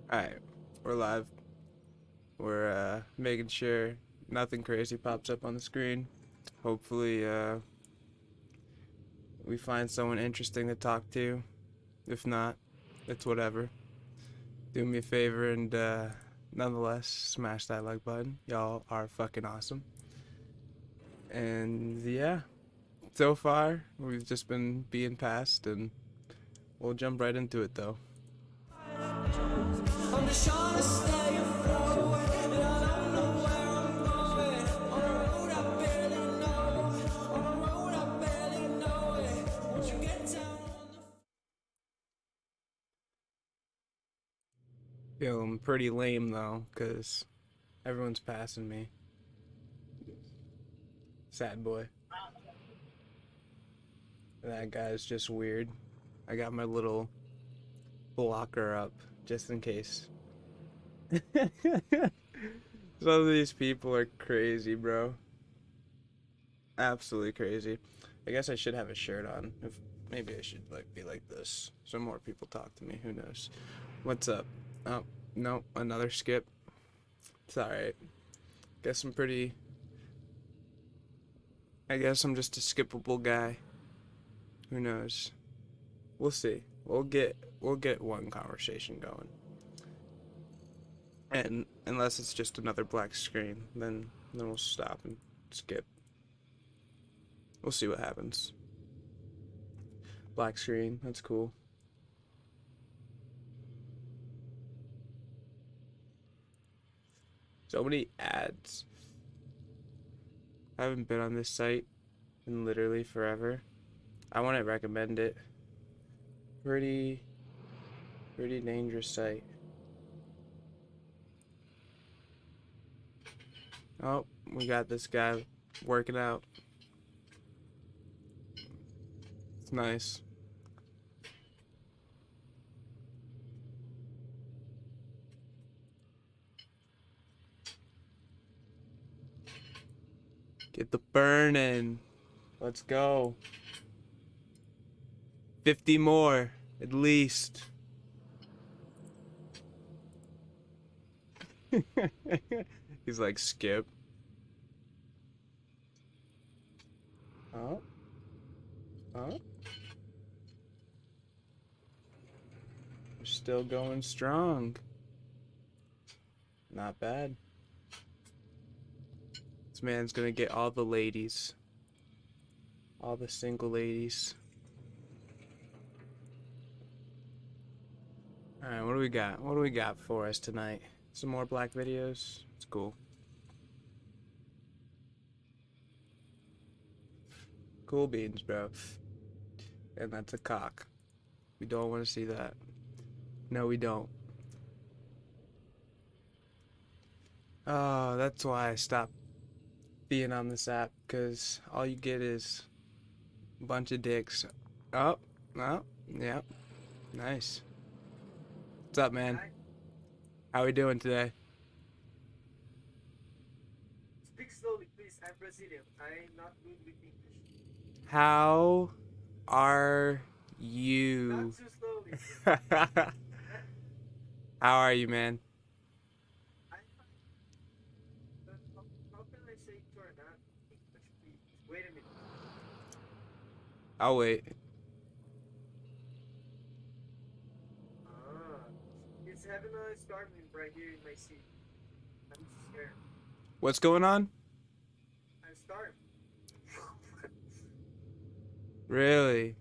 Alright, we're live. We're making sure nothing crazy pops up on the screen. Hopefully we find someone interesting to talk to. If not, it's whatever. Do me a favor and nonetheless smash that like button. Y'all are fucking awesome. And yeah, so far we've just been being passed and we'll jump right into it though. I'm just trying to stay afloat, and I don't know where I'm going. On a road I barely know, on a road I barely know it. Won't you get down on the... Feeling pretty lame though, cause everyone's passing me. Sad boy. That guy's just weird. I got my little blocker up just in case. Some of these people are crazy, bro. Absolutely crazy. I guess I should have a shirt on. If maybe I should like be like this so more people talk to me. Who knows? What's up? Oh, no, another skip. It's alright. Guess I'm pretty. I guess I'm just a skippable guy. Who knows? We'll see. We'll get one conversation going. And unless it's just another black screen, then we'll stop and skip. We'll see what happens. Black screen, that's cool. So many ads. I haven't been on this site in literally forever. I want to recommend it. Pretty dangerous site. Oh, we got this guy working out. It's nice. Get the burning. Let's go. 50 more, at least. He's like, skip. Oh. Oh. We're still going strong. Not bad. This man's gonna get all the ladies. All the single ladies. Alright, what do we got? What do we got for us tonight? Some more black videos? It's cool. Cool beans, bro. And that's a cock. We don't want to see that. No, we don't. Oh, that's why I stopped being on this app, because all you get is a bunch of dicks. Oh, oh, yeah. Nice. What's up, man? How we doing today? Speak slowly, please. I'm Brazilian. I'm not good with English. How are Not you? too slowly. How are you, man? I'm fine. But how can I say you're not English, please? Wait a minute. I'll wait. Ah, it's having a storm right here in my city. I'm scared. What's going on? I'm storm. Really?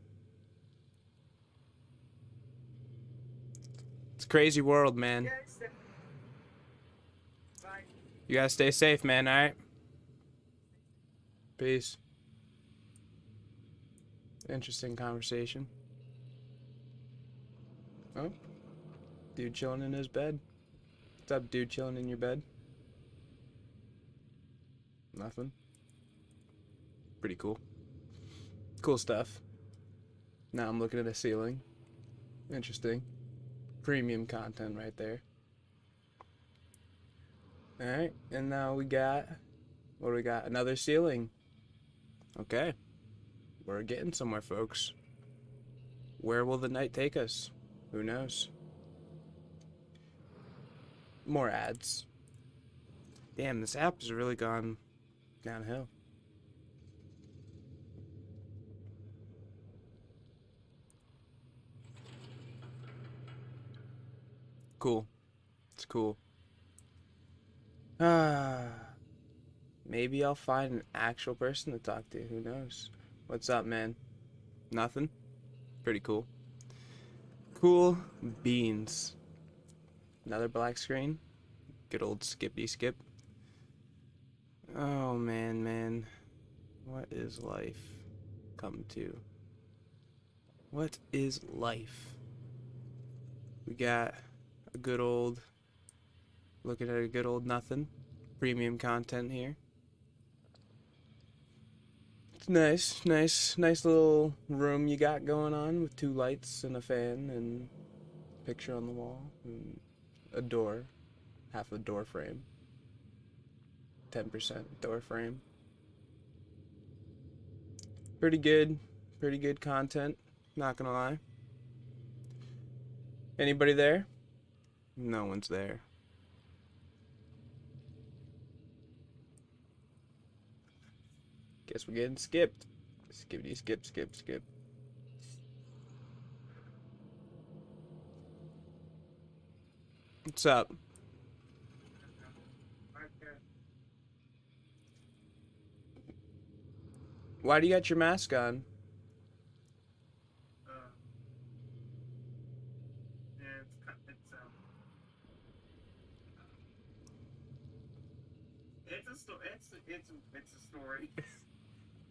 It's a crazy world, man. Yeah, it's that. Bye. You gotta stay safe, man, alright? Peace. Interesting conversation. Oh, dude chilling in his bed. What's up, dude chilling in your bed? Nothing. Pretty cool. Cool stuff. Now I'm looking at a ceiling. Interesting. Premium content right there. Alright, and now we got... What do we got? Another ceiling. Okay. We're getting somewhere, folks. Where will the night take us? Who knows? more ads. Damn, this app has really gone downhill. Cool. It's cool. Maybe I'll find an actual person to talk to. Who knows? What's up, man? Nothing? Pretty cool. Cool beans. Another black screen. Good old skippy skip. Oh, man. What is life come to? What is life? We got a good old, looking at a good old nothing. Premium content here. It's nice little room you got going on with 2 lights and a fan and a picture on the wall and a door, half a door frame, 10% door frame. Pretty good content, not gonna lie. Anybody there? No one's there. Guess we're getting skipped. Skippity skip. What's up? Why do you got your mask on? Yeah, it's a story. It's a story.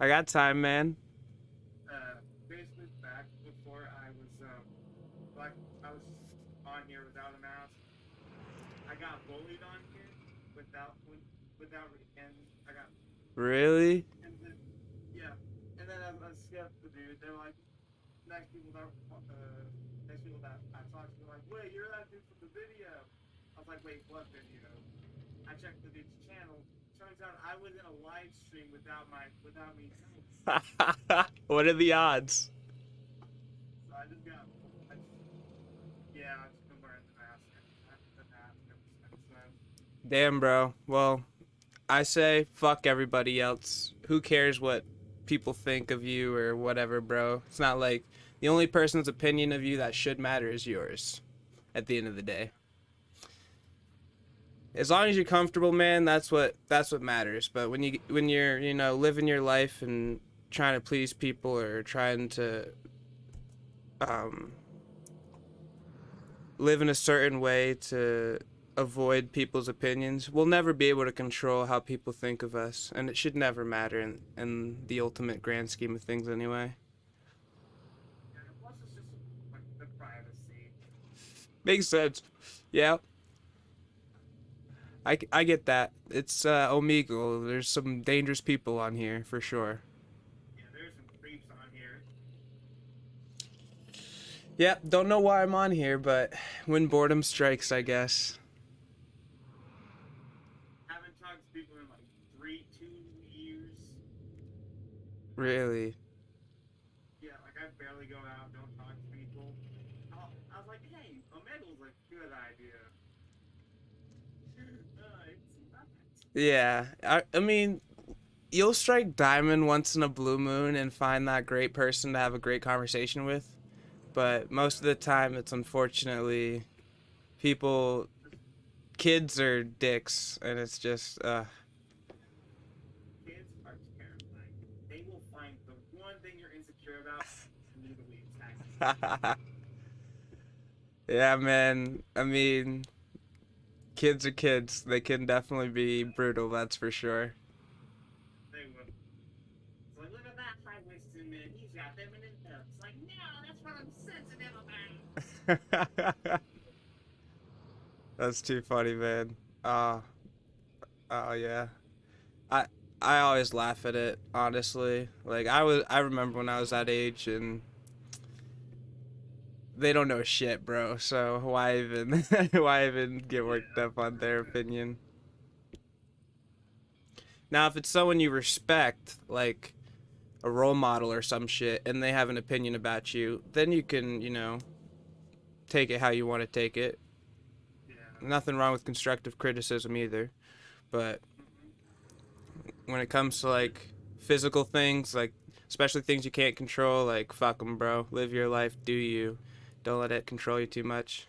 I got time, man. Basically, back before I was like I was on here without a mask. I got bullied on here without and I got Really? and then yeah, and then I skipped the dude. They're like next people that I talked to were like, wait, you're that dude from the video. I was like, wait, what video? I checked the dude's channel. Turns out I was in a live stream without me knowing. What are the odds? So I just got yeah, I've just been wearing the mask ever since then. Damn, bro. Well, I say fuck everybody else. Who cares what people think of you or whatever, bro? It's not like the only person's opinion of you that should matter is yours at the end of the day. As long as you're comfortable, man, that's what matters. But when you're, living your life and trying to please people or trying to um live in a certain way to avoid people's opinions, we'll never be able to control how people think of us, and it should never matter in the ultimate grand scheme of things anyway. Yeah, plus it's just like the privacy. Makes sense. Yeah, I get that. It's Omegal. There's some dangerous people on here for sure. Yeah, there's some creeps on here. Yeah, don't know why I'm on here, but when boredom strikes, I guess. Haven't talked to people in like 2 years. Really. Yeah, like I barely go out, don't talk to people. I was like, hey, Omegal's a good idea. It's not. Yeah, I mean, you'll strike diamond once in a blue moon and find that great person to have a great conversation with. But most of the time, it's unfortunately people, kids are dicks, and it's just, Kids are terrifying. They will find the one thing you're insecure about and immediately attack you. yeah, man. I mean, kids are kids. They can definitely be brutal, that's for sure. They will. It's like, look at that high-waisted man. He's got them in his hips. Like, no, that's what I'm sensitive about. That's too funny, man. Uh, oh yeah. I I always laugh at it, honestly. Like I remember when I was that age and they don't know shit, bro. So why even why even get worked Yeah. up on their opinion? Now, if it's someone you respect, like a role model or some shit, and they have an opinion about you, then you can, take it how you want to take it. Yeah. nothing wrong with constructive criticism either. But Mm-hmm. when it comes to like physical things, like especially things you can't control, like fuck 'em, bro. Live your life, do you? Don't let it control you too much.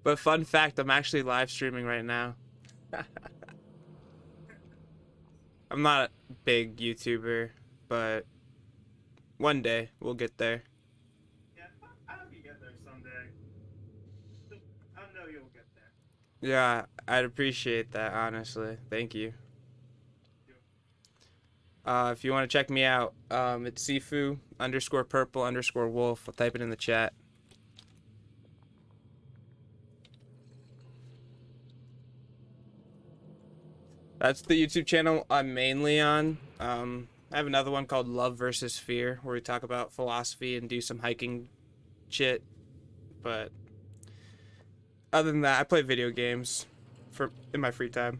But fun fact, I'm actually live streaming right now. I'm not a big YouTuber, but one day we'll get there. Yeah, I hope you get there someday. I know you'll get there. Yeah, I'd appreciate that, honestly. Thank you. You, If you want to check me out, it's Sifu underscore purple underscore wolf. I'll type it in the chat. That's the YouTube channel I'm mainly on. I have another one called Love versus Fear, where we talk about philosophy and do some hiking shit. But other than that, I play video games for in my free time.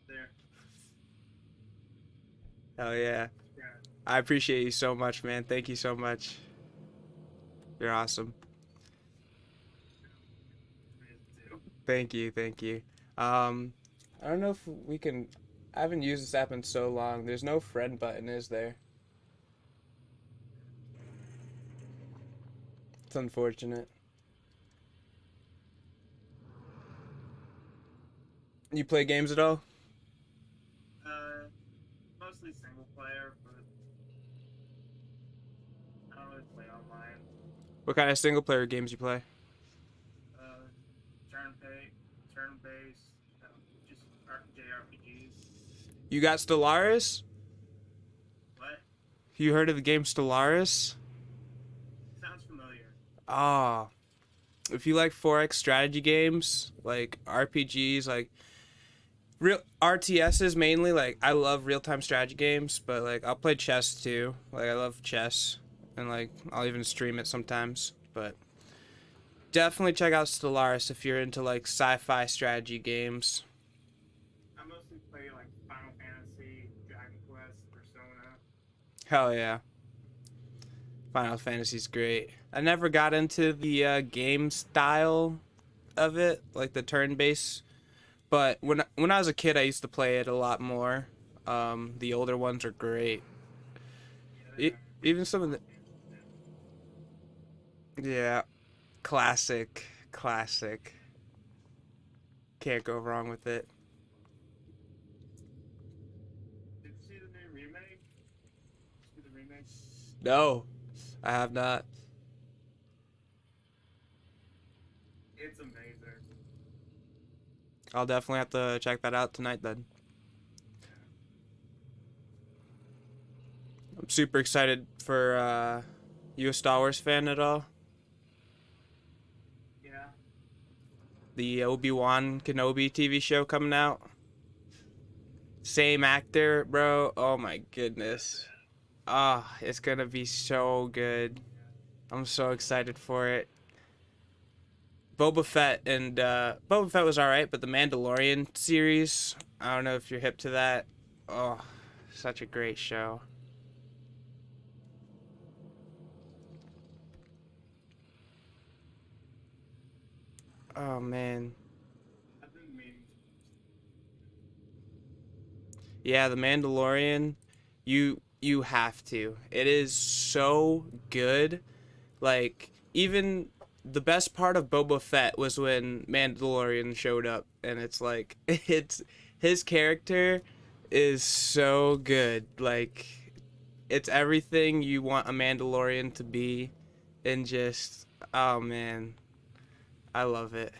there. Hell yeah. Yeah. I appreciate you so much, man. Thank you so much. You're awesome. Me too. Thank you, thank you. Um, I don't know if we can. I haven't used this app in so long. There's no friend button, is there? It's unfortunate. You play games at all? Uh, Mostly single player, but I don't really play online. What kind of single player games you play? Uh, turn pay, turn based, just JRPGs. You got Stellaris? What? You heard of the game Stellaris? Sounds familiar. Ah, if you like 4X strategy games, like RPGs, like real RTSs mainly, like I love real-time strategy games, but like I'll play chess too. Like I love chess and like I'll even stream it sometimes, but definitely check out Stellaris if you're into like sci-fi strategy games. I mostly play like Final Fantasy, Dragon Quest, Persona. Hell yeah. Final Fantasy's great. I never got into the game style of it, like the turn-based. But when I was a kid, I used to play it a lot more. The older ones are great. Yeah, they E got even some of Final the Fantasy too. yeah, classic. Can't go wrong with it. Did you see the new remake? See the remake? No, I have not. It's amazing. I'll definitely have to check that out tonight then. I'm super excited for you a Star Wars fan at all? Yeah. The Obi-Wan Kenobi TV show coming out. Same actor, bro. Oh my goodness. Ah, it's gonna be so good. I'm so excited for it. Boba Fett was alright, but the Mandalorian series, I don't know if you're hip to that. Oh, such a great show. Oh man. I've been meaning to. Yeah, the Mandalorian, you have to. It is so good. Like even the best part of Boba Fett was when Mandalorian showed up, and it's like it's his character is so good. Like it's everything you want a Mandalorian to be, and just oh man, I love it.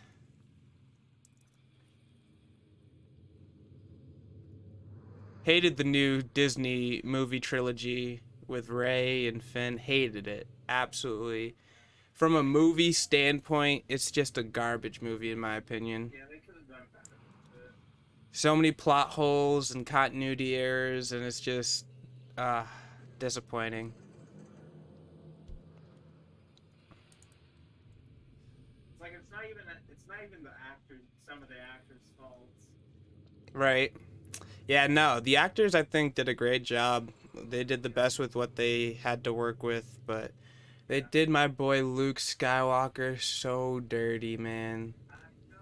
Hated the new Disney movie trilogy with Rey and Finn. Hated it absolutely. From a movie standpoint, it's just a garbage movie in my opinion. Yeah, they could have done better with it. So many plot holes and continuity errors, and it's just uh disappointing. It's like it's not even even the actors, some of the actors' faults. Right. Yeah, no, the actors I think did a great job. They did the Yeah, best with what they had to work with, but they yeah. did my boy Luke Skywalker so dirty, man. I know.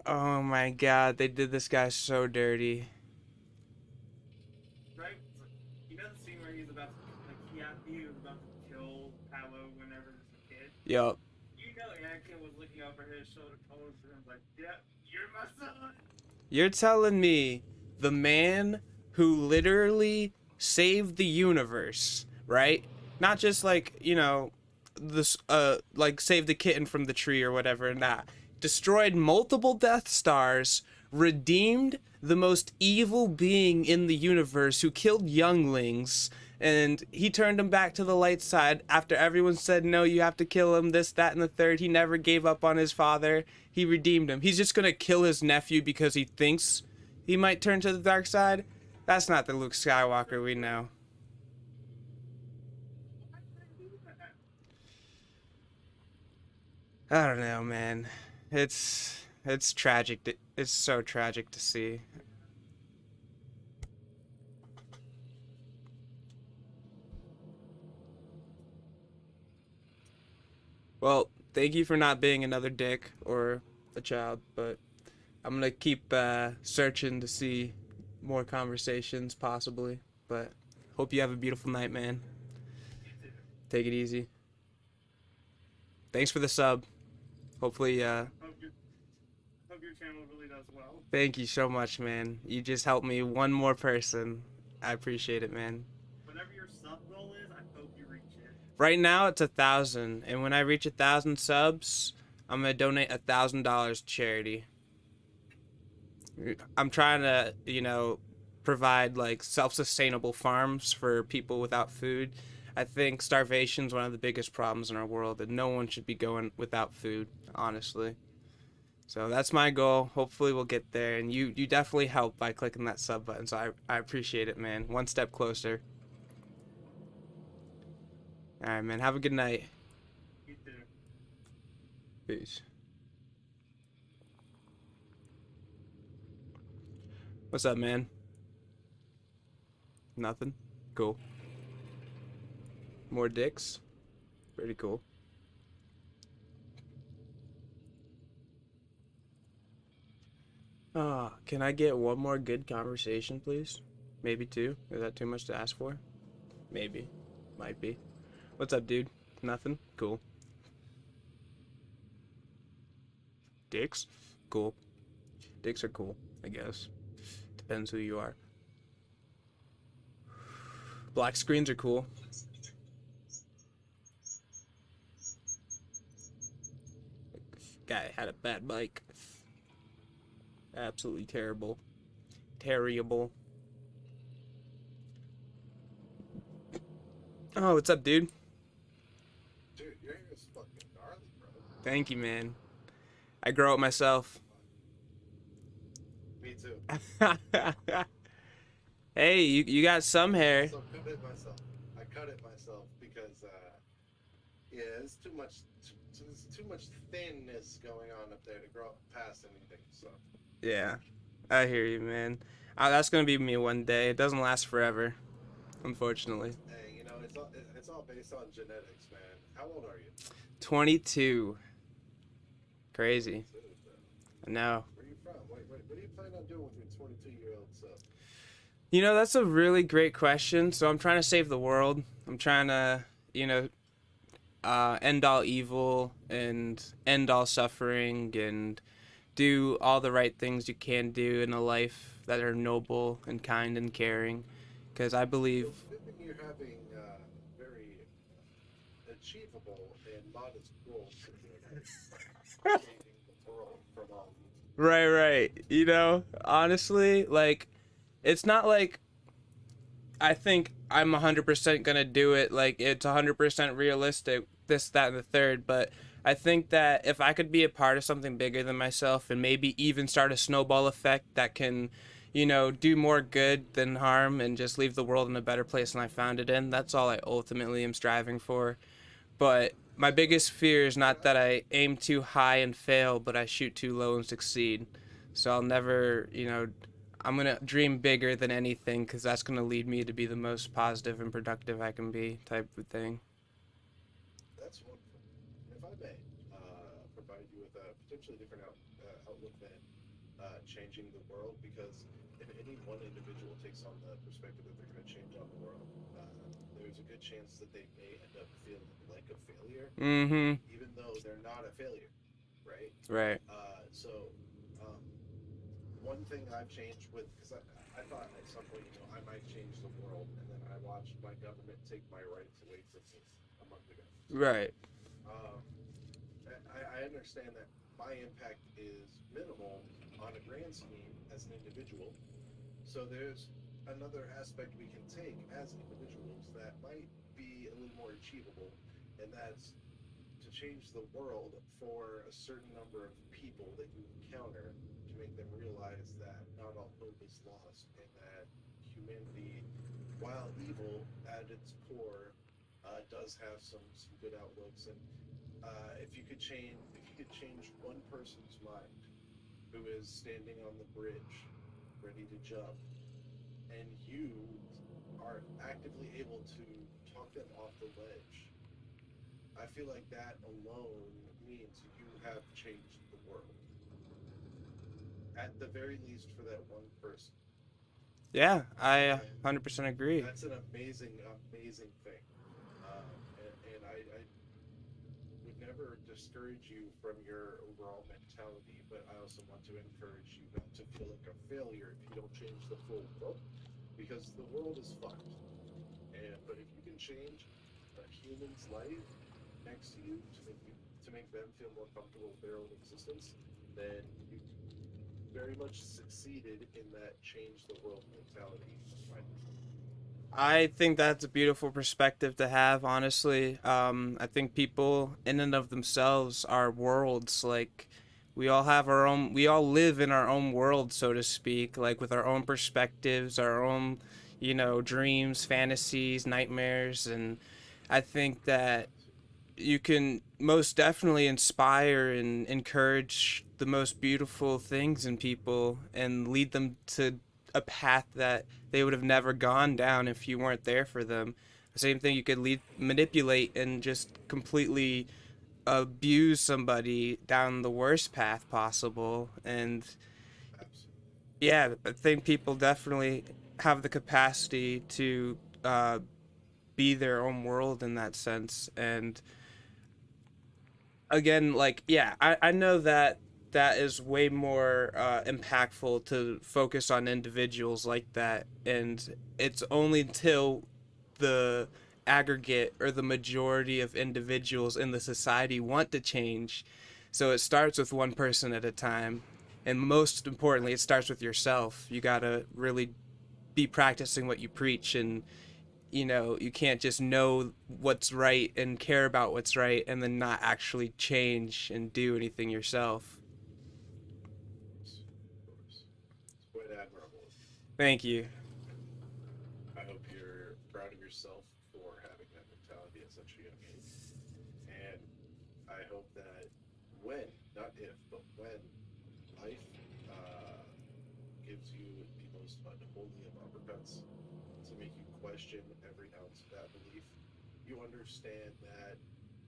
Oh my god, they did this guy so dirty. Right? It's like, you know the scene where he's about to, like, he was about to kill Kylo whenever he was a kid? Yup. You know Anakin was looking over his shoulder towards him like, yeah, you're my son. You're telling me the man who literally saved the universe, right? Not just like, this like save the kitten from the tree or whatever, nah. Destroyed multiple Death Stars, redeemed the most evil being in the universe who killed younglings, and he turned him back to the light side after everyone said no, you have to kill him, this, that, and the third. He never gave up on his father. He redeemed him. He's just gonna kill his nephew because he thinks he might turn to the dark side. That's not the Luke Skywalker we know. Why did I do that? I don't know, man. It's tragic. It's so tragic to see. Well, thank you for not being another dick or a child, but I'm gonna keep searching to see more conversations, possibly. But hope you have a beautiful night, man. You too. Take it easy. Thanks for the sub. Hopefully, Hope your channel really does well. thank you so much, man. You just helped me one more person. I appreciate it, man. Whatever your sub goal is, I hope you reach it. Right now it's 1,000, and when I reach 1,000 subs, I'm gonna donate $1,000 to charity. I'm trying to, provide like self-sustainable farms for people without food. I think starvation is one of the biggest problems in our world, and no one should be going without food, honestly. So that's my goal. Hopefully we'll get there, and you definitely help by clicking that sub button. So I appreciate it, man. One step closer. All right, man. Have a good night. You too. Peace. What's up, man? Nothing. Cool. More dicks. Pretty cool. Can I get one more good conversation, please? Maybe two. Is that too much to ask for? Maybe. Might be. What's up, dude? Nothing? Cool. Dicks? Cool. Dicks are cool, I guess. Depends who you are. Black screens are cool. Guy had a bad mic. Absolutely terrible. Terrible. Oh, what's up, dude? Dude, your hair is fucking gnarly, bro. Thank you, man. I grow it myself. Me too. Hey, you got some hair. So cut it myself. I cut it myself because yeah, it's too much thinness going on up there to grow up past anything. So Yeah, I hear you, man. That's gonna be me one day. It doesn't last forever, unfortunately. hey, it's all based on genetics, man. How old are you? 22. Crazy. Dude, I know. where are you from? What do you plan on doing with your 22-year-old self? That's a really great question. So I'm trying to save the world. I'm trying to, end all evil and end all suffering and do all the right things you can do in a life that are noble and kind and caring. Because I believe. Good thing you're having very achievable and modest goals. Saving the world from all evil. Right. Honestly, like, it's not like I think I'm 100% gonna do it. Like, it's 100% realistic, this, that, and the third. But I think that if I could be a part of something bigger than myself and maybe even start a snowball effect that can, do more good than harm and just leave the world in a better place than I found it in, that's all I ultimately am striving for. But My biggest fear is not that I aim too high and fail, but I shoot too low and succeed. So I'll never, I'm gonna dream bigger than anything because that's gonna lead me to be the most positive and productive I can be, type of thing. That's wonderful. If I may provide you with a potentially different outlook than changing the world, because if any one individual takes on the perspective that they're going to change on the world, there's a good chance that they may end up feeling like a failure, Mm-hmm. even though they're not a failure, right? Right. So, um, one thing I've changed with, because I thought at some point, I might change the world, and then I watched my government take my rights away from me a month ago. Right. Um, I understand that my impact is minimal on a grand scheme as an individual. So there's another aspect we can take as individuals that might be a little more achievable, and that's to change the world for a certain number of people that you encounter to make them realize that not all hope is lost and that humanity, while evil at its core, does have some good outlooks. And if you could change one person's mind who is standing on the bridge, ready to jump, and you are actively able to talk them off the ledge, I feel like that alone means you have changed the world. At the very least, for that one person. Yeah, I And 100% agree. that's an amazing, amazing thing. And I would never discourage you from your overall mentality, but I also want to encourage you not to feel like a failure if you don't change the full world, because the world is fucked. But if you can change a human's life next to you to make them feel more comfortable with their own existence, then you very much succeeded in that change the world mentality. I think that's a beautiful perspective to have, honestly. I think people, in and of themselves, are worlds. Like, we all have our own, we all live in our own world, so to speak, like with our own perspectives, our own, dreams, fantasies, nightmares. And I think that you can most definitely inspire and encourage the most beautiful things in people and lead them to a path that they would have never gone down if you weren't there for them. The same thing, you could manipulate and just completely abuse somebody down the worst path possible. And Absolutely. yeah, I think people definitely have the capacity to be their own world in that sense. And again, like, yeah, I know that that is way more impactful to focus on individuals like that, and it's only until the aggregate or the majority of individuals in the society want to change. So it starts with one person at a time, and most importantly, it starts with yourself. You gotta really be practicing what you preach, and you can't just know what's right and care about what's right and then not actually change and do anything yourself. Of course. It's quite admirable. Thank you. And I hope you're proud of yourself for having that mentality at such a young age. And I hope that when, not if, but when life uh, gives you the most unholy of uppercuts to make you question every ounce of that belief, you understand that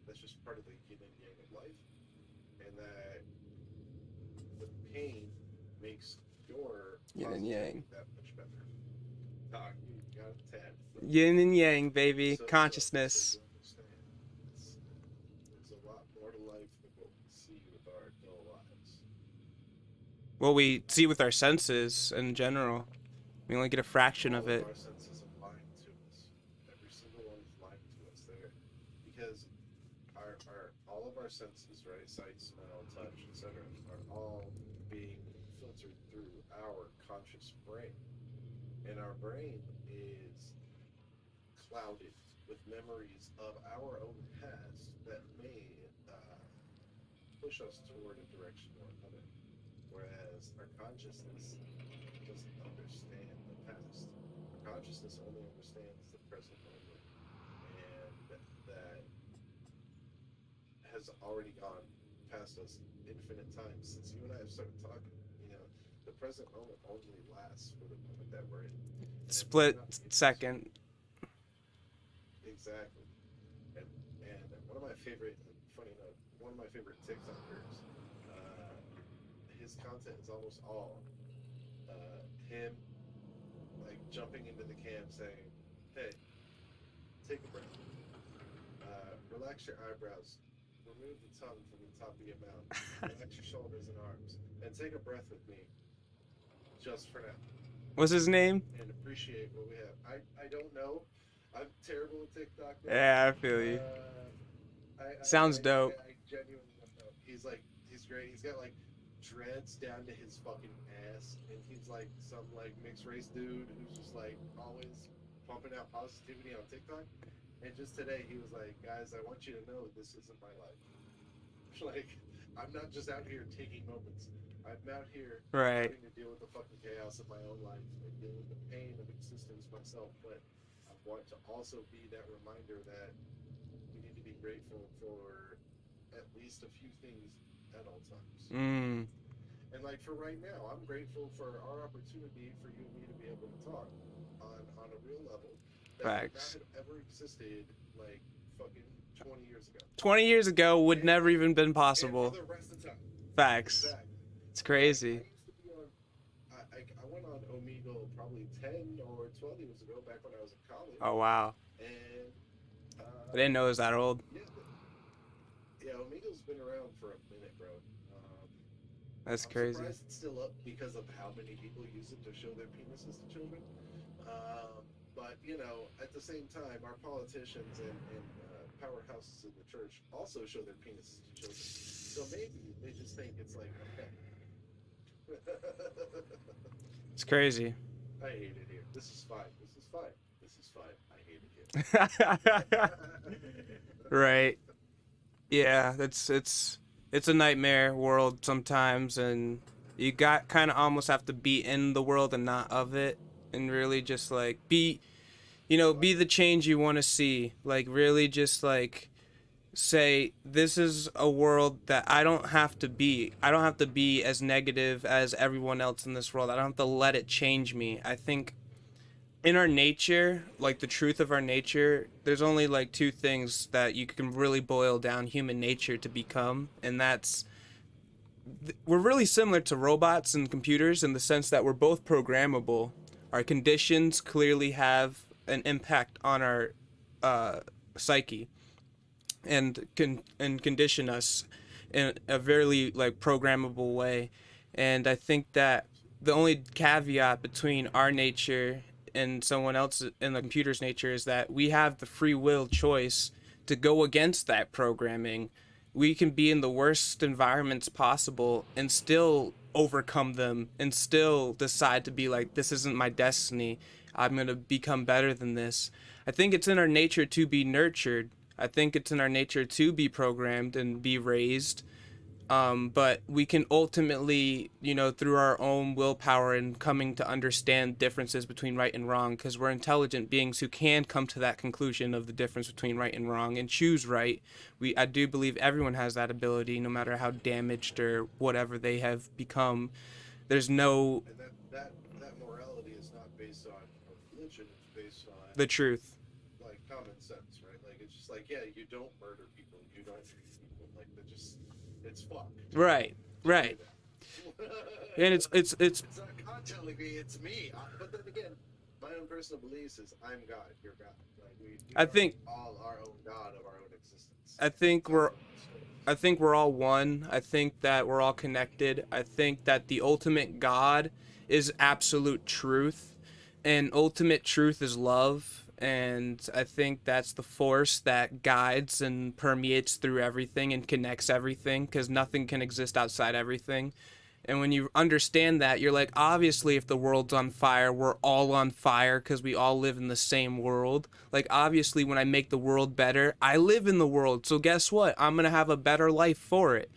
that's just part of the yin and yang of life, and that the pain makes your Yin and yang. positivity that much better. Doc, you got a 10. Yin and yang, baby. So Consciousness. you understand. It's, there's a lot more to life than what we see with our dull lives. What we see with our senses in general. We only get a fraction All of of it. our senses are lying to us. Every single one is lying to us there, because our all of our senses, right, sight, smell, touch, etc., are all being filtered through our conscious brain, and our brain is clouded with memories of our own past that may push us toward a direction or another, whereas our consciousness doesn't understand the past. Our consciousness only understands the present moment, and that has already gone past us infinite times since you and I have started talking. You know, the present moment only lasts for the moment that we're in. And if we're Split not in this second. exactly. And one of my favorite, funny enough, one of my favorite TikTokers, uh, his content is almost all him like jumping into the cam saying, "Hey, take a breath. Relax your eyebrows. Remove the tongue from the top of your mouth. Relax your shoulders and arms, and take a breath with me, just for now, What's his name? and appreciate what we have." I don't know. I'm terrible at TikTok, man. Yeah, I feel you. Sounds dope. I genuinely don't know. He's great. He's got like dreads down to his fucking ass, and he's like some like mixed race dude who's just like always pumping out positivity on TikTok. And just today he was like, "Guys, I want you to know this isn't my life. Like, I'm not just out here taking moments. I'm out here Right. having to deal with the fucking chaos of my own life and deal with the pain of existence myself. But I want to also be that reminder that we need to be grateful for at least a few things at all times." Mm. And like for right now, I'm grateful for our opportunity for you and me to be able to talk on a real level that would not Facts. have ever existed like fucking 20 years ago. 20 years ago would And never even been and for possible. the rest of the time. Facts. Exactly. It's I crazy. used to be on. I went on Omegal probably 10 or 12 years ago, back when I was in college. Oh, wow. And I didn't know it was that old. yeah, Omegal's been around for a minute, bro. That's I'm crazy. surprised it's still up because of how many people use it to show their penises to children. But you know, at the same time, our politicians and powerhouses in the church also show their penises to children. So maybe they just think it's like okay. It's crazy. I hate it here. This is fine. This is fine. This is fine. I hate it here. Right. Yeah, it's a nightmare world sometimes, and you got kind of almost have to be in the world and not of it, and really just like be, be the change you want to see. Like really just like say this is a world that I don't have to be. I don't have to be as negative as everyone else in this world. I don't have to let it change me. I think in our nature, like the truth of our nature, there's only like two things that you can really boil down human nature to become, and that's we're really similar to robots and computers in the sense that we're both programmable. Our conditions clearly have an impact on our psyche and condition us in a very like programmable way. And I think that the only caveat between our nature and someone else in the computer's nature is that we have the free will choice to go against that programming. We can be in the worst environments possible and still overcome them and still decide to be like, this isn't my destiny. I'm going to become better than this. I think it's in our nature to be nurtured. I think it's in our nature to be programmed and be raised. But we can ultimately, through our own willpower and coming to understand differences between right and wrong, because we're intelligent beings who can come to that conclusion of the difference between right and wrong and choose right. I do believe everyone has that ability, no matter how damaged or whatever they have become. There's no And that morality is not based on religion. It's based on the truth. like common sense, right? Like it's just like yeah, you don't murder people, you don't shoot people. Like they're just it's fucked. Right. Right. And it's It's not God telling me, it's me. But then again, my own personal beliefs is I'm God, you're God. Like we I think are all our own God of our own existence. I think we're all one. I think that we're all connected. I think that the ultimate God is absolute truth, and ultimate truth is love. And I think that's the force that guides and permeates through everything and connects everything, because nothing can exist outside everything. And when you understand that, you're like, obviously, if the world's on fire, we're all on fire because we all live in the same world. Like, obviously, when I make the world better, I live in the world. So guess what? I'm going to have a better life for it.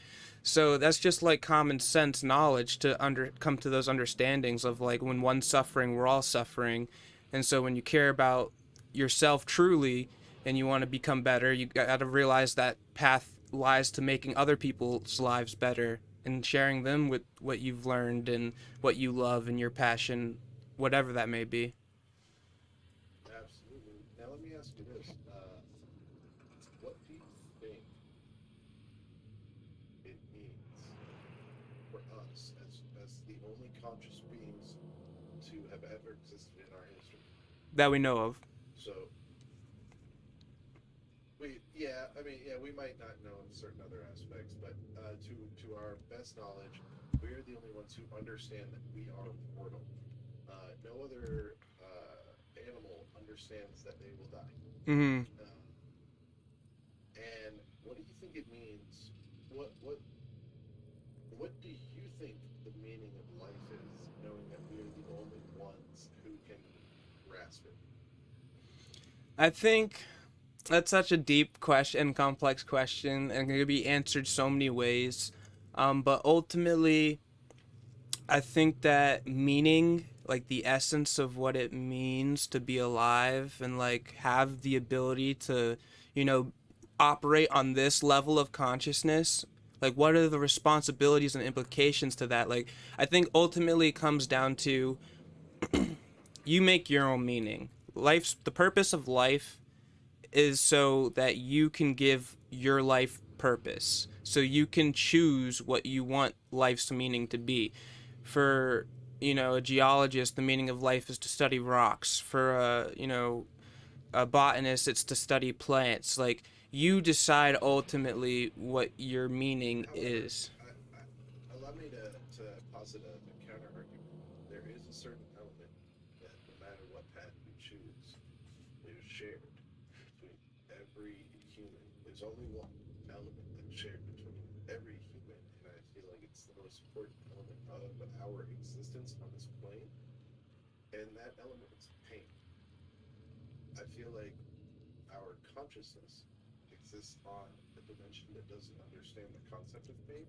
So that's just like common sense knowledge to come to those understandings of like when one's suffering, we're all suffering. And so when you care about yourself truly and you want to become better, you got to realize that path lies to making other people's lives better and sharing them with what you've learned and what you love and your passion, whatever that may be. Absolutely. Now let me ask you this: what do you think it means for us as the only conscious beings to have ever existed in our history? That we know of. So yeah, I mean, yeah, we might not know in certain other aspects, but to our best knowledge, we are the only ones who understand that we are mortal. No other animal understands that they will die. Mm-hmm. And what do you think it means? What do you think the meaning of life is, knowing that we are the only ones who can grasp it? I think that's such a deep question and complex question, and can be answered so many ways. But ultimately, I think that meaning, like the essence of what it means to be alive and like have the ability to, you know, operate on this level of consciousness, like what are the responsibilities and implications to that? Like, I think ultimately it comes down to you make your own meaning. Life's the purpose of life is so that you can give your life purpose. So you can choose what you want life's meaning to be. For, you know, a geologist, the meaning of life is to study rocks. For a, you know, a botanist, it's to study plants. Like, you decide ultimately what your meaning However, is. allow me to posit a counter argument. There is a certain element that, no matter what path you choose, is shared between every human. There's only one element that's shared between every human, and I feel like it's the most important element of our existence on this plane, and that element is pain. I feel like our consciousness exists on a dimension that doesn't understand the concept of pain.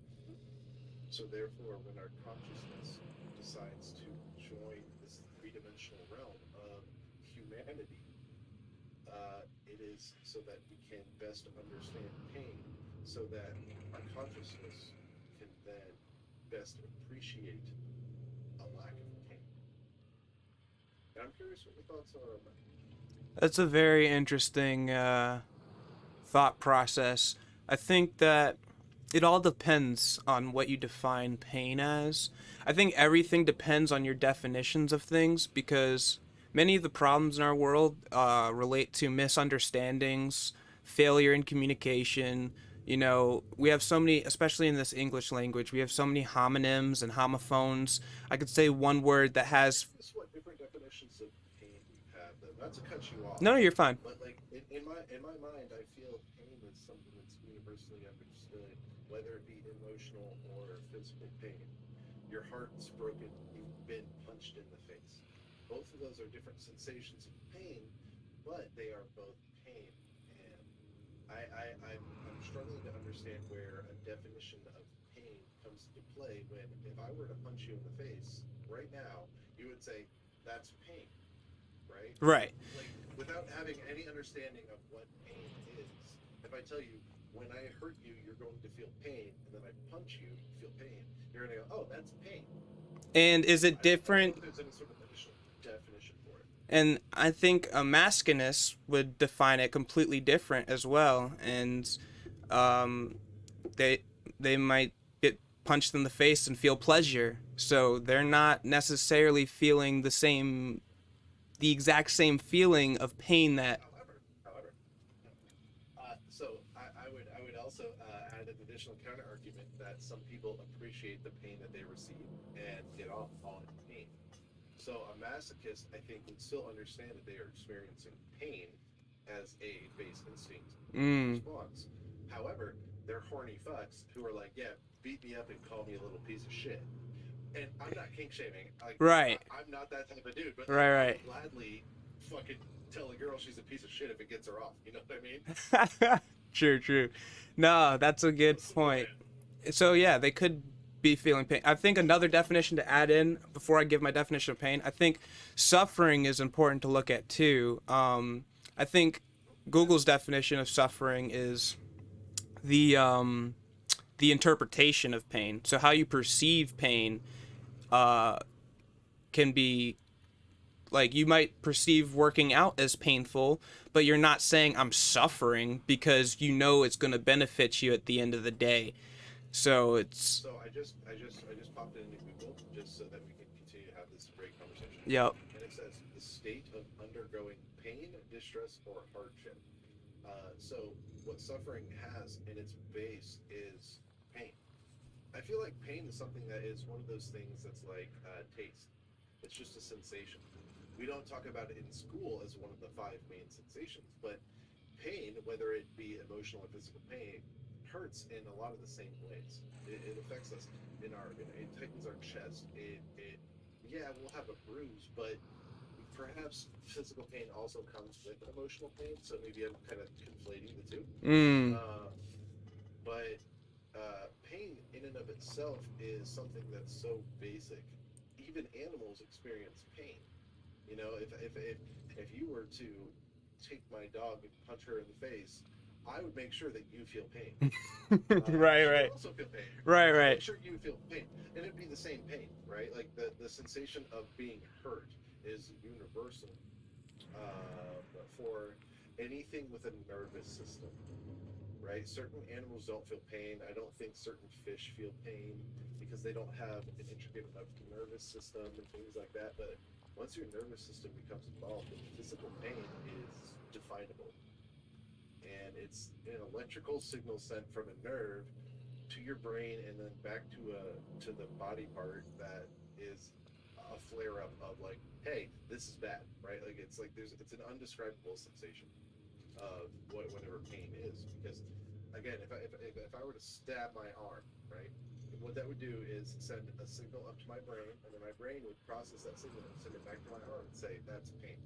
So therefore, when our consciousness decides to join this three-dimensional realm of humanity, it is so that we can best understand pain, so that our consciousness can then best appreciate a lack of pain. And I'm curious what your thoughts are on that. That's a very interesting thought process. I think that it all depends on what you define pain as. I think everything depends on your definitions of things because many of the problems in our world relate to misunderstandings, failure in communication. You know, we have so many, especially in this English language, we have so many homonyms and homophones. I could say one word that I'm has. curious what different definitions of pain you have. Not to cut you off, No, you're fine. but like in my mind, I feel pain is something that's universally understood, whether it be emotional or physical pain. Your heart's broken. You've been punched in the face. Both of those are different sensations of pain, but they are both pain. And I'm struggling to understand where a definition of pain comes into play when if I were to punch you in the face right now, you would say that's pain, right? Right. Like without having any understanding of what pain is. If I tell you when I hurt you, you're going to feel pain, and then I punch you, you feel pain. You're gonna go, oh, that's pain. And is it I don't know different? if there's any sort of additional definition for it. And I think a masculinist would define it completely different as well. And um, they they might get punched in the face and feel pleasure. So they're not necessarily feeling the exact same feeling of pain that. However, so I would also add an additional counter argument that some people appreciate the pain that they receive and get off on pain. So a masochist, I think, would still understand that they are experiencing pain as a base instinct Mm, response. However, they're horny fucks who are like, yeah, beat me up and call me a little piece of shit. And I'm not kink shaming. Like, right. I'm not that type of dude, but like, Right. I Right. would gladly fucking tell a girl she's a piece of shit if it gets her off. You know what I mean? True. True. No, that's a good What's the point. plan? So yeah, they could be feeling pain. I think another definition to add in before I give my definition of pain, I think suffering is important to look at too. I think Google's definition of suffering is the um the interpretation of pain. So how you perceive pain uh can be like you might perceive working out as painful, but you're not saying I'm suffering because you know it's going to benefit you at the end of the day. So it's So I just popped it into Google just so that we can continue to have this great conversation. yep. And it says the state of undergoing pain, distress, or hardship. So what suffering has in its base is pain. I feel like pain is something that is one of those things that's like taste. It's just a sensation. We don't talk about it in school as one of the five main sensations, but pain, whether it be emotional or physical pain, hurts in a lot of the same ways. It affects us it tightens our chest. Yeah, we'll have a bruise, but perhaps physical pain also comes with emotional pain. So maybe I'm kind of conflating the two. Mm. But pain in and of itself is something that's so basic. Even animals experience pain. You know, if you were to take my dog and punch her in the face, I would make sure that you feel pain. Right, she would right. also feel pain. Right, I'd right. make sure you feel pain, and it'd be the same pain, right? Like the sensation of being hurt is universal for anything with a nervous system, right? Certain animals don't feel pain. I don't think certain fish feel pain because they don't have an intricate enough nervous system and things like that. But once your nervous system becomes involved, the physical pain is definable. And it's an electrical signal sent from a nerve to your brain and then back to the body part that is a flare up of like, hey, this is bad, right? Like it's an undescribable sensation of whatever pain is. Because again, if I were to stab my arm, right, what that would do is send a signal up to my brain, and then my brain would process that signal and send it back to my arm and say that's pain.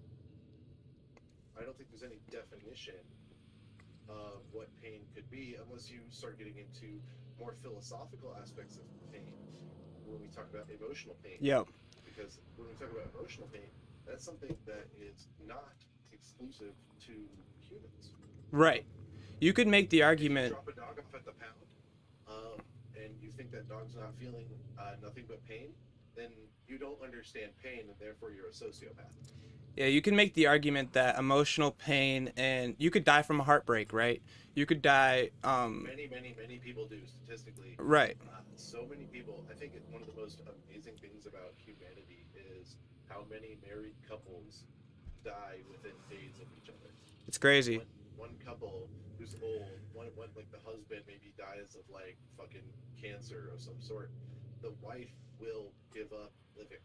I don't think there's any definition of what pain could be unless you start getting into more philosophical aspects of pain when we talk about emotional pain. Yep. Because when we talk about emotional pain, that's something that is not exclusive to humans. Right. You could make the argument. If you drop a dog off at the pound, and you think that dog's not feeling nothing but pain, then you don't understand pain, and therefore you're a sociopath. Yeah, you can make the argument that emotional pain, and you could die from a heartbreak, right? You could die. Many people do statistically. Right. So many people. I think one of the most amazing things about humanity is how many married couples die within days of each other. It's crazy. One couple who's old, one like the husband maybe dies of like fucking cancer of some sort. The wife will give up living.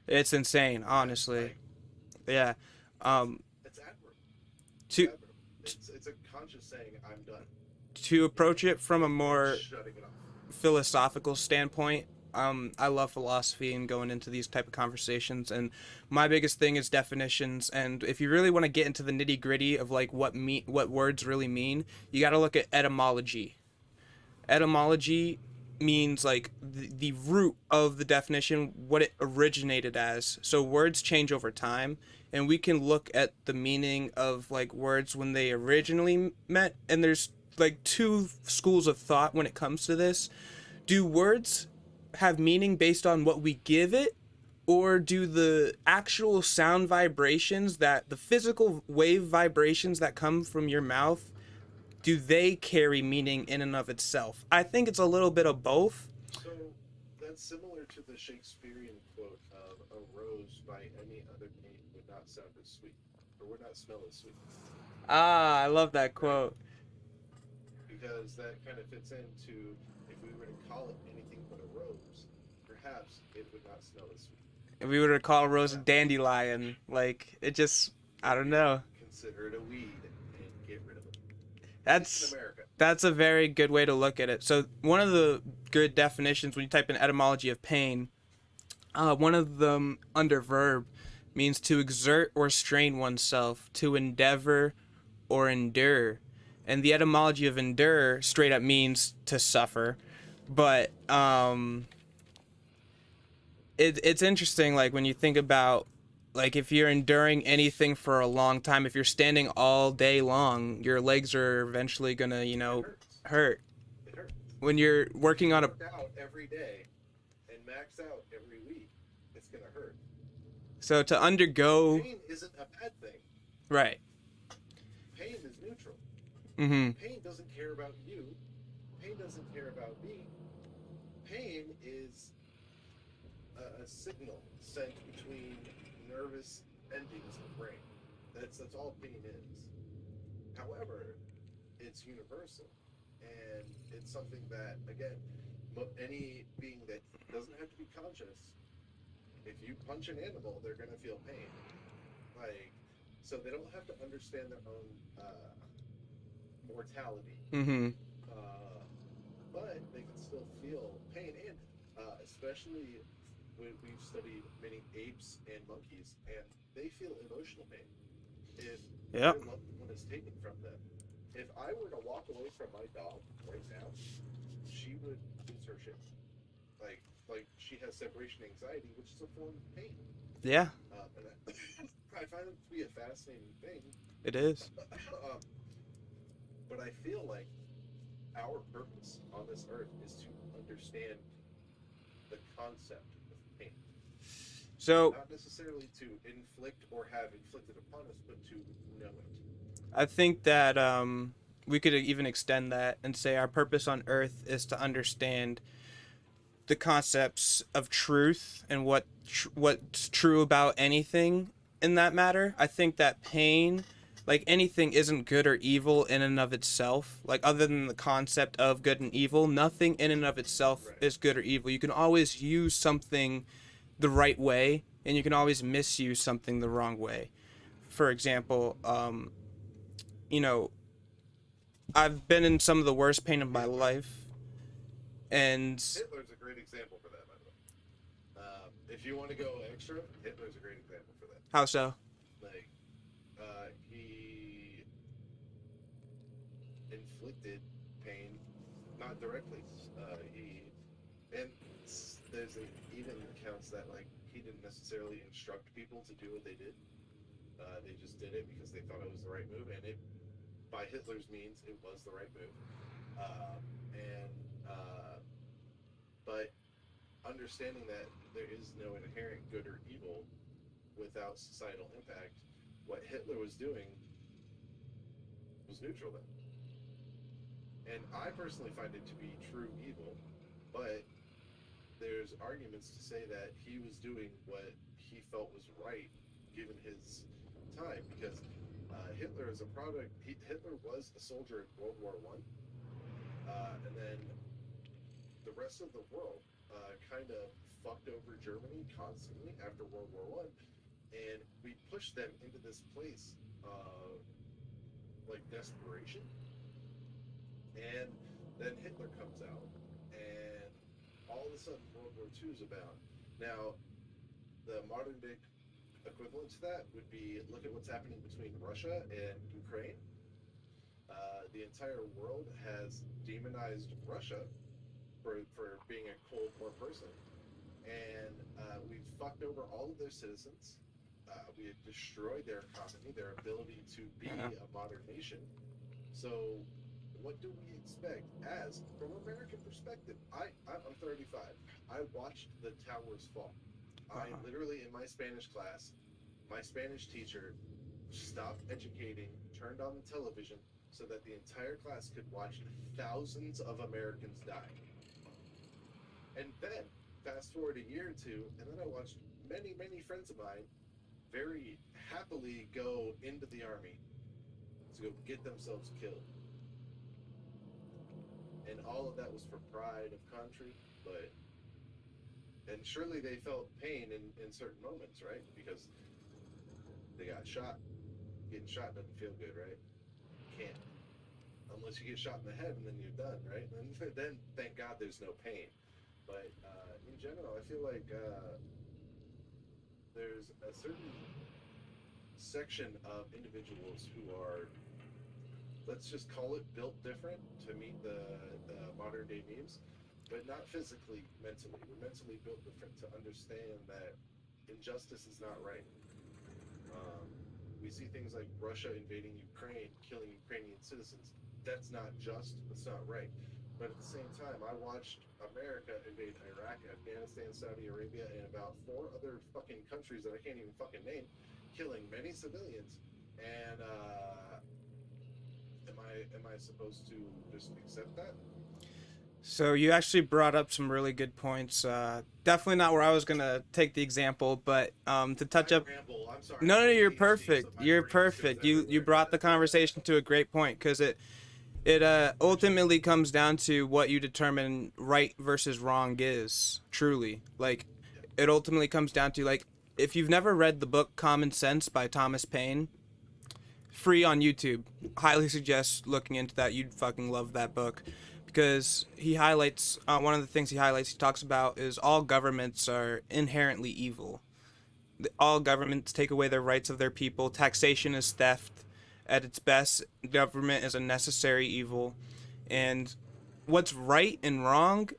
It's insane, honestly. Yeah. It's admirable. To It's a conscious saying, I'm done. to approach it from a more Shutting it off. philosophical standpoint, I love philosophy and going into these type of conversations, and my biggest thing is definitions. And if you really want to get into the nitty gritty of like what words really mean, you got to look at etymology. Etymology means like the root of the definition, what it originated as. So words change over time, and we can look at the meaning of like words when they originally met. And there's like two schools of thought when it comes to this. Do words have meaning based on what we give it, or do the actual sound vibrations, that the physical wave vibrations that come from your mouth, do they carry meaning in and of itself? I think it's a little bit of both. So that's similar to the Shakespearean quote of a rose by any other name would not sound as sweet, or would not smell as sweet. Ah, I love that quote. Because that kind of fits into, if we were to call it anything but a rose, perhaps it would not smell as sweet. If we were to call a rose a dandelion, like, it just, I don't know. Consider it a weed and get rid of it. That's In America. that's a very good way to look at it. So one of the good definitions when you type in etymology of pain, one of them under verb means to exert or strain oneself, to endeavor or endure. And the etymology of endure straight up means to suffer. But it's interesting, like when you think about, like if you're enduring anything for a long time, if you're standing all day long, your legs are eventually gonna, It hurts. hurt. It hurts. When you're working on a Work out every day and max out every week, it's gonna hurt. so to undergo Pain isn't a bad thing. right. Pain is neutral. Mm-hmm. Pain doesn't care about you. Pain doesn't care about me. Pain is a signal sent between nervous endings of the brain. That's all pain is. However, it's universal, and it's something that, again, any being that doesn't have to be conscious, if you punch an animal, they're gonna feel pain. Like, so they don't have to understand their own mortality, Mm-hmm. but they can still feel pain, and especially when we've studied many apes and monkeys, and they feel emotional pain if Yep. their loved one is taken from them. If I were to walk away from my dog right now, she would lose her shit. Like she has separation anxiety, which is a form of pain. Yeah, And I find it to be a fascinating thing. it is. But I feel like our purpose on this earth is to understand the concept of pain. So Not necessarily to inflict or have inflicted upon us, but to know it. I think that we could even extend that and say our purpose on Earth is to understand the concepts of truth and what's true about anything in that matter. I think that pain, like anything, isn't good or evil in and of itself. Like other than the concept of good and evil, nothing in and of itself Right. is good or evil. You can always use something the right way, and you can always misuse something the wrong way. For example, you know, I've been in some of the worst pain of my life, and Hitler's a great example for that, by the way. If you want to go extra, Hitler's a great example for that. how so? Like, he inflicted pain, not directly. He and there's even accounts that like he didn't necessarily instruct people to do what they did. They just did it because they thought it was the right move, and it, by Hitler's means, it was the right move. And but understanding that there is no inherent good or evil without societal impact, what Hitler was doing was neutral then. And I personally find it to be true evil, but there's arguments to say that he was doing what he felt was right given his time, because Hitler is a product. Hitler was a soldier in World War One, and then the rest of the world kind of fucked over Germany constantly after World War One, and we pushed them into this place of like desperation. And then Hitler comes out, and all of a sudden World War II is about. Now, the modern day equivalent to that would be look at what's happening between Russia and Ukraine. The entire world has demonized Russia for being a Cold War person, and we've fucked over all of their citizens. We have destroyed their economy, their ability to be a modern nation. So, what do we expect as, from an American perspective? I'm 35. I watched the towers fall. I literally, in my Spanish class, my Spanish teacher stopped educating, turned on the television so that the entire class could watch thousands of Americans die. And then, fast forward a year or two, and then I watched many, many friends of mine very happily go into the army to go get themselves killed. And all of that was for pride of country, but and surely they felt pain in certain moments, right? Because they got shot. Getting shot doesn't feel good, right? Can't. Unless you get shot in the head and then you're done, right? And then thank God there's no pain. But in general, I feel like there's a certain section of individuals who are, let's just call it, built different to meet the modern day needs, but not physically, mentally. We're mentally built different to understand that injustice is not right. We see things like Russia invading Ukraine, killing Ukrainian citizens. that's not just, it's not right. But at the same time, I watched America invade Iraq, Afghanistan, Saudi Arabia, and about four other fucking countries that I can't even fucking name, killing many civilians. And am I supposed to just accept that? So you actually brought up some really good points. Definitely not where I was gonna take the example, but to touch I up. ramble. I'm sorry. No, I'm no, you're ADHD, so perfect. my You're brain just goes perfect. You everywhere. brought the conversation to a great point because it ultimately comes down to what you determine right versus wrong is truly. Like Yeah. it ultimately comes down to like if you've never read the book Common Sense by Thomas Paine, free on YouTube. Highly suggest looking into that. You'd fucking love that book because he highlights one of the things he talks about is all governments are inherently evil. All governments take away their rights of their people. Taxation is theft. At its best, government is a necessary evil. And what's right and wrong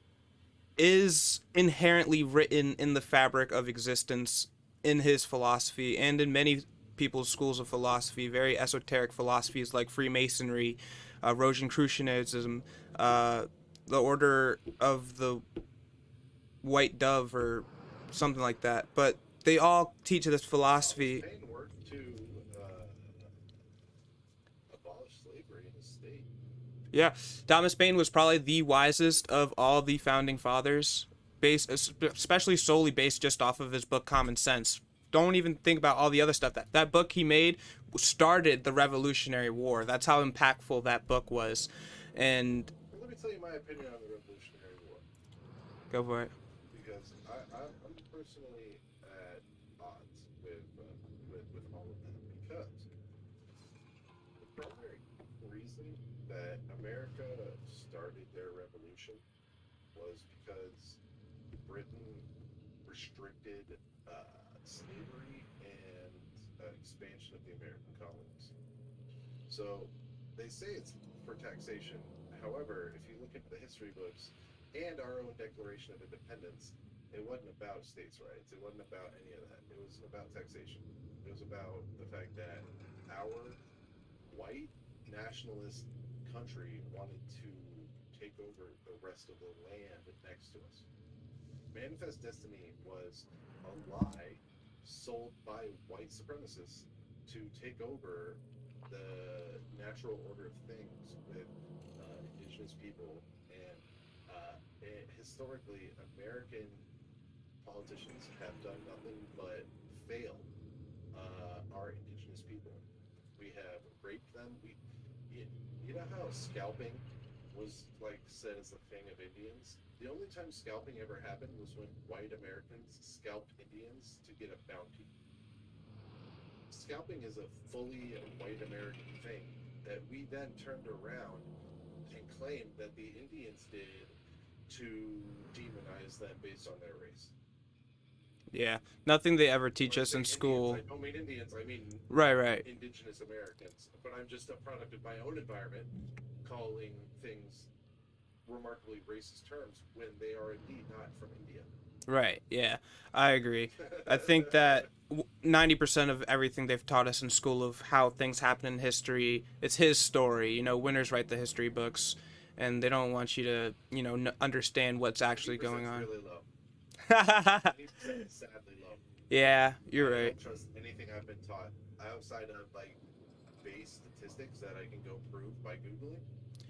is inherently written in the fabric of existence in his philosophy and in many people's schools of philosophy, very esoteric philosophies like Freemasonry, Rosicrucianism, the Order of the White Dove, or something like that. But they all teach this Thomas philosophy. Paine worked to abolish slavery in his state. Yeah, Thomas Paine was probably the wisest of all the founding fathers, based especially solely based just off of his book Common Sense. Don't even think about all the other stuff that book he made started the Revolutionary War. That's how impactful that book was, and Well, let me tell you my opinion on the Revolutionary War, go for it. because I'm personally at odds with all of that, because the primary reason that America started their revolution was because Britain restricted slavery and expansion of the American colonies. So they say it's for taxation. However, if you look into the history books and our own Declaration of Independence, it wasn't about states' rights. It wasn't about any of that. It was about taxation. It was about the fact that our white nationalist country wanted to take over the rest of the land next to us. Manifest Destiny was a lie sold by white supremacists to take over the natural order of things with indigenous people. And historically, American politicians have done nothing but fail our indigenous people. We have raped them. You know how scalping was like said as the thing of Indians? The only time scalping ever happened was when white Americans scalped Indians to get a bounty. Scalping is a fully white American thing that we then turned around and claimed that the Indians did to demonize them based on their race. Yeah, nothing they ever teach When I us say in Indians, school. I don't mean Indians, I mean Right. indigenous Americans. But I'm just a product of my own environment calling things remarkably racist terms when they are indeed not from India. Right. Yeah, I agree. I think that 90% of everything they've taught us in school of how things happen in history, it's his story. You know, winners write the history books, and they don't want you to, understand what's actually going 90% is on. really low. 90% is sadly low. Yeah, you're I right. don't trust anything I've been taught outside of like base statistics that I can go prove by Googling.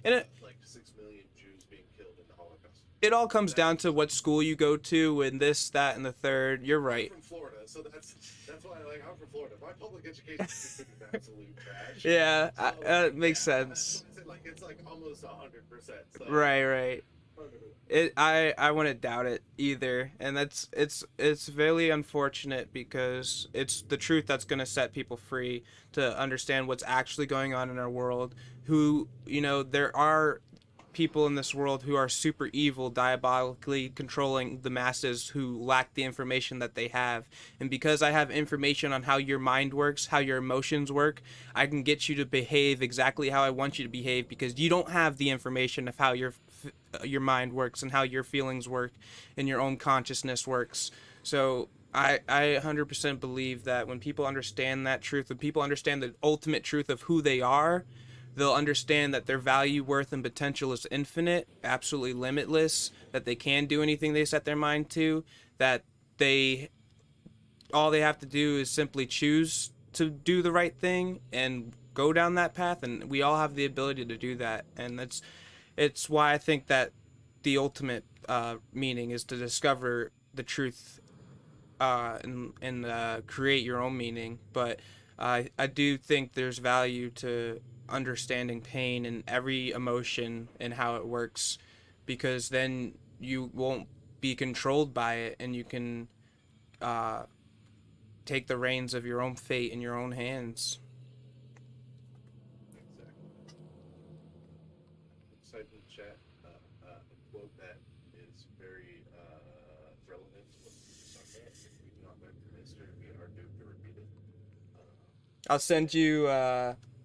And Like 6 million Jews being killed in the Holocaust. it all comes down to what school you go to and this, that, and the third. You're right. I'm from Florida, so that's why I'm from Florida. My public education system is absolute trash. Yeah, So, it makes yeah, sense. it's like almost 100%. So, Right. I wouldn't doubt it either, and it's very unfortunate because it's the truth that's going to set people free to understand what's actually going on in our world. Who there are people in this world who are super evil, diabolically controlling the masses who lack the information that they have. And because I have information on how your mind works, how your emotions work, I can get you to behave exactly how I want you to behave because you don't have the information of how your mind works and how your feelings work and your own consciousness works. So I 100% believe that when people understand that truth, when people understand the ultimate truth of who they are, they'll understand that their value, worth, and potential is infinite, absolutely limitless, that they can do anything they set their mind to, that they all they have to do is simply choose to do the right thing and go down that path, and we all have the ability to do that. And it's why I think that the ultimate meaning is to discover the truth and create your own meaning. But I do think there's value to understanding pain and every emotion and how it works, because then you won't be controlled by it, and you can uh, take the reins of your own fate in your own hands. Exactly. Exciting chat. A quote that is very relevant to what we just talked about. If we do not learn from history, we are doomed to repeat it. I'll send you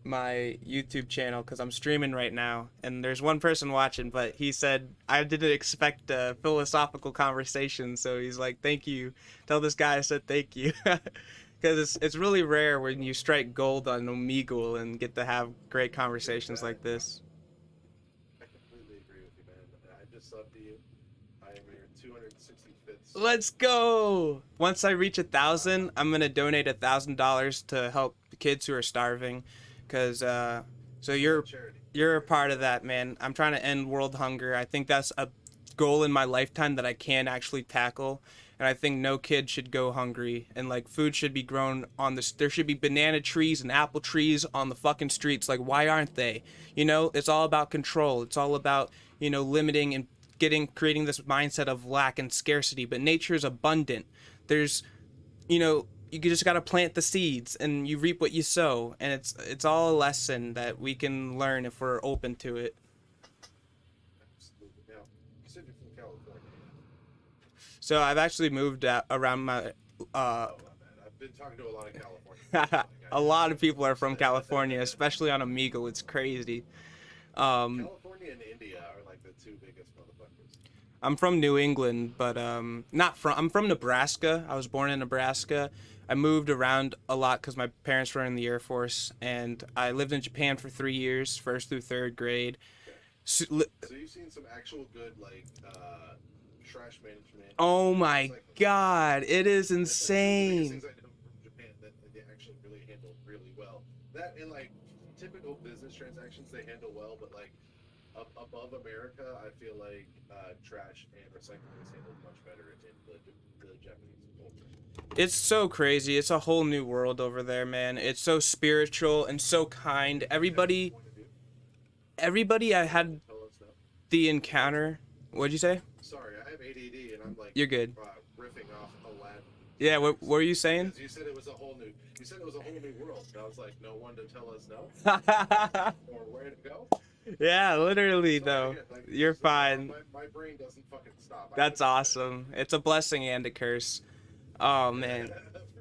my YouTube channel because I'm streaming right now, and there's one person watching, but he said I didn't expect a philosophical conversation, so he's like, "Thank you. Tell this guy I said thank you," because it's really rare when you strike gold on Omegal and get to have great conversations like this. I completely agree with you, man. I just subbed to you. I am your 265th sub. Let's go! Once I reach 1,000, I'm gonna donate $1,000 to help kids who are starving, cause so Charity. you're a part of that, man. I'm trying to end world hunger. I think that's a goal in my lifetime that I can actually tackle. And I think no kid should go hungry. And like food should be grown on this. There should be banana trees and apple trees on the fucking streets. Like, why aren't they? You know, it's all about control. It's all about, limiting and creating this mindset of lack and scarcity. But nature is abundant. There's, you just got to plant the seeds and you reap what you sow. And it's all a lesson that we can learn if we're open to it. Absolutely. Now, you said you're from California. So I've actually moved around my. Oh, man. I've been talking to a lot of California. A lot of people are from California, especially on Omegal. It's crazy. California and India are like the two biggest motherfuckers. I'm from New England, but not from. I'm from Nebraska. I was born in Nebraska. I moved around a lot because my parents were in the Air Force, and I lived in Japan for 3 years, first through third grade. So you've seen some actual good trash management. Oh my God, it is insane. Things I know from Japan that they actually really handle really well. That and typical business transactions they handle well, but above America, I feel like trash and recycling is handled much better in the Japanese culture. It's so crazy. It's a whole new world over there, man. It's so spiritual and so kind. Everybody I had the encounter. What'd you say? Sorry, I have ADD and I'm You're good. Riffing off Aladdin. Yeah, what were you saying? Because you said it was a whole new world. And I was like, no one to tell us no or where to go. Yeah, literally So, though. yeah, You're fine. My brain doesn't fucking stop. That's awesome. It's a blessing and a curse. Oh man. For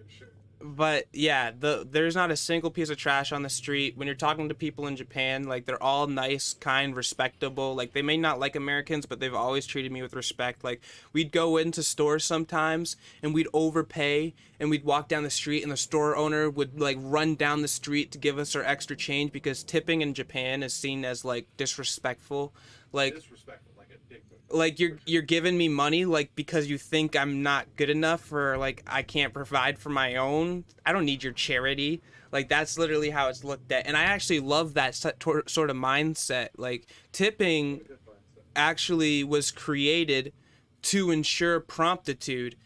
sure. But yeah, there's not a single piece of trash on the street. When you're talking to people in Japan, like they're all nice, kind, respectable. Like they may not like Americans, but they've always treated me with respect. Like we'd go into stores sometimes and we'd overpay and we'd walk down the street and the store owner would like run down the street to give us our extra change because tipping in Japan is seen as like disrespectful. Like Disrespectful, like a dick. like you're giving me money like because you think I'm not good enough or like I can't provide for my own. I don't need your charity. Like that's literally how it's looked at, and I actually love that sort of mindset. Like tipping actually was created to ensure promptitude.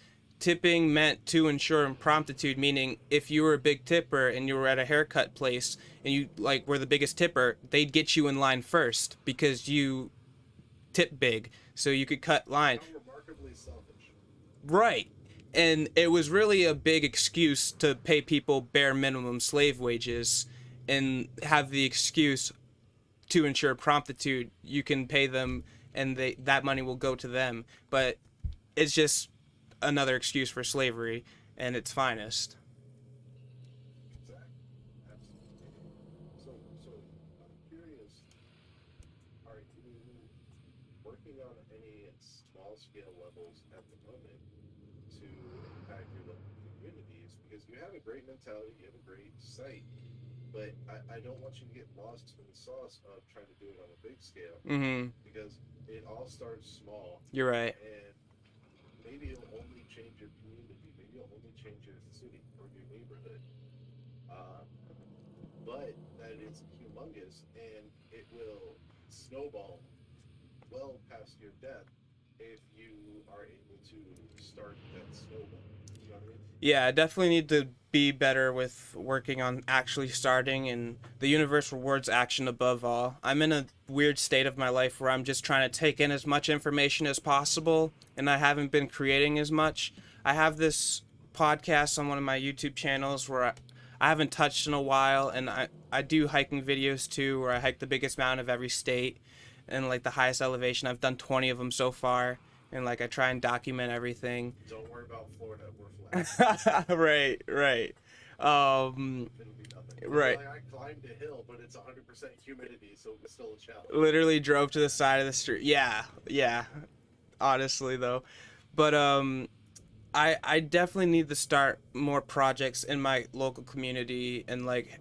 Tipping meant to ensure promptitude, meaning if you were a big tipper and you were at a haircut place and you like were the biggest tipper, they'd get you in line first because you tip big, so you could cut line. How remarkably selfish. Right. And it was really a big excuse to pay people bare minimum slave wages and have the excuse to ensure promptitude. You can pay them and that money will go to them. But it's just another excuse for slavery and its finest. Exactly. Absolutely. So I'm curious, are you working on any small scale levels at the moment to impact your local communities? Because you have a great mentality, you have a great sight, but I don't want you to get lost in the sauce of trying to do it on a big scale, Mm-hmm. because it all starts small, You're right. and maybe it'll only change your community, maybe it'll only change your city or your neighborhood, uh, but that it's humongous and it will snowball well past your death if you are able to start that snowball. You know what I mean? Yeah, I definitely need to be better with working on actually starting, and the universe rewards action above all. I'm in a weird state of my life where I'm just trying to take in as much information as possible, and I haven't been creating as much. I have this podcast on one of my YouTube channels where I haven't touched in a while, and I do hiking videos too, where I hike the biggest mountain of every state and like the highest elevation. I've done 20 of them so far, and like I try and document everything. Don't worry about Florida. We're flat. Right, right. Um, It'll be nothing. right. Like, I climbed a hill, but it's 100% humidity, so it was still a challenge. Literally drove to the side of the street. Yeah, yeah. Honestly, though, but I definitely need to start more projects in my local community, and like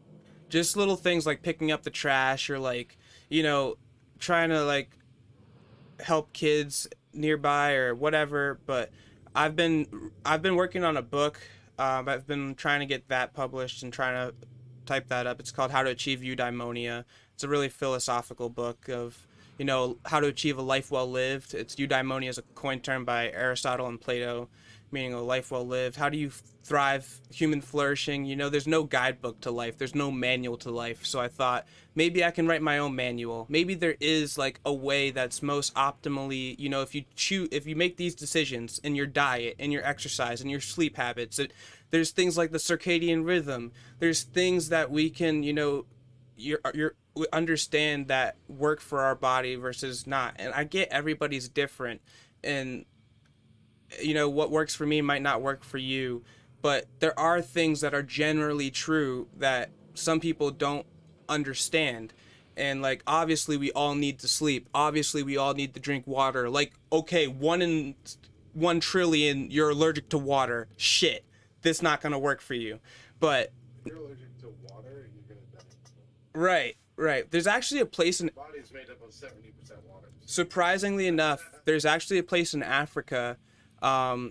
just little things like picking up the trash, or like, you know, trying to like help kids nearby or whatever. But I've been working on a book. I've been trying to get that published and trying to type that up. It's called How to Achieve Eudaimonia. It's a really philosophical book of, you know, how to achieve a life well lived. It's eudaimonia is a coined term by Aristotle and Plato, meaning a life well lived. How do you thrive human flourishing? You know, there's no guidebook to life. There's no manual to life. So I thought maybe I can write my own manual. Maybe there is like a way that's most optimally, you know, if you make these decisions in your diet, in your exercise, in your sleep habits, there's things like the circadian rhythm. There's things that we can, you know, we understand that work for our body versus not. And I get everybody's different, and you know what works for me might not work for you, but there are things that are generally true that some people don't understand. And like obviously we all need to sleep, obviously we all need to drink water. Like, okay, 1 in 1 trillion you're allergic to water, shit, this not gonna work for you. But If you're allergic to water, you're going to die. right, there's actually a place in, Your body is made up of 70% water. surprisingly enough, there's actually a place in Africa,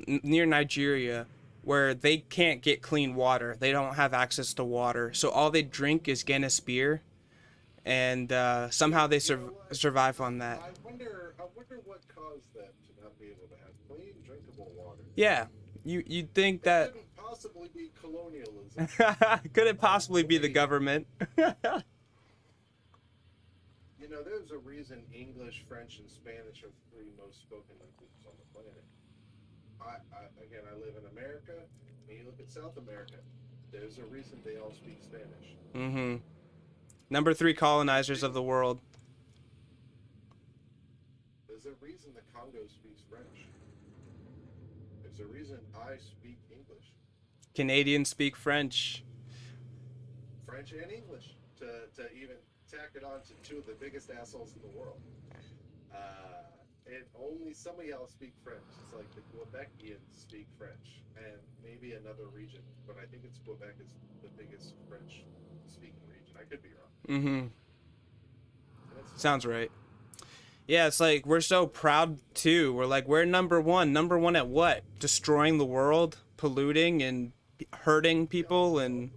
near Nigeria, where they can't get clean water. They don't have access to water, so all they drink is Guinness beer, and somehow they survive on that. I wonder what caused them to not be able to have clean, drinkable water. Yeah, you'd think that. Couldn't possibly be colonialism. Could it possibly be the government? You know, there's a reason English, French, and Spanish are the three most spoken languages on the planet. Again, I live in America, and you look at South America, there's a reason they all speak Spanish. Mm-hmm. Number 3 colonizers of the world. There's a reason the Congo speaks French. There's a reason I speak English. Canadians speak French. French and English, to even tack it on to two of the biggest assholes in the world. And only some of y'all speak French. It's like the Quebecians speak French, and maybe another region, but I think it's Quebec is the biggest French-speaking region. I could be wrong. Mm-hmm. Sounds right. Yeah, it's like we're so proud too. We're like, we're number one. Number one at what? Destroying the world, polluting and hurting people, and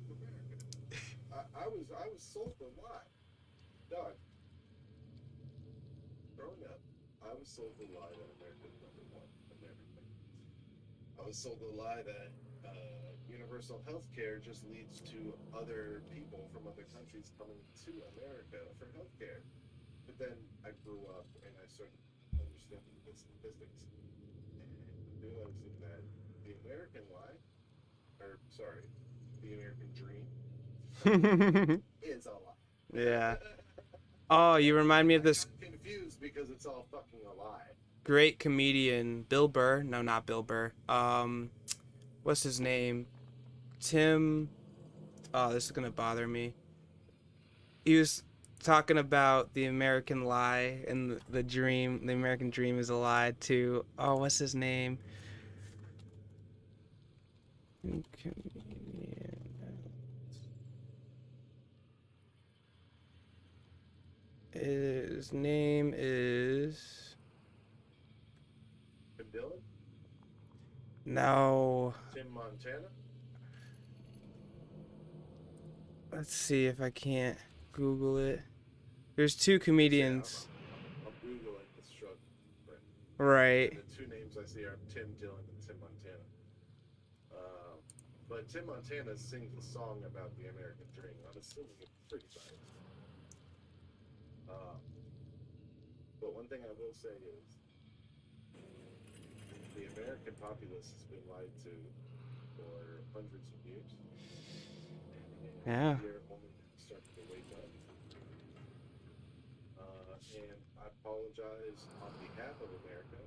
I was sold the lie, dog. Growing up, I was sold the lie that America's number one in everything. I was sold the lie that universal health care just leads to other people from other countries coming to America for health care. But then I grew up and I started understanding the statistics and realizing that the American lie, or sorry, the American dream is a lie. yeah. Oh, you remind me of this I'm confused because it's all fucking a lie. great comedian, Bill Burr. No, not Bill Burr. What's his name? Tim. Oh, this is gonna bother me. He was talking about the American lie and the dream. The American dream is a lie too. Oh, what's his name? His name is... Tim Dillon? No. Tim Montana? Let's see if I can't Google it. There's two Yeah, comedians. I'm Googling this truck. Right. Right. And the two names I see are Tim Dillon and Tim Montana. But Tim Montana sings a song about the American dream. I'm assuming it's pretty biased. But one thing I will say is the American populace has been lied to for hundreds of years. And Yeah. we are only starting to wake up. And I apologize on behalf of America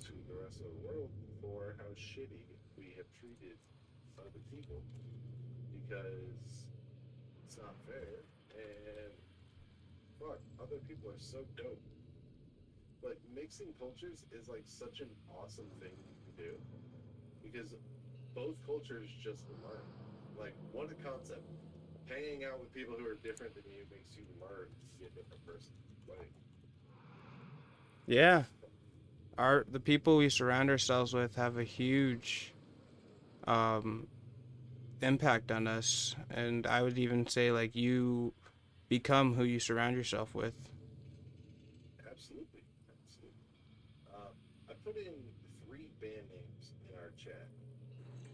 to the rest of the world for how shitty we have treated other people, because it's not fair, and fuck, other people are so dope. Like, mixing cultures is like such an awesome thing you can do, because both cultures just learn. Like, what a concept. Hanging out with people who are different than you makes you learn to be a different person. Like, Yeah. The people we surround ourselves with have a huge impact on us, and I would even say like you become who you surround yourself with. absolutely, absolutely. I put in 3 band names in our chat.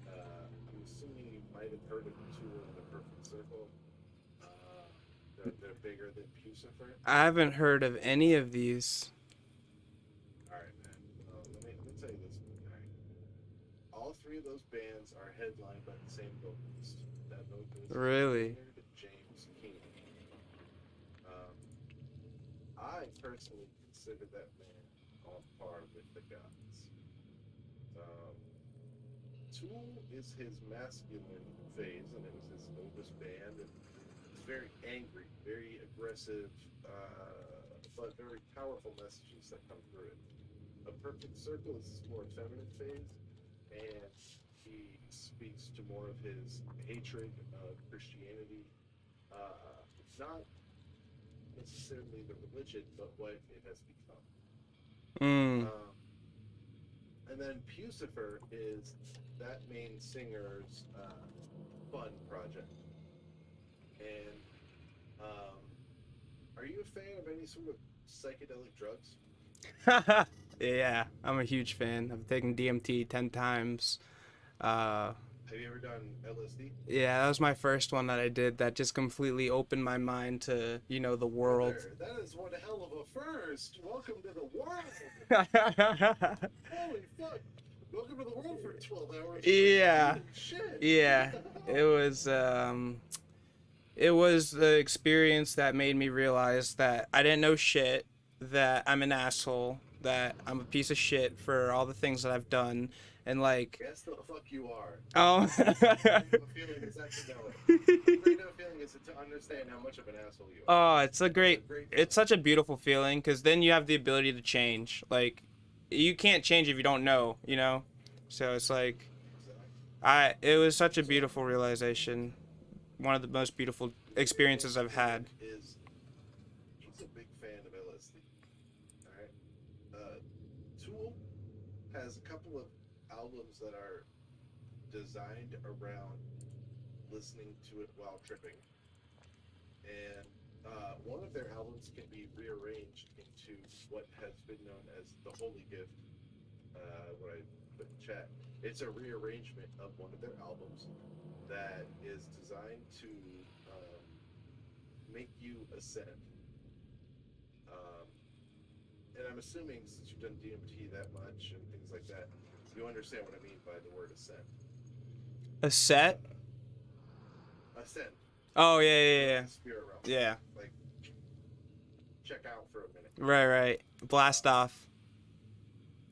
I'm assuming you might have heard of Tool and the Perfect Circle. They're bigger than Pucifer. I haven't heard of any of these. All right, man. Let me tell you this. All right. All 3 of those bands are headlined by the same vocalist. That vocalist Really? is Leonard James Keenan. Um, I personally consider that man on par with the gods. Um, Tool is his masculine phase, and it was his oldest band, and it's very angry, very aggressive, but very powerful messages that come through it. A Perfect Circle is his more feminine phase, and he speaks to more of his hatred of Christianity, not necessarily the religion, but what it has become. Mm. And then Pucifer is that main singer's fun project. And are you a fan of any sort of psychedelic drugs? Yeah, I'm a huge fan. I've taken DMT 10 times. Have you ever done LSD? Yeah, that was my first one that I did that just completely opened my mind to, the world. Brother, that is one hell of a first. Welcome to the world. Holy fuck. Welcome to the world for 12 hours. Yeah. Shit. Yeah. It was the experience that made me realize that I didn't know shit, that I'm an asshole, that I'm a piece of shit for all the things that I've done, and like. Guess the fuck you are. Oh. Feeling is that to know it. Great feeling is to understand how much of an asshole you are. Oh, it's such a beautiful feeling, because then you have the ability to change. Like, you can't change if you don't know, So it's like, it was such a beautiful realization. One of the most beautiful experiences I've had. He's a big fan of LSD. All right. Tool has a couple of albums that are designed around listening to it while tripping, and one of their albums can be rearranged into what has been known as the Holy Gift. What I put in chat, it's a rearrangement of one of their albums that is designed to make you ascend. And I'm assuming, since you've done DMT that much and things like that, you understand what I mean by the word ascend. A set? Ascend. Oh, yeah. Spirit realm. Yeah. Like, check out for a minute. Right. Blast off.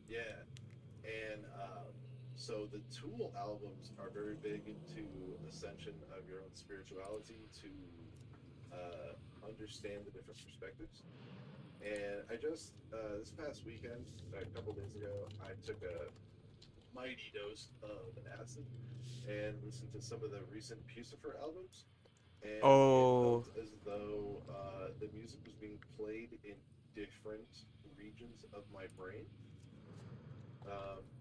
Yeah. And so the Tool albums are very big into ascension of your own spirituality, to understand the different perspectives. And I just, this past weekend, a couple days ago, I took a mighty dose of acid and listened to some of the recent Pucifer albums. And it felt as though the music was being played in different regions of my brain.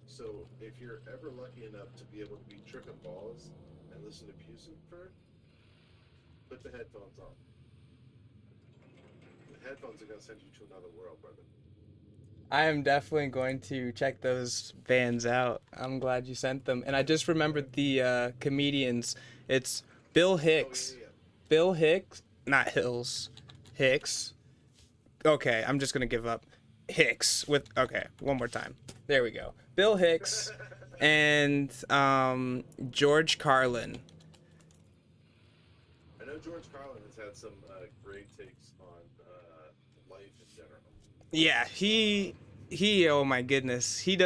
So if you're ever lucky enough to be able to be tripping balls and listen to Pucifer, put the headphones on. The headphones are gonna send you to another world, brother. I am definitely going to check those bands out. I'm glad you sent them. And I just remembered the comedians. It's Bill Hicks. Oh yeah, Bill Hicks, not Hills. Hicks. Okay, I'm just going to give up. Hicks with okay, one more time. There we go. Bill Hicks yeah. and George Carlin. I know George Carlin has had some great takes on life in general. Yeah, he oh my goodness. He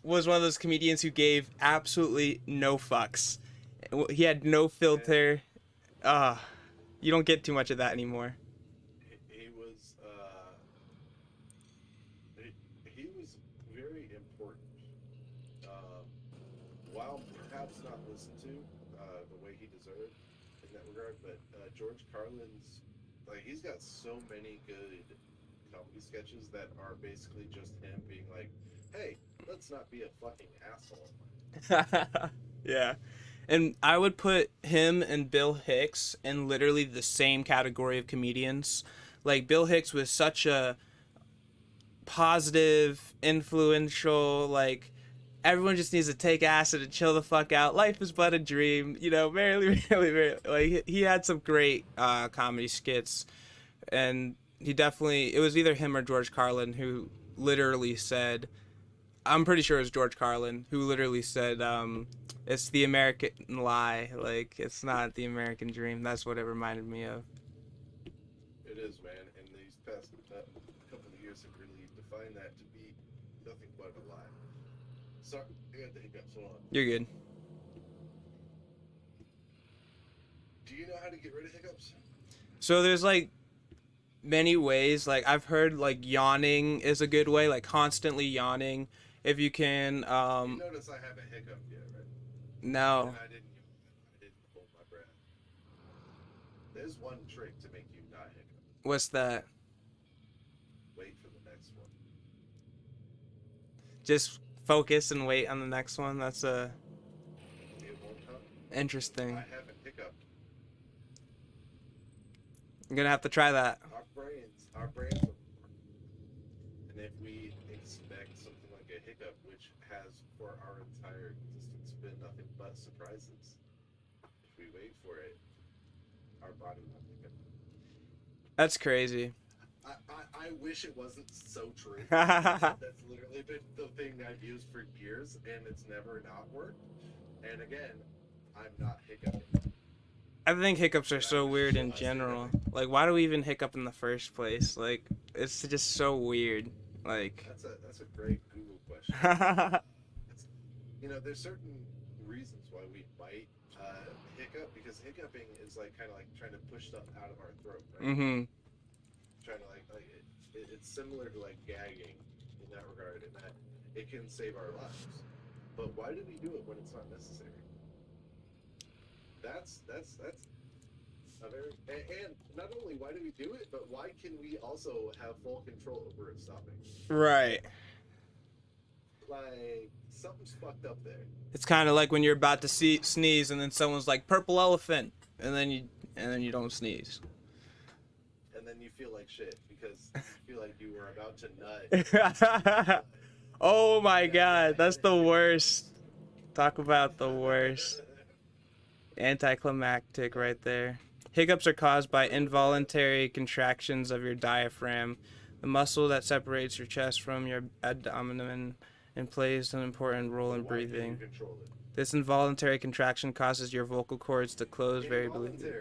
was one of those comedians who gave absolutely no fucks. He had no filter. You don't get too much of that anymore. He was he was very important. Um, while perhaps not listened to the way he deserved in that regard, but George Carlin's like he's got so many good comedy sketches that are basically just him being like, "Hey, let's not be a fucking asshole." Yeah. And I would put him and Bill Hicks in literally the same category of comedians. Like Bill Hicks was such a positive, influential, like everyone just needs to take acid and chill the fuck out. Life is but a dream, you know, barely, really, like he had some great comedy skits, and he definitely it was either him or George Carlin who literally said, I'm pretty sure it was George Carlin who literally said, it's the American lie, like it's not the American dream. That's what it reminded me of. It is, man, and these past couple of years have really defined that to be nothing but a lie. Sorry, I got the hiccups. Hold on. You're good. Do you know how to get rid of hiccups? So there's like many ways. Like I've heard like yawning is a good way, like constantly yawning. If you can You notice I haven't hiccuped yet, right? no. And I didn't hold my breath. There's one trick to make you not hiccup. What's that? Wait for the next one. Just focus and wait on the next one. That's It won't come. interesting. I haven't hiccuped. I'm gonna have to try that. Our brains are, and if we expect something like a hiccup, which has for our entire existence been nothing but surprises, if we wait for it, our body won't hiccup. That's crazy. I wish it wasn't so true. I That's literally been the thing I've used for years, and it's never not worked. And again, I'm not hiccuping. think hiccups are so weird in general. Like, why do we even hiccup in the first place? Like, it's just so weird. Like, That's a great Google question. It's, there's certain reasons why we might hiccup, because hiccuping is like kind of like trying to push stuff out of our throat, right? mm-hmm. Trying to it's similar to like gagging in that regard, in that it can save our lives. But why do we do it when it's not necessary? That's a very and not only why do we do it, but why can we also have full control over it stopping? Right. Like something's fucked up there. It's kind of like when you're about to sneeze, and then someone's like "purple elephant," and then you don't sneeze. And then you feel like shit because you feel like you were about to nut. Oh my god, that's the worst. Talk about the worst. Anticlimactic right there. Hiccups are caused by involuntary contractions of your diaphragm, the muscle that separates your chest from your abdomen and plays an important role in breathing. This involuntary contraction causes your vocal cords to close very briefly.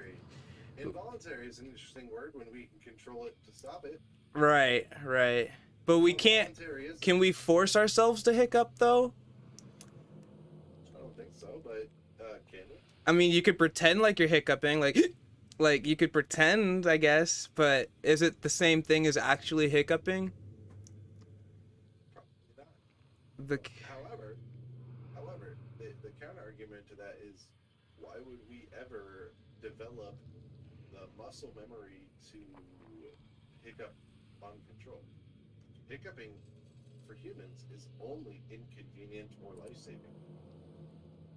Involuntary is an interesting word when we can control it to stop it. Right. But we can't. Can we force ourselves to hiccup though? I don't think so, but can we? I mean, you could pretend like you're hiccuping, like you could pretend, I guess. But is it the same thing as actually hiccuping? Probably not. The However, the counter argument to that is, why would we ever develop the muscle memory to hiccup uncontrolled. Hiccuping for humans is only inconvenient or life-saving.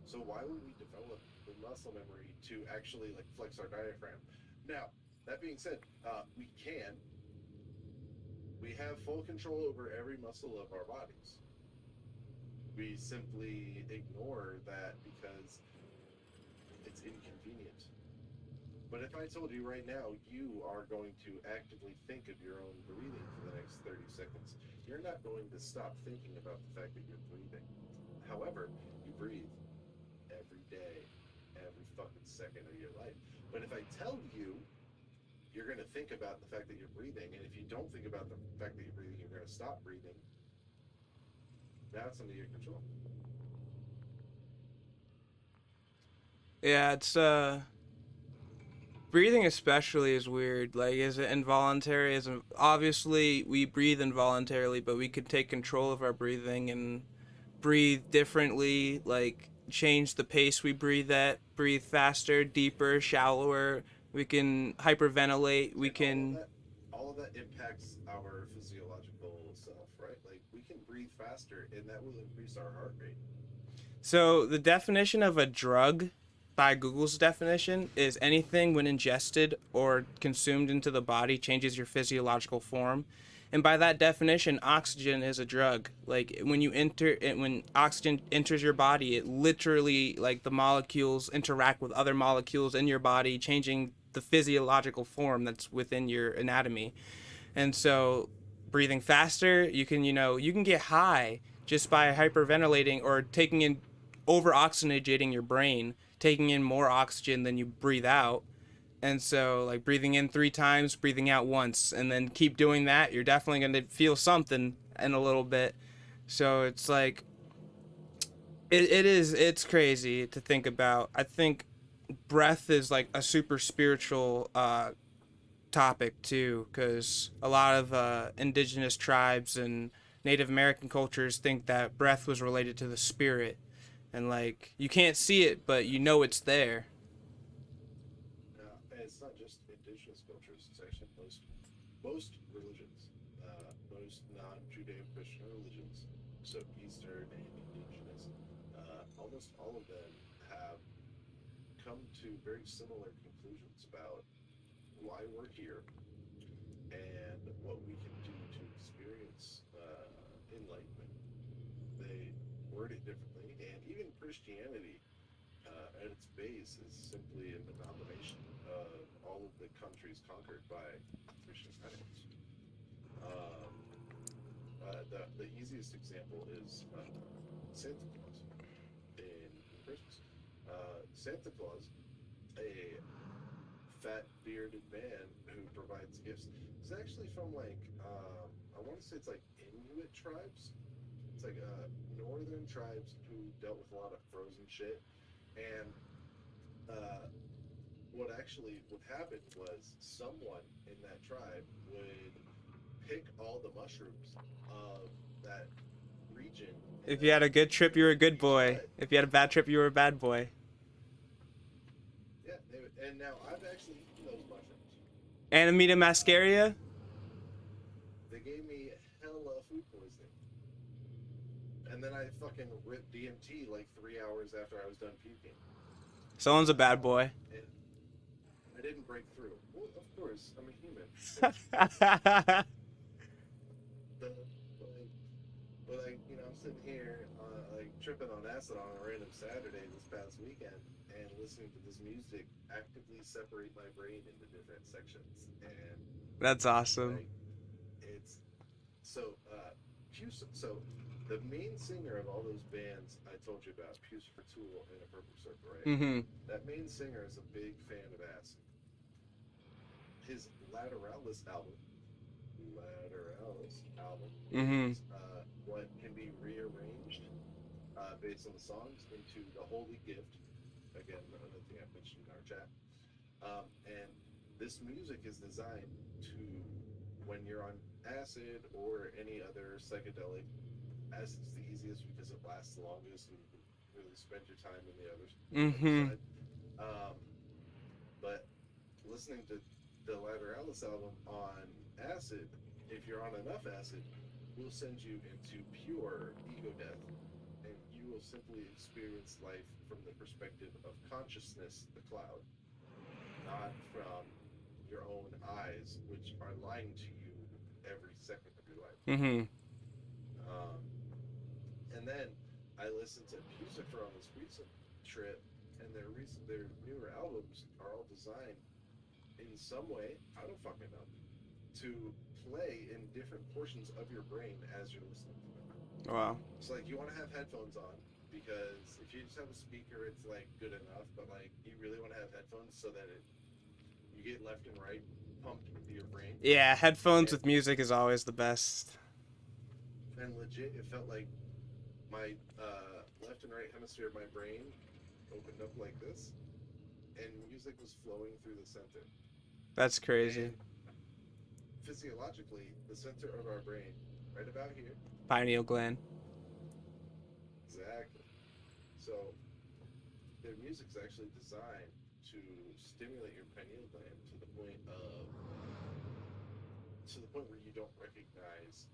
So why would we develop the muscle memory to actually like flex our diaphragm? Now, that being said, we can. We have full control over every muscle of our bodies. We simply ignore that because it's inconvenient. But if I told you right now you are going to actively think of your own breathing for the next 30 seconds, you're not going to stop thinking about the fact that you're breathing. However, you breathe every day, every fucking second of your life. But if I tell you, you're going to think about the fact that you're breathing, and if you don't think about the fact that you're breathing, you're going to stop breathing. Now it's under your control. Yeah, it's breathing especially is weird. Like, is it involuntary? Is it, obviously we breathe involuntarily, but we could take control of our breathing and breathe differently. Like, change the pace we breathe at. Breathe faster, deeper, shallower. We can hyperventilate. We And can. all of that impacts our physiological self, right? Like we can breathe faster, and that will increase our heart rate. So the definition of a drug by Google's definition is anything when ingested or consumed into the body changes your physiological form. And by that definition, oxygen is a drug. Like when oxygen enters your body, it literally, like, the molecules interact with other molecules in your body, changing the physiological form that's within your anatomy. And so breathing faster, you can get high just by hyperventilating or taking in over oxygenating your brain, taking in more oxygen than you breathe out. And so, like, breathing in 3 times, breathing out once, and then keep doing that, you're definitely going to feel something in a little bit. So it's like, it's crazy to think about. I think breath is like a super spiritual topic too, because a lot of indigenous tribes and Native American cultures think that breath was related to the spirit, and like you can't see it, but you know it's there. And it's not just indigenous cultures; it's actually most religions, most non-Judeo-Christian religions, so Eastern and indigenous, almost all of them have come to very similar conclusions about why we're here and what we can do to experience enlightenment. They word it differently, and even Christianity, at its base, is simply an amalgamation of all of the countries conquered by Christian tyrants. Um, the easiest example is Santa Claus in Christmas. Santa Claus, a fat bearded man who provides gifts, is actually from like I want to say it's like Inuit tribes. It's like northern tribes who dealt with a lot of frozen shit. And uh, what actually would happen was someone in that tribe would pick all the mushrooms of that region and If then you had a good trip, you were a good each boy. tribe. If you had a bad trip, you were a bad boy. Yeah, and now I've actually eaten those mushrooms. Amanita muscaria. They gave me hella food poisoning. And then I fucking ripped DMT like 3 hours after I was done puking. Someone's a bad boy. And I didn't break through. Well, of course, I'm a human. But, I'm sitting here, like, tripping on acid on a random Saturday this past weekend and listening to this music actively separate my brain into different sections. And, That's awesome. like, it's so, so the main singer of all those bands I told you about, Puce for Tool and A Purple Circle, right? Mm-hmm. That main singer is a big fan of acid. His Lateralis album Mm-hmm. is what can be rearranged based on the songs into The Holy Gift. Again, another thing I mentioned in our chat. And this music is designed to, when you're on acid or any other psychedelic, acid's the easiest because it lasts the longest and you can really spend your time in the other Mm-hmm. side. But listening to the Lateralis album on acid if you're on enough acid, will send you into pure ego death, and you will simply experience life from the perspective of consciousness, the cloud, not from your own eyes, which are lying to you every second of your life. Mm-hmm. Um, and then I listened to Musicer on this recent trip, and their newer albums are all designed in some way, I don't fucking know, to play in different portions of your brain as you're listening to them. Wow. It's like you want to have headphones on because if you just have a speaker, it's like good enough. But like you really want to have headphones so that you get left and right pumped into your brain. Yeah, headphones with music is always the best. And legit, it felt like my left and right hemisphere of my brain opened up like this, and music was flowing through the center. That's crazy. And physiologically, the center of our brain, right about here. Pineal gland. Exactly. So their music's actually designed to stimulate your pineal gland to the point where you don't recognize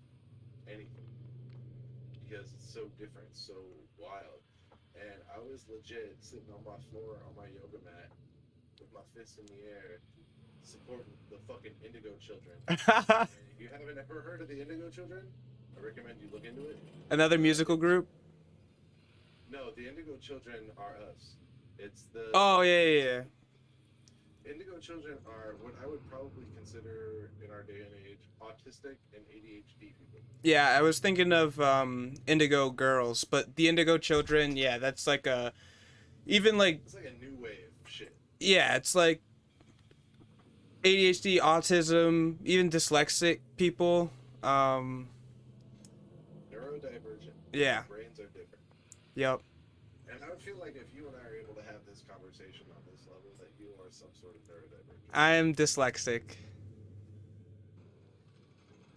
anything because it's so different, so wild. And I was legit sitting on my floor on my yoga mat with my fists in the air, supporting the fucking Indigo Children. And if you haven't ever heard of the Indigo Children, I recommend you look into it. Another musical group? No, the Indigo Children are us. It's the Oh, yeah. Indigo Children are what I would probably consider in our day and age autistic and ADHD people. Yeah, I was thinking of Indigo Girls, but the Indigo Children, yeah, that's like even like, It's like a new wave shit. yeah, it's like ADHD, autism, even dyslexic people. Neurodivergent. Yeah. Brains are different. Yep. And I would feel like if you and I are able to have this conversation on this level, that you are some sort of neurodivergent. I am dyslexic.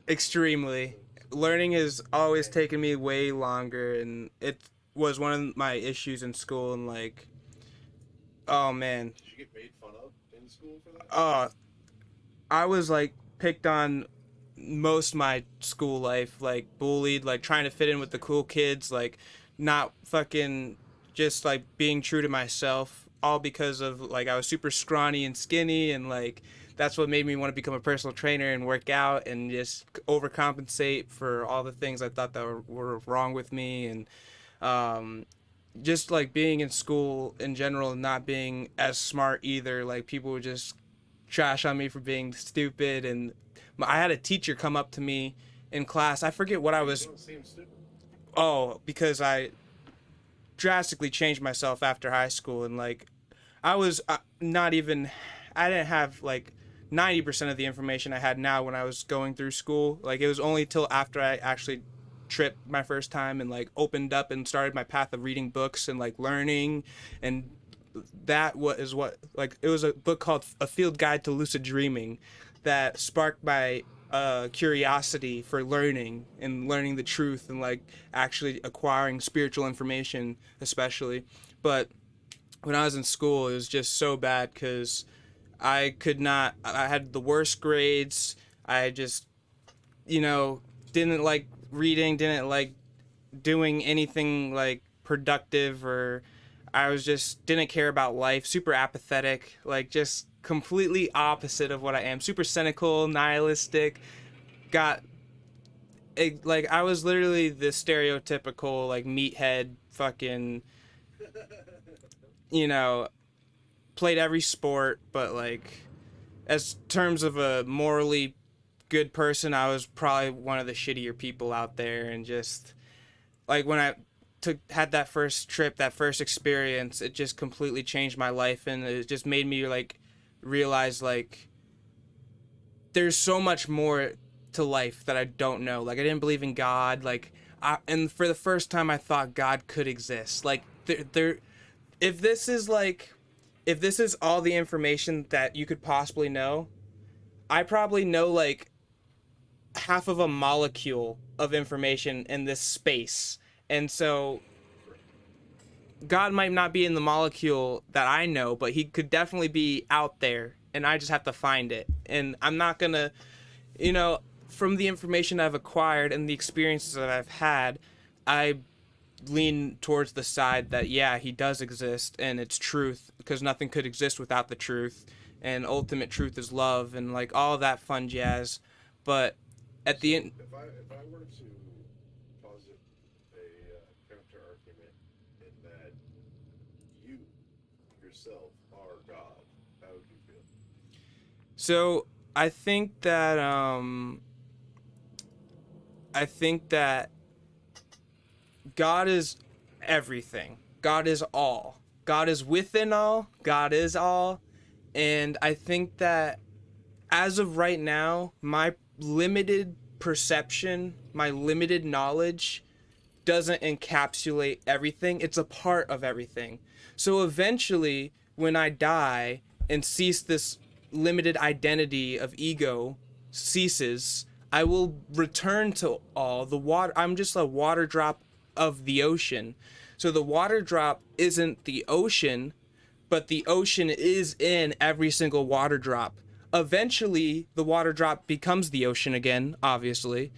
Extremely. Learning has always taken me way longer, and it was one of my issues in school, and like, oh man. Did you get made fun of in school for that? I was like picked on most of my school life, like bullied, like trying to fit in with the cool kids, like not fucking just like being true to myself, all because of like I was super scrawny and skinny, and like that's what made me want to become a personal trainer and work out and just overcompensate for all the things I thought that were wrong with me. And just like being in school in general, not being as smart either, like people would just trash on me for being stupid. And I had a teacher come up to me in class. I forget what I was. You don't seem stupid. Oh, because I drastically changed myself after high school, and like I was not even. I didn't have like 90% of the information I had now when I was going through school. Like it was only till after I actually tripped my first time and like opened up and started my path of reading books and like learning, and that was what like it was a book called A Field Guide to Lucid Dreaming that sparked my curiosity for learning and learning the truth and like actually acquiring spiritual information especially. But when I was in school it was just so bad because I had the worst grades. I just didn't like reading, didn't like doing anything like productive, or I was just didn't care about life, super apathetic, like just completely opposite of what I am. Super cynical, nihilistic. Like I was literally the stereotypical like meathead fucking played every sport, but like as terms of a morally good person, I was probably one of the shittier people out there. And just like when I had that first trip, that first experience, it just completely changed my life, and it just made me like realize like there's so much more to life that I don't know. Like I didn't believe in God, like and for the first time I thought God could exist. Like if this is all the information that you could possibly know, I probably know like half of a molecule of information in this space. And so God might not be in the molecule that I know, but he could definitely be out there, and I just have to find it. And I'm not gonna, from the information I've acquired and the experiences that I've had, I lean towards the side that yeah, he does exist and it's truth, because nothing could exist without the truth, and ultimate truth is love and like all that fun jazz. But at So the end, if I were to posit a counter argument in that you yourself are God, how would you feel? so I think that I think that God is everything. God is all. God is within all. God is all. And I think that as of right now, my limited perception, my limited knowledge doesn't encapsulate everything. It's a part of everything. So eventually, when I die and cease this limited identity of ego ceases, I will return to all the water. I'm just a water drop of the ocean. So the water drop isn't the ocean, but the ocean is in every single water drop. Eventually, the water drop becomes the ocean again, obviously.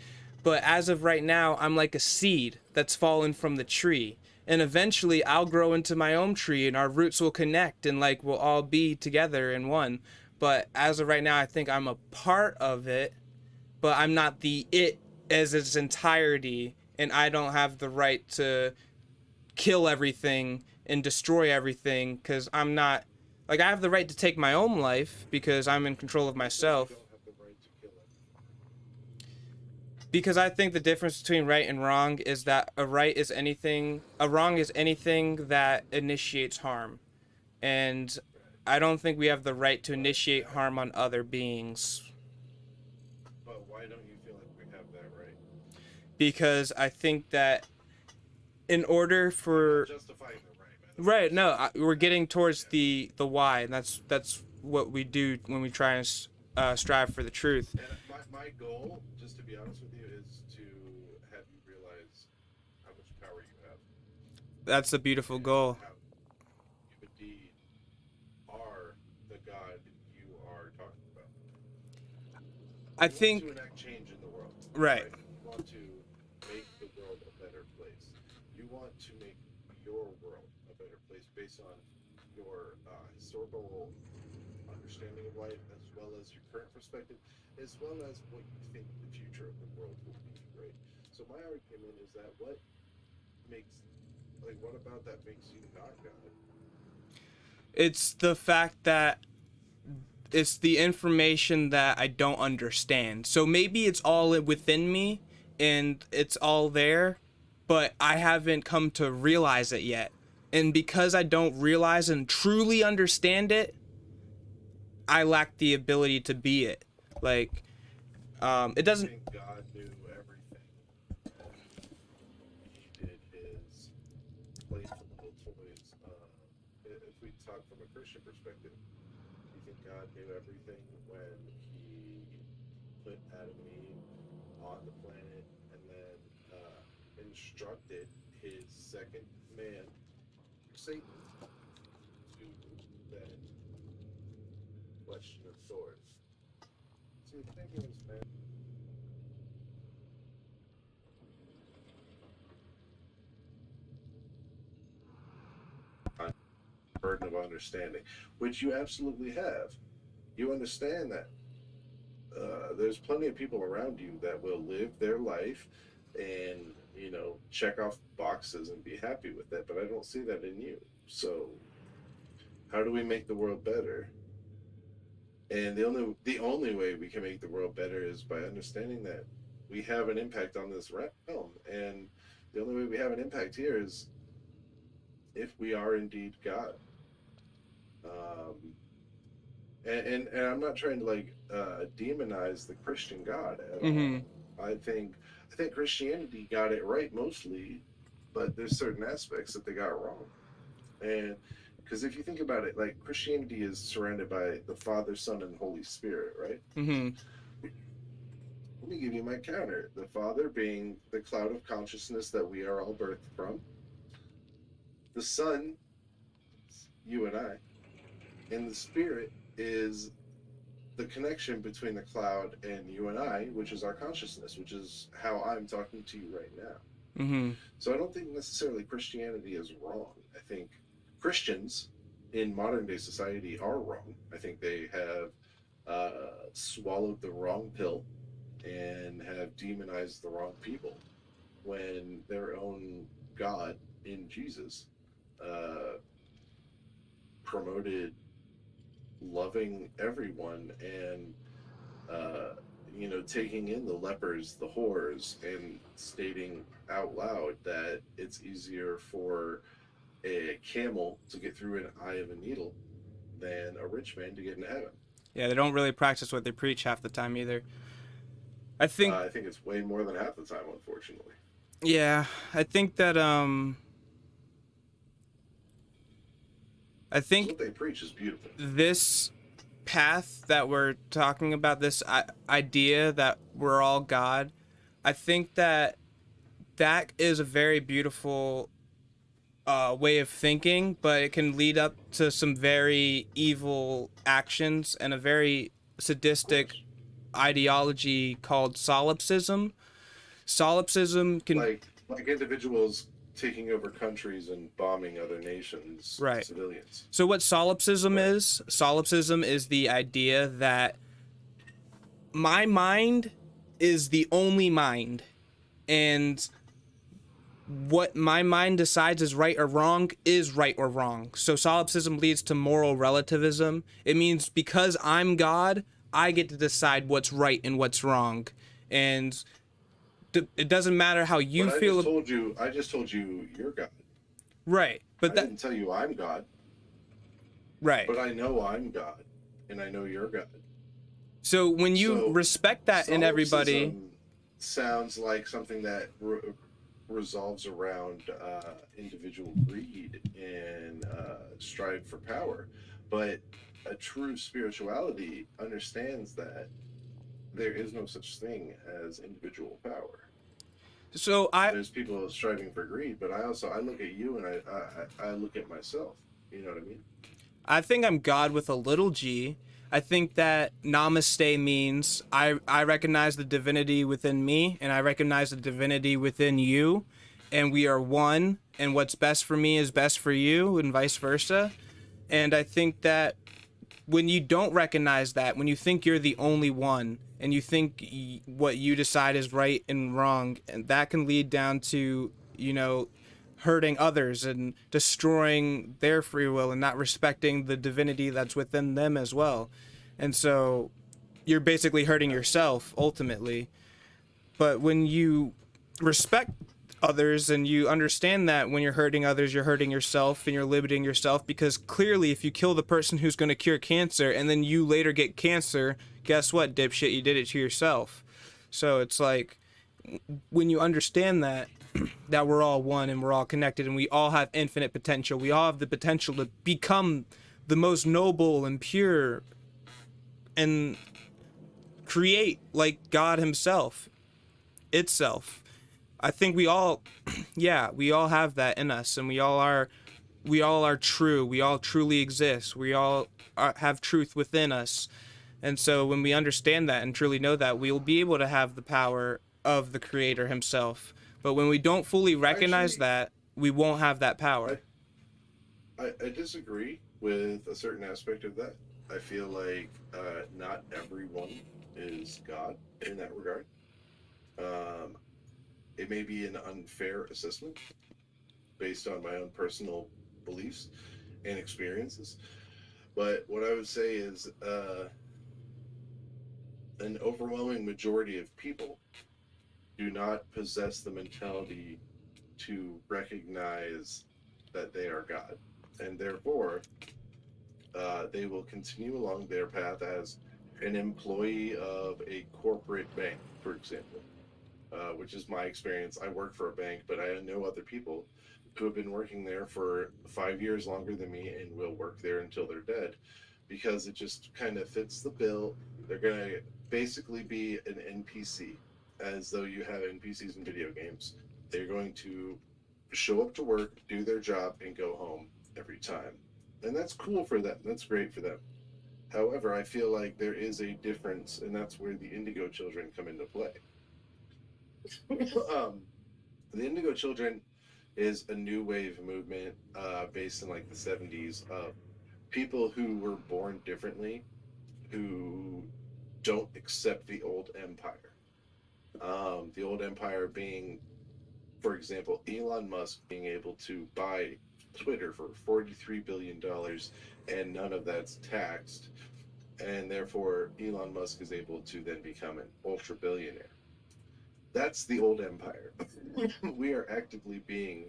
But as of right now, I'm like a seed that's fallen from the tree. And eventually, I'll grow into my own tree and our roots will connect and like we'll all be together in one. But as of right now, I think I'm a part of it, but I'm not the it as its entirety. And I don't have the right to kill everything and destroy everything because I'm not like I have the right to take my own life because I'm in control of You myself. don't have the right to kill it. Because I think the difference between right and wrong is that a wrong is anything that initiates harm. And Right. I don't think we have the right to But initiate harm on other beings why don't you feel like we have that right? because I think that in order I'm not for justifying the right, by the way. right, no, we're getting towards Yeah. the why, and that's what we do when we try and strive for the truth. And my goal, just to be honest with you, is to have you realize how much power you have That's a beautiful and goal. how you indeed are the God you are talking about. I You want think to enact change in the world. right. You want to make the world a better place. You want to make your world a better place based on your historical understanding of life, as well as your current perspective, as well as what you think the future of the world will be, right? So my argument is that makes, what about that makes you not God? It's the fact that it's the information that I don't understand. So maybe it's all within me and it's all there, but I haven't come to realize it yet. And because I don't realize and truly understand it, I lack the ability to be it. Like, it I doesn't. think God knew everything when he did his playful little toys. If we talk from a Christian perspective, do you think God knew everything when he put Adam and Eve on the planet and then instructed his second man, Satan, to then question authority? See, the thing is, man, burden of understanding, which you absolutely have. You understand that there's plenty of people around you that will live their life and check off boxes and be happy with that, but I don't see that in you. So how do we make the world better? And the only way we can make the world better is by understanding that we have an impact on this realm, and the only way we have an impact here is if we are indeed God. Um, and I'm not trying to demonize the Christian God at Mm-hmm. all. I think Christianity got it right mostly, but there's certain aspects that they got wrong. And because if you think about it, like Christianity is surrounded by the Father, Son, and Holy Spirit, right? Mm-hmm. Let me give you my counter. The Father being the cloud of consciousness that we are all birthed from. The Son, you and I, and the Spirit is the connection between the cloud and you and I, which is our consciousness, which is how I'm talking to you right now. Mm-hmm. So I don't think necessarily Christianity is wrong. I think Christians in modern day society are wrong. I think they have swallowed the wrong pill and have demonized the wrong people when their own God in Jesus uh, promoted loving everyone and uh, taking in the lepers, the whores, and stating out loud that it's easier for a camel to get through an eye of a needle than a rich man to get into heaven. Yeah, they don't really practice what they preach half the time either. I think, I think it's way more than half the time, unfortunately. yeah, I think that I 'Cause think what they preach is beautiful. this path that we're talking about, this idea that we're all God, I think that that is a very beautiful way of thinking, but it can lead up to some very evil actions and a very sadistic ideology called solipsism. Solipsism can, Like individuals taking over countries and bombing other nations, right. civilians. So what solipsism Right. is? Solipsism is the idea that my mind is the only mind, and what my mind decides is right or wrong is right or wrong. So solipsism leads to moral relativism. It means because I'm God, I get to decide what's right and what's wrong, and it doesn't matter how you But feel. I just told you you're God. Right, I but that didn't tell you I'm God, right. but I know I'm God, and I know you're God. So when you So respect that in everybody, solipsism sounds like something that resolves around individual greed and strive for power, but a true spirituality understands that there is no such thing as individual power. so I There's people striving for greed, but I look at you and I look at myself. You know what I mean? I think I'm God with a little g. I think that namaste means I recognize the divinity within me and I recognize the divinity within you, and we are one, and what's best for me is best for you and vice versa. And I think that when you don't recognize that, when you think you're the only one and you think what you decide is right and wrong, and that can lead down to, hurting others and destroying their free will and not respecting the divinity that's within them as well. And so you're basically hurting yourself ultimately. But when you respect others and you understand that when you're hurting others, you're hurting yourself and you're limiting yourself, because clearly if you kill the person who's going to cure cancer and then you later get cancer, guess what, dipshit, you did it to yourself. So it's like, when you understand that that we're all one and we're all connected and we all have infinite potential, we all have the potential to become the most noble and pure and create like God himself itself. I think we all yeah, we all have that in us, and we all are true. We all truly exist. We all have truth within us. And so when we understand that and truly know that, we will be able to have the power of the creator himself. But when we don't fully recognize that, we won't have that power. I disagree with a certain aspect of that. I feel like not everyone is God in that regard. It may be an unfair assessment based on my own personal beliefs and experiences. But what I would say is an overwhelming majority of people do not possess the mentality to recognize that they are God. And therefore, they will continue along their path as an employee of a corporate bank, for example, which is my experience. I work for a bank, but I know other people who have been working there for 5 years longer than me and will work there until they're dead, because it just kind of fits the bill. They're going to basically be an NPC, as though you have NPCs in video games. They're going to show up to work, do their job, and go home every time. And that's cool for them. That's great for them. However, I feel like there is a difference, and that's where the Indigo Children come into play. um, the Indigo Children is a new wave movement based in like the 70s of people who were born differently, who don't accept the old empire. The old empire being, for example, Elon Musk being able to buy Twitter for $43 billion and none of that's taxed. And therefore, Elon Musk is able to then become an ultra billionaire. That's the old empire. We are actively being.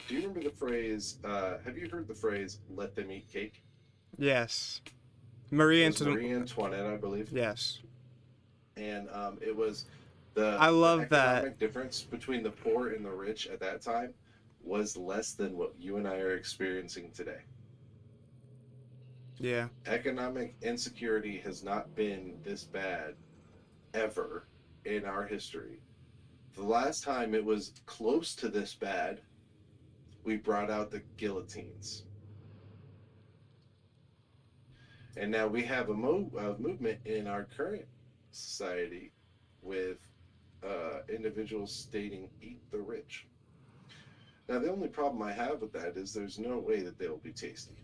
Do you remember the phrase? Have you heard the phrase "let them eat cake"? Yes. It was Marie Antoinette, I believe. Yes. And it was I the love that. economic difference between the poor and the rich at that time was less than what you and I are experiencing today. Yeah. Economic insecurity has not been this bad ever in our history. The last time it was close to this bad, we brought out the guillotines. And now we have a movement in our current society with individuals stating, eat the rich. Now, the only problem I have with that is there's no way that they'll be tasty.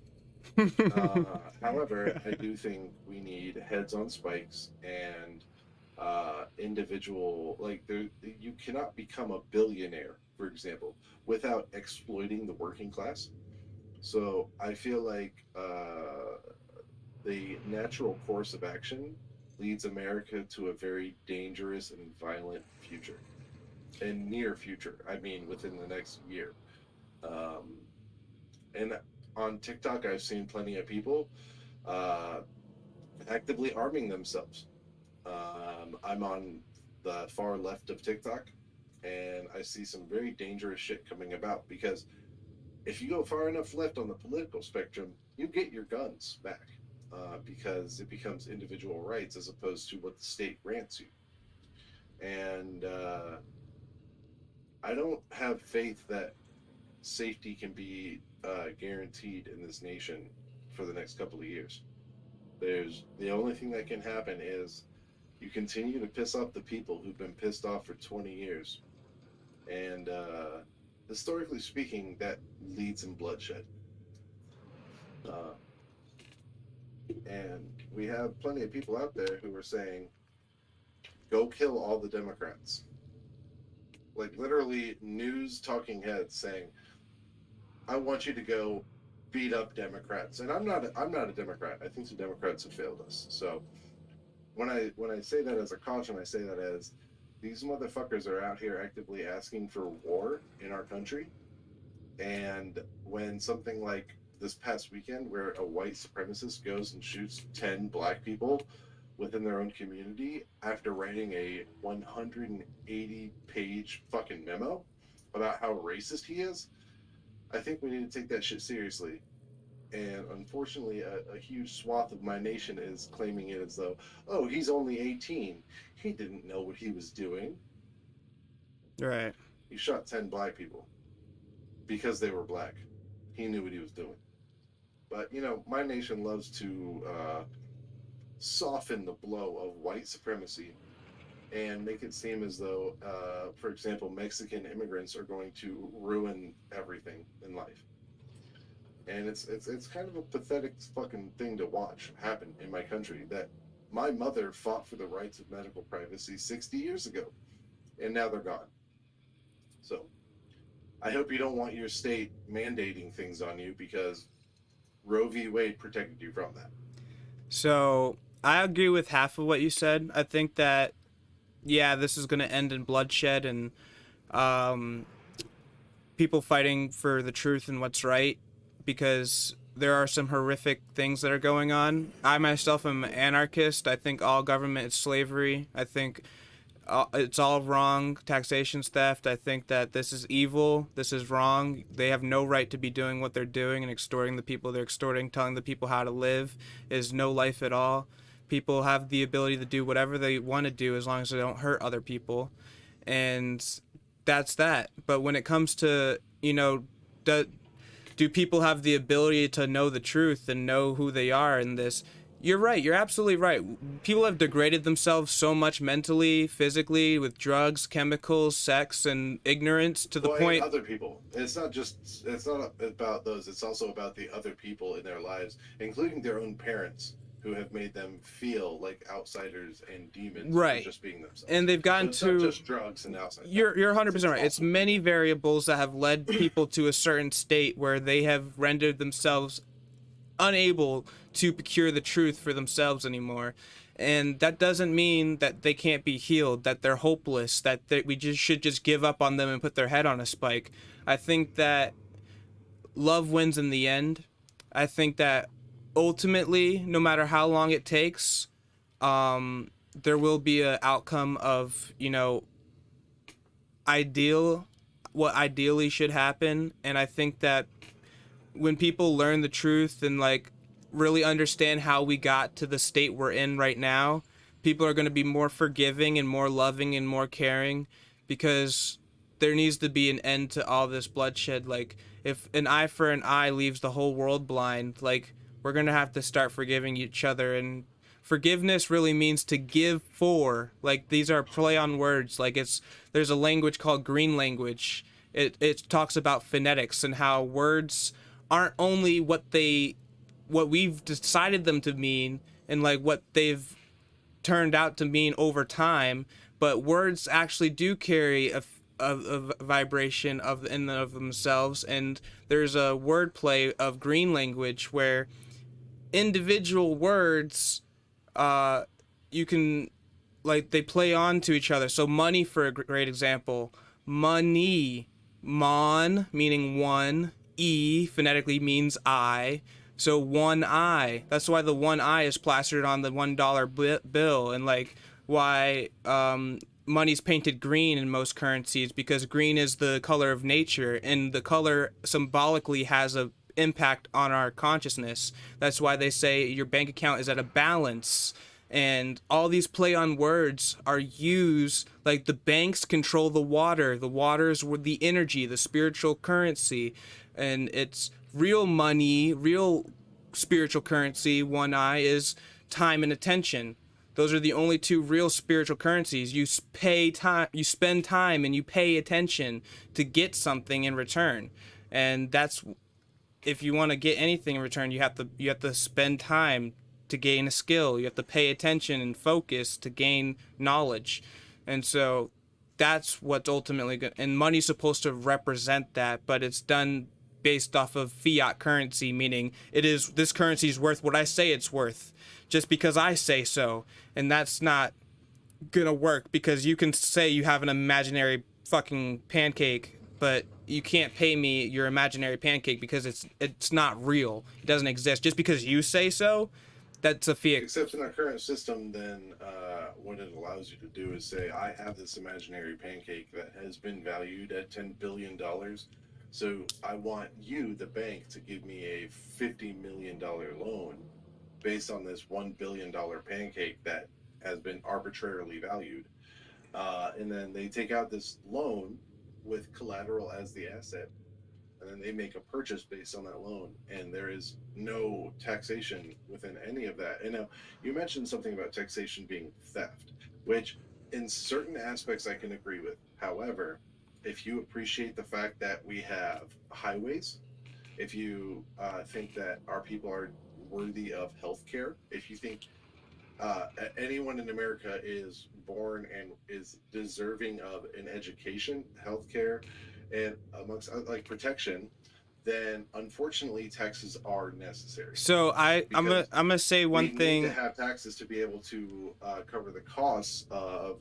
However, I do think we need heads on spikes and individual, like, you cannot become a billionaire, for example, without exploiting the working class. So I feel like the natural course of action leads America to a very dangerous and violent future. In near future, I mean within the next year. And on TikTok, I've seen plenty of people actively arming themselves. I'm on the far left of TikTok, and I see some very dangerous shit coming about because if you go far enough left on the political spectrum, you get your guns back because it becomes individual rights as opposed to what the state grants you. And I don't have faith that safety can be guaranteed in this nation for the next couple of years. There's the only thing that can happen is you continue to piss off the people who've been pissed off for 20 years. And historically speaking, that leads in bloodshed. And we have plenty of people out there who are saying, go kill all the Democrats. Like literally news talking heads saying, I want you to go beat up Democrats. And I'm not a Democrat. I think the Democrats have failed us. So when I say that as a caution, I say that as these motherfuckers are out here actively asking for war in our country. And when something like this past weekend where a white supremacist goes and shoots 10 black people within their own community after writing a 180-page fucking memo about how racist he is, I think we need to take that shit seriously. And unfortunately, a huge swath of my nation is claiming it as though, oh, he's only 18. He didn't know what he was doing. Right. He shot 10 black people because they were black. He knew what he was doing. But, you know, my nation loves to soften the blow of white supremacy and make it seem as though, for example, Mexican immigrants are going to ruin everything in life. And it's kind of a pathetic fucking thing to watch happen in my country, that my mother fought for the rights of medical privacy 60 years ago, and now they're gone. So I hope you don't want your state mandating things on you, because Roe v. Wade protected you from that. So I agree with half of what you said. I think that, yeah, this is going to end in bloodshed and people fighting for the truth and what's right, because there are some horrific things that are going on. I myself am an anarchist. I think all government is slavery. I think it's all wrong. Taxation's theft. I think that this is evil. This is wrong. They have no right to be doing what they're doing and extorting the people they're extorting, telling the people how to live. Is no life at all. People have the ability to do whatever they want to do as long as they don't hurt other people. And that's that. But when it comes to, you know, do people have the ability to know the truth and know who they are in this? You're right. You're absolutely right. People have degraded themselves so much mentally, physically, with drugs, chemicals, sex, and ignorance to the Well, and point. other people. It's not about those. It's also about the other people in their lives, including their own parents, who have made them feel like outsiders and demons for Right. just being themselves. And they've So gotten it's not to. just drugs and outside. You're 100% right. It's also many people. variables that have led people to a certain state where they have rendered themselves unable to procure the truth for themselves anymore. And that doesn't mean that they can't be healed, that they're hopeless, that we just should just give up on them and put their head on a spike. I think that love wins in the end. I think that ultimately, no matter how long it takes, there will be an outcome of, ideal, what ideally should happen. And I think that when people learn the truth and like really understand how we got to the state we're in right now, people are going to be more forgiving and more loving and more caring, because there needs to be an end to all this bloodshed. Like, if an eye for an eye leaves the whole world blind, like, we're going to have to start forgiving each other. And forgiveness really means to give for, like, these are play on words. Like, there's a language called green language. It talks about phonetics and how words aren't only what we've decided them to mean, and like what they've turned out to mean over time, but words actually do carry a vibration of in and of themselves. And there's a wordplay of green language where individual words, you can, like, they play on to each other. So money, for a great example, money, mon meaning one, e phonetically means eye. So one eye. That's why the one eye is plastered on the $1 bill, and like why money's painted green in most currencies, because green is the color of nature, and the color symbolically has a impact on our consciousness. That's why they say your bank account is at a balance. And all these play on words are used, like the banks control the water. The waters were the energy, the spiritual currency. And it's real money, real spiritual currency, one eye, is time and attention. Those are the only two real spiritual currencies. You pay time, you spend time, and you pay attention to get something in return. And that's, if you want to get anything in return, you have to spend time to gain a skill. You have to pay attention and focus to gain knowledge. And so that's what's ultimately good. And money's supposed to represent that, but it's done based off of fiat currency, meaning this currency is worth what I say it's worth, just because I say so. And that's not gonna work, because you can say you have an imaginary fucking pancake, but you can't pay me your imaginary pancake because it's not real. It doesn't exist. Just because you say so, that's a fiat. Except in our current system, then what it allows you to do is say, I have this imaginary pancake that has been valued at $10 billion. So I want you, the bank, to give me a $50 million loan based on this $1 billion pancake that has been arbitrarily valued. And then they take out this loan with collateral as the asset, and then they make a purchase based on that loan, and there is no taxation within any of that. And now you mentioned something about taxation being theft, which in certain aspects I can agree with. However, if you appreciate the fact that we have highways, if you think that our people are worthy of health care, if you think anyone in America is born and is deserving of an education, healthcare, and amongst like protection, then unfortunately taxes are necessary. So I'm gonna say one thing. We need to have taxes to be able to cover the costs of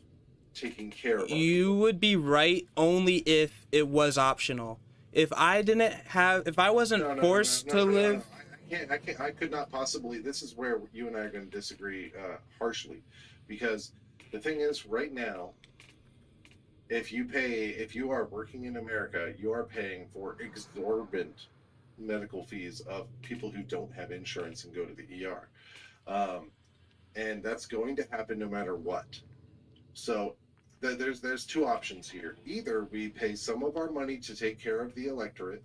taking care of. You would be right only if it was optional. If I wasn't forced to live. I could not possibly. This is where you and I are going to disagree harshly, because the thing is, right now, if you are working in America, you are paying for exorbitant medical fees of people who don't have insurance and go to the ER, and that's going to happen no matter what. So there's two options here. Either we pay some of our money to take care of the electorate,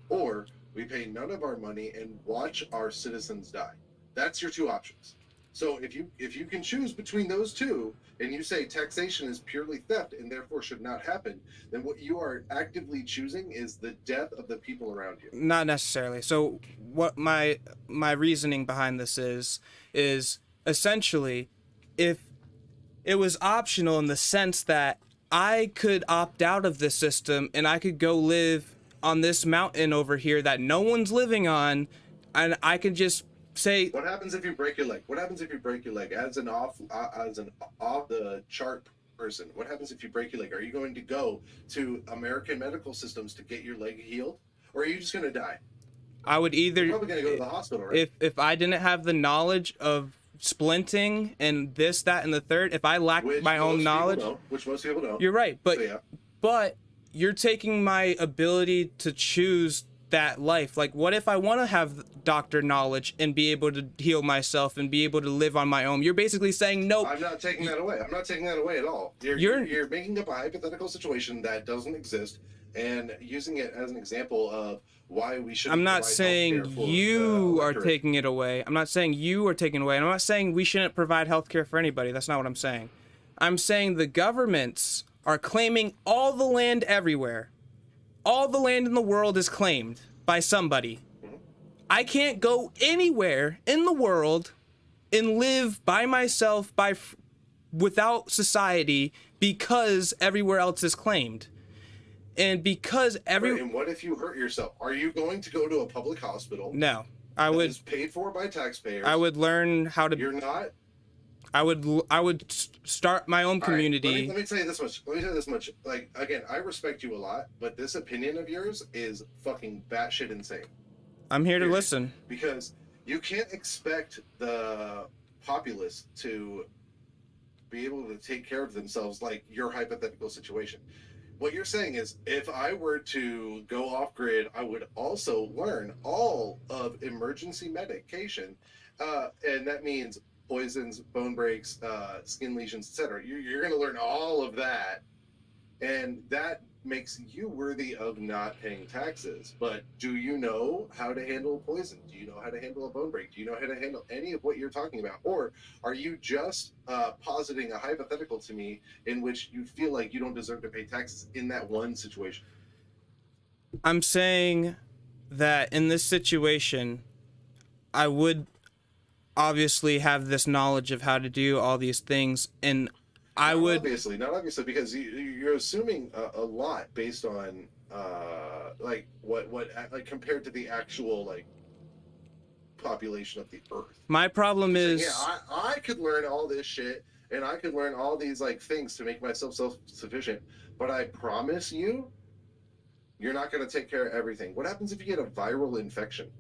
or we pay none of our money and watch our citizens die. That's your two options. So if you can choose between those two, and you say taxation is purely theft and therefore should not happen, then what you are actively choosing is the death of the people around you. Not necessarily. So what my reasoning behind this is essentially, if it was optional in the sense that I could opt out of this system and I could go live on this mountain over here that no one's living on, and I could just say, What happens if you break your leg? What happens if you break your leg as an off the chart person? What happens if you break your leg? Are you going to go to American medical systems to get your leg healed, or are you just going to die? I would either, You're probably going to go to the hospital, right? if I didn't have the knowledge of splinting and this, that, and the third, if I lacked my own knowledge, Which most people don't. you're right, but So, yeah. but you're taking my ability to choose that life. Like, what if I want to have doctor knowledge and be able to heal myself and be able to live on my own? You're basically saying no. I'm not taking that away. I'm not taking that away at all. You're making up a hypothetical situation that doesn't exist and using it as an example of why we should. I'm not saying you are electorate. taking it away. I'm not saying you are taking it away. And I'm not saying we shouldn't provide health care for anybody. That's not what I'm saying. I'm saying the governments are claiming all the land everywhere. All the land in the world is claimed by somebody. I can't go anywhere in the world and live by myself without society because everywhere else is claimed. And because And what if you hurt yourself? Are you going to go to a public hospital? No, I would. Is paid for by taxpayers. I would learn how to. You're not. I would start my own community. Let me tell you this much. Like, again, I respect you a lot, but this opinion of yours is fucking batshit insane. I'm here to listen. Because you can't expect the populace to be able to take care of themselves like your hypothetical situation. What you're saying is, if I were to go off grid, I would also learn all of emergency medication, and that means poisons, bone breaks, skin lesions, etc. You're going to learn all of that, and that makes you worthy of not paying taxes. But do you know how to handle poison? Do you know how to handle a bone break? Do you know how to handle any of what you're talking about? Or are you just positing a hypothetical to me in which you feel like you don't deserve to pay taxes in that one situation? I'm saying that in this situation, I would obviously have this knowledge of how to do all these things, and I would not obviously, because you're assuming a lot based on like what like compared to the actual like population of the earth. My problem is, yeah, I could learn all this shit and I could learn all these like things to make myself self-sufficient, but I promise you, you're not going to take care of everything. What happens if you get a viral infection?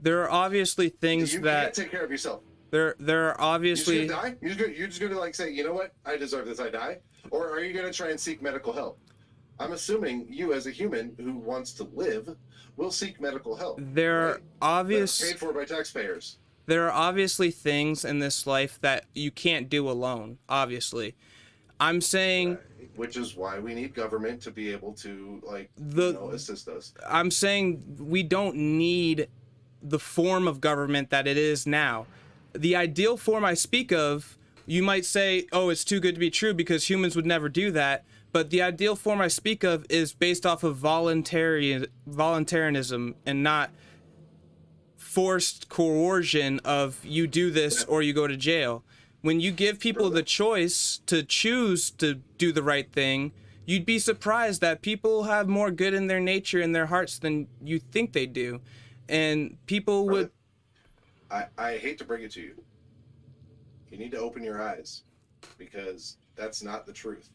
there are obviously things you that can't take care of yourself. there are obviously. You're just gonna die? You're just gonna like say, you know what, I deserve this, I die? Or are you gonna try and seek medical help? I'm assuming you, as a human who wants to live, will seek medical help. There are obvious. Paid for by taxpayers. There are obviously things in this life that you can't do alone. Obviously, I'm saying. Right. Which is why we need government to be able to like assist us. I'm saying we don't need the form of government that it is now. The ideal form I speak of, you might say, oh, it's too good to be true because humans would never do that. But the ideal form I speak of is based off of voluntarism and not forced coercion of you do this or you go to jail. When you give people the choice to choose to do the right thing, you'd be surprised that people have more good in their nature and their hearts than you think they do. And people would... I hate to bring it to you. You need to open your eyes because that's not the truth.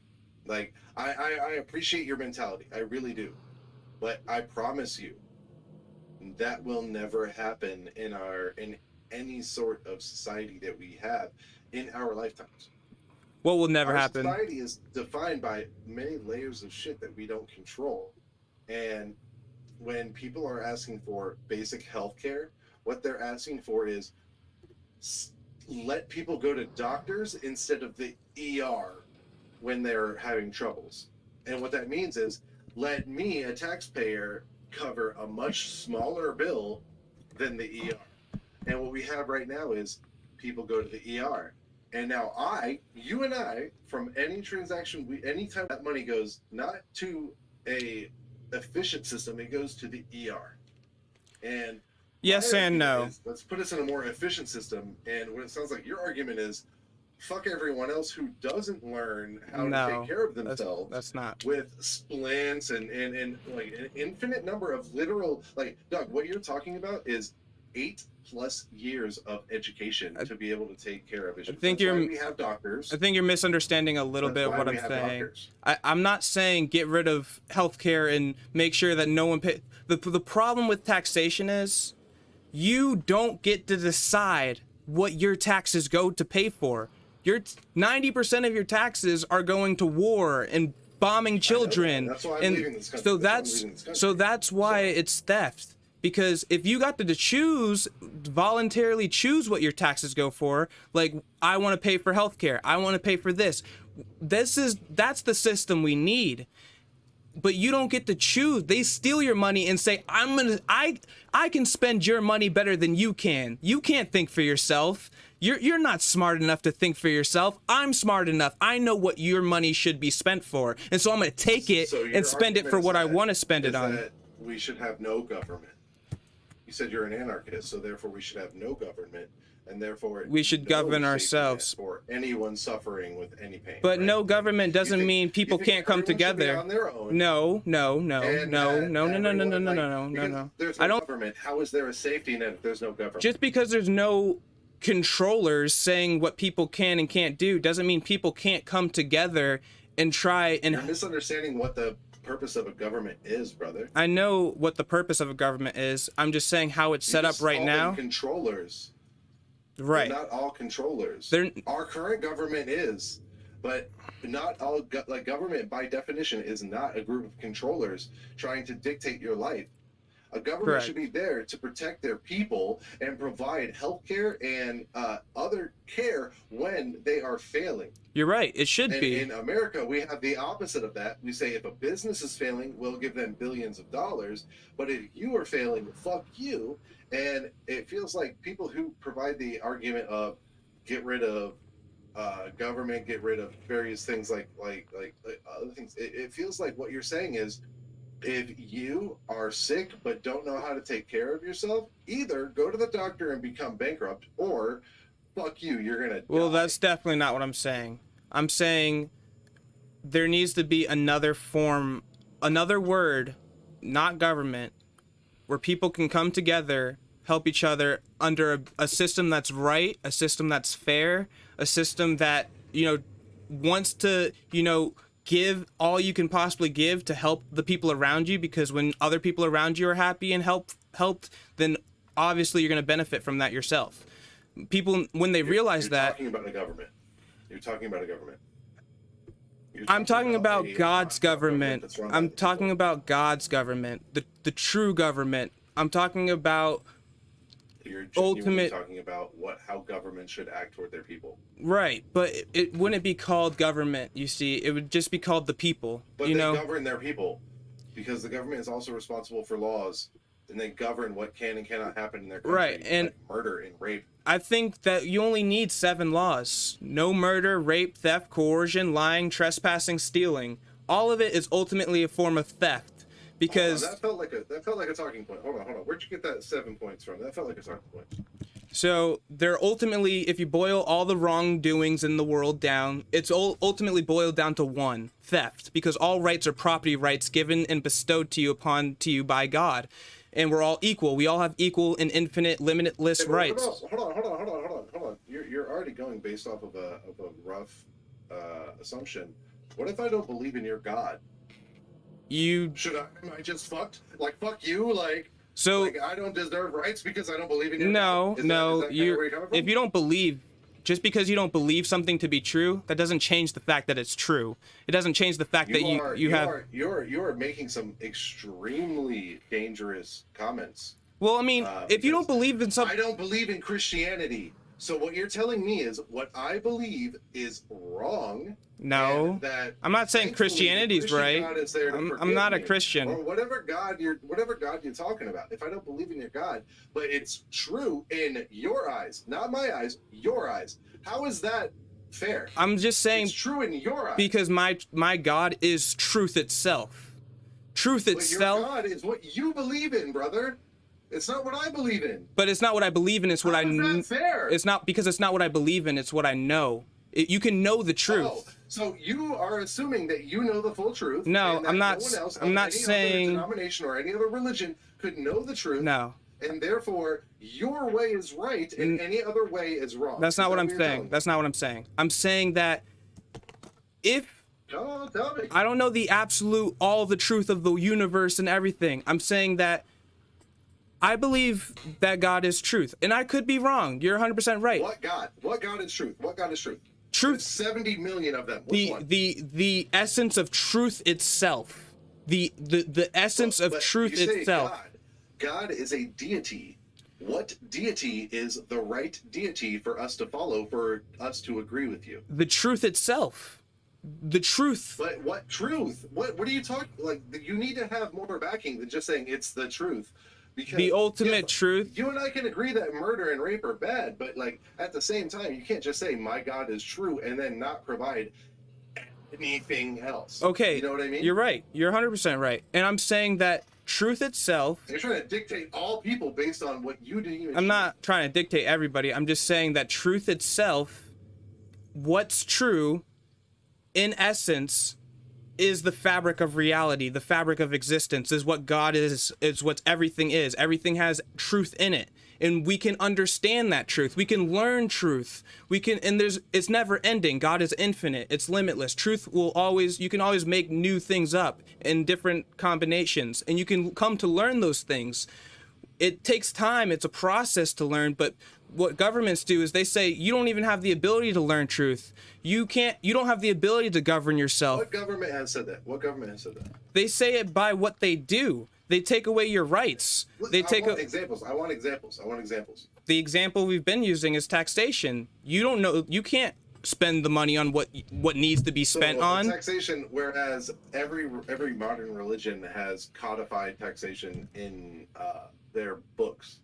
Like, I appreciate your mentality. I really do. But I promise you, that will never happen in any sort of society that we have in our lifetimes. What will never our happen? Society is defined by many layers of shit that we don't control. And when people are asking for basic health care, what they're asking for is let people go to doctors instead of the ER when they're having troubles. And what that means is let me, a taxpayer, cover a much smaller bill than the ER. And what we have right now is people go to the ER. And now you and I, from any transaction, anytime that money goes not to a efficient system, it goes to the ER. And Yes and no. Let's put us in a more efficient system. And what it sounds like your argument is, fuck everyone else who doesn't learn how to take care of themselves. That's not. With splints and like an infinite number of literal, like, Doug, what you're talking about is 8+ years of education to be able to take care of issues. We have doctors. I think you're misunderstanding a little bit of what I'm saying. I'm not saying get rid of healthcare and make sure that no one pay. The problem with taxation is you don't get to decide what your taxes go to pay for. 90% of your taxes are going to war and bombing children. That's why I'm leaving this country. So that's why it's theft. Because if you got to voluntarily choose what your taxes go for, like, I want to pay for healthcare, I want to pay for this. That's the system we need. But you don't get to choose. They steal your money and say, I can spend your money better than you can. You can't think for yourself. You're not smart enough to think for yourself. I'm smart enough. I know what your money should be spent for. And so I'm going to take it and spend it for what I want to spend it on. That we should have no government. You said you're an anarchist, so therefore we should have no government, and therefore we should govern ourselves for anyone suffering with any pain. But right? No government doesn't mean people can't come together. On their own, no. There's no government. How is there a safety net if there's no government? Just because there's no controllers saying what people can and can't do doesn't mean people can't come together and try and. You're misunderstanding what the purpose of a government is, brother. I know what the purpose of a government is. I'm just saying how it's set up right now. Controllers. Right. They're not all controllers. Our current government is, but not all government by definition is not a group of controllers trying to dictate your life. A government should be there to protect their people and provide healthcare and other care when they are failing. You're right. It should be. In America, we have the opposite of that. We say if a business is failing, we'll give them billions of dollars. But if you are failing, fuck you. And it feels like people who provide the argument of get rid of government, get rid of various things like other things. It feels like what you're saying is, if you are sick but don't know how to take care of yourself, either go to the doctor and become bankrupt, or fuck you, you're gonna die. Well, that's definitely not what I'm saying. I'm saying there needs to be another word, not government, where people can come together, help each other under a system that's right, a system that's fair, a system that, wants to, give all you can possibly give to help the people around you, because when other people around you are happy and helped, then obviously you're going to benefit from that yourself. People, when they realize that... You're talking about a government. I'm talking about God's government. I'm talking about God's government, the true government. I'm talking about... You're genuinely talking about how government should act toward their people. Right, but it wouldn't be called government, you see. It would just be called the people. But they govern their people, because the government is also responsible for laws, and they govern what can and cannot happen in their country. Right, and like murder and rape. I think that you only need 7 laws. No murder, rape, theft, coercion, lying, trespassing, stealing. All of it is ultimately a form of theft. Because that felt like a talking point. Hold on. Where'd you get that 7 points from? That felt like a talking point. So they're ultimately, if you boil all the wrongdoings in the world down, it's ultimately boiled down to one: theft. Because all rights are property rights given and bestowed to you by God, and we're all equal. We all have equal and infinite, limitless rights. Hold on. You're already going based off of a rough assumption. What if I don't believe in your God? Am I just fucked? Like, fuck you? So I don't deserve rights because I don't believe in your God? If you don't believe, just because you don't believe something to be true, that doesn't change the fact that it's true. It doesn't change the fact that you're making some extremely dangerous comments. Well, I mean, if you don't believe in something... I don't believe in Christianity. So what you're telling me is what I believe is wrong. No, and that I'm not saying thankfully, Christianity's Christian right. God is there to I'm forgive not a me, Christian. or whatever God you're talking about. If I don't believe in your God, but it's true in your eyes, not my eyes, your eyes. How is that fair? I'm just saying It's true in your eyes. because my God is truth itself. Truth But itself. your God is what you believe in, brother. It's not what I believe in. But it's not what I believe in. It's what How is that fair? It's not because it's not what I believe in. It's what I know. You can know the truth. Oh, so you are assuming that you know the full truth. No, and that I'm not. No one else I'm not any saying. other denomination or any other religion could know the truth. No. And therefore, your way is right, and any other way is wrong. That's not what I'm saying. That's not what I'm saying. I'm saying that if Oh, tell me. I don't know the absolute, all the truth of the universe and everything. I'm saying that I believe that God is truth, and I could be wrong. You're 100% right. What God? What God is truth? What God is truth? Truth. There's 70 million of them. Which one? The essence of truth itself. The essence of But truth you say itself. God is a deity. What deity is the right deity for us to follow, for us to agree with you? The truth itself. The truth. But what truth? What are you talking? Like, you need to have more backing than just saying it's the truth. Because The ultimate truth. You and I can agree that murder and rape are bad, but like at the same time, you can't just say my God is true and then not provide anything else. Okay. You know what I mean? You're right. You're 100% right. And I'm saying that truth itself. You're trying to dictate all people based on what you didn't even. I'm not trying to dictate everybody. I'm just saying that truth itself, what's true, in essence, is the fabric of reality, the fabric of existence, is what God is what everything is. Everything has truth in it. And we can understand that truth. We can learn truth. It's never ending. God is infinite. It's limitless. Truth you can always make new things up in different combinations. And you can come to learn those things. It takes time. It's a process to learn, but what governments do is they say you don't even have the ability to learn truth. You don't have the ability to govern yourself. What government has said that? What government has said that? They say it by what they do. They take away your rights. I want examples. I want examples. The example we've been using is taxation. You can't spend the money on what needs to be spent on. Taxation, whereas every modern religion has codified taxation in their books.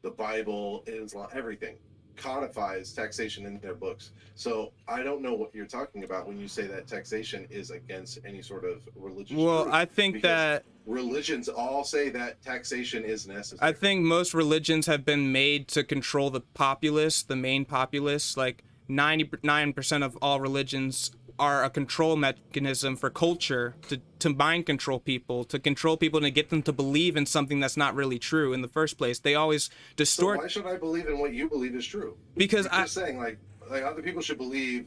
The Bible, Islam, everything codifies taxation in their books. So I don't know what you're talking about when you say that taxation is against any sort of religious Well, truth, I think that religions all say that taxation is necessary. I think most religions have been made to control the populace, the main populace. Like 99% of all religions are a control mechanism for culture to mind control people, to get them to believe in something that's not really true in the first place. They always distort. So why should I believe in what you believe is true? Because I'm just saying, like other people should believe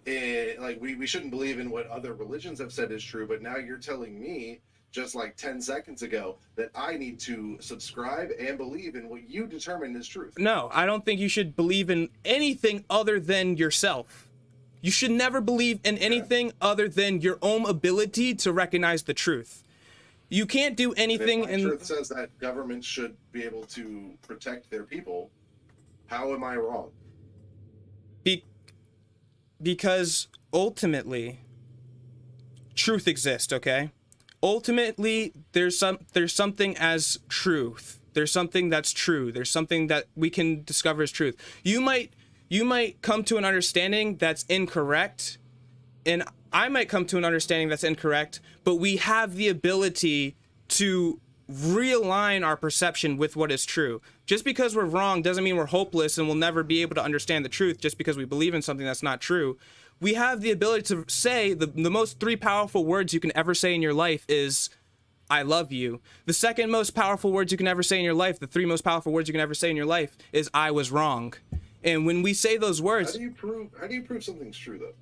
in, like we shouldn't believe in what other religions have said is true. But now you're telling me, just like 10 seconds ago, that I need to subscribe and believe in what you determine is truth. No, I don't think you should believe in anything other than yourself. You should never believe in anything other than your own ability to recognize the truth. You can't do anything. And if my truth says that governments should be able to protect their people, how am I wrong? Because ultimately, truth exists. Okay. Ultimately, there's something as truth. There's something that's true. There's something that we can discover as truth. You might come to an understanding that's incorrect, and I might come to an understanding that's incorrect, but we have the ability to realign our perception with what is true. Just because we're wrong doesn't mean we're hopeless and we'll never be able to understand the truth just because we believe in something that's not true. We have the ability to say the most 3 powerful words you can ever say in your life is, I love you. The second most powerful words you can ever say in your life, the 3 most powerful words you can ever say in your life is, I was wrong. And when we say those words, how do you prove something's true though?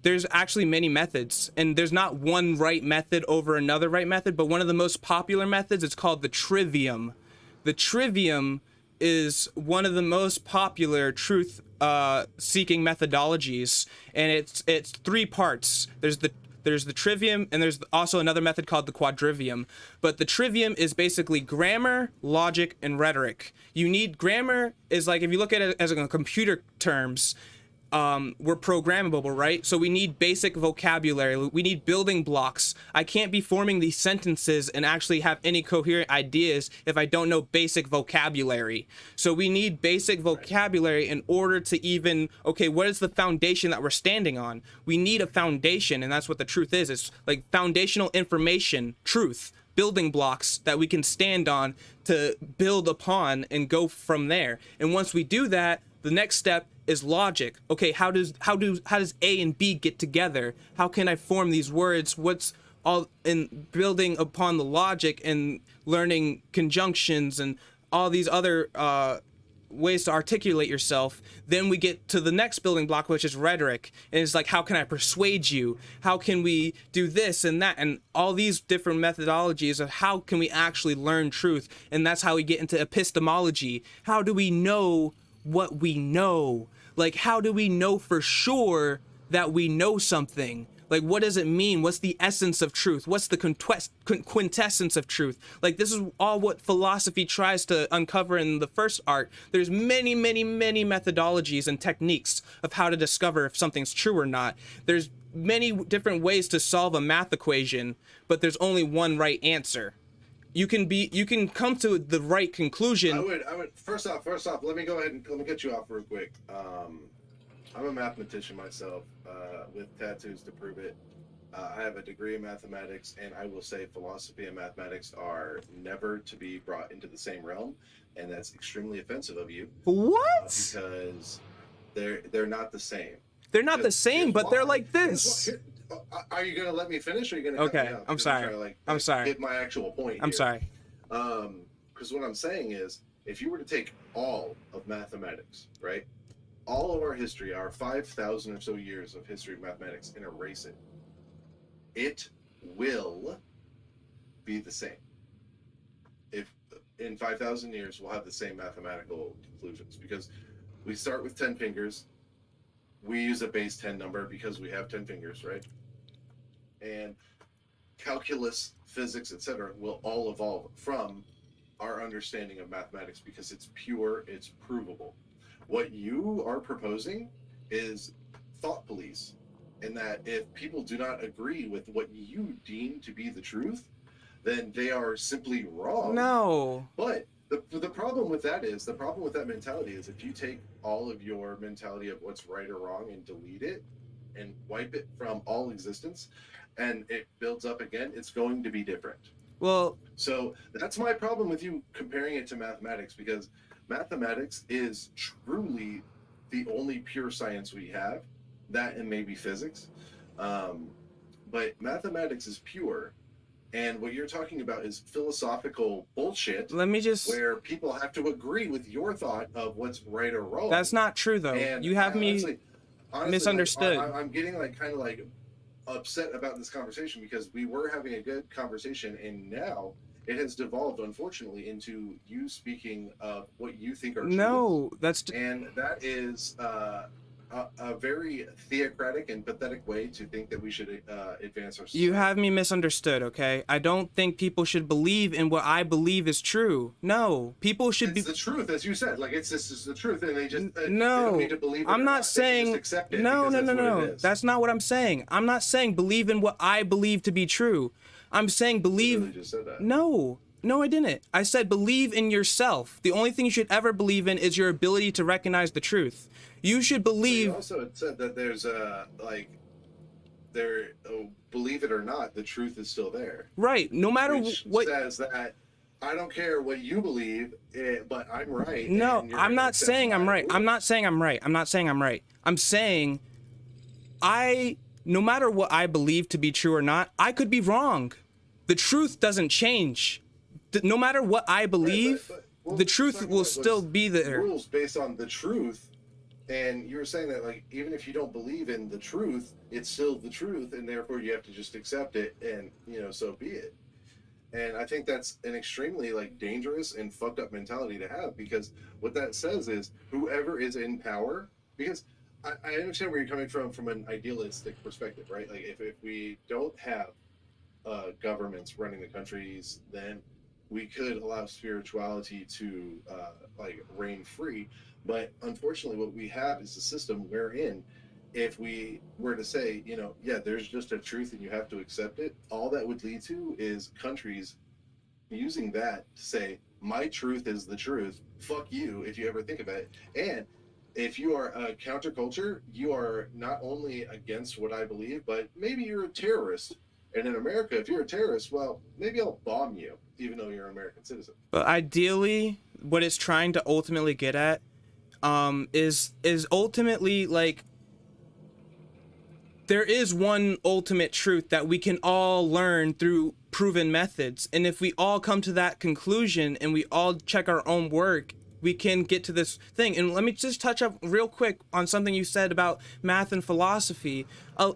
There's actually many methods, and there's not one right method over another right method, but one of the most popular methods is called the trivium. The trivium is one of the most popular truth seeking methodologies, and it's 3 parts. There's There's the trivium, and there's also another method called the quadrivium. But the trivium is basically grammar, logic, and rhetoric. You need grammar is like, if you look at it as a computer terms, we're programmable, right? So we need basic vocabulary. We need building blocks. I can't be forming these sentences and actually have any coherent ideas if I don't know basic vocabulary. So we need basic vocabulary in order to even, okay, what is the foundation that we're standing on? We need a foundation, and that's what the truth is. It's like foundational information, truth, building blocks that we can stand on to build upon and go from there. And once we do that, the next step is logic. Okay, how does A and B get together? How can I form these words? What's all in building upon the logic and learning conjunctions and all these other ways to articulate yourself. Then we get to the next building block, which is rhetoric. And it's like, how can I persuade you? How can we do this and that? And all these different methodologies of how can we actually learn truth? And that's how we get into epistemology. How do we know what we know? Like, how do we know for sure that we know something? Like, what does it mean? What's the essence of truth? What's the quintessence of truth? Like, this is all what philosophy tries to uncover in the first art. There's many, many, many methodologies and techniques of how to discover if something's true or not. There's many different ways to solve a math equation, but there's only one right answer. You can come to the right conclusion. I would first off, let me go ahead and let me get you off real quick. I'm a mathematician myself, with tattoos to prove it. I have a degree in mathematics, and I will say philosophy and mathematics are never to be brought into the same realm, and that's extremely offensive of you. What? Because they're not the same. They're not the same, but they're like this. Are you gonna let me finish, or are you gonna? Okay, I'm sorry. I'm sorry. Get my actual point. I'm sorry. Because what I'm saying is, if you were to take all of mathematics, right, all of our history, our 5,000 or so years of history of mathematics, and erase it, it will be the same. If in 5,000 years we'll have the same mathematical conclusions, because we start with 10 fingers. We use a base 10 number because we have 10 fingers, right? And calculus, physics, etc. will all evolve from our understanding of mathematics because it's pure, it's provable. What you are proposing is thought police, in that if people do not agree with what you deem to be the truth, then they are simply wrong. No. But the problem with that is, the problem with that mentality is, if you take all of your mentality of what's right or wrong and delete it and wipe it from all existence and it builds up again, it's going to be different. Well, so that's my problem with you comparing it to mathematics, because mathematics is truly the only pure science we have, that and maybe physics. But mathematics is pure. And what you're talking about is philosophical bullshit. let me just. Where people have to agree with your thought of what's right or wrong. That's not true, though. And You have me honestly, misunderstood. I'm getting kind of upset about this conversation, because we were having a good conversation, and now it has devolved, unfortunately, into you speaking of what you think are true. No, And that is a very theocratic and pathetic way to think that we should advance our society. You have me misunderstood, okay? I don't think people should believe in what I believe is true. No, people should It's the truth, as you said. Like, this is the truth, and they just they no. don't need to believe it. I'm or not They saying just accept it no. because that's what it is. That's not what I'm saying. I'm not saying believe in what I believe to be true. I'm saying believe. You literally just said that. No, I didn't. I said believe in yourself. The only thing you should ever believe in is your ability to recognize the truth. You should believe. You also had said that there's believe it or not, the truth is still there. Right. No matter Which what. says that I don't care what you believe, but I'm right. No, and you're I'm gonna not accept saying I'm my right. rules. I'm not saying I'm right. I'm not saying I'm right. I'm saying no matter what I believe to be true or not, I could be wrong. The truth doesn't change. No matter what I believe, Well, the truth talking will about still what's be there. Rules based on the truth, and you were saying that, like, even if you don't believe in the truth, it's still the truth, and therefore you have to just accept it, and so be it. And I think that's an extremely dangerous and fucked up mentality to have, because what that says is whoever is in power, because I understand where you're coming from an idealistic perspective, right? Like if we don't have governments running the countries, then we could allow spirituality to like reign free. But unfortunately, what we have is a system wherein, if we were to say, yeah, there's just a truth and you have to accept it, all that would lead to is countries using that to say, my truth is the truth. Fuck you if you ever think about it. And if you are a counterculture, you are not only against what I believe, but maybe you're a terrorist. And in America, if you're a terrorist, well, maybe I'll bomb you, even though you're an American citizen. But ideally, what it's trying to ultimately get at, is ultimately like there is one ultimate truth that we can all learn through proven methods, and if we all come to that conclusion and we all check our own work, we can get to this thing. And let me just touch up real quick on something you said about math and philosophy.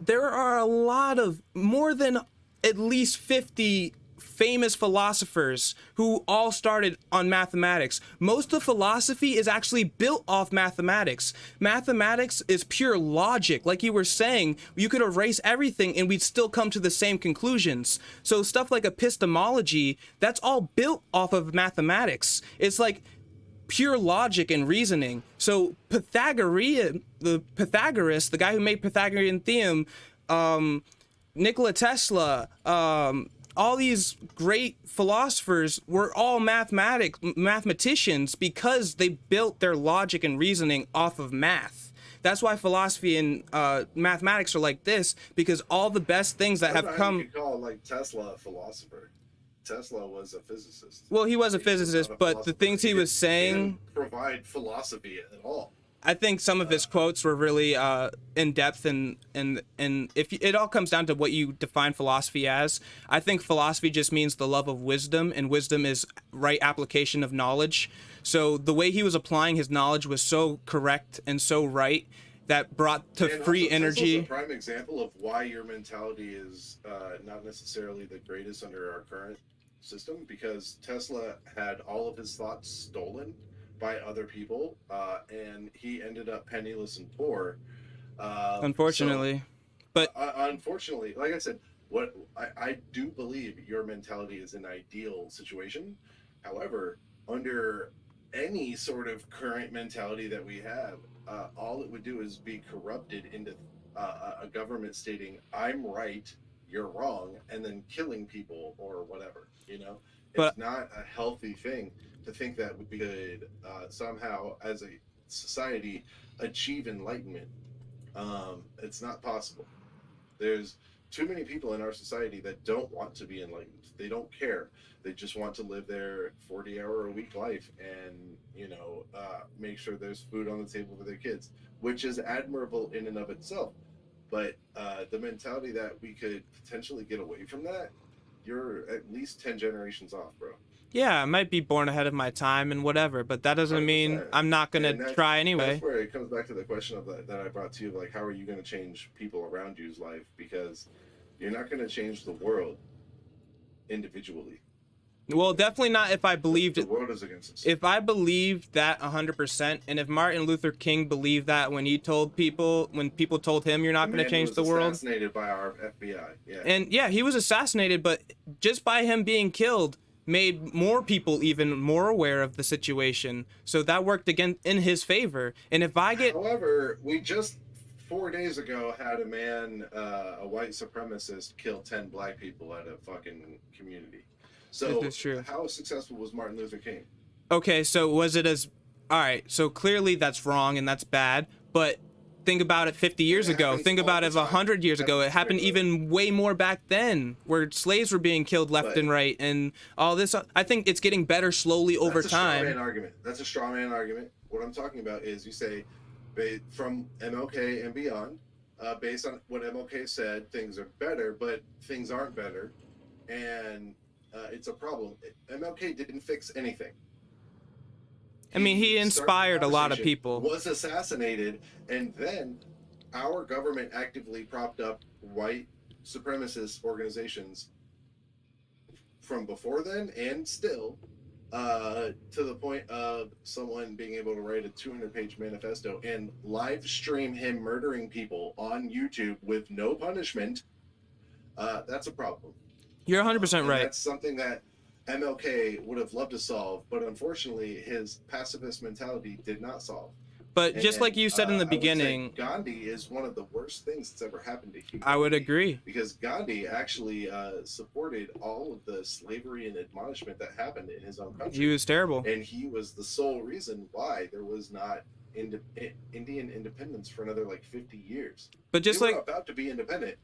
There are a lot of, more than at least 50 famous philosophers who all started on mathematics. Most of philosophy is actually built off mathematics. Mathematics is pure logic. Like you were saying, you could erase everything and we'd still come to the same conclusions. So stuff like epistemology, that's all built off of mathematics. It's like pure logic and reasoning. So Pythagoras, the guy who made Pythagorean theorem, Nikola Tesla, all these great philosophers were all mathematicians because they built their logic and reasoning off of math. That's why philosophy and mathematics are like this, because all the best things that have come. You could call like Tesla a philosopher. Tesla was a physicist. Well, he was a physicist, but the things he was saying didn't provide philosophy at all. I think some of his quotes were really in depth, and if it all comes down to what you define philosophy as. I think philosophy just means the love of wisdom, and wisdom is right application of knowledge. So the way he was applying his knowledge was so correct and so right that brought to free energy. Tesla's a prime example of why your mentality is not necessarily the greatest under our current system, because Tesla had all of his thoughts stolen by other people, and he ended up penniless and poor. Unfortunately. But unfortunately, like I said, what I do believe your mentality is an ideal situation. However, under any sort of current mentality that we have, all it would do is be corrupted into a government stating, I'm right, you're wrong, and then killing people or whatever, It's not a healthy thing to think that we could somehow, as a society, achieve enlightenment. It's not possible. There's too many people in our society that don't want to be enlightened. They don't care. They just want to live their 40-hour-a-week life and, make sure there's food on the table for their kids, which is admirable in and of itself. But the mentality that we could potentially get away from that, you're at least 10 generations off, bro. yeah, I might be born ahead of my time and whatever, but that doesn't mean 100%. I'm not going to try anyway. That's where it comes back to the question of that I brought to you, like, how are you going to change people around you's life? Because you're not going to change the world individually. Well, definitely not if I believed The it. world is against us. If I believed that 100%, and if Martin Luther King believed that when people told him you're not going to change the world. Assassinated by our FBI. Yeah. And yeah, he was assassinated, but just by him being killed made more people even more aware of the situation. So that worked again in his favor. And if I get. However, we just 4 days ago had a man, a white supremacist, kill 10 black people at a fucking community. So This is true. How successful was Martin Luther King? Okay, so was it as. All right, so clearly that's wrong and that's bad, but think about it 50 years ago. Think about it 100 years ago. It happened even way more back then, where slaves were being killed left and right and all this. I think it's getting better slowly over time. That's a straw man argument. What I'm talking about is you say, from MLK and beyond, based on what MLK said, things are better, but things aren't better. And it's a problem. MLK didn't fix anything. I mean, he inspired a lot of people. Was assassinated, and then our government actively propped up white supremacist organizations from before then and still to the point of someone being able to write a 200-page manifesto and live stream him murdering people on YouTube with no punishment, that's a problem. You're 100% And right. that's something that MLK would have loved to solve, but unfortunately, his pacifist mentality did not solve. But just like you said in the I would say beginning, Gandhi is one of the worst things that's ever happened to humanity. I would agree. Because Gandhi actually supported all of the slavery and admonishment that happened in his own country. He was terrible. And he was the sole reason why there was not Indian independence for another like 50 years. But just they like were about to be independent.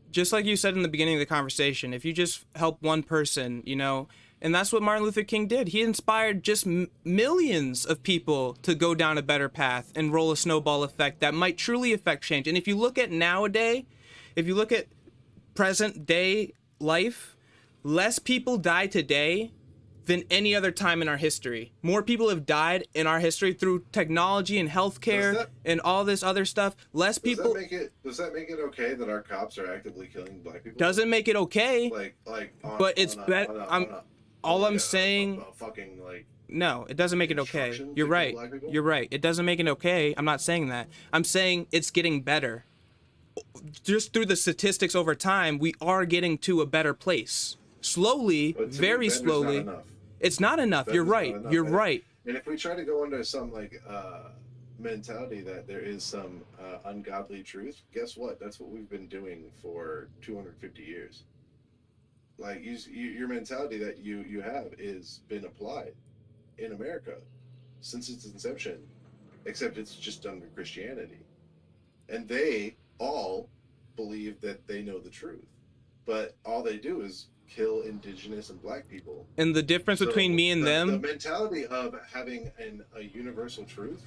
Just like you said in the beginning of the conversation, if you just help one person, you know, and that's what Martin Luther King did. He inspired just millions of people to go down a better path and roll a snowball effect that might truly affect change. And if you look at nowadays, if you look at present day life, less people die today than any other time in our history. More people have died in our history through technology and healthcare and all this other stuff. Less people. Does that make it okay that our cops are actively killing black people? Doesn't make it okay. But it's better. All I'm saying. No, it doesn't make it okay. You're right. You're right. It doesn't make it okay. I'm not saying that. I'm saying it's getting better. Just through the statistics over time, we are getting to a better place. Slowly, very slowly. It's not enough. You're right. You're right. And if we try to go into some mentality that there is some ungodly truth, guess what? That's what we've been doing for 250 years. Like your mentality that you have is been applied in America since its inception, except it's just under Christianity, and they all believe that they know the truth, but all they do is kill indigenous and black people. And the difference between me and them, the mentality of having a universal truth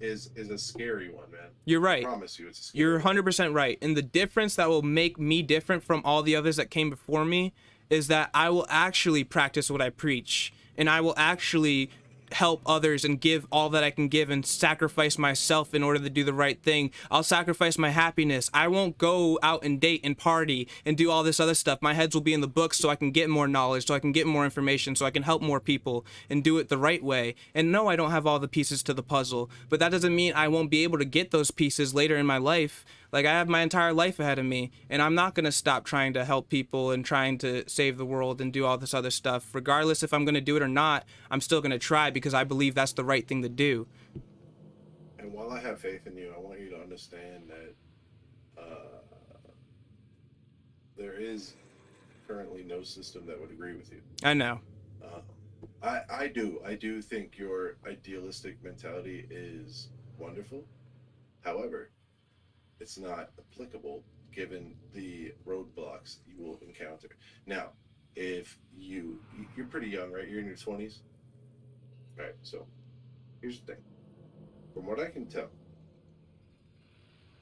is a scary one, man. You're right. I promise you, it's a scary You're 100% right. And the difference that will make me different from all the others that came before me is that I will actually practice what I preach, and I will actually help others and give all that I can give and sacrifice myself in order to do the right thing. I'll sacrifice my happiness. I won't go out and date and party and do all this other stuff. My heads will be in the books so I can get more knowledge, so I can get more information, so I can help more people and do it the right way. And no, I don't have all the pieces to the puzzle, but that doesn't mean I won't be able to get those pieces later in my life. Like, I have my entire life ahead of me, and I'm not going to stop trying to help people and trying to save the world and do all this other stuff. Regardless if I'm going to do it or not, I'm still going to try because I believe that's the right thing to do. And while I have faith in you, I want you to understand that there is currently no system that would agree with you. I know. I do think your idealistic mentality is wonderful. However, it's not applicable given the roadblocks you will encounter. Now, if you're pretty young, right? You're in your 20s. All right, so here's the thing. From what I can tell,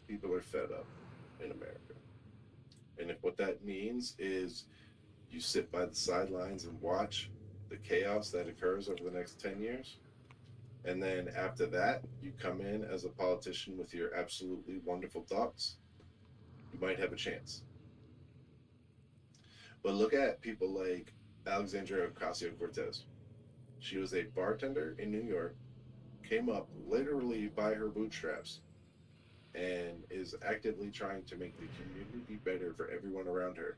people are fed up in America. And if what that means is you sit by the sidelines and watch the chaos that occurs over the next 10 years, and then after that, you come in as a politician with your absolutely wonderful thoughts, you might have a chance. But look at people like Alexandria Ocasio-Cortez. She was a bartender in New York, came up literally by her bootstraps, and is actively trying to make the community better for everyone around her.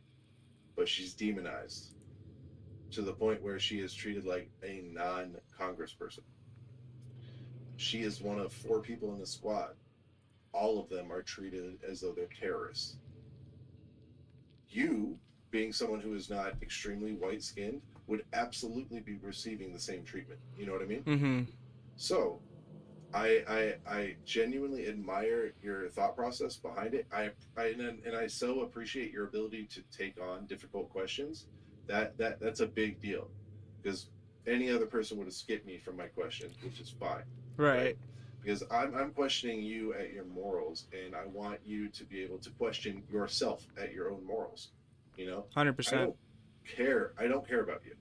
But she's demonized to the point where she is treated like a non-congressperson. She is one of 4 people in the squad. All of them are treated as though they're terrorists. You, being someone who is not extremely white-skinned, would absolutely be receiving the same treatment. You know what I mean? Mm-hmm. So, I genuinely admire your thought process behind it. And I so appreciate your ability to take on difficult questions. That's a big deal, because any other person would have skipped me from my question, which is fine. Right. Because I'm questioning you at your morals, and I want you to be able to question yourself at your own morals. You know, 100%. I don't care about you.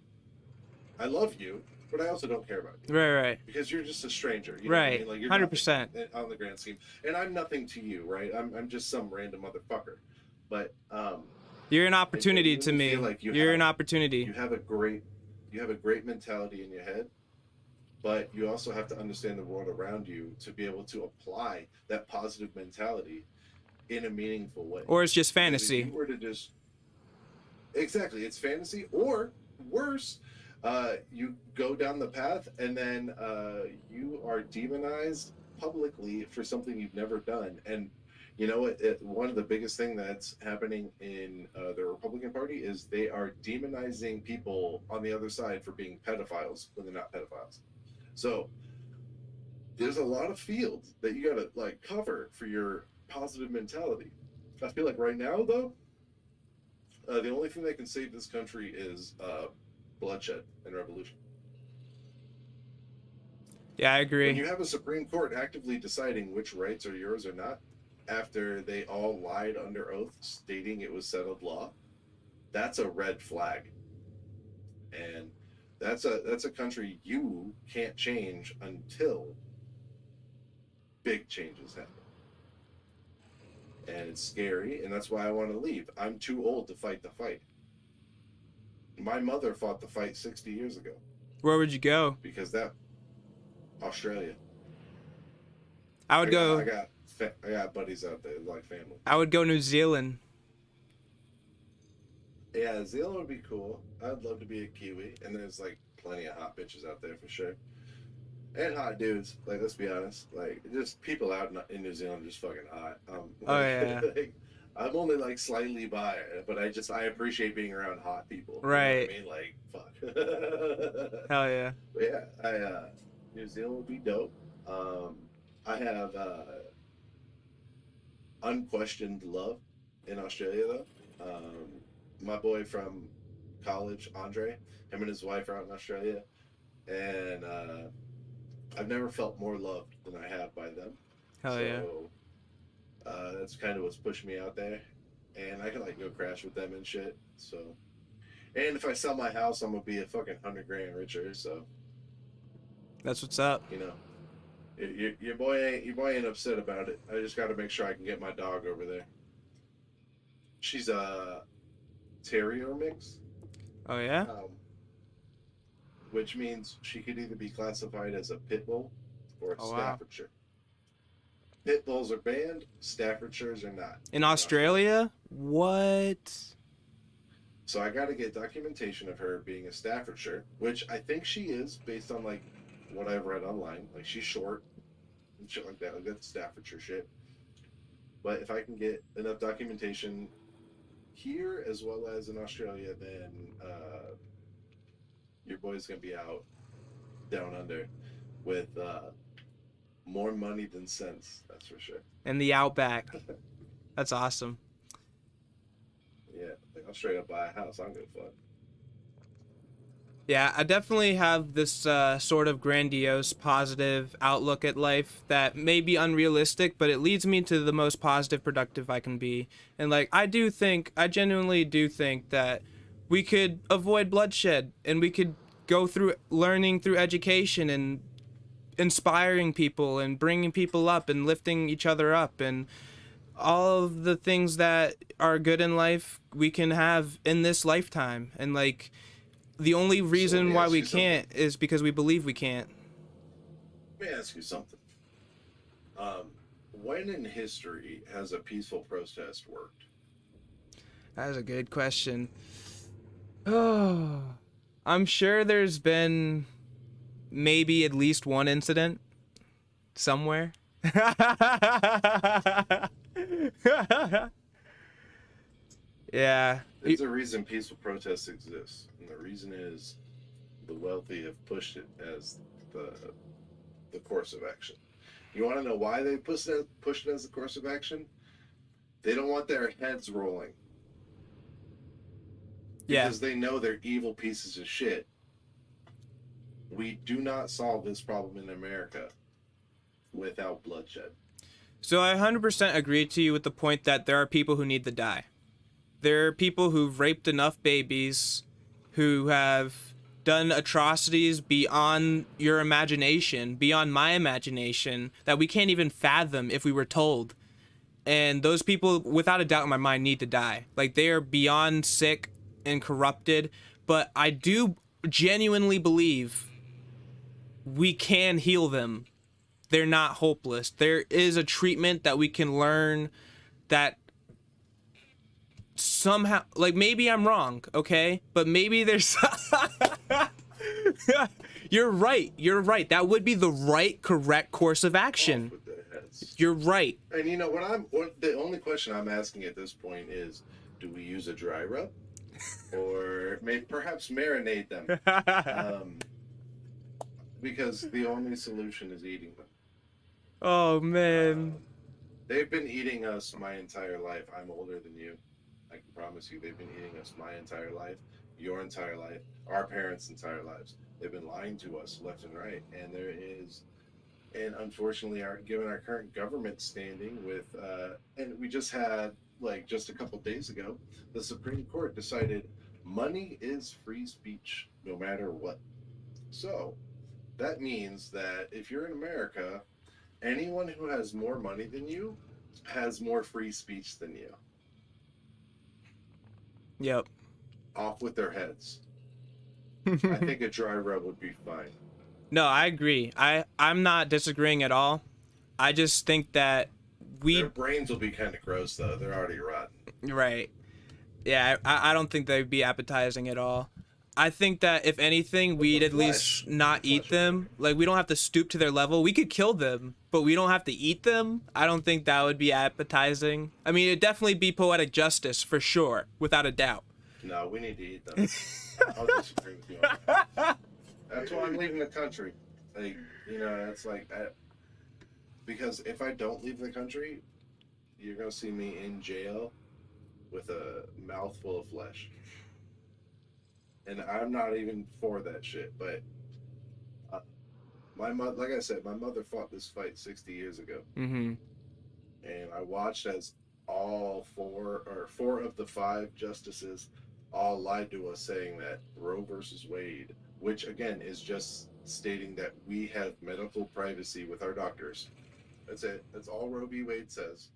I love you, but I also don't care about you. Right. Because you're just a stranger. You know right. What I mean? Like, you're 100%. on the grand scheme, and I'm nothing to you, right? I'm just some random motherfucker. But you're an opportunity to me. Like you're an opportunity. You have a great you have a great mentality in your head, but you also have to understand the world around you to be able to apply that positive mentality in a meaningful way. Or it's just Because if fantasy. you were to just exactly, it's fantasy, or worse, you go down the path and then you are demonized publicly for something you've never done. And you know what? One of the biggest thing that's happening in the Republican Party is they are demonizing people on the other side for being pedophiles when they're not pedophiles. So there's a lot of fields that you gotta like cover for your positive mentality. I feel like right now though, the only thing that can save this country is bloodshed and revolution. Yeah, I When agree. you have a Supreme Court actively deciding which rights are yours or not, after they all lied under oath stating it was settled law, that's a red flag. And that's a country you can't change until big changes happen. And it's scary, and that's why I want to leave. I'm too old to fight the fight. My mother fought the fight 60 years ago Where would you go? because that Australia. I would go. I got buddies out there like family. I would go New Zealand. Yeah, Zealand would be cool. I'd love to be a Kiwi, and there's like plenty of hot bitches out there for sure, and hot dudes. Like, let's be honest, like just people out in New Zealand are just fucking hot. Oh, yeah. Like, I'm only like slightly bi, but I appreciate being around hot people. Right. You know what I mean, like fuck. Hell yeah. But yeah, New Zealand would be dope. I have unquestioned love in Australia though. My boy from college, Andre, him and his wife are out in Australia, and I've never felt more loved than I have by them. Hell yeah. That's kind of what's pushed me out there, and I can like go crash with them and shit. So, and if I sell my house, I'm gonna be a fucking $100,000 richer. So, That's what's up. you know, your boy ain't upset about it. I just got to make sure I can get my dog over there. She's a terrier mix, Oh yeah. which means she could either be classified as a pit bull or a Oh, wow. Staffordshire. Pit bulls are banned, Staffordshires are not. In Australia? What? So I got to get documentation of her being a Staffordshire, which I think she is based on like what I've read online. Like she's short and shit like that. Like that's Staffordshire shit. But if I can get enough documentation here as well as in Australia, then your boy's gonna be out down under with more money than sense. That's for sure. In the outback. That's awesome. Yeah, like I'll straight up buy a house. I'm good fuck. Yeah, I definitely have this sort of grandiose, positive outlook at life that may be unrealistic, but it leads me to the most positive, productive I can be. And like, I genuinely do think that we could avoid bloodshed, and we could go through learning through education and inspiring people and bringing people up and lifting each other up, and all of the things that are good in life we can have in this lifetime. And like, the only reason why we can't is because we believe we can't. Let me ask you something. When in history has a peaceful protest worked? That is a good question. Oh, I'm sure there's been maybe at least one incident somewhere. Yeah. There's a reason peaceful protests exist, and the reason is the wealthy have pushed it as the course of action. You want to know why they pushed it as the course of action? They don't want their heads rolling. Yeah. Because they know they're evil pieces of shit. We do not solve this problem in America without bloodshed. So I 100% agree to you with the point that there are people who need to die. There are people who've raped enough babies, who have done atrocities beyond your imagination, beyond my imagination, that we can't even fathom if we were told. And those people, without a doubt in my mind, need to die. Like, they are beyond sick and corrupted. But I do genuinely believe we can heal them. They're not hopeless. There is a treatment that we can learn that somehow, like, maybe I'm wrong, okay? But maybe there's You're right. That would be the right, correct course of action. Off with their heads. You're right. And you know the only question I'm asking at this point is, do we use a dry rub, or perhaps marinate them? Because the only solution is eating them. Oh man. They've been eating us my entire life. I'm older than you. I can promise you, they've been eating us my entire life, your entire life, our parents' entire lives. They've been lying to us left and right, and unfortunately, given our current government standing and we just had, like, just a couple days ago, the Supreme Court decided money is free speech, no matter what. So that means that if you're in America, anyone who has more money than you has more free speech than you. Yep. Off with their heads. I think a dry rub would be fine. No, I agree. I'm not disagreeing at all. I just think that their brains will be kind of gross, though. They're already rotten. Right. Yeah, I don't think they'd be appetizing at all. I think that if anything, we'd at least not eat them. Like, we don't have to stoop to their level. We could kill them, but we don't have to eat them. I don't think that would be appetizing. I mean, it'd definitely be poetic justice, for sure, without a doubt. No, we need to eat them. I'll disagree with you on that. That's why I'm leaving the country. Like, you know, it's like, because if I don't leave the country, you're going to see me in jail with a mouthful of flesh. And I'm not even for that shit, but my mother, like I said, my mother fought this fight 60 years ago. Mm-hmm. And I watched as all four of the 5 justices all lied to us, saying that Roe versus Wade, which again is just stating that we have medical privacy with our doctors. That's it. That's all Roe v. Wade says.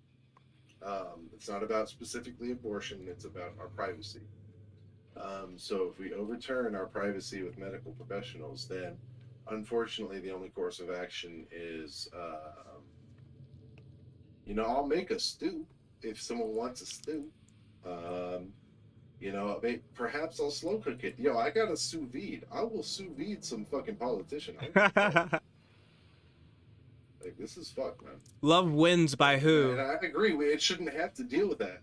It's not about specifically abortion. It's about our privacy. So if we overturn our privacy with medical professionals, then unfortunately the only course of action is, I'll make a stew if someone wants a stew. Perhaps I'll slow cook it. Yo, I got a sous vide. I will sous vide some fucking politician. Like, this is fucked, man. Love wins by who? And I agree. It shouldn't have to deal with that,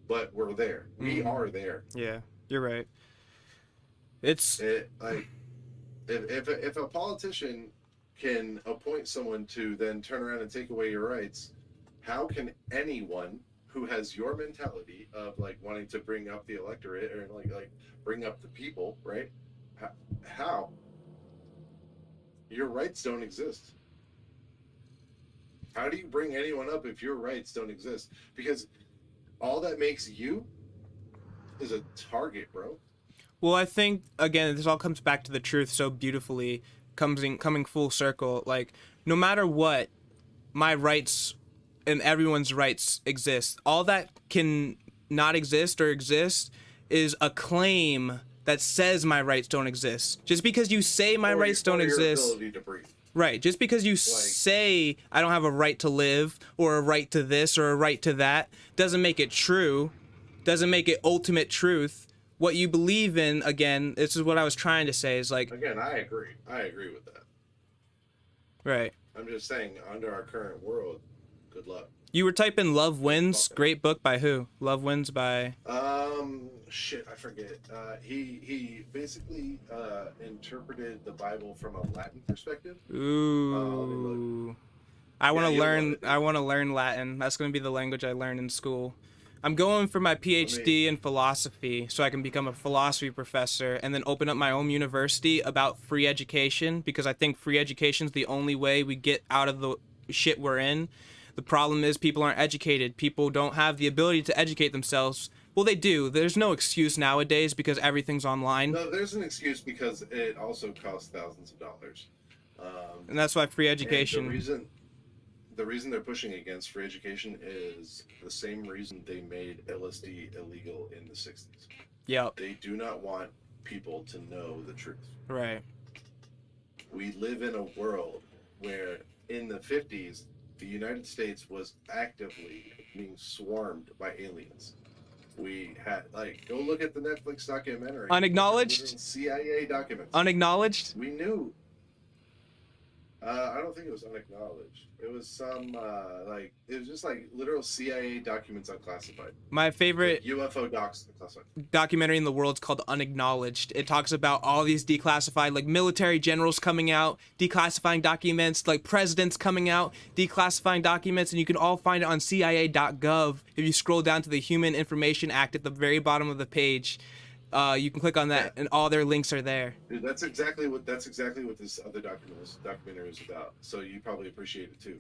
but we're there. We are there. Yeah, you're right. If a politician can appoint someone to then turn around and take away your rights, how can anyone who has your mentality of like wanting to bring up the electorate or like bring up the people, right? How? Your rights don't exist. How do you bring anyone up if your rights don't exist? Because all that makes you is a target, bro. Well, I think, again, this all comes back to the truth so beautifully, coming full circle. Like, no matter what, my rights and everyone's rights exist. All that can not exist or exist is a claim that says my rights don't exist. Just because you say my rights don't exist... ability to breathe. Right, just because you say I don't have a right to live or a right to this or a right to that doesn't make it true, doesn't make it ultimate truth. What you believe in, again, this is what I was trying to say, is like... Again, I agree with that. Right. I'm just saying, under our current world, good luck. You were typing Love Wins, great book by who? Love Wins by... Shit, I forget. He basically interpreted the Bible from a Latin perspective. Ooh. I want to learn Latin. That's going to be the language I learn in school. I'm going for my PhD in philosophy so I can become a philosophy professor and then open up my own university about free education, because I think free education is the only way we get out of the shit we're in. The problem is people aren't educated. People don't have the ability to educate themselves. Well, they do. There's no excuse nowadays because everything's online. No, there's an excuse because it also costs thousands of dollars. And that's why free education... The reason they're pushing against free education is the same reason they made LSD illegal in the 60s. Yep. They do not want people to know the truth. Right. We live in a world where in the 50s, the United States was actively being swarmed by aliens. We had, like, go look at the Netflix documentary. Unacknowledged? Literal CIA documents. Unacknowledged? We knew. I don't think it was unacknowledged. It was some, it was just like literal CIA documents unclassified. My favorite Like UFO docs unclassified. documentary in the world is called Unacknowledged. It talks about all these declassified, like, military generals coming out, declassifying documents, like presidents coming out, declassifying documents, and you can all find it on CIA.gov. If you scroll down to the Human Information Act at the very bottom of the page, you can click on that, and all their links are there. Dude, that's exactly what this other documentary is about. So you probably appreciate it too.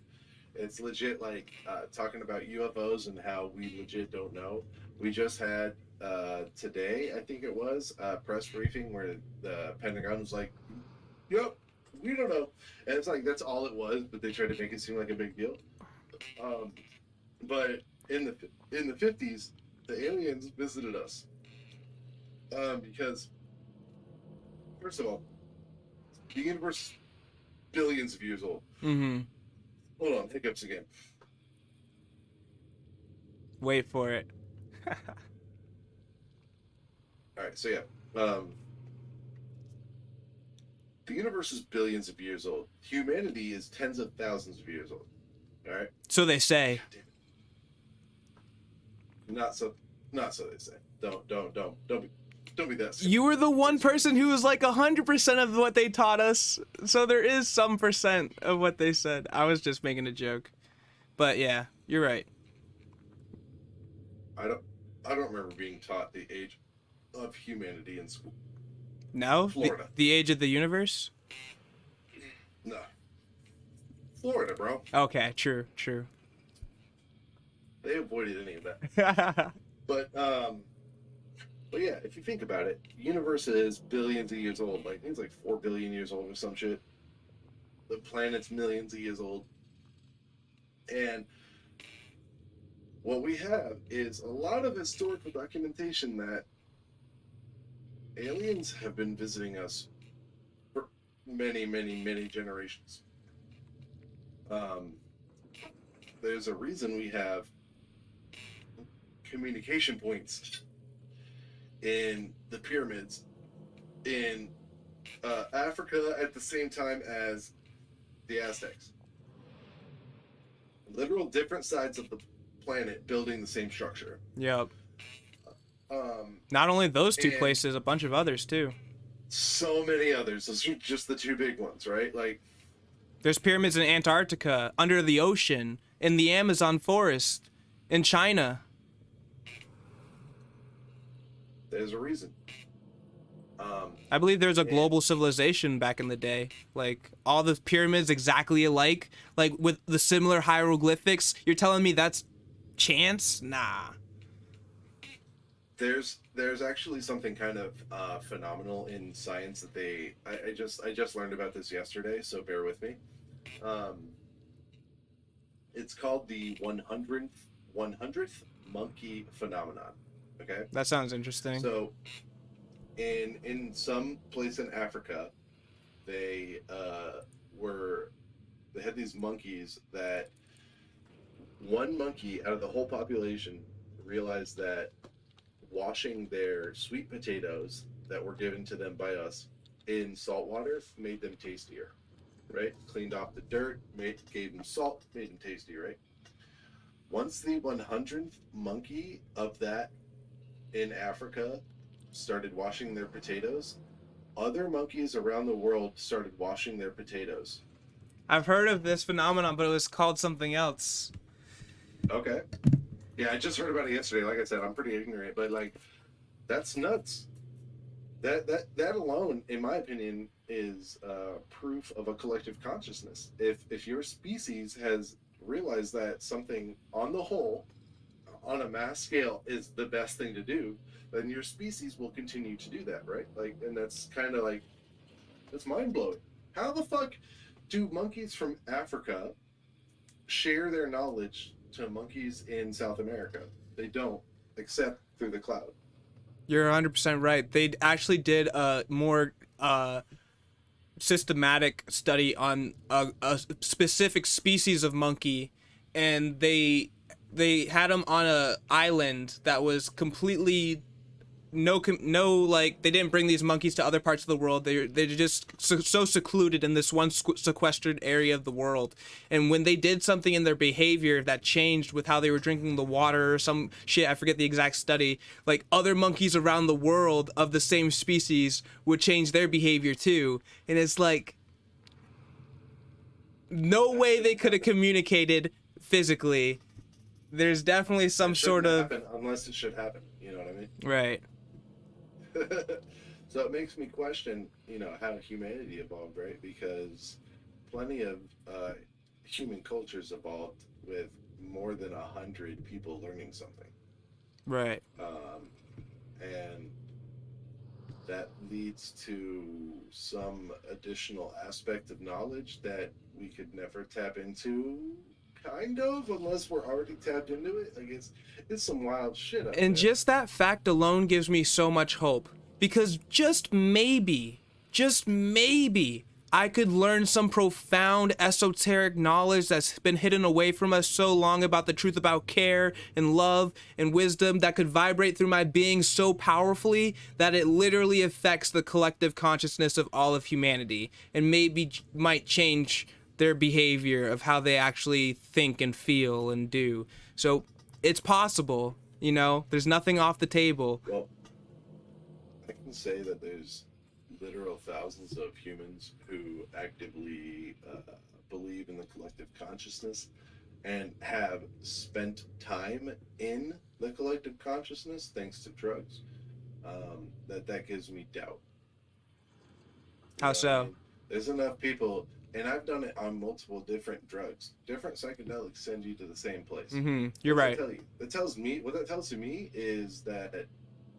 It's legit, like, talking about UFOs and how we legit don't know. We just had today, I think it was, a press briefing where the Pentagon was like, "Yep, we don't know," and it's like that's all it was, but they tried to make it seem like a big deal. But in the 50s, the aliens visited us. Because, first of all, the universe is billions of years old. Mm-hmm. Hold on, hiccups again. Wait for it. Alright, so yeah. The universe is billions of years old. Humanity is tens of thousands of years old. Alright? So they say. Not so they say. Don't be that silly. You were the one person who was like 100% of what they taught us. So there is some percent of what they said. I was just making a joke. But yeah, you're right. I don't remember being taught the age of humanity in school. No? Florida. The age of the universe? No. Florida, bro. Okay, true. They avoided any of that. But yeah, if you think about it, the universe is billions of years old. Like, I think it's like 4 billion years old or some shit. The planet's millions of years old. And what we have is a lot of historical documentation that aliens have been visiting us for many, many, many generations. There's a reason we have communication points in the pyramids in Africa at the same time as the Aztecs. Literal different sides of the planet building the same structure. Yep. Not only those two and places, a bunch of others too. So many others. Those are just the two big ones, right? Like, there's pyramids in Antarctica, under the ocean, in the Amazon forest, in China. there's a reason. I believe there was a global civilization back in the day. Like, all the pyramids exactly alike, like with the similar hieroglyphics. You're telling me that's chance? Nah. There's actually something kind of phenomenal in science that I just learned about this yesterday, so bear with me. It's called the 100th monkey phenomenon. Okay. That sounds interesting. So, in some place in Africa, they had these monkeys that one monkey out of the whole population realized that washing their sweet potatoes that were given to them by us in salt water made them tastier, right? Cleaned off the dirt, gave them salt, made them tasty, right? Once the 100th monkey of that in Africa started washing their potatoes, other monkeys around the world started washing their potatoes. I've heard of this phenomenon, but it was called something else. Okay. Yeah, I just heard about it yesterday. Like I said, I'm pretty ignorant, but like, that's nuts. That alone, in my opinion, is proof of a collective consciousness. If your species has realized that something on the whole, on a mass scale, is the best thing to do, then your species will continue to do that, right? Like, and that's kind of like, that's mind blowing. How the fuck do monkeys from Africa share their knowledge to monkeys in South America? They don't, except through the cloud. You're 100% right. They actually did a more systematic study on a specific species of monkey, and they had them on a island that was completely no, like they didn't bring these monkeys to other parts of the world. They're just so secluded in this one sequestered area of the world. And when they did something in their behavior that changed with how they were drinking the water or some shit, I forget the exact study, like other monkeys around the world of the same species would change their behavior too. And it's like no way they could have communicated physically. There's definitely some sort of happen unless it should happen. You know what I mean? right. So it makes me question, how humanity evolved, right? Because plenty of human cultures evolved with more than 100 people learning something, Right. and that leads to some additional aspect of knowledge that we could never tap into, kind of, unless we're already tapped into it. Like it's some wild shit out And there. just that fact alone gives me so much hope. Because just maybe, I could learn some profound esoteric knowledge that's been hidden away from us so long about the truth about care and love and wisdom that could vibrate through my being so powerfully that it literally affects the collective consciousness of all of humanity and maybe might change their behavior of how they actually think and feel and do. So it's possible, there's nothing off the table. Well, I can say that there's literal thousands of humans who actively believe in the collective consciousness and have spent time in the collective consciousness thanks to drugs. That gives me doubt. How so? mean? There's enough people, and I've done it on multiple different drugs. Different psychedelics send you to the same place. Mm-hmm. You're right. That tells me what that tells to me is that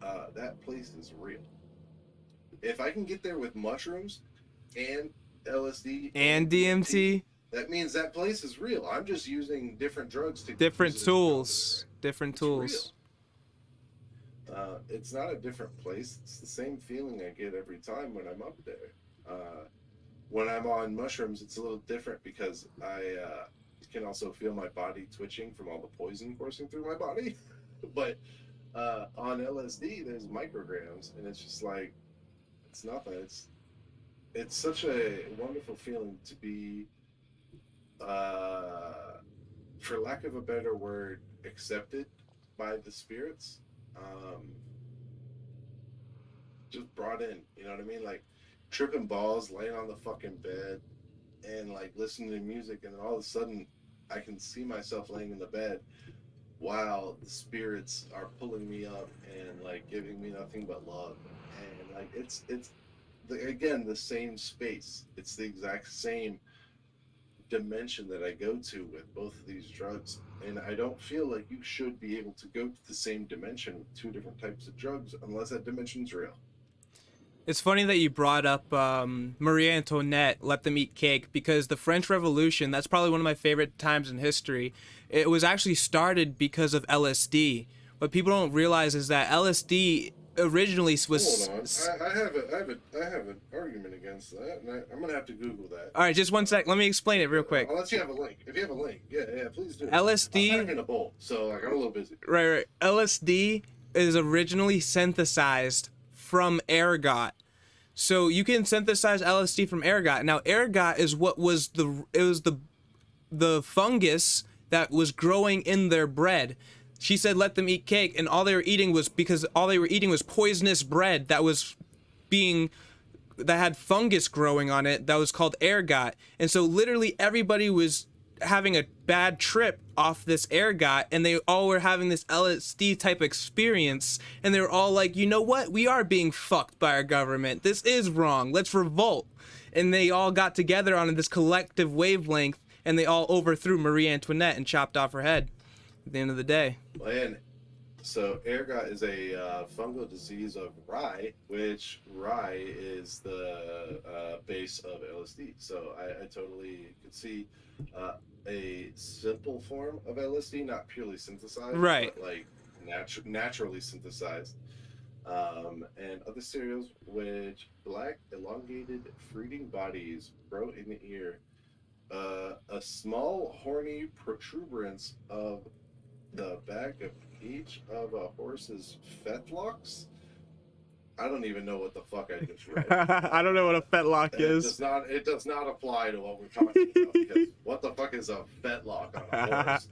that place is real. If I can get there with mushrooms and LSD And DMT, that means that place is real. I'm just using different drugs to different use it as tools. drugs. Different It's tools. real. It's not a different place. It's the same feeling I get every time when I'm up there. When I'm on mushrooms, it's a little different because I can also feel my body twitching from all the poison coursing through my body. But on LSD, there's micrograms, and it's just like, it's nothing. It's such a wonderful feeling to be, for lack of a better word, accepted by the spirits. Just brought in, you know what I mean? Like tripping balls, laying on the fucking bed, and like listening to music, and then all of a sudden, I can see myself laying in the bed while the spirits are pulling me up and like giving me nothing but love, and like it's again the same space. It's the exact same dimension that I go to with both of these drugs, and I don't feel like you should be able to go to the same dimension with two different types of drugs unless that dimension's real. It's funny that you brought up Marie Antoinette, Let Them Eat Cake, because the French Revolution, that's probably one of my favorite times in history. It was actually started because of LSD. What people don't realize is that LSD originally was... Hold on. I have an argument against that, and I'm going to have to Google that. All right, just one sec. Let me explain it real quick. Unless you have a link. If you have a link, yeah, please do. LSD... I'm packing a bowl, so like, I'm a little busy. Right. LSD is originally synthesized from ergot. So you can synthesize LSD from ergot. Now ergot is what was the fungus that was growing in their bread. She said let them eat cake, and all they were eating was poisonous bread that had fungus growing on it that was called ergot. And so literally everybody was having a bad trip off this ergot, and they all were having this LSD type experience, and they were all like, you know what, we are being fucked by our government, this is wrong, let's revolt. And they all got together on this collective wavelength, and they all overthrew Marie Antoinette and chopped off her head at the end of the day. And so ergot is a fungal disease of rye, which rye is the base of LSD. So I totally could see a simple form of LSD, not purely synthesized, right, but like naturally synthesized, and other cereals which black, elongated, fruiting bodies grow in the ear. A small, horny protuberance of the back of each of a horse's fetlocks. I don't even know what the fuck I just read. I don't know what a fetlock It is. does not. It does not apply to what we're talking about because what the fuck is a fetlock on a horse?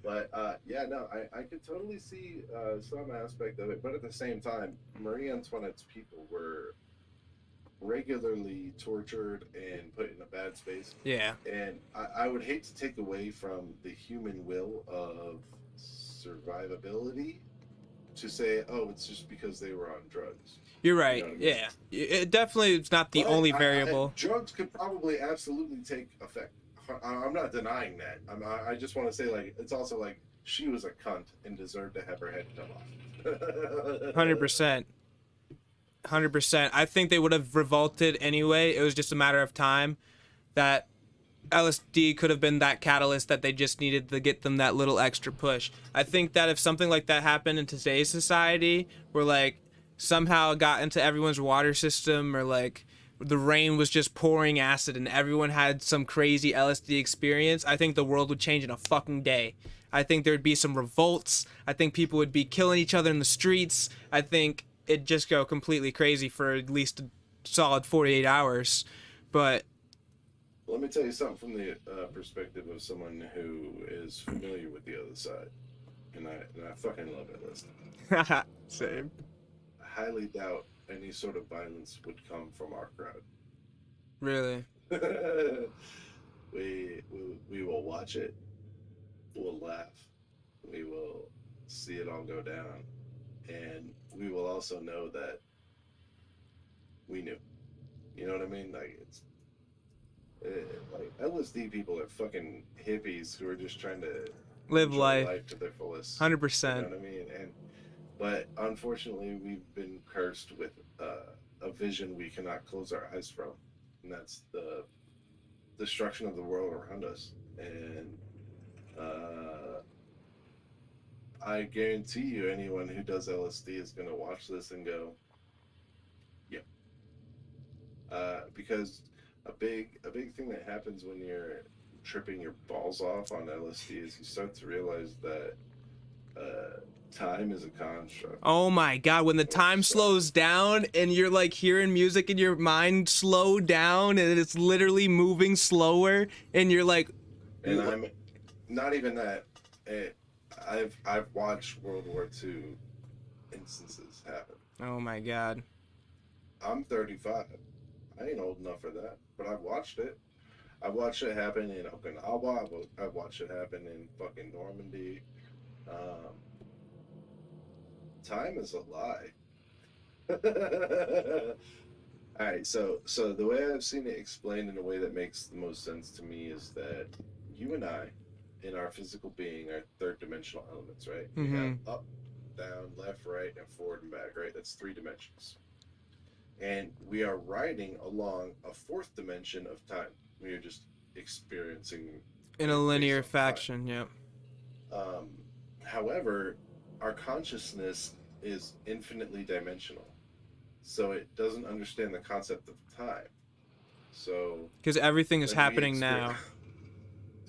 But yeah, no, I could totally see some aspect of it. But at the same time, Marie Antoinette's people were regularly tortured and put in a bad space. Yeah. And I would hate to take away from the human will of survivability to say, oh, it's just because they were on drugs. You're You right. know what I mean? Yeah. It definitely is not the But only variable. drugs could probably absolutely take effect. I'm not denying that. I just want to say, like, it's also like she was a cunt and deserved to have her head cut off. 100%. 100%. I think they would have revolted anyway. It was just a matter of time that LSD could have been that catalyst that they just needed to get them that little extra push. I think that if something like that happened in today's society, where like somehow it got into everyone's water system, or like the rain was just pouring acid and everyone had some crazy LSD experience, I think the world would change in a fucking day. I think there'd be some revolts. I think people would be killing each other in the streets. I think it'd just go completely crazy for at least a solid 48 hours. But Let me tell you something from the perspective of someone who is familiar with the other side, and I fucking love it. Listen, same. I highly doubt any sort of violence would come from our crowd. Really? We will watch it. We'll laugh. We will see it all go down, and we will also know that we knew. You know what I mean? Like it's like LSD people are fucking hippies who are just trying to Live enjoy life. to their fullest. 100%. You know what I mean? But unfortunately, we've been cursed with a vision we cannot close our eyes from, and that's the destruction of the world around us. And I guarantee you, anyone who does LSD is going to watch this and go, "Yep," because a big thing that happens when you're tripping your balls off on LSD is you start to realize that time is a construct. Oh my god, when the time slows down and you're like hearing music in your mind slow down and it's literally moving slower and you're like, And I'm not even that. I've watched World War II instances happen. oh my god. I'm 35. I ain't old enough for that, but I've watched it. I've watched it happen in Okinawa. I've watched it happen in fucking Normandy. Um, Time is a lie. All right, so the way I've seen it explained in a way that makes the most sense to me is that you and I, in our physical being, are third dimensional elements, right? We have up, down, left, right, and forward and back, right? That's 3 dimensions. And we are riding along a 4th dimension of time. We are just experiencing In a linear based on time. faction, yep. However, our consciousness is infinitely dimensional, so it doesn't understand the concept of time. So Because everything is when we happening now.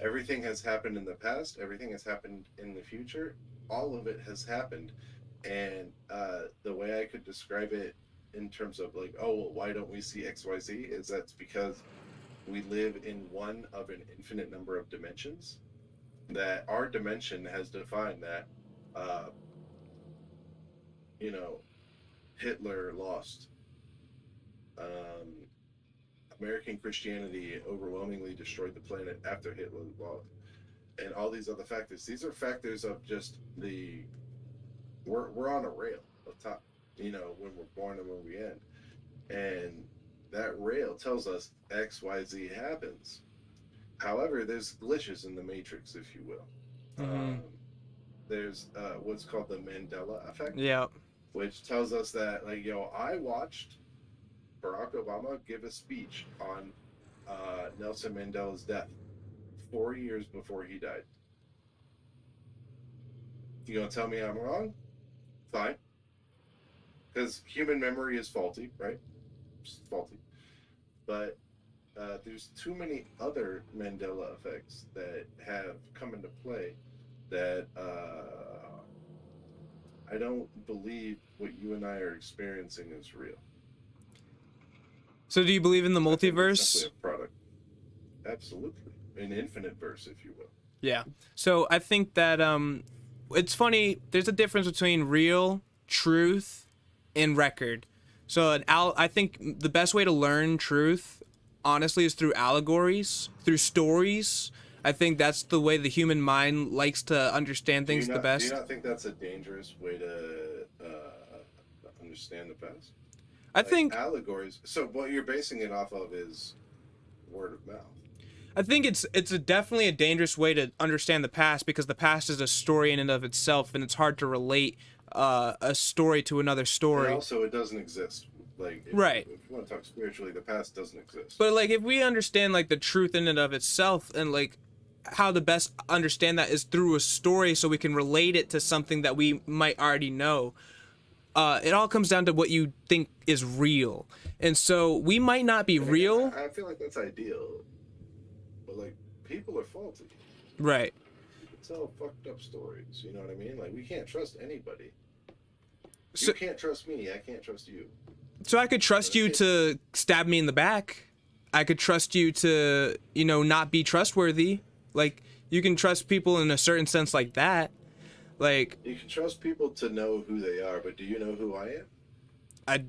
everything has happened in the past, everything has happened in the future, all of it has happened. And the way I could describe it in terms of like, oh, well, why don't we see XYZ, is that's because we live in one of an infinite number of dimensions, that our dimension has defined that you know, Hitler lost. American Christianity overwhelmingly destroyed the planet after Hitler lost, and all these other factors. These are factors of just we're on a rail of time. You know, when we're born and when we end, and that rail tells us X, Y, Z happens. However, there's glitches in the matrix, if you will. There's what's called the Mandela effect. Yep. Which tells us that, like, I watched Barack Obama give a speech on Nelson Mandela's death 4 years before he died. You gonna tell me I'm wrong? Fine. because human memory is faulty, right? It's faulty, but there's too many other Mandela effects that have come into play that I don't believe what you and I are experiencing is real. So do you believe in the I think it's multiverse? simply a product. Absolutely, an infinite verse, if you will. Yeah. So I think that it's funny. There's a difference between real, truth, and record. So I think the best way to learn truth, honestly, is through allegories, through stories. I think that's the way the human mind likes to understand things the best. Do you not think that's a dangerous way to understand the past? I think allegories. So what you're basing it off of is word of mouth. I think it's definitely a dangerous way to understand the past, because the past is a story in and of itself, and it's hard to relate a story to another story. And also, it doesn't exist. Like, right. If you want to talk spiritually, the past doesn't exist. But like, if we understand like the truth in and of itself, and like how to best understand that is through a story, so we can relate it to something that we might already know. It all comes down to what you think is real, and so we might not be real. I feel like that's ideal, but like, people are faulty. Right. It's all fucked up stories. You know what I mean? Like, we can't trust anybody. So, you can't trust me. I can't trust you. So I could trust you to stab me in the back. I could trust you to, not be trustworthy. Like, you can trust people in a certain sense like that. Like, you can trust people to know who they are, but do you know who I am? I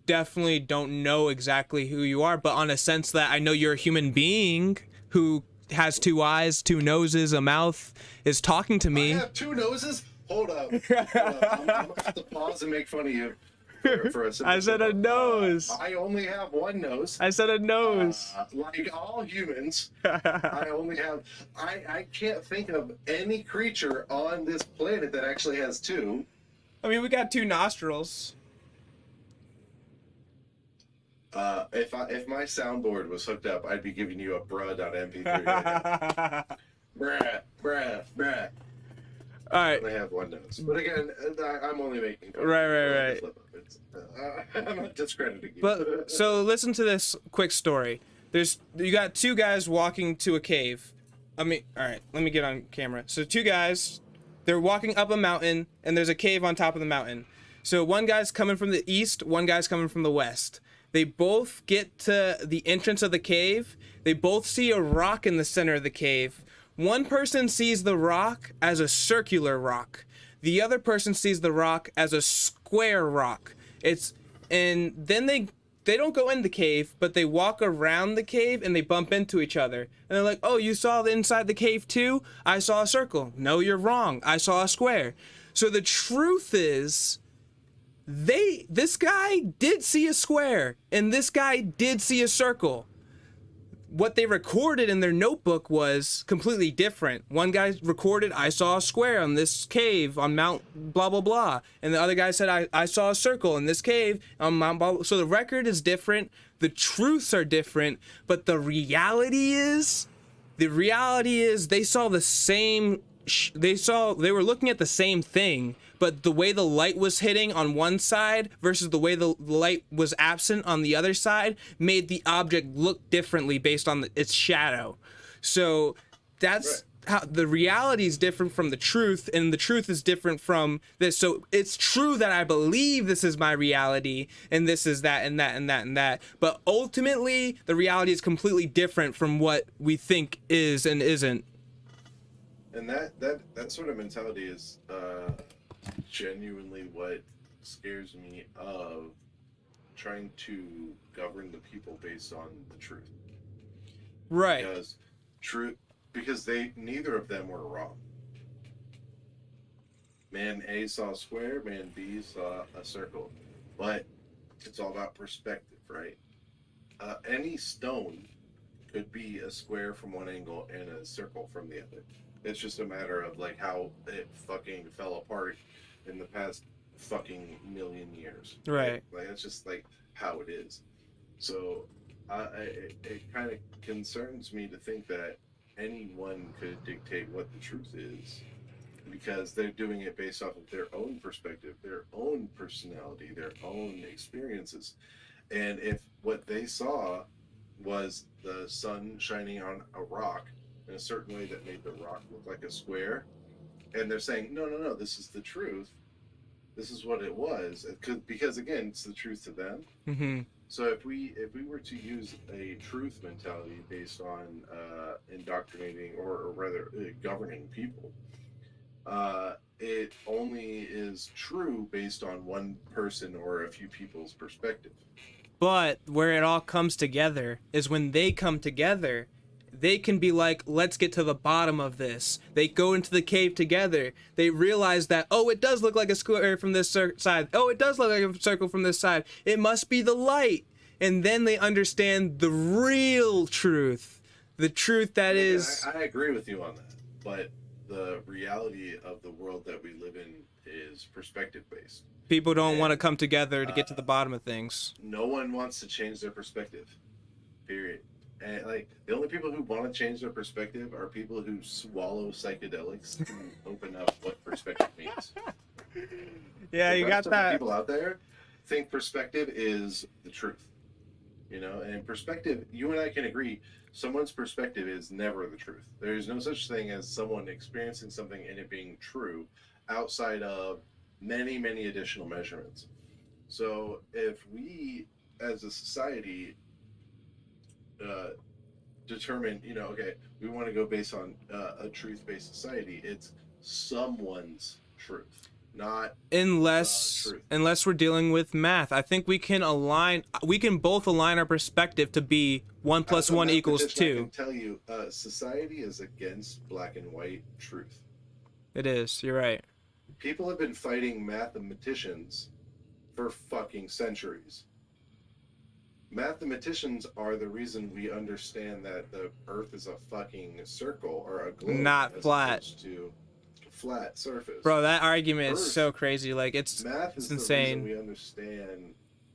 definitely don't know exactly who you are, but on a sense that I know you're a human being who has 2 eyes, 2 noses, a mouth, is talking to me. I have 2 noses? Hold up. I'm gonna have to pause and make fun of you for a second. I said a nose. I only have 1 nose. I said a nose. Like all humans, I only have. I can't think of any creature on this planet that actually has 2. I mean, we got 2 nostrils. If my soundboard was hooked up, I'd be giving you a bruh.mp3 right now. Bruh. All right. I only have 1 nose, but again, I'm only making. Right. I'm not discrediting you. But so listen to this quick story. You got 2 guys walking to a cave. All right, let me get on camera. So 2 guys, they're walking up a mountain, and there's a cave on top of the mountain. So one guy's coming from the east, one guy's coming from the west. They both get to the entrance of the cave. They both see a rock in the center of the cave. One person sees the rock as a circular rock. The other person sees the rock as a square rock. And then they don't go in the cave, but they walk around the cave and they bump into each other. And they're like, "Oh, you saw inside the cave too? I saw a circle." "No, you're wrong. I saw a square." So the truth is, this guy did see a square and this guy did see a circle. What they recorded in their notebook was completely different. One guy recorded, "I saw a square on this cave on Mount blah, blah, blah." And the other guy said, I saw a circle in this cave on Mount blah, blah. So the record is different. The truths are different. But the reality is they saw the same, they were looking at the same thing. But the way the light was hitting on one side versus the way the light was absent on the other side made the object look differently based on its shadow. So that's how the reality is different from the truth, and the truth is different from this. So it's true that I believe this is my reality, and this is that, and that, and that, and that. But ultimately, the reality is completely different from what we think is and isn't. And that sort of mentality is genuinely what scares me of trying to govern the people based on the truth. Right. Because neither of them were wrong. Man A saw a square, man B saw a circle. But it's all about perspective, right? Any stone could be a square from one angle and a circle from the other. It's just a matter of like how it fucking fell apart in the past fucking million years. Right. Like that's just like how it is. So it kind of concerns me to think that anyone could dictate what the truth is because they're doing it based off of their own perspective, their own personality, their own experiences. And if what they saw was the sun shining on a rock in a certain way that made the rock look like a square, and they're saying, no, no, no, this is the truth. This is what it was. Because again, it's the truth to them. Mm-hmm. So if we were to use a truth mentality based on indoctrinating or rather governing people, it only is true based on one person or a few people's perspective. But where it all comes together is when they come together, they can be like, let's get to the bottom of this. They go into the cave together. They realize that, oh, it does look like a square from this side. Oh, it does look like a circle from this side. It must be the light. And then they understand the real truth. The truth that is... I agree with you on that. But the reality of the world that we live in is perspective-based. People don't want to come together to get to the bottom of things. No one wants to change their perspective. Period. And like the only people who want to change their perspective are people who swallow psychedelics to open up what perspective means. Yeah, you got that. People out there think perspective is the truth. You know, and perspective, you and I can agree, someone's perspective is never the truth. There is no such thing as someone experiencing something and it being true outside of many, many additional measurements. So if we as a society determine, you know, okay, we want to go based on a truth-based society, it's someone's truth, not unless we're dealing with math. I think we can both align our perspective to be 1 + 1 = 2. I can tell you, society is against black and white truth. It is, you're right. People have been fighting mathematicians for fucking centuries. Mathematicians are the reason we understand that the Earth is a fucking circle or a globe, not flat. To flat surface. Bro, that argument is so crazy. Like it's math is insane. The reason we understand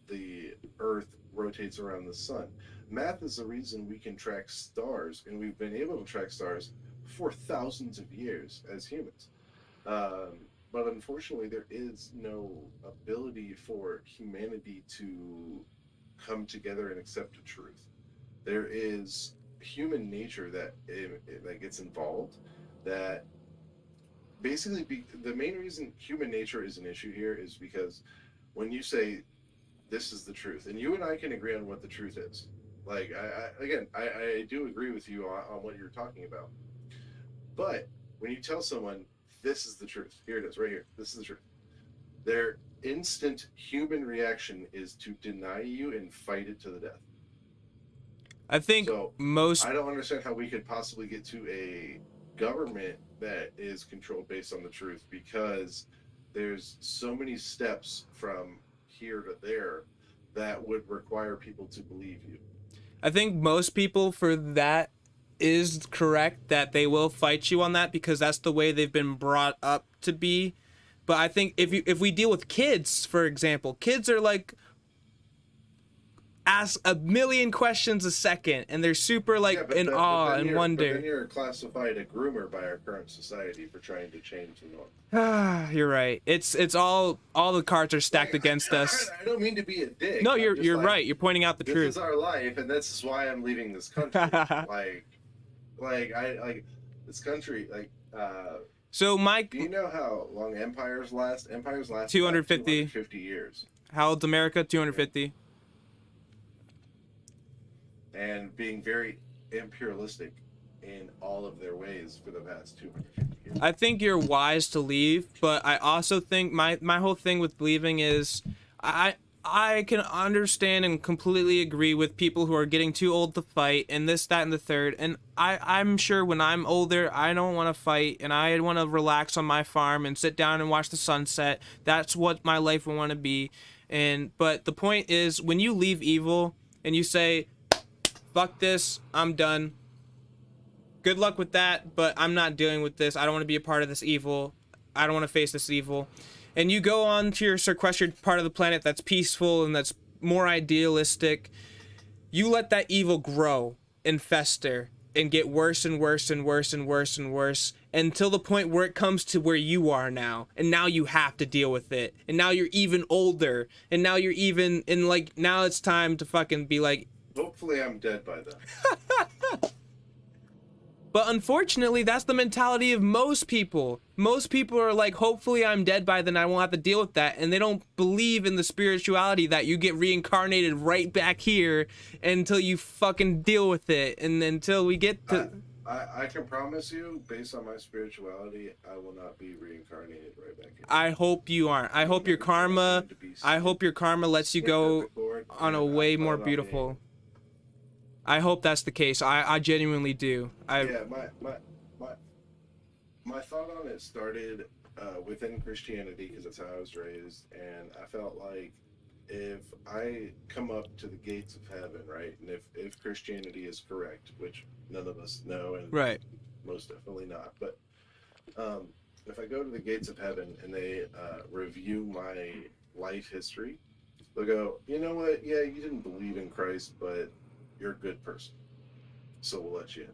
the Earth rotates around the sun. Math is the reason we can track stars, and we've been able to track stars for thousands of years as humans. But unfortunately, there is no ability for humanity to come together and accept the truth. There is human nature that gets involved. That basically, the main reason human nature is an issue here is because when you say this is the truth, and you and I can agree on what the truth is. Like I do agree with you on what you're talking about. But when you tell someone this is the truth, here it is, right here, this is the truth, their instant human reaction is to deny you and fight it to the death. I think so I don't understand how we could possibly get to a government that is controlled based on the truth, because there's so many steps from here to there that would require people to believe you. I think most people for that is correct, that they will fight you on that because that's the way they've been brought up to be. But I think if we deal with kids, for example, kids are like ask a million questions a second, and they're super like in awe and wonder. But then you're classified a groomer by our current society for trying to change the norm. Ah, you're right. It's all the cards are stacked against us. I don't mean to be a dick. No, you're right. You're pointing out the truth. This is our life, and this is why I'm leaving this country. I this country. So Mike, do you know how long empires last? Empires last 250 years. How old's America? 250. And being very imperialistic in all of their ways for the past 250 years. I think you're wise to leave, but I also think my whole thing with leaving is I can understand and completely agree with people who are getting too old to fight and this, that, and the third. And I'm sure when I'm older, I don't want to fight and I want to relax on my farm and sit down and watch the sunset. That's what my life will want to be. But the point is, when you leave evil and you say, fuck this, I'm done. Good luck with that, but I'm not dealing with this. I don't want to be a part of this evil. I don't want to face this evil. And you go on to your sequestered part of the planet that's peaceful and that's more idealistic. You let that evil grow and fester. and get worse and worse and worse and worse and worse until the point where it comes to where you are now, and now you have to deal with it, and now you're even older, and now you're even and like now it's time to fucking be like. Hopefully I'm dead by then. But unfortunately, that's the mentality of most people. Most people are like, hopefully I'm dead by then, I won't have to deal with that. And they don't believe in the spirituality that you get reincarnated right back here until you fucking deal with it. And until we get to... I can promise you, based on my spirituality, I will not be reincarnated right back here. I hope you aren't. I hope your karma... I hope your karma lets you go on a way more beautiful... I hope that's the case. I genuinely do. Yeah, my thought on it started within Christianity because that's how I was raised, and I felt like if I come up to the gates of heaven, right, and if Christianity is correct, which none of us know, and right, most definitely not, but if I go to the gates of heaven and they review my life history, they'll go, you know what? Yeah, you didn't believe in Christ, but you're a good person, so we'll let you in.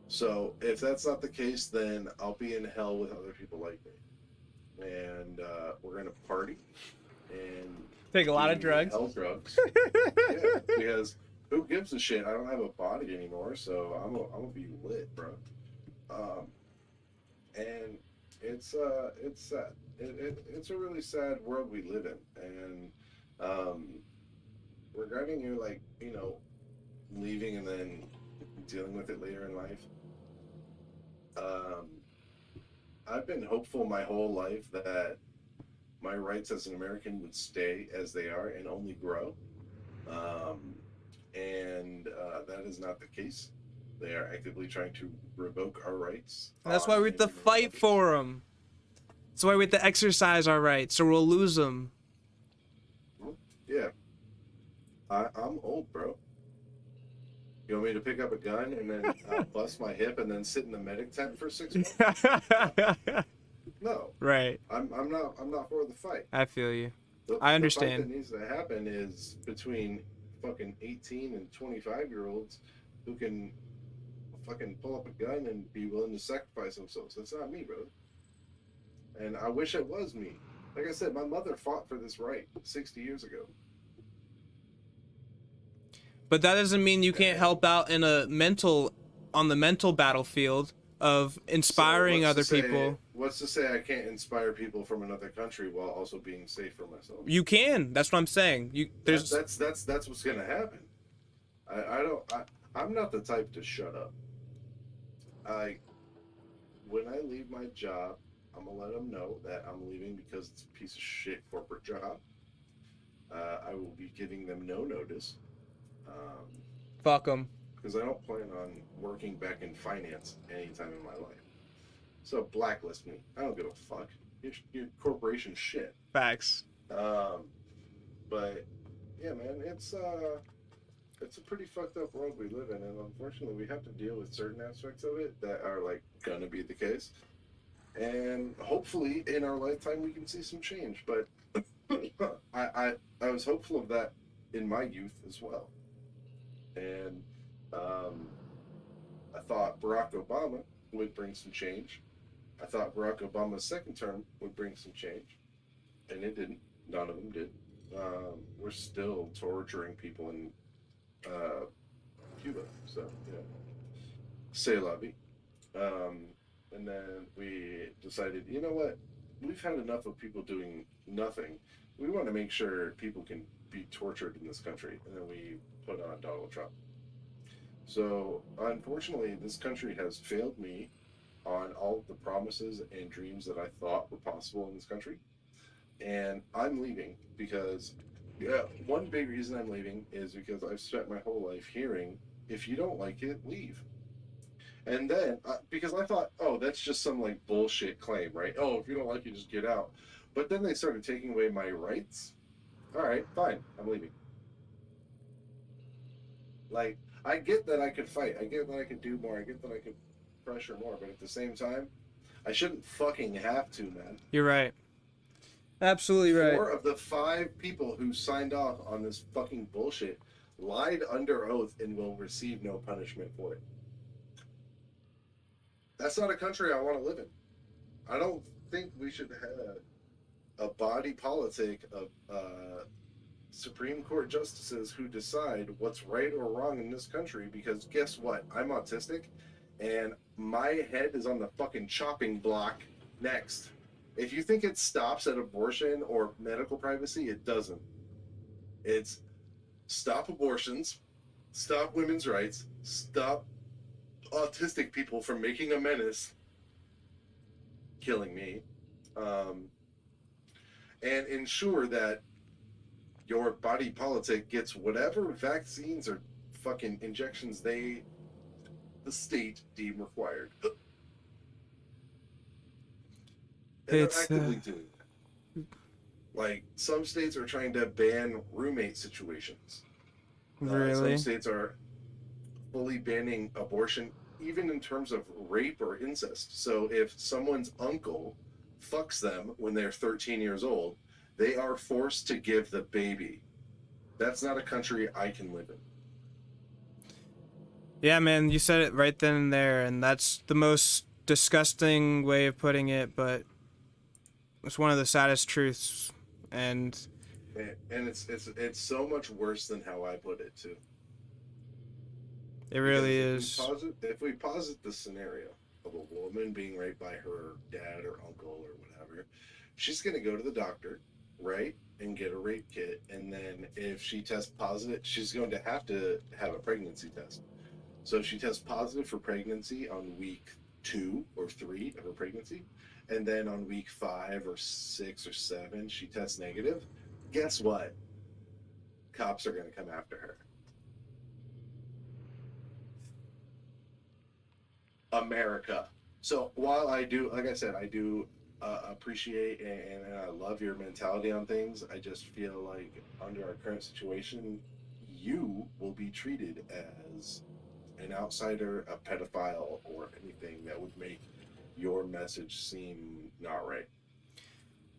So if that's not the case, then I'll be in hell with other people like me, and we're gonna party and take a lot of drugs. Hell drugs. Yeah, because who gives a shit? I don't have a body anymore, so I'm gonna be lit, bro. And it's sad. It's a really sad world we live in, and regarding you, like, you know, leaving and then dealing with it later in life. I've been hopeful my whole life that my rights as an American would stay as they are and only grow. And that is not the case. They are actively trying to revoke our rights. And that's why we have to fight for them. That's why we have to exercise our rights, or we'll lose them. Yeah. I'm old, bro. You want me to pick up a gun and then bust my hip and then sit in the medic tent for 6 months? No. Right. I'm not for the fight. I feel you. I understand. The fight that needs to happen is between fucking 18 and 25-year-olds who can fucking pull up a gun and be willing to sacrifice themselves. That's not me, bro. And I wish it was me. Like I said, my mother fought for this right 60 years ago. But that doesn't mean you can't help out on the mental battlefield of inspiring other people. What's to say I can't inspire people from another country while also being safe for myself? You can. That's what I'm saying. That's what's gonna happen. I'm not the type to shut up. When I leave my job, I'm gonna let them know that I'm leaving because it's a piece of shit corporate job. I will be giving them no notice. Fuck them. Because I don't plan on working back in finance anytime in my life. So blacklist me. I don't give a fuck. Your corporation shit. Facts. But yeah, man, it's a pretty fucked up world we live in, and unfortunately, we have to deal with certain aspects of it that are like gonna be the case. And hopefully, in our lifetime, we can see some change. But I was hopeful of that in my youth as well. And I thought Barack Obama would bring some change. I thought Barack Obama's second term would bring some change, and it didn't. None of them did. We're still torturing people in Cuba, so you know, c'est la vie. And then we decided, you know what? We've had enough of people doing nothing. We want to make sure people can be tortured in this country, and then we put on Donald Trump. So unfortunately, this country has failed me on all of the promises and dreams that I thought were possible in this country, and I'm leaving because one big reason I'm leaving is because I've spent my whole life hearing, if you don't like it, leave. And then because I thought, oh, that's just some like bullshit claim, right? Oh, if you don't like it, just get out. But then they started taking away my rights. All right, fine, I'm leaving. Like, I get that I could fight. I get that I could do more. I get that I could pressure more. But at the same time, I shouldn't fucking have to, man. You're right. Absolutely right. 4 of the 5 people who signed off on this fucking bullshit lied under oath and will receive no punishment for it. That's not a country I want to live in. I don't think we should have a body politic of Supreme Court justices who decide what's right or wrong in this country, because guess what? I'm autistic and my head is on the fucking chopping block next. If you think it stops at abortion or medical privacy, it doesn't. It's stop abortions, stop women's rights, stop autistic people from making a menace, killing me, and ensure that your body politic gets whatever vaccines or fucking injections the state deem required. And they're It's actively doing that. Like, some states are trying to ban roommate situations. really. Some states are fully banning abortion, even in terms of rape or incest. So if someone's uncle fucks them when they're 13 years old, they are forced to give the baby. That's not a country I can live in. Yeah, man, you said it right then and there, and that's the most disgusting way of putting it, but it's one of the saddest truths. And And it's so much worse than how I put it too. it really Because is. if we posit the scenario of a woman being raped by her dad or uncle or whatever, she's going to go to the doctor, right, and get a rape kit, and then if she tests positive, she's going to have a pregnancy test. So if she tests positive for pregnancy on week 2 or 3 of her pregnancy, and then on week 5 or 6 or 7 she tests negative, guess what? Cops are going to come after her. America. So while I do, like I said, I do appreciate and I love your mentality on things, I just feel like under our current situation, you will be treated as an outsider, a pedophile, or anything that would make your message seem not right.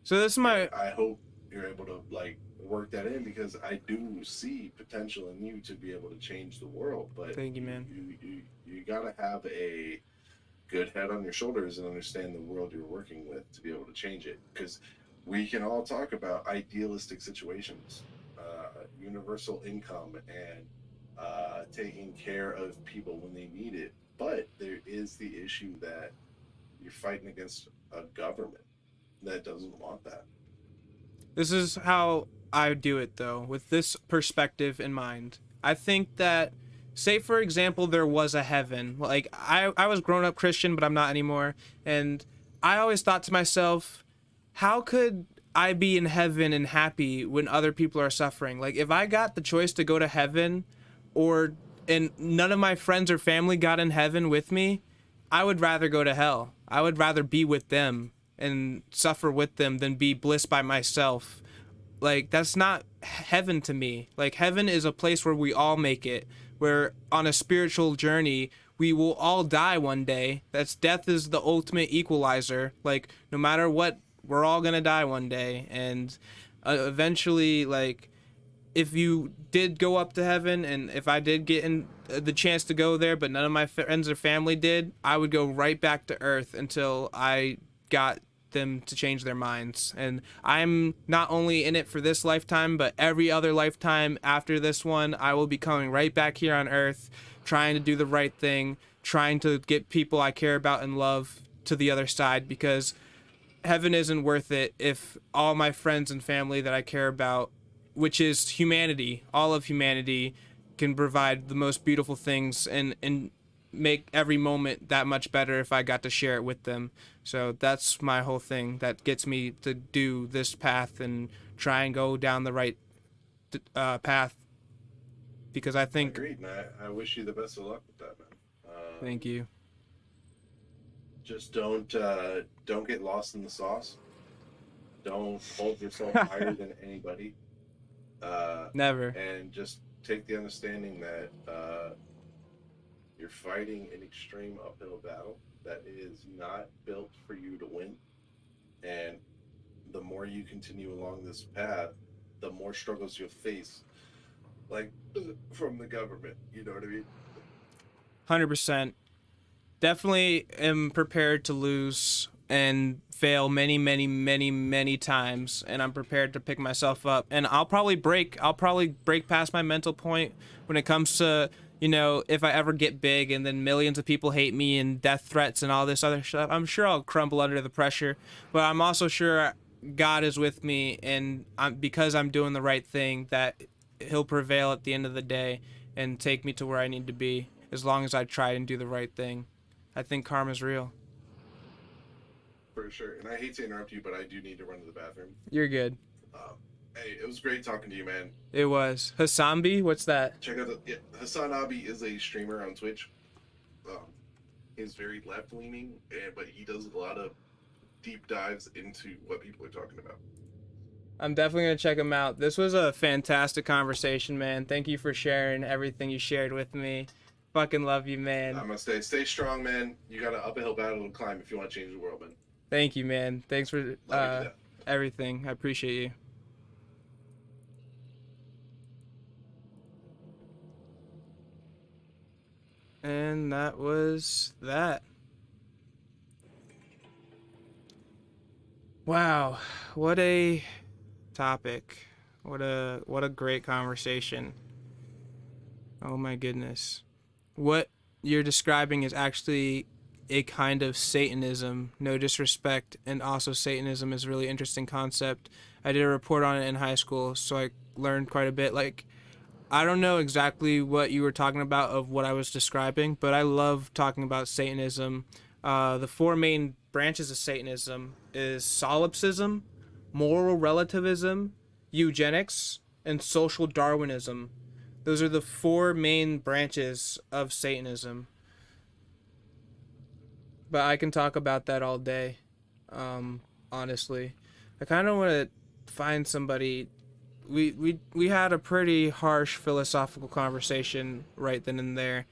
So this is my I hope you're able to like work that in, because I do see potential in you to be able to change the world. But thank you, man. You gotta have a good head on your shoulders and understand the world you're working with to be able to change it. Because we can all talk about idealistic situations, universal income, and taking care of people when they need it. But there is the issue that you're fighting against a government that doesn't want that. This is how I do it, though, with this perspective in mind. I think that, say for example, there was a heaven. Like, I was grown up Christian, but I'm not anymore. And I always thought to myself, how could I be in heaven and happy when other people are suffering? Like, if I got the choice to go to heaven, or and none of my friends or family got in heaven with me, I would rather go to hell. I would rather be with them and suffer with them than be bliss by myself. Like, that's not heaven to me. Like, heaven is a place where we all make it, where on a spiritual journey we will all die one day. That's death is the ultimate equalizer. Like, no matter what, we're all gonna die one day, and eventually, like, if you did go up to heaven, and if I did get in the chance to go there, but none of my friends or family did, I would go right back to earth until I got them to change their minds. And I'm not only in it for this lifetime, but every other lifetime after this one, I will be coming right back here on earth, trying to do the right thing, trying to get people I care about and love to the other side, because heaven isn't worth it if all my friends and family that I care about, which is humanity, all of humanity, can provide the most beautiful things and make every moment that much better if I got to share it with them. So that's my whole thing that gets me to do this path and try and go down the right path, because I think. Agreed, and I wish you the best of luck with that, man. Thank you. Just don't get lost in the sauce. Don't hold yourself higher than anybody. Never. And just take the understanding that you're fighting an extreme uphill battle that is not built for you to win. And the more you continue along this path, the more struggles you'll face, like from the government. You know what I mean? 100%. definitely am prepared to lose and fail many, many, many, many times, and I'm prepared to pick myself up. And I'll probably break. I'll probably break past my mental point when it comes to, if I ever get big and then millions of people hate me and death threats and all this other stuff. I'm sure I'll crumble under the pressure, but I'm also sure God is with me, and because I'm doing the right thing, that He'll prevail at the end of the day and take me to where I need to be, as long as I try and do the right thing. I think karma's real. For sure. And I hate to interrupt you, but I do need to run to the bathroom. You're good. Hey, it was great talking to you, man. It was. Hasambi? What's that? Check out Hassan Abi is a streamer on Twitch. He's very left-leaning, but he does a lot of deep dives into what people are talking about. I'm definitely going to check him out. This was a fantastic conversation, man. Thank you for sharing everything you shared with me. Fucking love you, man. I'm going to stay strong, man. You got an uphill battle to climb if you want to change the world, man. Thank you, man. Thanks for everything. I appreciate you. And that was that. Wow, what a topic. What a great conversation. Oh my goodness. What you're describing is actually a kind of Satanism. No disrespect, and also Satanism is a really interesting concept. I did a report on it in high school, so I learned quite a bit. Like, I don't know exactly what you were talking about of what I was describing, but I love talking about Satanism. The four main branches of Satanism is solipsism, moral relativism, eugenics, and social Darwinism. Those are the four main branches of Satanism. But I can talk about that all day, honestly. I kind of want to find somebody. We had a pretty harsh philosophical conversation right then and there.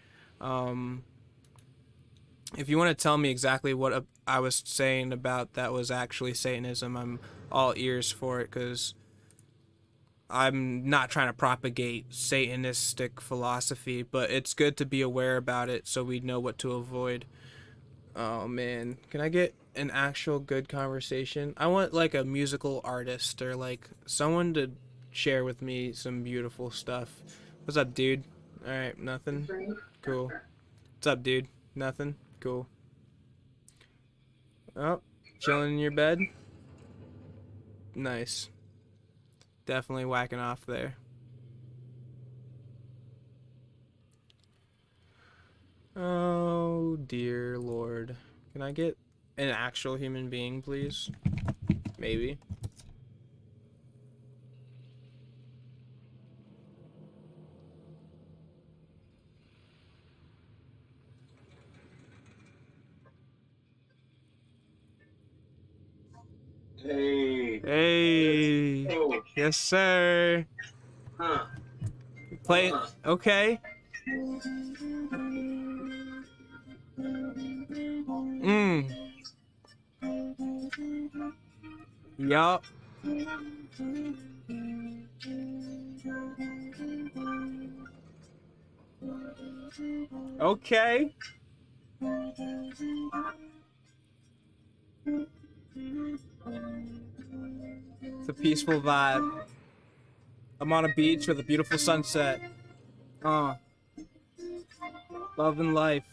If you want to tell me exactly what I was saying about that was actually Satanism, I'm all ears for it, because I'm not trying to propagate Satanistic philosophy, but it's good to be aware about it so we know what to avoid. Oh man, can I get an actual good conversation? I want like a musical artist or like someone to share with me some beautiful stuff. What's up, dude? Alright, nothing? Cool. What's up, dude? Nothing? Cool. Oh, chilling in your bed? Nice. Definitely whacking off there. Oh, dear Lord. Can I get an actual human being, please? Maybe. Hey. Hey. Oh. Yes, sir. Huh. Play. Okay. Yup. Okay. It's a peaceful vibe. I'm on a beach with a beautiful sunset. Love and life.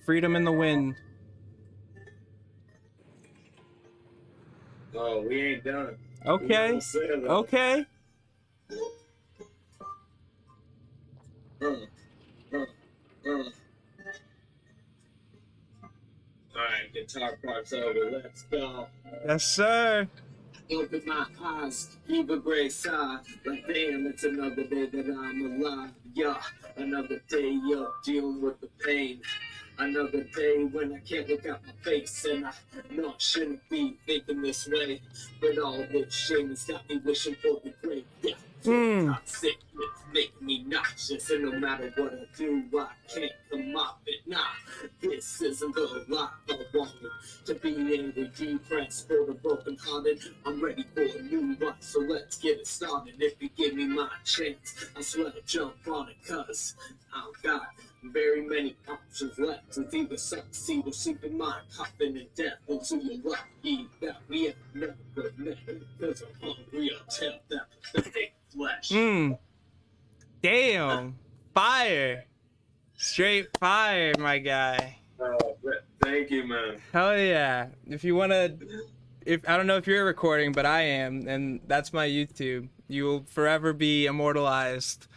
Freedom in the wind. Oh, we ain't done. Okay. Okay. Alright, guitar part's over. Let's go. Yes, sir. Open my eyes, heave a great sigh. Like, damn, it's another day that I'm alive. Yeah, another day up dealing with the pain. Another day when I can't look out my face, and I know I shouldn't be thinking this way. But all this shame has got me wishing for the great. Yeah, Toxic, it's making me nauseous, and no matter what I do, I can't come off it. Nah, this isn't the life I wanted. To be angry, depressed, for the broken hearted. I'm ready for a new one, so let's get it started. If you give me my chance, I swear to jump on it, cause I've got very many options left. It's either succeed or sleep in my coffin in death. Until you're lucky that we have never met. Cause I'm hungry, I'll tell that pathetic flesh. Damn. Fire. Straight fire, my guy. Thank you, man. Hell yeah. If you wanna, I don't know if you're recording, but I am, and that's my YouTube. You will forever be immortalized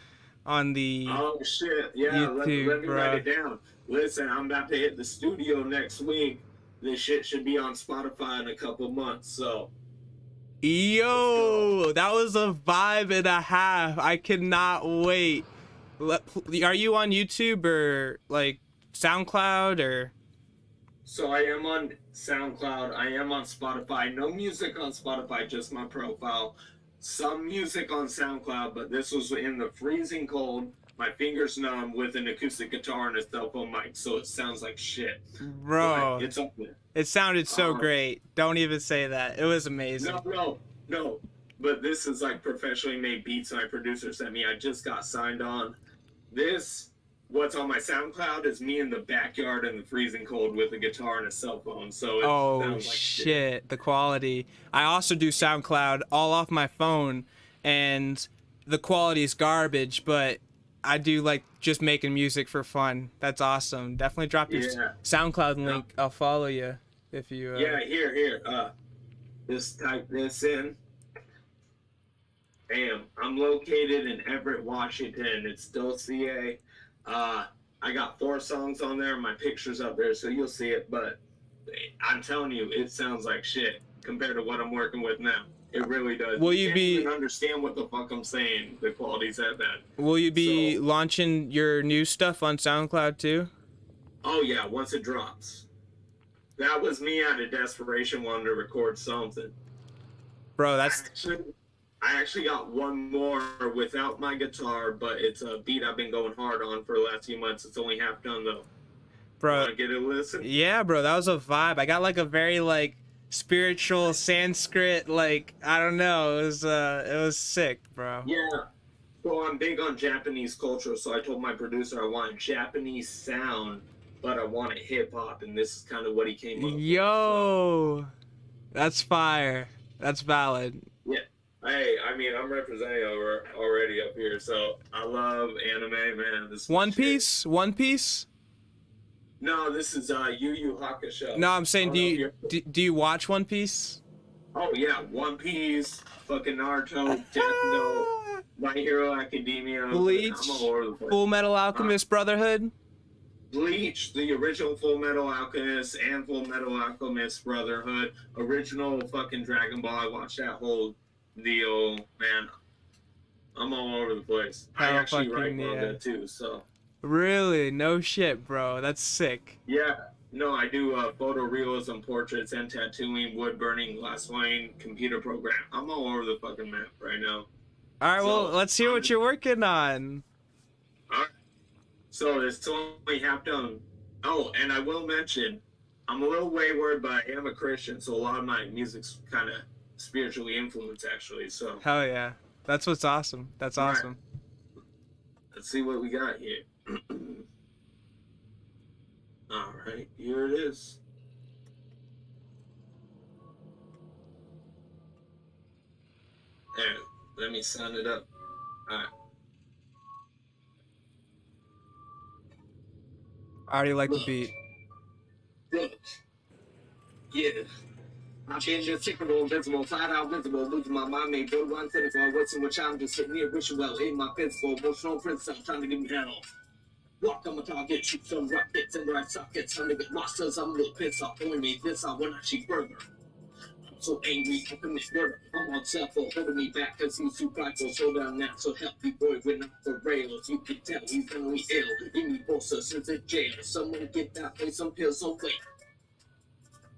on the Oh shit, yeah, YouTube, let me bro. write it down. Listen, I'm about to hit the studio next week. This shit should be on Spotify in a couple months, so. Yo, that was a vibe and a half. I cannot wait. Are you on YouTube or like SoundCloud or? So I am on SoundCloud, I am on Spotify. No music on Spotify, just my profile. Some music on SoundCloud, but this was in the freezing cold. My fingers numb with an acoustic guitar and a cell phone mic, so it sounds like shit. Bro, But it's up there. it sounded so great. Don't even say that. It was amazing. No. But this is like professionally made beats my producer sent me. I just got signed on. What's on my SoundCloud is me in the backyard in the freezing cold with a guitar and a cell phone. So it sounds like shit, the quality. I also do SoundCloud all off my phone, and the quality is garbage, but I do like just making music for fun. That's awesome. Definitely drop your SoundCloud link. I'll follow you if you. Yeah, here. Just type this in. Bam. I'm located in Everett, Washington. It's still CA. I got 4 songs on there. My picture's up there, so you'll see it. But I'm telling you, it sounds like shit compared to what I'm working with now. It really does. Will you you can't be even understand what the fuck I'm saying? The quality's that bad. Will you be launching your new stuff on SoundCloud too? Oh yeah, once it drops. That was me out of desperation wanting to record something. Bro, that's I actually got one more without my guitar, but it's a beat I've been going hard on for the last few months. It's only half done though. bro. Wanna get a listen? Yeah, bro, that was a vibe. I got like a very like spiritual Sanskrit, like I don't know. It was sick, bro. Yeah. So I'm big on Japanese culture, so I told my producer I want a Japanese sound, but I want it hip hop, and this is kind of what he came up with. Yo, that's fire. That's valid. Yeah. Hey, I mean, I'm representing already up here, so I love anime, man. This One shit. Piece? One Piece? No, this is Yu Yu Hakusho. No, I'm saying, I don't know if do you watch One Piece? Oh yeah, One Piece, fucking Naruto, Death Note, My Hero Academia, Bleach, I'm all over the place. Full Metal Alchemist Brotherhood. Bleach, the original Full Metal Alchemist and Full Metal Alchemist Brotherhood, original fucking Dragon Ball. I watched that whole deal, man. I'm all over the place. I Hell actually write fucking manga yeah. too, so. Really? No shit, bro. That's sick. Yeah, no, I do photorealism portraits and tattooing, wood burning, glass laying, computer program. I'm all over the fucking map right now. All right, well, So, let's hear what you're working on. Alright. So it's only half done. Oh, and I will mention, I'm a little wayward, but I am a Christian, so a lot of my music's kind of spiritually influenced, actually. So Hell yeah. That's what's awesome. That's All right. awesome. let's see what we got here. All right, here it is. There, let me sign it up. All right. I already like the beat. Look. Yeah. I change your ticket more visible, flat out visible, losing my mind, made build one sentence while wasting what I'm just sitting here wishing well in my physical, emotional princess, I'm trying to give me hell. Walk on my target, shoot some rockets in the right sockets, trying to get lost cause I'm a little pissed off. Only made this, I wanna cheat burger. I'm so angry, I commit murder. I'm on self for holding me back cause he's too prideful. Slow down now, so healthy boy, we're not for rails. You can tell he's mentally ill. Give me bolster since in jail. Someone get that way some pills, so wait.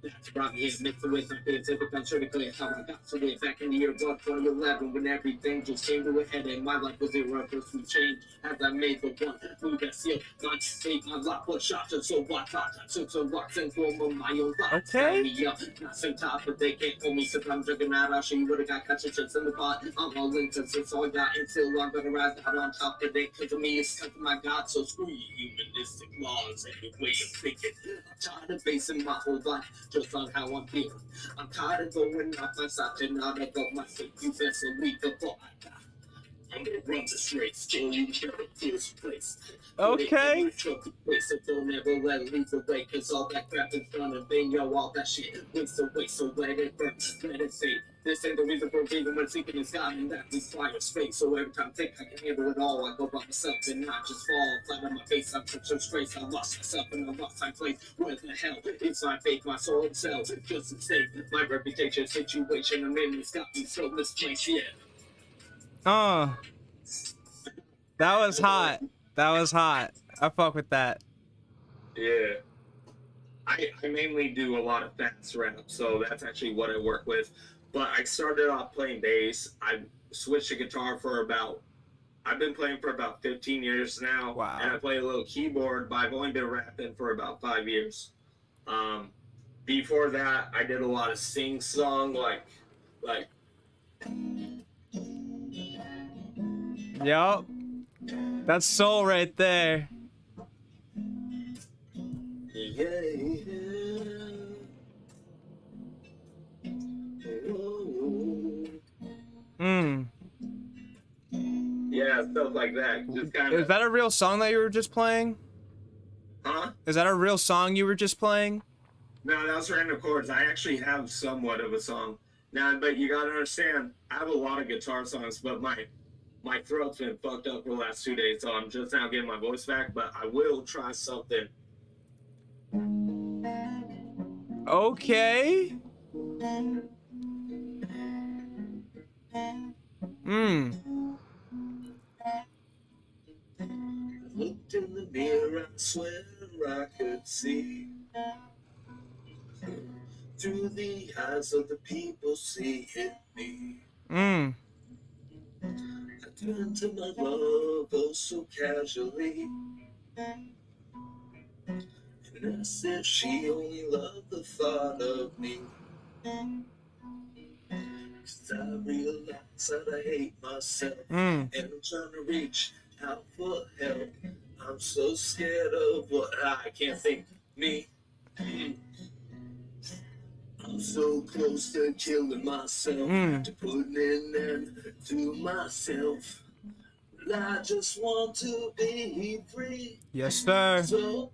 That's brought me here, mixed with my fears, it becomes pretty clear how I got so way back in the year of 2011 when everything just came to a head and my life was irreversibly changed as I made the one move that sealed my fate. My life was shot, and so I thought I took some rocks and form of my own thoughts. Okay. Me up, not some top, but they can't hold me. So I'm jugging out, I'll show you what I got. Catch your chips in the pot. I'm all in, cause it's all I got. And still I'm gonna rise out on top of it. Cause of me, it's cause of my God. So screw you, humanistic laws and your way of thinking. I'm tired of basing my whole life just on how I'm feeling. I'm tired of going off my side and not above my feet. You best believe the thought I got. I'm gonna run the straight, still you never feels place. Okay. So don't ever let it lead the way, cause all that crap in front of me, yo, all that shit waste away, so let it burn, let it fade. This ain't the reason for breathing when sleeping is God, and that requires space. So every time I think I can handle it all, I go by myself and not just fall flat on my face. I'm such a straits, I lost myself in a lost time place. Where the hell is my faith, my soul and self? Just a state, my reputation, situation I'm in, it's got me so misplaced, yeah. Oh, that was hot. That was hot. I fuck with that. Yeah. I mainly do a lot of fast rap, so that's actually what I work with. But I started off playing bass. I switched to guitar I've been playing for about 15 years now. Wow. And I play a little keyboard, but I've only been rapping for about 5 years. Before that, I did a lot of sing-song, like Yup. That's soul right there. yeah. Hmm. Yeah, stuff like that. Just kind Is of. that a real song that you were just playing? Huh? Is that a real song you were just playing? No, that was random chords. I actually have somewhat of a song now, but you gotta understand, I have a lot of guitar songs, but my throat's been fucked up for the last 2 days, so I'm just now getting my voice back. But I will try something. Okay. Hmm. Looked in the mirror, I swear I could see through the eyes of the people seeing me. Hmm. I turned to my love, oh so casually, and as if she only loved the thought of me. 'Cause I realize that I hate myself, Hmm. and I'm trying to reach out for help. I'm so scared of what I can't think me. I'm so close to killing myself, to putting an end to myself. But I just want to be free. Yes, sir. So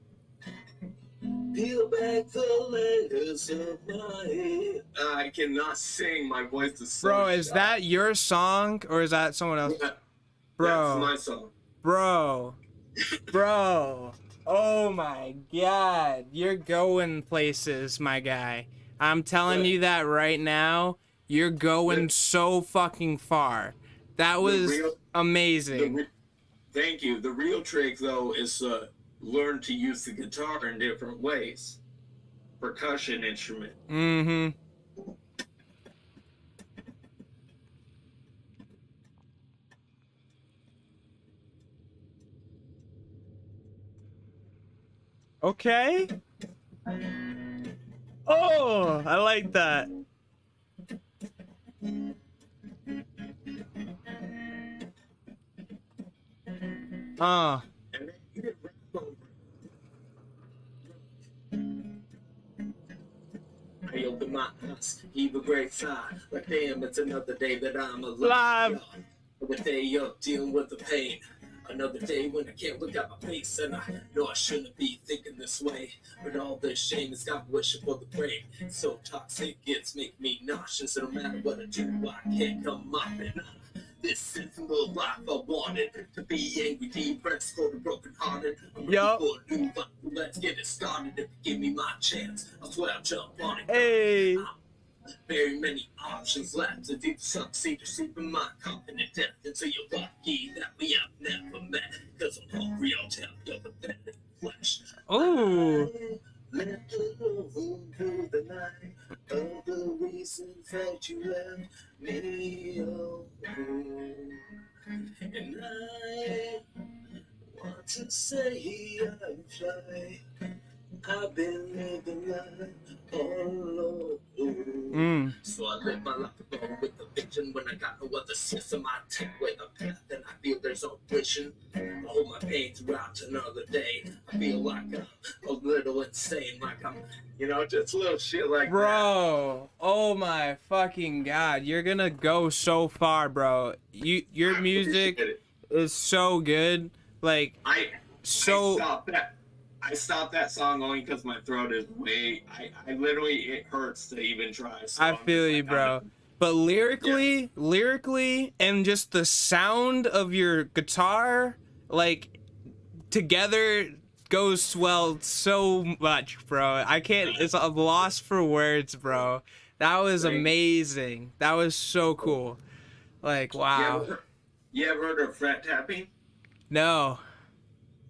peel back the layers of my head. I cannot sing. My voice is so Bro, is shot. that your song or is that someone else? Yeah, Bro. that's my song. Bro. Bro. Oh my god. You're going places, my guy. I'm telling you that right now. You're going so fucking far. That was amazing. Thank you. The real trick, though, is learn to use the guitar in different ways. Percussion instrument. Mm-hmm. Okay. Oh, I like that. And then you get rap over it. I open my eyes, heave a great sigh. Like damn, it's another day that I'm alive. Another day up dealing with the pain. Another day when I can't look at my face, and I know I shouldn't be thinking this way. But all this shame has got me wishing for the brain. So toxic, it's making me nauseous. No matter what I do, I can't come mopping. This isn't the life I wanted. To be angry, depressed, cold, and broken hearted. I'm ready Yup. for a new life. Let's get it started. If you give me my chance, I swear I'll jump on it. Hey. Very many options left to do succeed or sleep in my confident death. And so you're lucky that we have never met. Cause I'm hungry, I'll tell you pathetic flesh. Ooh. Let the room through the night. days. In fact, you left me alone. And I want to say I'm fly. I've been living life all alone. So I live my life alone with the vision when I got no other system. I take away the path and I feel there's no vision. I hold my pain throughout another day. I feel like I'm a little insane, like I'm, just little shit like that. Bro, oh my fucking god, you're gonna go so far, bro. Your music is so good. Like, I stopped that song only because my throat is I literally, it hurts to even try. So I feel you, bro. But lyrically, and just the sound of your guitar, like, together goes well so much, bro. I'm lost for words, bro. That was amazing. That was so cool. Like, wow. You ever heard of fret tapping? No.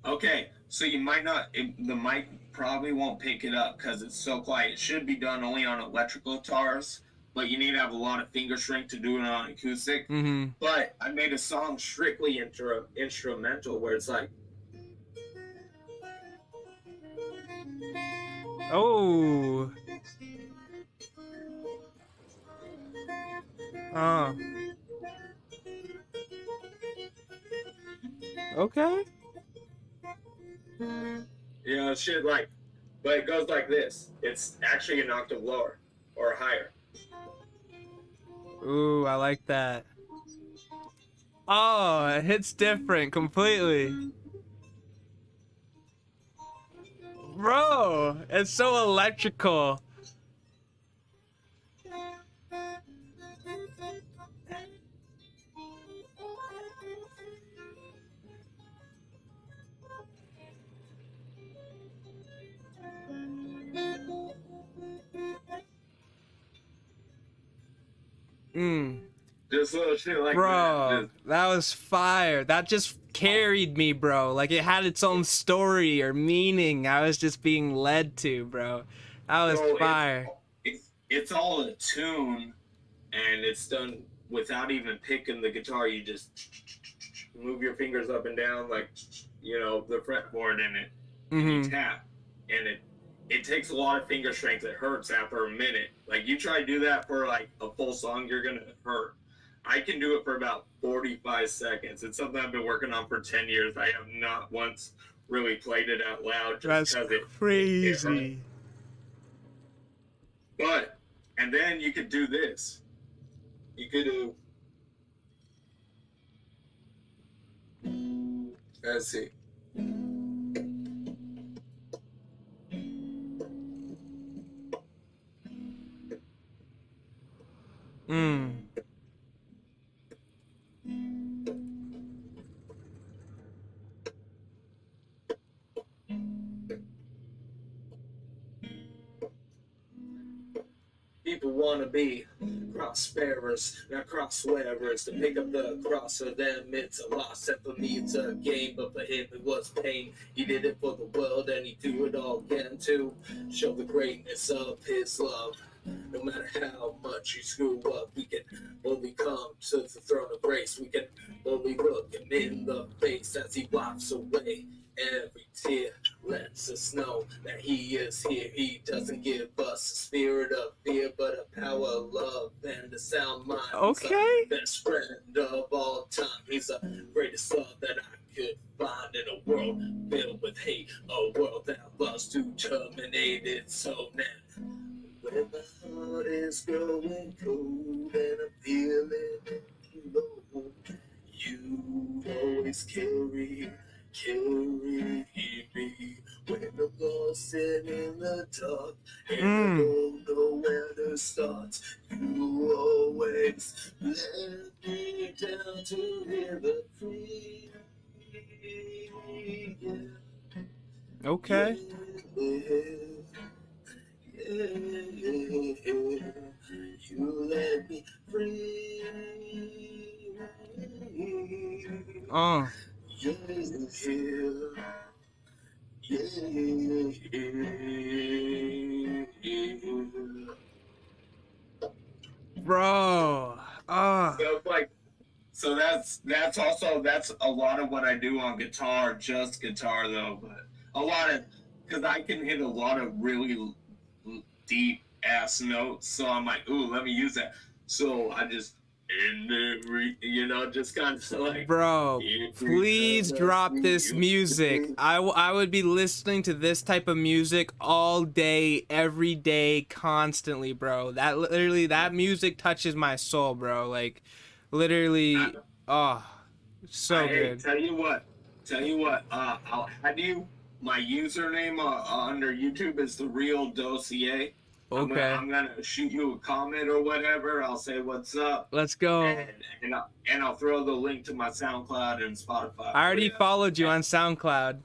Okay, so you might not, the mic probably won't pick it up because it's so quiet. It should be done only on electrical guitars, but you need to have a lot of finger strength to do it on acoustic. Mm-hmm. But I made a song strictly instrumental where it's like, oh. Okay. shit like, but it goes like this. It's actually an octave lower or higher. Ooh, I like that. Oh, it hits different completely. Bro, it's so electrical. Just little shit like bro, that. that was fire. That just carried me, bro. Like it had its own story or meaning. I was just being led to, bro. That was fire. It's all a tune, and it's done without even picking the guitar. You just move your fingers up and down like, the fretboard in it. And you tap, and it takes a lot of finger strength. It hurts after a minute. Like, you try to do that for like a full song, you're gonna hurt. I can do it for about 45 seconds. It's something I've been working on for 10 years. I have not once really played it out loud just because That's crazy. But, and then you could do this. You could do, let's see. People want to be cross bearers, not cross wearers. To pick up the cross for them, it's a loss. And for me, it's a gain. But for him, it was pain. He did it for the world, and he do it all again to show the greatness of his love. No matter how much you screw up, we can only come to the throne of grace. We can only look him in the face as he wipes away every tear. Lets us know that he is here. He doesn't give us a spirit of fear, but a power of love and a sound mind. Okay. He's the best friend of all time. He's the greatest love that I could find in a world filled with hate. A world that loves to terminate its own end. When my heart is growing cold and I'm feeling low, you always carry me. When I'm lost and in the dark and I don't know where to start, you always let me down to hear the free. Yeah. Okay. You let me free. bro. Oh, So like, so that's also that's a lot of what I do on guitar, just guitar though, but a lot of because I can hit a lot of really deep ass notes, so I'm like, ooh, let me use that. So I just just kind of like, bro, please drop this music. I would be listening to this type of music all day, every day, constantly, bro. That music touches my soul, bro. Like, literally, oh, so Hey, good. tell you what. I'll add you. My username under YouTube is The Real Dossier. Okay, I'm gonna shoot you a comment or whatever. I'll say what's up, let's go. and I'll throw the link to my SoundCloud and Spotify. I already followed you on SoundCloud.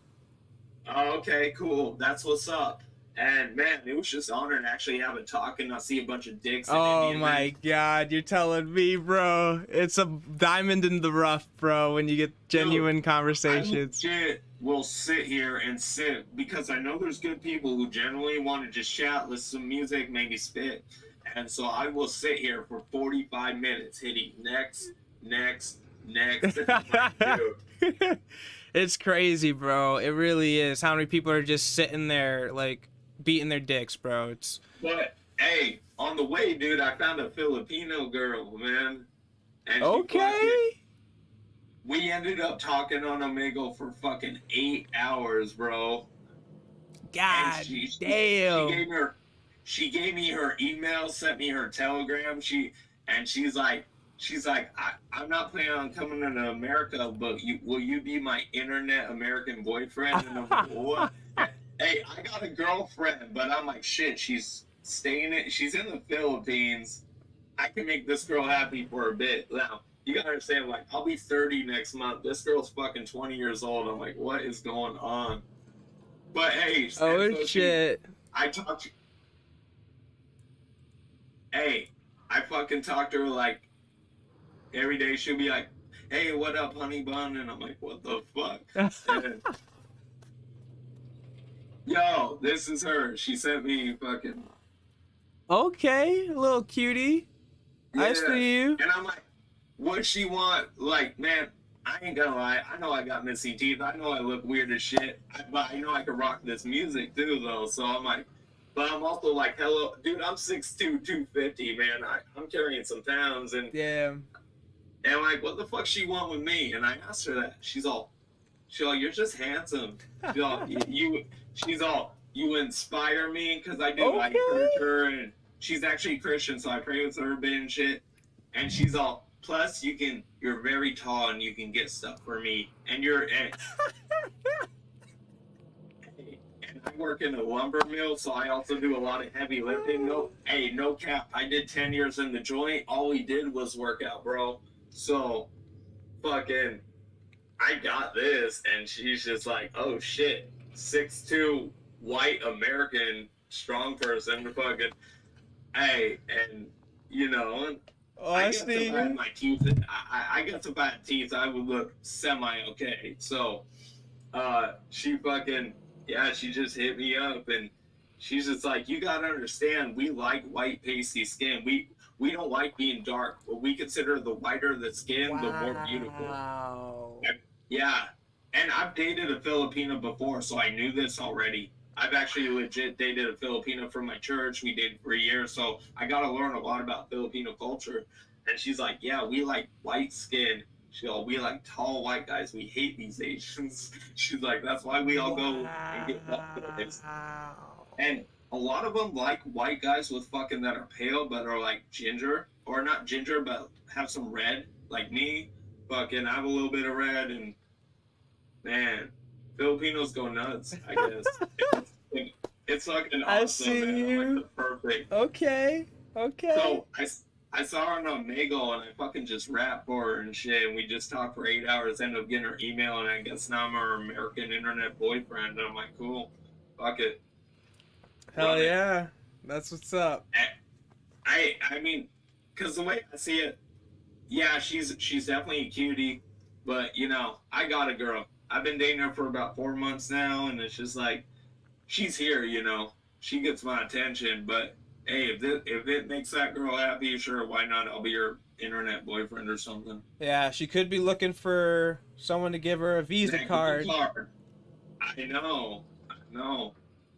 Oh, okay, cool. That's what's up. And man, it was just an honor to actually have a talk, and I see a bunch of dicks. Oh Indian my men. god, you're telling me, bro. It's a diamond in the rough, bro, when you get genuine conversations. I legit will sit here and sit because I know there's good people who generally want to just chat, listen to music, maybe spit. And so I will sit here for 45 minutes hitting next. Dude. It's crazy, bro. It really is. How many people are just sitting there, like, beating their dicks, bro? It's But hey, on the way, dude, I found a Filipino girl, man. And okay. we ended up talking on Omegal for fucking 8 hours, bro. God And damn. she gave me her email, sent me her telegram. She's like, I'm not planning on coming to America, but will you be my internet American boyfriend? And I'm like, what? Hey, I got a girlfriend, but I'm like, shit, she's in the Philippines. I can make this girl happy for a bit. Now, you gotta understand, like, I'll be 30 next month. This girl's fucking 20 years old. I'm like, what is going on? But hey, Shit. I fucking talk to her like every day. She'll be like, hey, what up, honey bun? And I'm like, what the fuck? And, yo, this is her. She sent me fucking. Okay, a little cutie. I see you. And I'm like, what she want? Like, man, I ain't gonna lie. I know I got missing teeth. I know I look weird as shit. But I know I can rock this music too, though. So I'm like, but I'm also like, hello, dude, I'm 6'2", 250, man. I'm carrying some pounds. And Damn. I'm like, what the fuck she want with me? And I asked her that. She's all, you're just handsome. She's all, you inspire me, because I do. Okay. I encourage her, and she's actually Christian, so I pray with her a bit and shit. And she's all, plus you're very tall and you can get stuff for me. And I work in a lumber mill, so I also do a lot of heavy lifting. No cap. I did 10 years in the joint. All we did was work out, bro. So, fucking, I got this, and she's just like, oh shit, 6'2", white American, strong person, fucking, hey, and, I got some bad my teeth. I got some bad teeth. I would look semi-okay. So, she fucking, she just hit me up, and she's just like, you gotta understand, we like white pasty skin. We don't like being dark. We consider the whiter the skin, the more beautiful. Wow. Yeah. And I've dated a Filipino before, so I knew this already. I've actually legit dated a Filipino from my church. We dated for a year, so I got to learn a lot about Filipino culture. And she's like, yeah, we like white skin. She's like, we like tall white guys. We hate these Asians. She's like, that's why we all go and get baptized. And a lot of them like white guys with fucking that are pale but are like ginger, or not ginger but have some red, like me. Fucking have a little bit of red, and man, Filipinos go nuts, I guess. It's fucking awesome, I see man. you. I'm like the perfect. Okay. So I saw her on Omegal, and I fucking just rapped for her and shit, and we just talked for 8 hours, ended up getting her email, and I guess now I'm her American internet boyfriend, and I'm like, cool, fuck it. Hell yeah. That's what's up. I mean, because the way I see it, yeah, she's definitely a cutie, but, I got a girl. I've been dating her for about 4 months now, and it's just like, she's here, she gets my attention, but Hey, if it makes that girl happy, sure, why not? I'll be your internet boyfriend or something. Yeah, she could be looking for someone to give her a Visa That card. I know.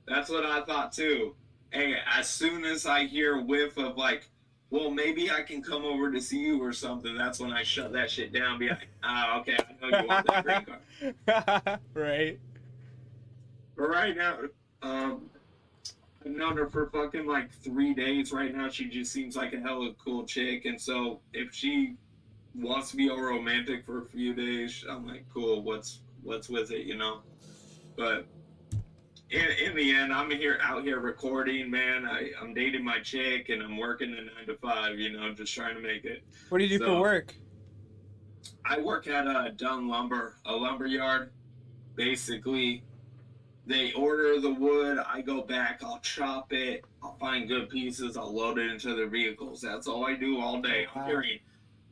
That's what I thought too. Hey, as soon as I hear a whiff of like, well, maybe I can come over to see you or something, that's when I shut that shit down. Be like, okay, I know you want that green card. Right. But right now, I've known her for fucking like 3 days right now. She just seems like a hella cool chick. And so if she wants to be all romantic for a few days, I'm like, cool, what's with it, you know? But in the end, I'm out here recording, man. I'm dating my chick and I'm working a 9 to 5, you know, just trying to make it. What do you do for work? I work at Dunn Lumber, a lumber yard. Basically, they order the wood, I go back, I'll chop it, I'll find good pieces, I'll load it into their vehicles. That's all I do all day. I'm carrying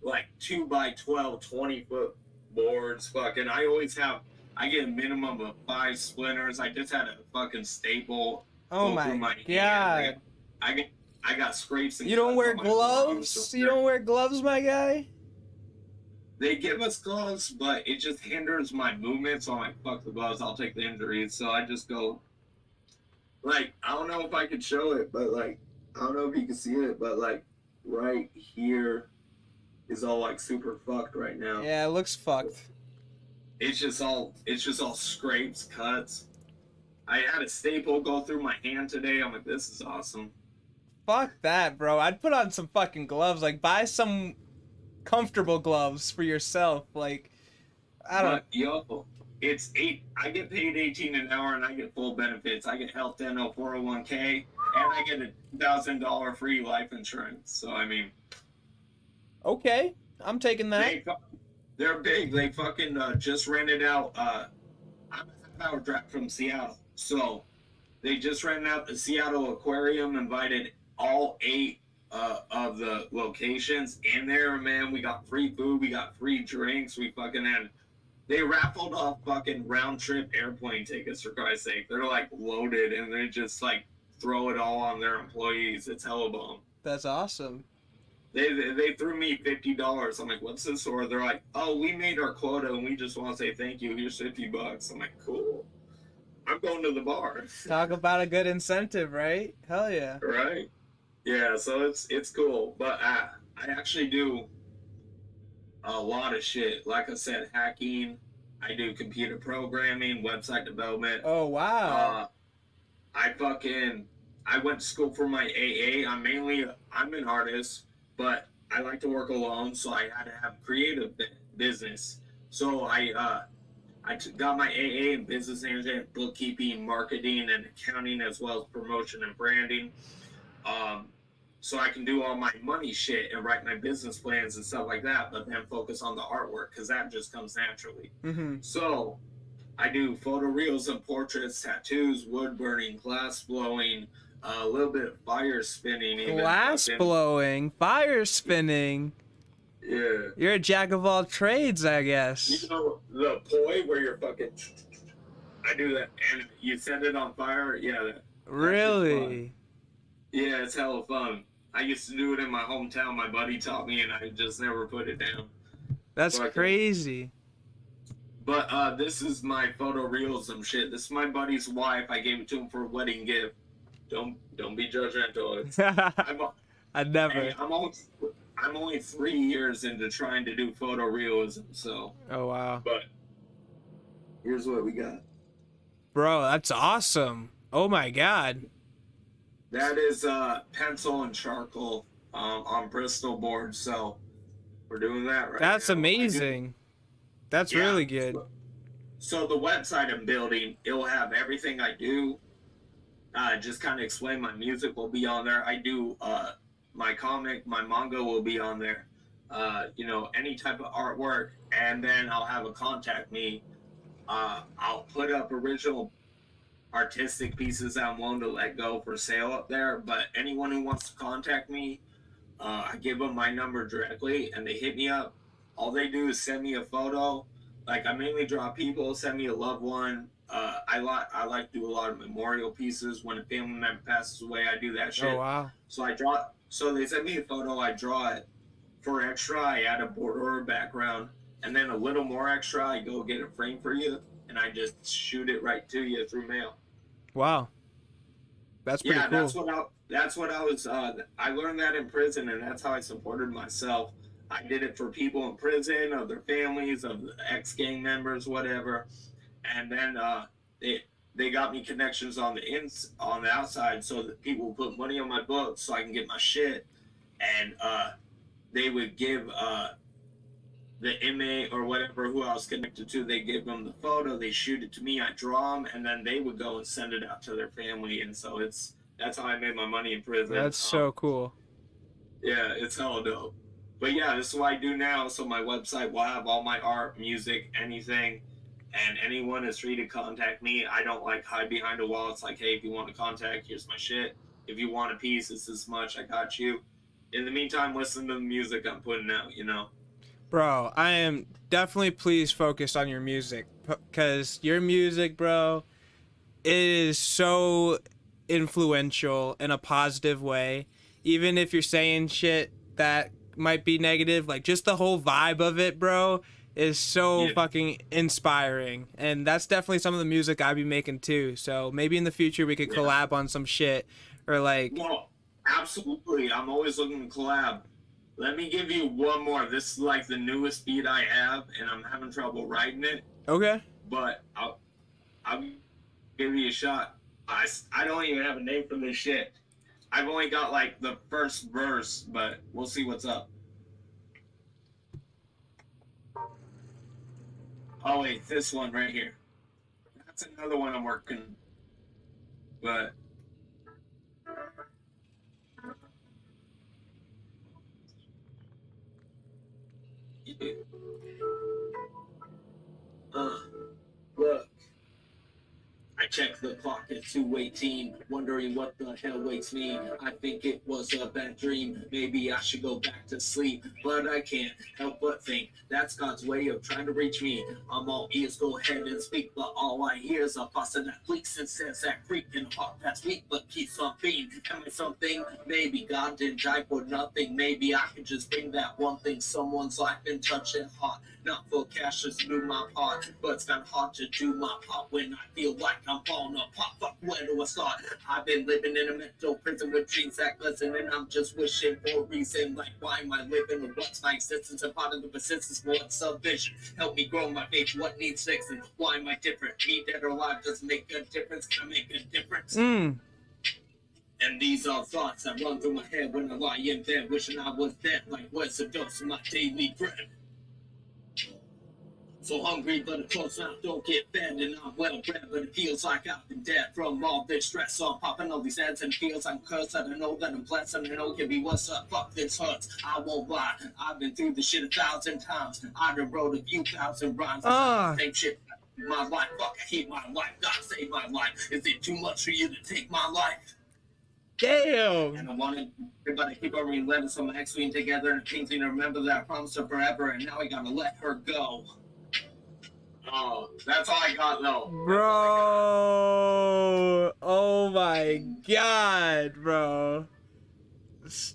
like 2x12, 20-foot boards. Fucking, I get a minimum of 5 splinters. I just had a fucking staple. Oh my god. I got scrapes and you don't wear gloves? You don't wear gloves, my guy? They give us gloves, but it just hinders my movement, so I'm like, fuck the gloves, I'll take the injuries. So I just go, like, I don't know if I could show it, but like, I don't know if you can see it, but like, right here is all like super fucked right now. Yeah, it looks fucked. It's just all scrapes, cuts. I had a staple go through my hand today. I'm like, this is awesome. Fuck that, bro. I'd put on some fucking gloves. Like, buy some comfortable gloves for yourself. Like, I don't. Yo, it's I get paid 18 an hour, and I get full benefits. I get health, dental, 401k, and I get a $1,000 free life insurance. So I mean, okay, I'm taking that. They're big. They fucking just rented out. I'm a half-hour drive from Seattle, so they just rented out the Seattle Aquarium. Invited all 8 of the locations in there, man. We got free food, we got free drinks, they raffled off fucking round trip airplane tickets, for Christ's sake. They're like loaded and they just like throw it all on their employees. It's hella bomb. That's awesome. They threw me $50. I'm like, what's this for? They're like, oh, we made our quota and we just want to say thank you. Here's $50. I'm like, cool. I'm going to the bar. Talk about a good incentive, right? Hell yeah. Right. Yeah, so it's cool, but I actually do a lot of shit. Like I said, hacking. I do computer programming, website development. Oh wow. I went to school for my AA. I'm an artist, but I like to work alone, so I had to have creative business. So I got my AA in business management, bookkeeping, marketing, and accounting, as well as promotion and branding. So I can do all my money shit and write my business plans and stuff like that, but then focus on the artwork because that just comes naturally. Mm-hmm. So I do photo reels and portraits, tattoos, wood burning, glass blowing, a little bit of fire spinning. Glass blowing, fire spinning. Yeah. You're a jack of all trades, I guess. You know the poi where you're fucking. I do that, and you set it on fire. Yeah. Really? Yeah, it's hella fun. I used to do it in my hometown. My buddy taught me, and I just never put it down. That's crazy. But this is my photo realism shit. This is my buddy's wife. I gave it to him for a wedding gift. Don't be judgmental. I'd never. Hey, I'm only 3 years into trying to do photo realism, so. Oh wow. But here's what we got. Bro, that's awesome. Oh my god. That is pencil and charcoal on Bristol board, so we're doing that right now. That's amazing. That's really good. So the website I'm building, it will have everything I do. Just kind of explain my music will be on there. I do my comic, my manga will be on there. Any type of artwork, and then I'll have a contact me. I'll put up original artistic pieces I'm willing to let go for sale up there, but anyone who wants to contact me, I give them my number directly and they hit me up. All they do is send me a photo. Like, I mainly draw people, send me a loved one, I like to do a lot of memorial pieces. When a family member passes away, I do that shit. Oh wow. So I draw. So they send me a photo. I draw it. For extra, I add a border background, and then a little more extra, I go get a frame for you, and I just shoot it right to you through mail. Wow. That's pretty Yeah, cool. that's what I was. I learned that in prison, and that's how I supported myself. I did it for people in prison, of their families, of the ex-gang members, whatever. And then they got me connections on the outside, so that people would put money on my books so I can get my shit. And they would give the inmate or whatever who I was connected to, they give them the photo, they shoot it to me, I draw them, and then they would go and send it out to their family. And so that's how I made my money in prison. That's so cool. Yeah, it's hella dope. But yeah, this is what I do now. So my website will have all my art, music, anything, and anyone is free to contact me. I don't like hide behind a wall. It's like, hey, if you want to contact, here's my shit. If you want a piece, it's this much. I got you. In the meantime, listen to the music I'm putting out, you know? Bro, I am definitely please focused on your music, because your music, bro, it is so influential in a positive way. Even if you're saying shit that might be negative, like just the whole vibe of it, bro, is so fucking inspiring. And that's definitely some of the music I'd be making too. So maybe in the future we could collab on some shit, or like... No, absolutely. I'm always looking to collab. Let me give you one more. This is like the newest beat I have, and I'm having trouble writing it. Okay. But I'll give you a shot. I don't even have a name for this shit. I've only got like the first verse, but we'll see what's up. Oh wait, this one right here. That's another one I'm working. But look. I checked the clock at 2:18, wondering what the hell wakes me. I think it was a bad dream. Maybe I should go back to sleep, but I can't help but think that's God's way of trying to reach me. I'm all ears, go ahead and speak, but all I hear is a faucet that leaks and says that creek in a heart that's weak, but keeps on being. Am I something? Maybe God didn't die for nothing. Maybe I could just bring that one thing, someone's life, and touch it hot. Not for cash, just do my part, but it's kind of hard to do my part when I feel like I'm falling apart. Fuck, where do I start? I've been living in a mental prison with dreams that glisten, and I'm just wishing for a reason. Like, why am I living, or what's my existence? A part of the persistence, what's a vision? Help me grow my faith, what needs fixing? Why am I different? Me dead or alive doesn't make a difference. Can I make a difference? And these are thoughts that run through my head when I lie in bed, wishing I was dead. Like, where's the dose of my daily bread? So hungry, but a close mouth don't get fed, and I'm well bred, but it feels like I've been dead from all this stress. So I'm popping all these ads, and it feels I'm cursed. And I know that I'm blessed, and I know it can be what's up. Fuck, this hurts. I won't lie. I've been through this shit 1,000 times. I done wrote a few thousand rhymes. Same shit. My life, fuck, I hate my life. God save my life. Is it too much for you to take my life? Damn. And I wanted everybody to keep on reading letters from my ex being together and painting to remember that I promised her forever, and now I gotta let her go. Oh, that's all I got though. Bro, oh my god, bro.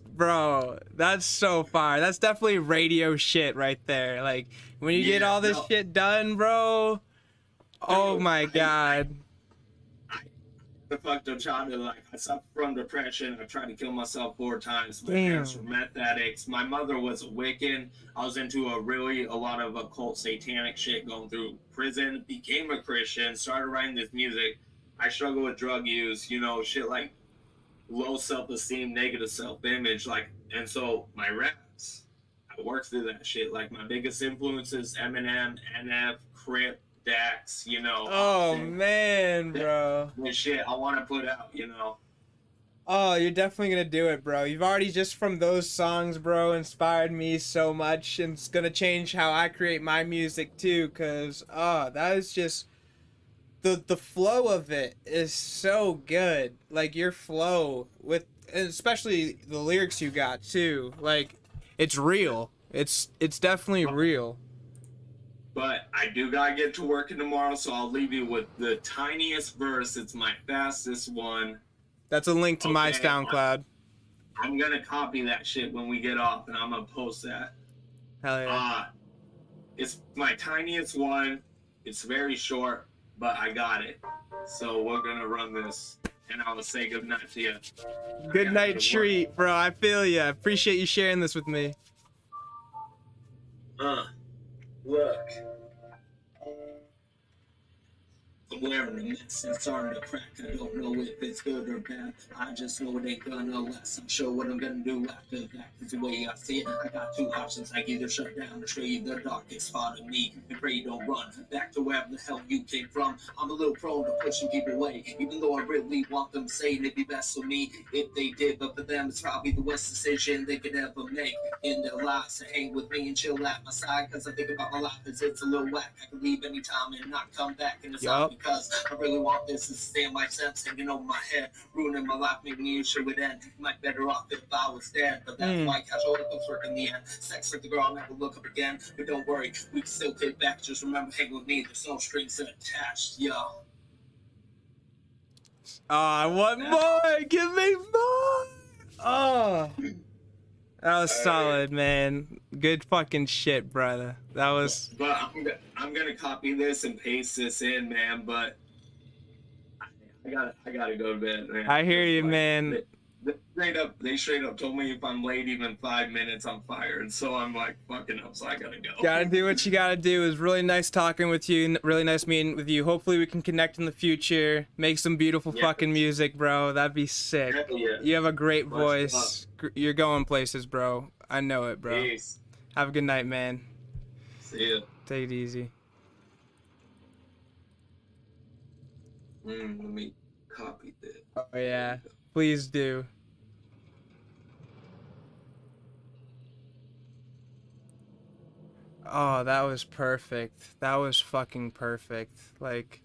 Bro, that's so fire. That's definitely radio shit right there. Like, when you get all this shit done, bro. Oh my god. The fucked up childhood, like, I suffered from depression. I tried to kill myself 4 times. My parents were meth addicts. My mother was a Wiccan. I was into a lot of occult satanic shit going through prison. Became a Christian. Started writing this music. I struggle with drug use, you know, shit like low self-esteem, negative self-image, like, and so my raps, I worked through that shit. Like, my biggest influences, Eminem, NF, Crip, Dax, you know. Oh man, bro. The shit I want to put out, you know. Oh, you're definitely gonna do it, bro. You've already, just from those songs, bro, inspired me so much, and it's gonna change how I create my music too. Cause that is just the flow of it is so good. Like, your flow with, and especially the lyrics you got too. Like, it's real. It's definitely real. But I do gotta get to working tomorrow, so I'll leave you with the tiniest verse. It's my fastest one. That's a link to my Okay, SoundCloud. I'm gonna copy that shit when we get off, and I'm gonna post that. Hell yeah. It's my tiniest one. It's very short, but I got it. So we're gonna run this, and I will say good night to you. Good night treat, bro. I feel ya. Appreciate you sharing this with me. Look. I'm wearing a mess and starting to crack. I don't know if it's good or bad. I just know it ain't gonna last. I'm sure what I'm gonna do after that. Cause the way I see it, I got two options. I can either shut down or show you the darkest part of me. And pray you don't run back to wherever the hell you came from. I'm a little prone to pushing people away. Even though I really want them saying it'd be best for me if they did. But for them, it's probably the worst decision they could ever make in their lives. To hang with me and chill at my side. Cause I think about my life as it's a little whack. I can leave anytime and not come back. And it's not because I really want this to stay in my sense, hanging over my head, ruining my life, making me sure it end. Might better off if I was dead, but that's why casual hookups work in the end. Sex with the girl, I'll never look up again. But don't worry, we can still get back. Just remember, hang with me. There's no strings attached, yo. I want more. Give me more. Oh, that was solid, man. Good fucking shit, brother. That was. But I'm gonna copy this and paste this in, man. But I gotta go to bed, man. I hear you, man. They straight up told me if I'm late even 5 minutes, I'm fired. So I'm like, fucking up. So I gotta go. Gotta do what you gotta do. It was really nice talking with you. Really nice meeting with you. Hopefully we can connect in the future. Make some beautiful fucking music, bro. That'd be sick. Yeah. You have a great voice. You're going places, bro. I know it, bro. Peace. Have a good night, man. See ya. Take it easy. Let me copy this. Oh yeah, please do. Oh, that was perfect. That was fucking perfect. Like,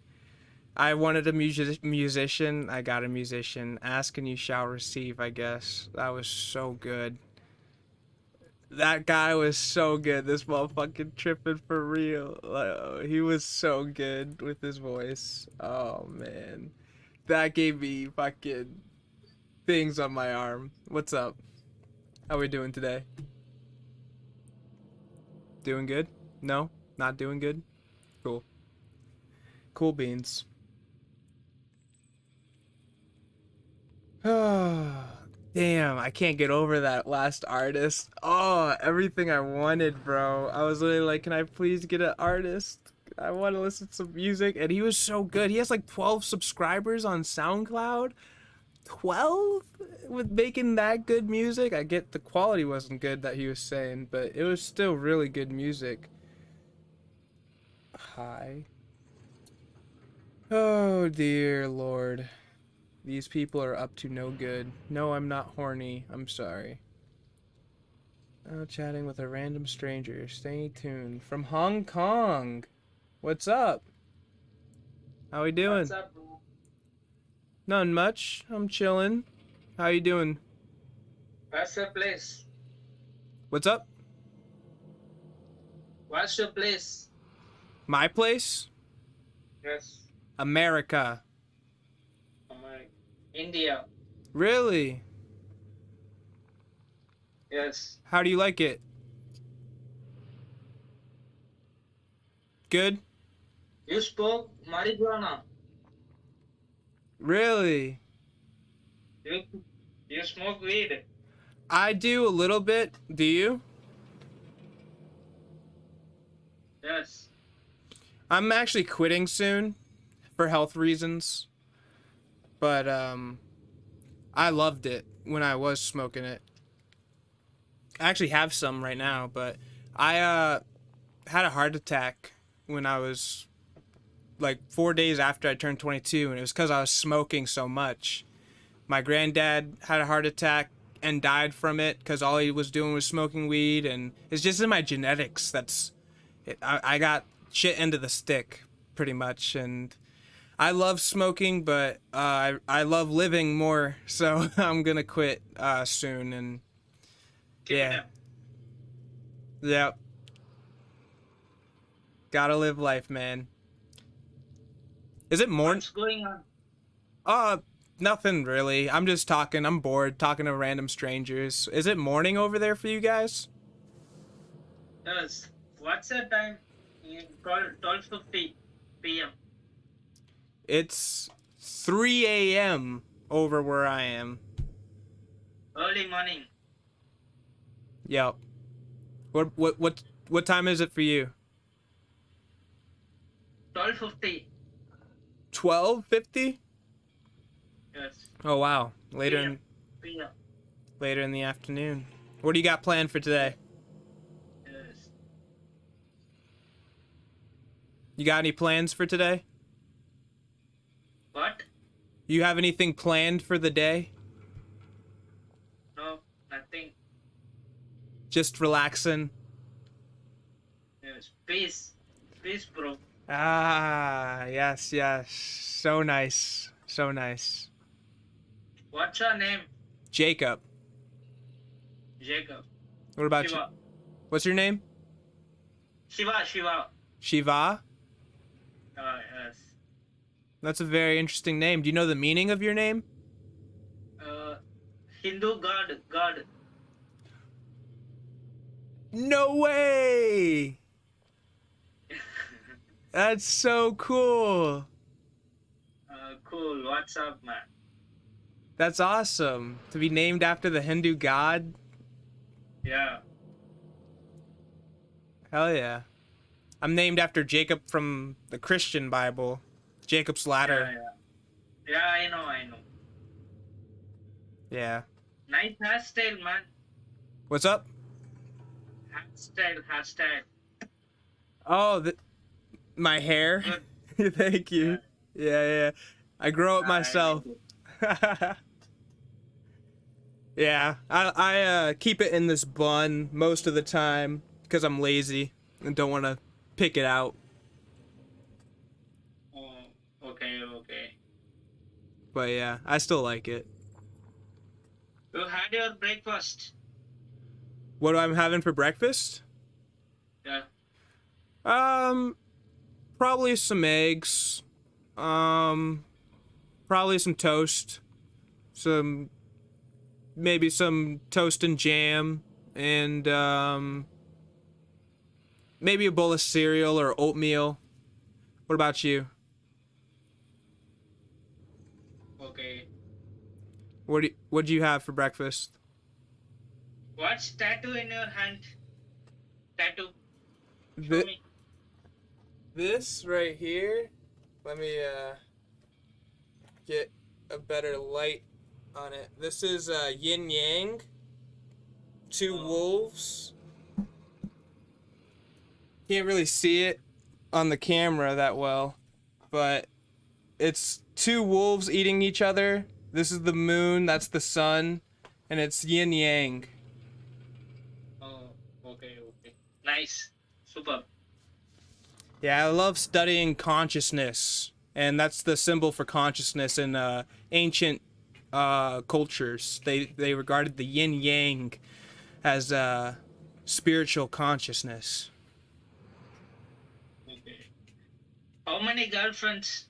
I wanted a musician. I got a musician. Ask and you shall receive, I guess. That was so good. That guy was so good. This motherfucking tripping for real. Like, he was so good with his voice. Oh, man. That gave me fucking things on my arm. What's up? How we doing today? Doing good? No? Not doing good? Cool. Cool beans. Damn, I can't get over that last artist. Oh, everything I wanted, bro. I was literally like, can I please get an artist? I want to listen to some music. And he was so good. He has like 12 subscribers on SoundCloud. 12? With making that good music? I get the quality wasn't good that he was saying, but it was still really good music. Hi. Oh dear Lord. These people are up to no good. No, I'm not horny. I'm sorry. Oh, chatting with a random stranger. Stay tuned. From Hong Kong. What's up? How we doing? What's up, bro? None much. I'm chilling. How you doing? What's your place? What's up? What's your place? My place? Yes. America. India. Really? Yes. How do you like it? Good? You spoke marijuana. Really? You smoke weed. I do a little bit. Do you? Yes. I'm actually quitting soon for health reasons. But I loved it when I was smoking it. I actually have some right now, but I had a heart attack when I was like 4 days after I turned 22, and it was because I was smoking so much. My granddad had a heart attack and died from it because all he was doing was smoking weed, and it's just in my genetics. That's it. I got shit into the stick pretty much, and I love smoking, but I love living more, so I'm gonna quit soon, and yeah. Gotta live life, man. Is it morning? What's going on? Nothing really. I'm just talking. I'm bored talking to random strangers. Is it morning over there for you guys? Yes. What's the time? 12:50 p.m. It's 3 a.m. over where I am. Early morning. Yep. What time is it for you? 12:50. 12:50? Yes. Oh wow. Later in PM. later in the afternoon. What do you got planned for today? Yes. You got any plans for today? What? You have anything planned for the day? No, nothing. Just relaxing. Yes. Peace. Peace, bro. Ah, yes, yes. So nice. So nice. What's your name? Jacob. Jacob. What about you? Shiva. What's your name? Shiva. Shiva? Yes. That's a very interesting name. Do you know the meaning of your name? Hindu god. No way! That's so cool. Cool. What's up, man? That's awesome. To be named after the Hindu god? Yeah. Hell yeah. I'm named after Jacob from the Christian Bible. Jacob's ladder. Yeah, I know. Yeah. Nice hairstyle, man. What's up? Hairstyle. Oh, my hair? Thank you. Yeah. I grow it myself. Yeah, I keep it in this bun most of the time because I'm lazy and don't want to pick it out. Oh, okay. But yeah, I still like it. You had your breakfast? What I'm having for breakfast? Yeah. Probably some eggs. Probably some toast. Maybe some toast and jam, and maybe a bowl of cereal or oatmeal. What about you? Okay. What do you have for breakfast? What's tattoo in your hand? Tattoo. Show Th- me. This right here. Let me get a better light on it. This is yin yang. Two wolves. Can't really see it on the camera that well, but it's two wolves eating each other. This is the moon, that's the sun, and it's yin yang. Oh, okay. Nice. Super. Yeah, I love studying consciousness, and that's the symbol for consciousness in ancient cultures. They regarded the yin yang as spiritual consciousness. Okay. How many girlfriends?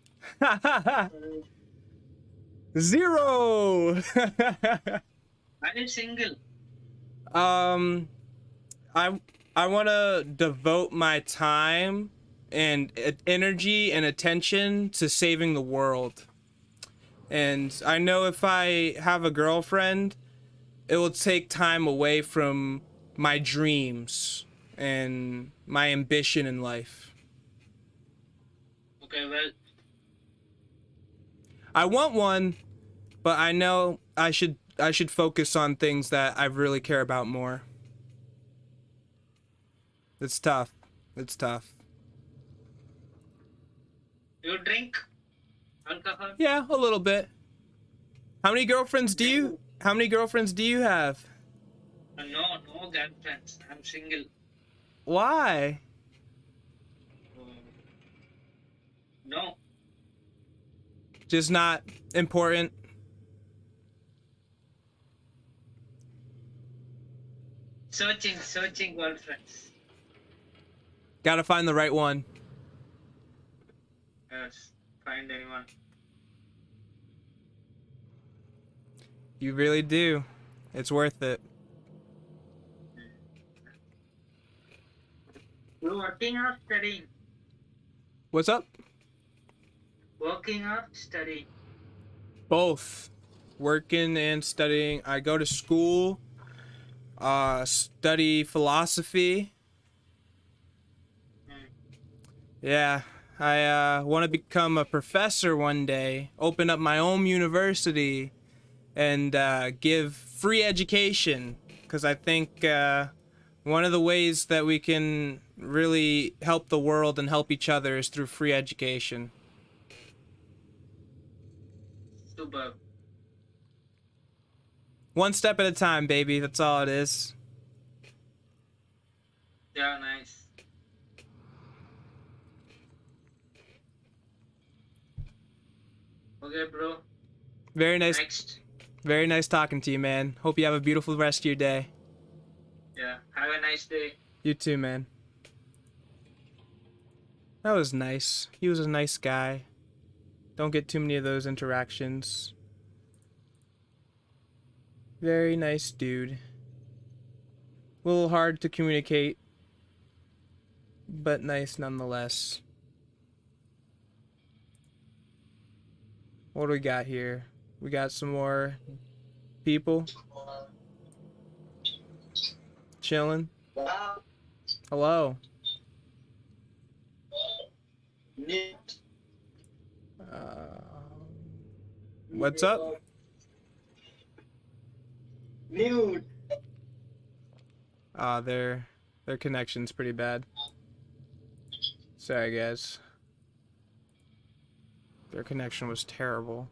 0. Are you single? I want to devote my time and energy and attention to saving the world. And I know if I have a girlfriend, it will take time away from my dreams and my ambition in life. Okay, well, I want one, but I know I should focus on things that I really care about more. It's tough. you drink alcohol? Yeah, a little bit. How many girlfriends do you have? No girlfriends. I'm single. Why? No. Just not important. Searching girlfriends. Gotta find the right one. Yes. Find anyone. You really do. It's worth it. You working or studying? What's up? Working or studying? Both. Working and studying. I go to school, study philosophy. Yeah, I want to become a professor one day, open up my own university, and give free education. Because I think one of the ways that we can really help the world and help each other is through free education. Superb. One step at a time, baby. That's all it is. Yeah, nice. Okay, bro. Very nice. Next. Very nice talking to you, man. Hope you have a beautiful rest of your day. Yeah. Have a nice day. You too, man. That was nice. He was a nice guy. Don't get too many of those interactions. Very nice dude. A little hard to communicate, but nice nonetheless. What do we got here? We got some more people chilling. Hello. What's up? Nude. Their connection's pretty bad. Sorry, guys. Their connection was terrible.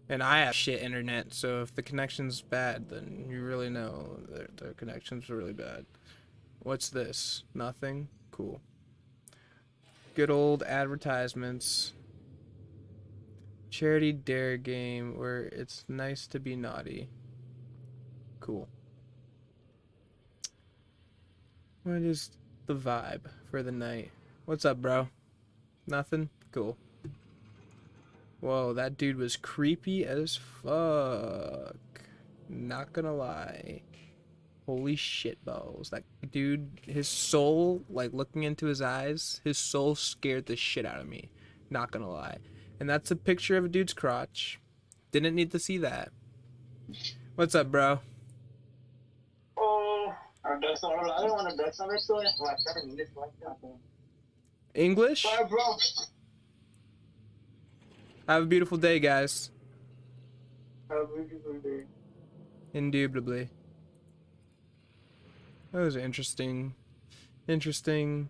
And I have shit internet, so if the connection's bad, then you really know their connection's really bad. What's this? Nothing? Cool. Good old advertisements. Charity dare game where it's nice to be naughty. Cool. What is the vibe for the night? What's up, bro? Nothing? Cool. Whoa, that dude was creepy as fuck. Not gonna lie. Holy shit balls. That dude, his soul, like looking into his eyes, his soul scared the shit out of me. Not gonna lie. And that's a picture of a dude's crotch. Didn't need to see that. What's up, bro? Oh, I don't want to dance on it, so English? Bye, bro. Have a beautiful day, guys. Have a beautiful day. Indubitably. That was interesting. Interesting.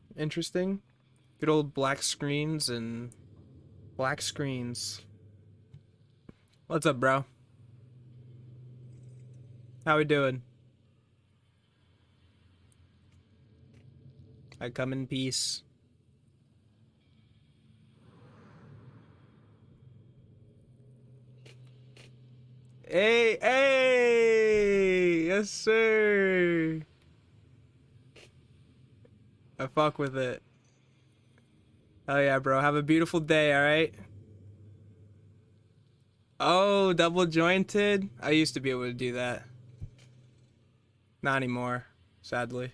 Good old black screens and black screens. What's up, bro? How we doing? I come in peace. Hey, yes sir. I fuck with it. Oh yeah, bro. Have a beautiful day, alright? Oh, double jointed? I used to be able to do that. Not anymore, sadly.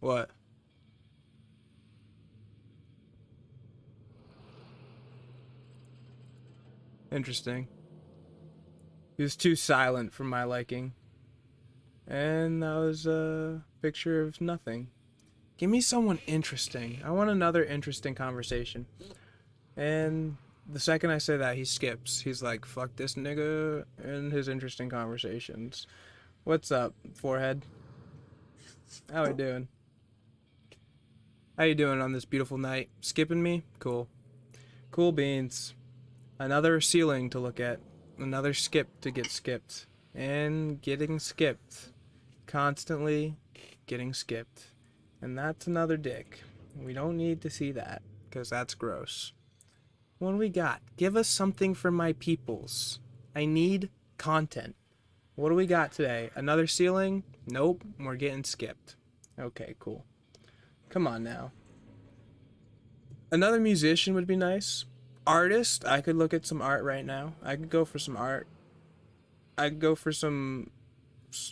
What? Interesting. He was too silent for my liking. And that was a picture of nothing. Give me someone interesting. I want another interesting conversation. And the second I say that, he skips. He's like, fuck this nigga and his interesting conversations. What's up, forehead? How we doing? How you doing on this beautiful night? Skipping me? Cool. Cool beans. Another ceiling to look at. Another skip to get skipped. And getting skipped. Constantly getting skipped. And that's another dick. We don't need to see that, because that's gross. What do we got? Give us something for my peoples. I need content. What do we got today? Another ceiling? Nope, we're getting skipped. Okay, cool. Come on now. Another musician would be nice. Artist? I could look at some art right now. I could go for some art. I could go for some...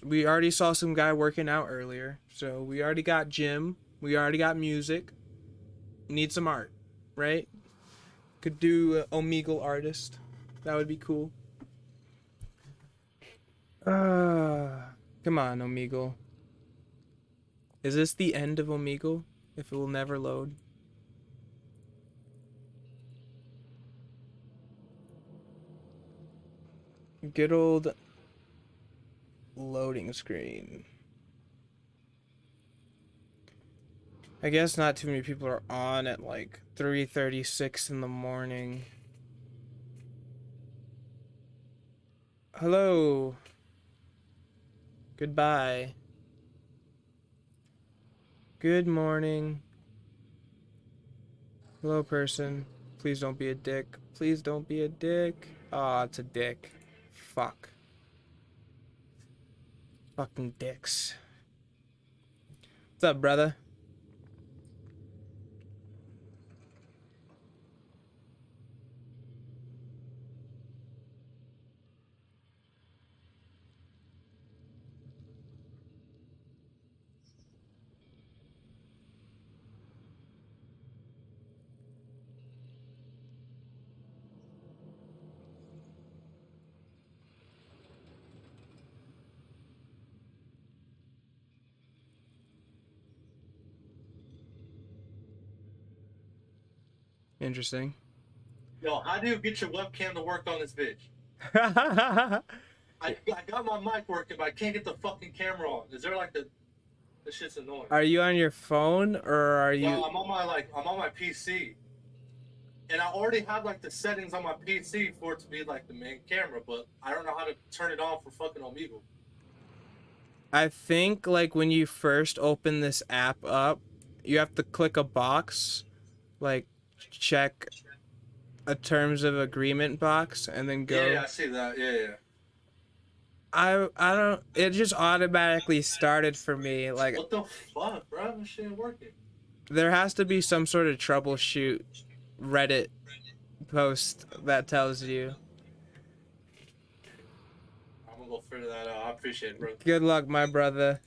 We already saw some guy working out earlier. So we already got gym. We already got music. Need some art, right? Could do Omegal artist. That would be cool. Come on, Omegal. Is this the end of Omegal? If it will never load? Good old loading screen. I guess not too many people are on at like 3:36 in the morning. Hello. Goodbye. Good morning. Hello, person. Please don't be a dick. Please don't be a dick. Aw, it's a dick. Fuck. Fucking dicks. What's up, brother? Interesting. Yo, how do you get your webcam to work on this bitch? I got my mic working, but I can't get the fucking camera on. Is there like the... This shit's annoying. Are you on your phone or are you... No, I'm on my PC. And I already have like the settings on my PC for it to be like the main camera, but I don't know how to turn it on for fucking Omegle. I think like when you first open this app up, you have to click a box, like check a terms of agreement box, and then go. Yeah, I see that. Yeah. I don't. It just automatically started for me. Like, What the fuck, bro? This shit ain't working. there has to be some sort of troubleshoot Reddit post that tells you. I'm gonna go figure that out. I appreciate it, bro. Good luck, my brother.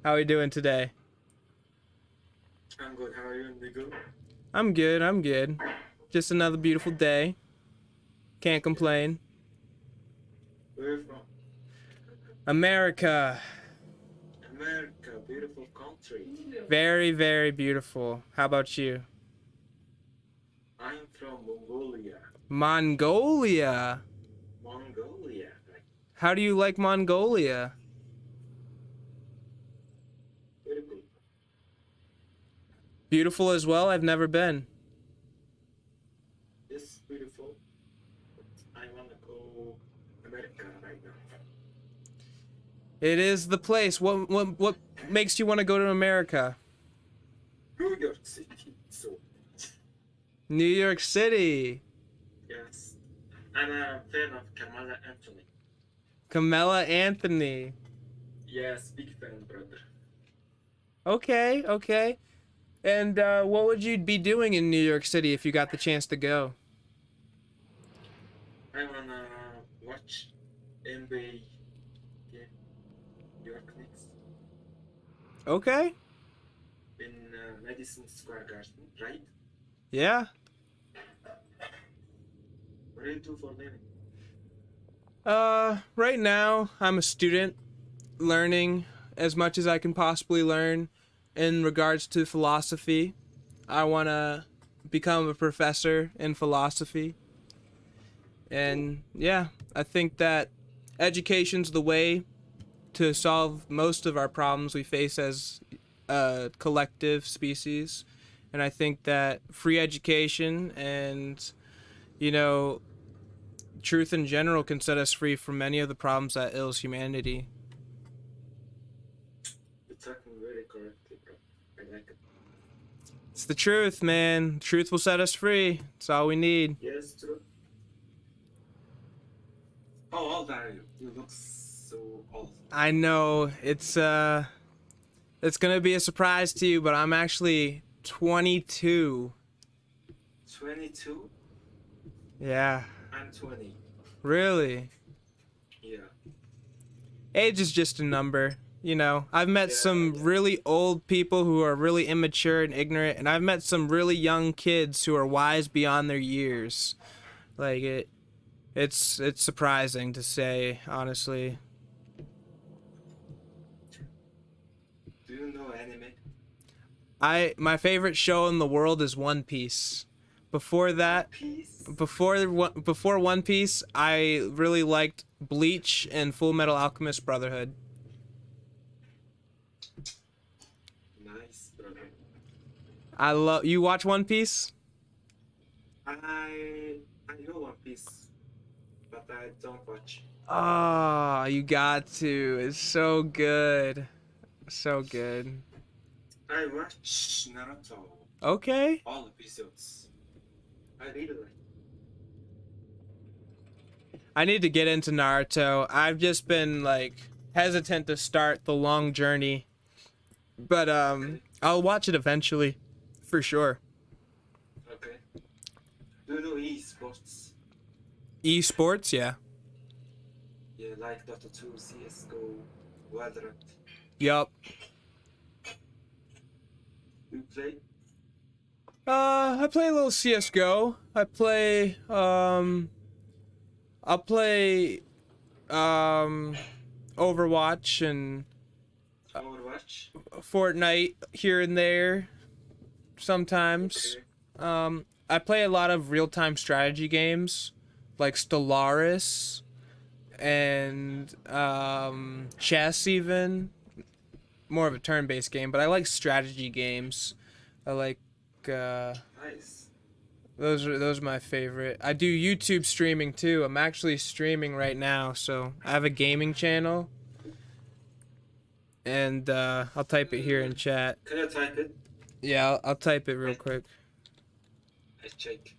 How are we doing today? I'm good. How are you, Nigo? I'm good. I'm good. Just another beautiful day. Can't complain. Where are you from? America. America, beautiful country. Very, very beautiful. How about you? I'm from Mongolia. Mongolia. Mongolia. How do you like Mongolia? Very good. Beautiful as well? I've never been. It's beautiful. I wanna go America right now. It is the place. What makes you want to go to America? New York City. So New York City. yes, I'm a fan of Kamala Anthony. Kamala Anthony. Yes, big fan, brother. Okay, okay. And what would you be doing in New York City if you got the chance to go? I wanna watch NBA game. New York Knicks Okay. in Madison Square Garden, right? Yeah. What do you do for a living? Right now I'm a student learning as much as I can possibly learn in regards to philosophy. I want to become a professor in philosophy. And yeah, I think that education's the way to solve most of our problems we face as a collective species. And I think that free education and, you know, truth in general can set us free from many of the problems that ills humanity. You're talking very correctly, bro. I like it. It's the truth, man. Truth will set us free. It's all we need. Yes, true. How old are you? You look so old. I know it's gonna be a surprise to you, but I'm actually 22. 22? Yeah. I'm 20. Really? Yeah. Age is just a number. You know, I've met Yeah, some yeah. really old people who are really immature and ignorant, and I've met some really young kids who are wise beyond their years. Like it's surprising to say, honestly. Do you know anime? My favorite show in the world is One Piece. Before that, Peace. before One Piece, I really liked Bleach and Full Metal Alchemist Brotherhood. Nice, brother. You watch One Piece? I know One Piece, but I don't watch. Oh, you got to. It's so good. So good. I watch Naruto, Okay. all episodes. I really like. I need to get into Naruto. I've just been like hesitant to start the long journey. But I'll watch it eventually. For sure. Okay. Do you know esports? Esports, yeah. Yeah, like Dota 2, CSGO, Valorant. Yup. You play? I play a little CS:GO. I'll play Overwatch and Overwatch? Fortnite here and there sometimes. Okay. I play a lot of real-time strategy games like Stellaris and chess even. More of a turn-based game, but I like strategy games. I like Nice. those are my favorite. I do YouTube streaming too. I'm actually streaming right now, so I have a gaming channel. And I'll type it here in chat. Can you type it? Yeah, I'll type it real quick. I check.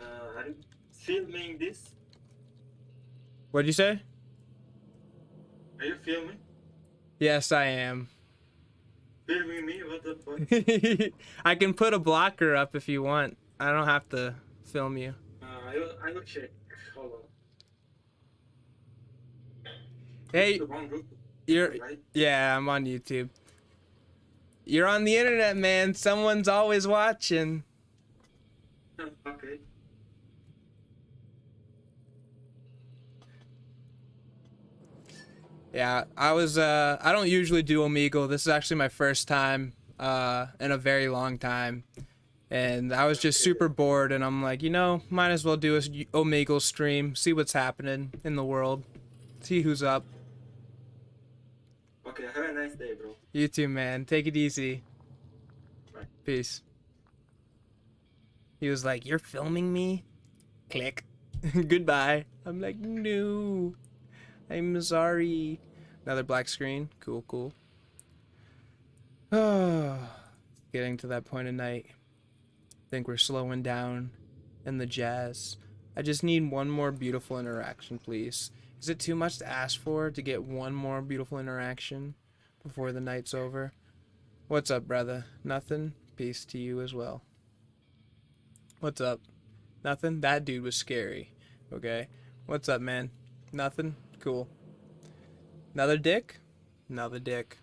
Are you filming this? What'd you say? Are you filming? Yes, I am. Filming me? What the fuck? I can put a blocker up if you want. I don't have to film you. I will check. Hold on. Hey, The one group, you're right? yeah, I'm on YouTube. You're on the internet, man. Someone's always watching. Okay. Yeah, I don't usually do Omegal. This is actually my first time in a very long time. And I was just super bored and I'm like, might as well do a Omegal stream, see what's happening in the world. See who's up. Okay, have a nice day, bro. You too, man. Take it easy. Bye. Peace. He was like, "You're filming me?" Click. Goodbye. I'm like, "No. I'm sorry." Another black screen. Cool, cool. Getting to that point of night. Think we're slowing down in the jazz. I just need one more beautiful interaction, please. Is it too much to ask for to get one more beautiful interaction before the night's over? What's up, brother? Nothing? Peace to you as well. What's up? Nothing? That dude was scary. Okay. What's up, man? Nothing? Cool. Another dick? Another dick.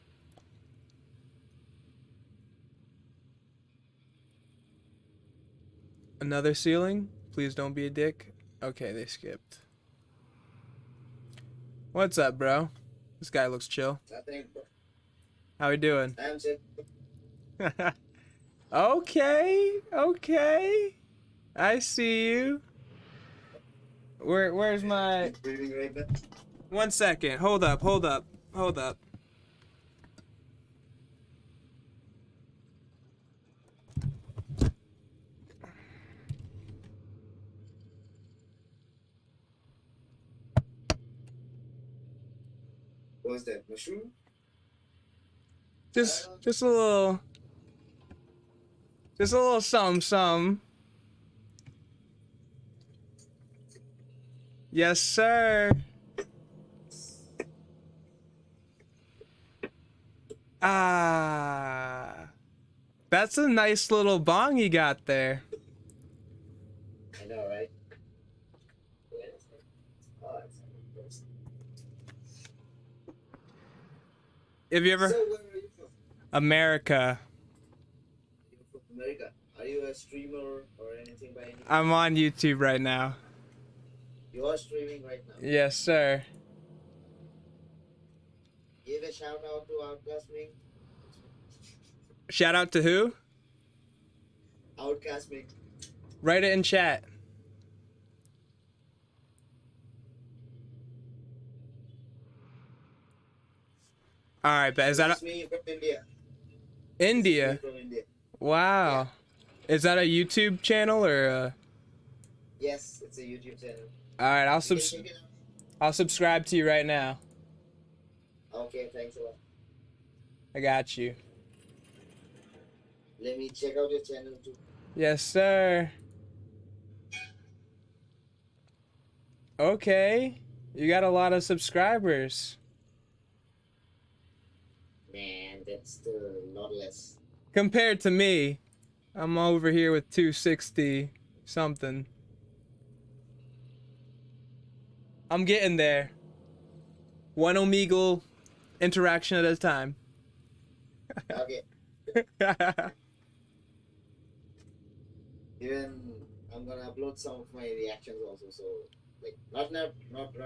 Another ceiling? Please don't be a dick. Okay, they skipped. What's up, bro? This guy looks chill. Nothing, bro. How we doing? I'm just Okay, okay. I see you. Where's my... breathing right now. 1 second. Hold up, hold up, hold up. What was that? Mushroom? Just a little Just a little something, something. Yes, sir. Ah. That's a nice little bong you got there. I know, right? Where is it? Oh, it's Have you ever... So, where are you from? America. You're from America. Are you a streamer or anything by any chance? I'm on YouTube right now. You are streaming right now. Yes, sir. Give a shout out to Outcast Ming. Shout out to who? Outcast Ming. Write it in chat. All right, but is that It's me from India. India? It's me from India. Wow. Is that a YouTube channel or a... Yes, it's a YouTube channel. All right, You can check it I'll subscribe to you right now. out. Okay, thanks a lot. I got you. Let me check out your channel too. Yes, sir. Okay. You got a lot of subscribers. Man, that's still a lot less. Compared to me, I'm over here with 260 something. I'm getting there. One Omegal interaction at a time. Okay. Even I'm gonna upload some of my reactions also. So like not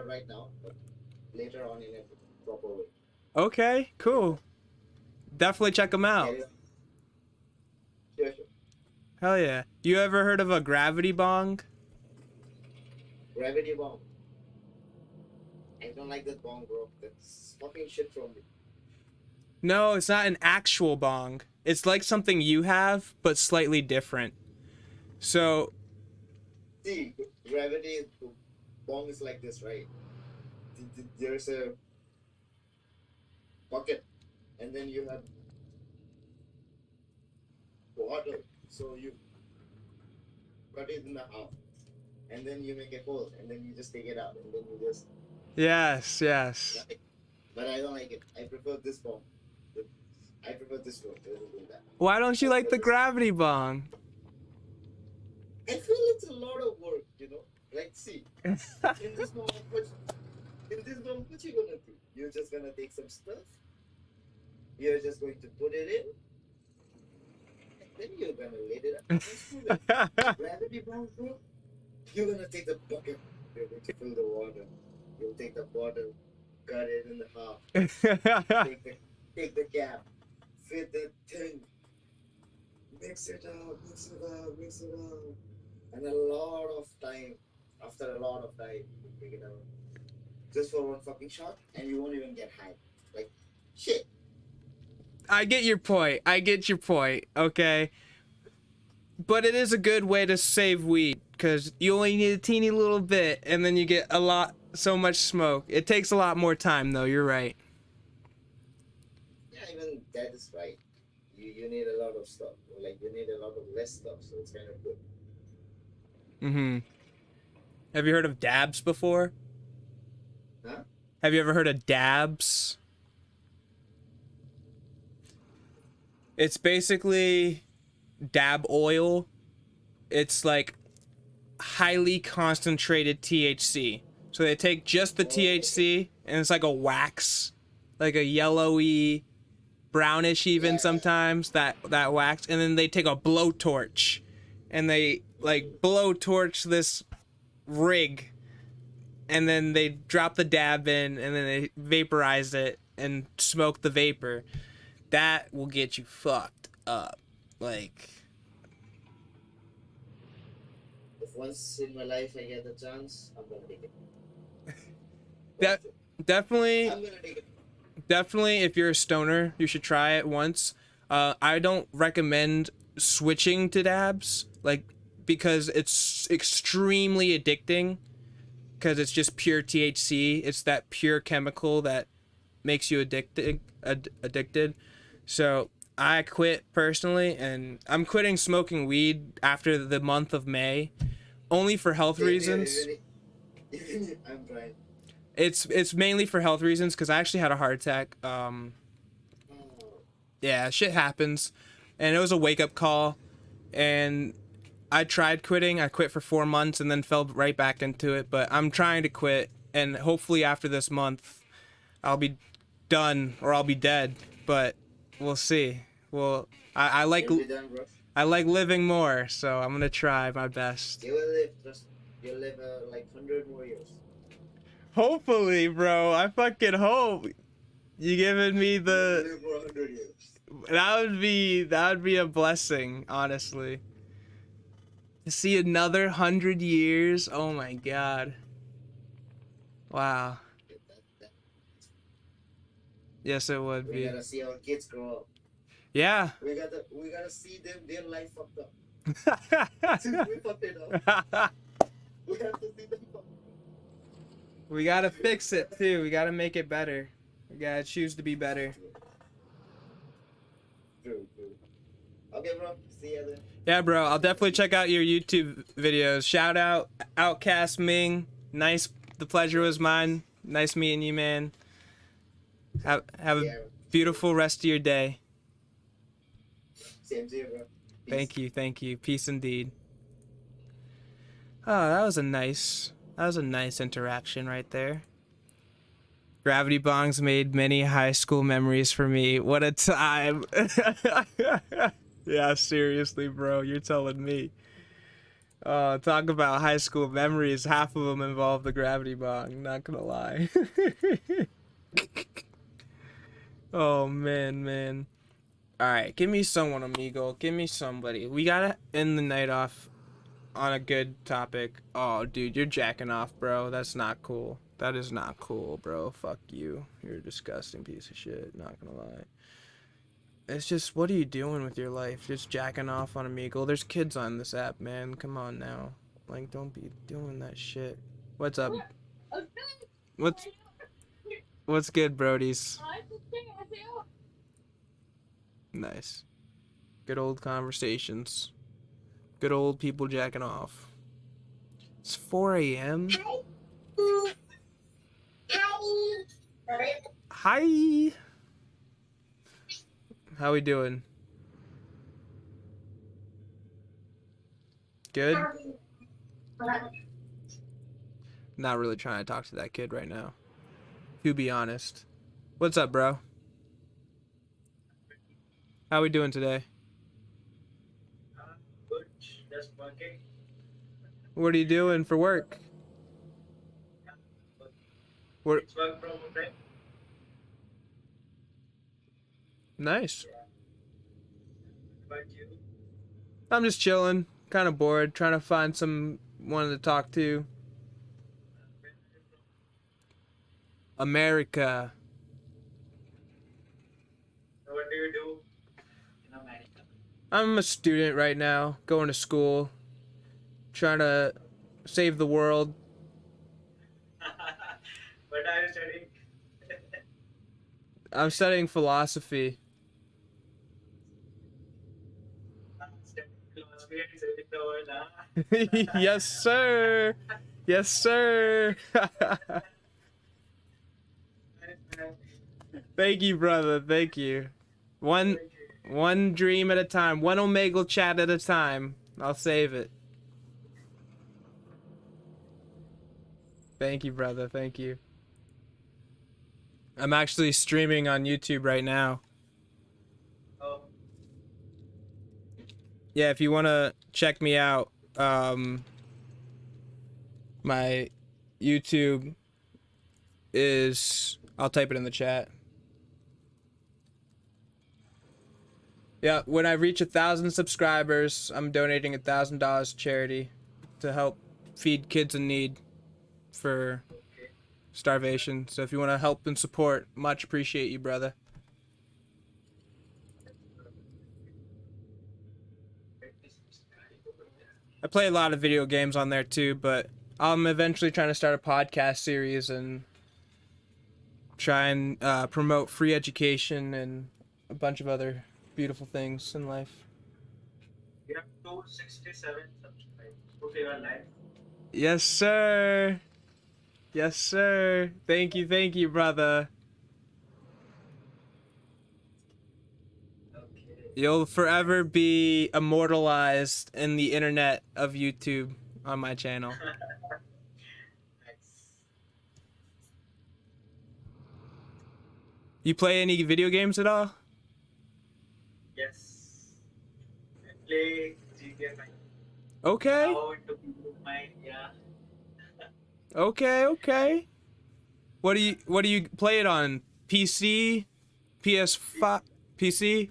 right now, but later on in a proper way. Okay, cool. Definitely check them out. Carry on. Sure, sure. Hell yeah. You ever heard of a gravity bong? Gravity bomb. I don't like that bomb, bro. That's fucking shit from me. No, it's not an actual bong. It's like something you have, but slightly different. So, See, gravity bomb is like this, right? There's a bucket, and then you have water. So you cut it in the half, and then you make a hole, and then you just take it out, and then you just. yes. But I don't like it. I prefer this bomb. I prefer this one rather than that. Why don't you like the gravity bong? I feel it's a lot of work, you know. Like, see, in this bomb, what you gonna do? You're just gonna take some stuff. You're just going to put it in, and then you're gonna lay it up. Just do it. Gravity bomb, bro. You're gonna take the bucket. You're going to fill the water. You'll take the bottle, cut it in half. Take the cap, fit the thing, mix it up, and a lot of time, after a lot of time, you take it out. Just for one fucking shot, and you won't even get high. Like, shit. I get your point. Okay. But it is a good way to save weed, because you only need a teeny little bit, and then you get so much smoke. It takes a lot more time, though. You're right. Yeah, even that is right. You need a lot of stuff. Like, you need a lot of less stuff, so it's kind of good. Mm-hmm. Have you heard of dabs before? Huh? Have you ever heard of dabs? It's basically dab oil. It's like highly concentrated THC. So they take just the THC and it's like a wax, like a yellowy, brownish even sometimes, that wax, and then they take a blowtorch and they like blowtorch this rig, and then they drop the dab in and then they vaporize it and smoke the vapor. That will get you fucked up. Like, If once in my life I get the chance, I'm gonna take it. definitely I'm gonna take it. Definitely, if you're a stoner, you should try it once. I don't recommend switching to dabs, like, because it's extremely addicting, because it's just pure THC. It's that pure chemical that makes you addicted. So I quit personally, and I'm quitting smoking weed after the month of May, only for health Same here, reasons. I'm trying. It's mainly for health reasons because I actually had a heart attack. Oh, Yeah, shit happens, and it was a wake up call, and I tried quitting. I quit for 4 months and then fell right back into it. But I'm trying to quit, and hopefully after this month, I'll be done or I'll be dead. But we'll see. Well, I like you'll be done, bro. I like living more, so I'm gonna try my best. You will live, you'll live like 100 more years. Hopefully, bro. I fucking hope. You giving me You'll the live for 100 years. that would be a blessing, honestly. To see another 100 years, oh my god. Wow. That- Yes, it would We be. gotta see our kids grow up. Yeah. We gotta see them, their life fucked up. Since we fucked it up, we have to see them fucked up. We gotta fix it too. We gotta make it better. We gotta choose to be better. True. Okay, bro. See ya then. Yeah, bro. I'll definitely check out your YouTube videos. Shout out Outcast Ming. Nice. The pleasure was mine. Nice meeting you, man. Have a Yeah. beautiful rest of your day. Same to you, bro. Peace. Thank you. Peace indeed. Oh, that was a nice interaction right there. Gravity bongs made many high school memories for me. What a time. Yeah, seriously, bro. You're telling me. Talk about high school memories. Half of them involve the gravity bong. Not gonna lie. Oh, man. Alright, give me someone, Omegal. Give me somebody. We gotta end the night off on a good topic. Oh, dude, you're jacking off, bro. That's not cool. That is not cool, bro. Fuck you. You're a disgusting piece of shit. Not gonna lie. It's just, what are you doing with your life? Just jacking off on Omegal. There's kids on this app, man. Come on now. Like, don't be doing that shit. What's up? What's good, Brodies? Nice. Good old conversations. Good old people jacking off. It's 4 a.m. Hi. How we doing? Good? Not really trying to talk to that kid right now. To be honest. What's up, bro? How we doing today? Good. Just working. What are you doing for work? What? It's work from home, right? Nice. But you? I'm just chilling, kind of bored, trying to find someone to talk to. America. What do you do in America? I'm a student right now, going to school, trying to save the world. What are you studying? I'm studying philosophy. Studying philosophy and saving the world, huh? Yes, sir. Yes, sir. Thank you, brother. Thank you. One dream at a time. One Omegle chat at a time. I'll save it. Thank you, brother. Thank you. I'm actually streaming on YouTube right now. Oh, Yeah, if you want to check me out, my YouTube is, I'll type it in the chat. Yeah, when I reach 1,000 subscribers, I'm donating $1,000 to charity to help feed kids in need for starvation. So if you want to help and support, much appreciate you, brother. I play a lot of video games on there too, but I'm eventually trying to start a podcast series and try and promote free education and a bunch of other beautiful things in life. We have 267 subscribers. Okay, you are live. Yes, sir. Yes, sir. Thank you, brother. Okay. You'll forever be immortalized in the internet of YouTube on my channel. Nice. You play any video games at all? Yes. I play GTA 5. Okay. How to be mine, yeah. Okay. What do you play it on? PC? PS5? PC?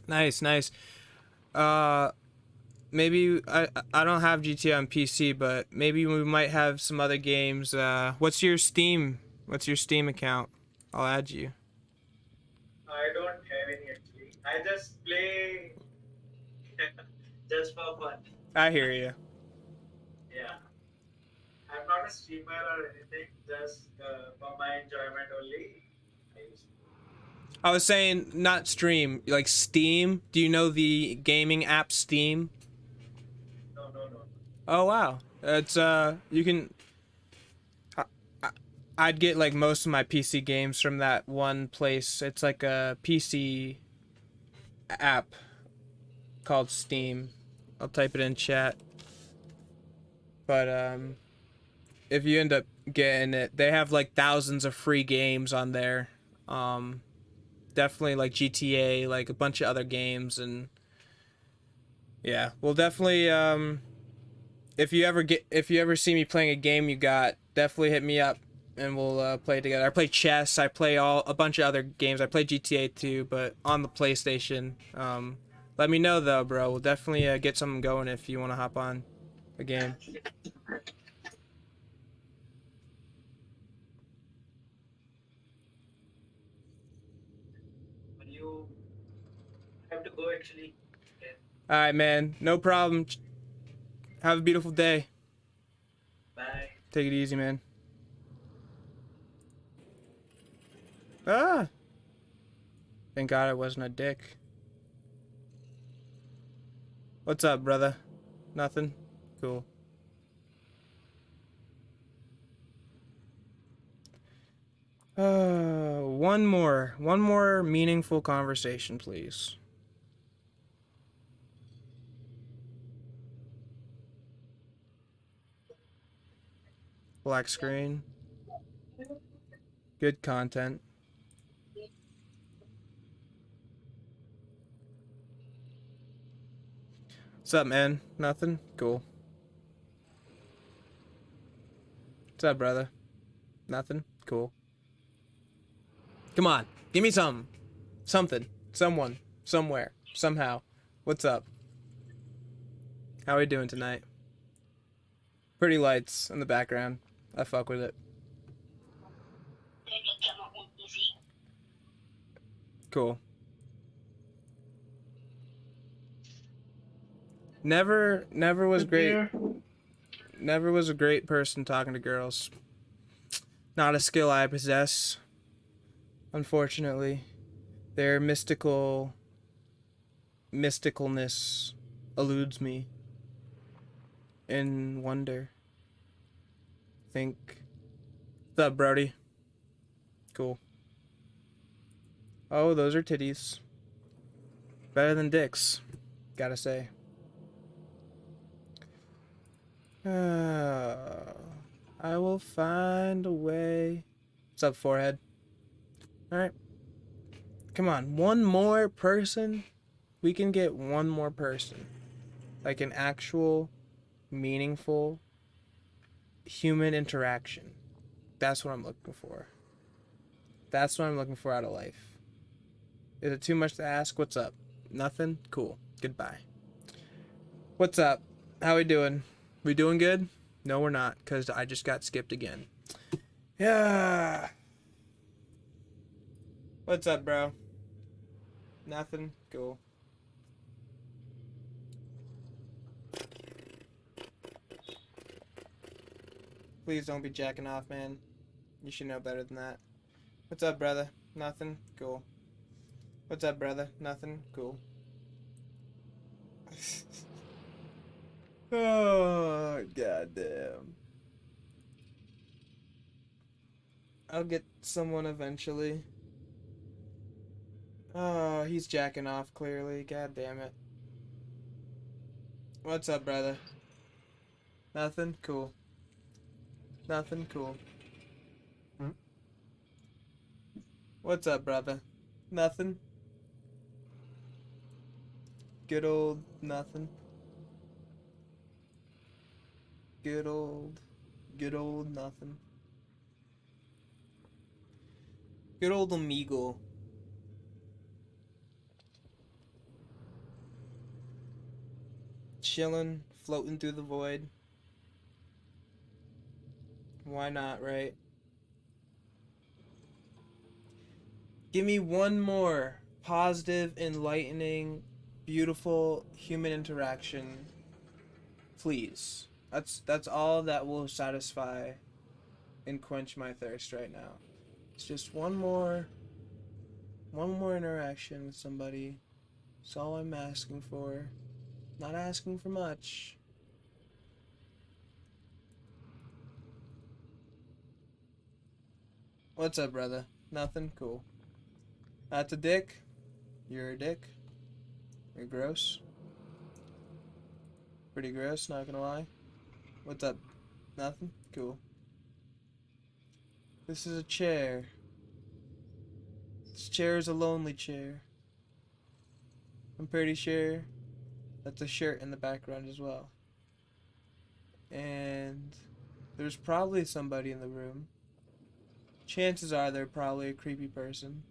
Nice. Maybe I don't have GTA on PC, but maybe we might have some other games. What's your Steam account? I'll add you. I don't have any actually. I just play just for fun. I hear you. Yeah. I'm not a streamer or anything, just for my enjoyment only. I use I was saying not stream, like Steam. Do you know the gaming app Steam? no. Oh wow. It's you can I'd get like most of my PC games from that one place. It's like a PC app called Steam. I'll type it in chat. But if you end up getting it, they have like thousands of free games on there. Definitely like GTA, like a bunch of other games, and yeah, we'll definitely if you ever see me playing a game you got, definitely hit me up and we'll play together. I play chess, I play a bunch of other games. I play GTA too, but on the PlayStation. Let me know though, bro. We'll definitely get something going if you want to hop on a game. When you have to go actually. Okay. All right, man. No problem. Have a beautiful day. Bye. Take it easy, man. Ah. Thank God I wasn't a dick. What's up, brother? Nothing? Cool. One more meaningful conversation, please. Black screen. Good content. What's up, man? Nothing? Cool. What's up, brother? Nothing? Cool. Come on. Give me something. Something. Someone. Somewhere. Somehow. What's up? How are we doing tonight? Pretty lights in the background. I fuck with it. Cool. Never was great. Never was a great person talking to girls. Not a skill I possess. Unfortunately. Their mysticalness eludes me in wonder. Think. What's up, Brody? Cool. Oh, those are titties. Better than dicks, gotta say. I will find a way. What's up, forehead? Alright. Come on, one more person? We can get one more person. Like an actual, meaningful, human interaction. That's what I'm looking for. That's what I'm looking for out of life. Is it too much to ask? What's up? Nothing? Cool. Goodbye. What's up? How we doing? We doing good? No, we're not, because I just got skipped again. Yeah. What's up, bro? Nothing? Cool. Please don't be jacking off, man. You should know better than that. What's up, brother? Nothing? Cool. What's up, brother? Nothing? Cool. Oh, goddamn. I'll get someone eventually. Oh, he's jacking off clearly. God damn it. What's up, brother? Nothing? Cool. Nothing? Cool. What's up, brother? Nothing? Good old nothing. Good old nothing. Good old Omegal. Chilling, floating through the void. Why not, right? Give me one more positive, enlightening, beautiful human interaction, please. That's all that will satisfy and quench my thirst right now. It's just one more interaction with somebody. That's all I'm asking for. Not asking for much. What's up, brother? Nothing? Cool. That's a dick. You're a dick. You're gross. Pretty gross, not gonna lie. What's up? Nothing? Cool. This is a chair. This chair is a lonely chair. I'm pretty sure that's a shirt in the background as well. And there's probably somebody in the room. Chances are they're probably a creepy person.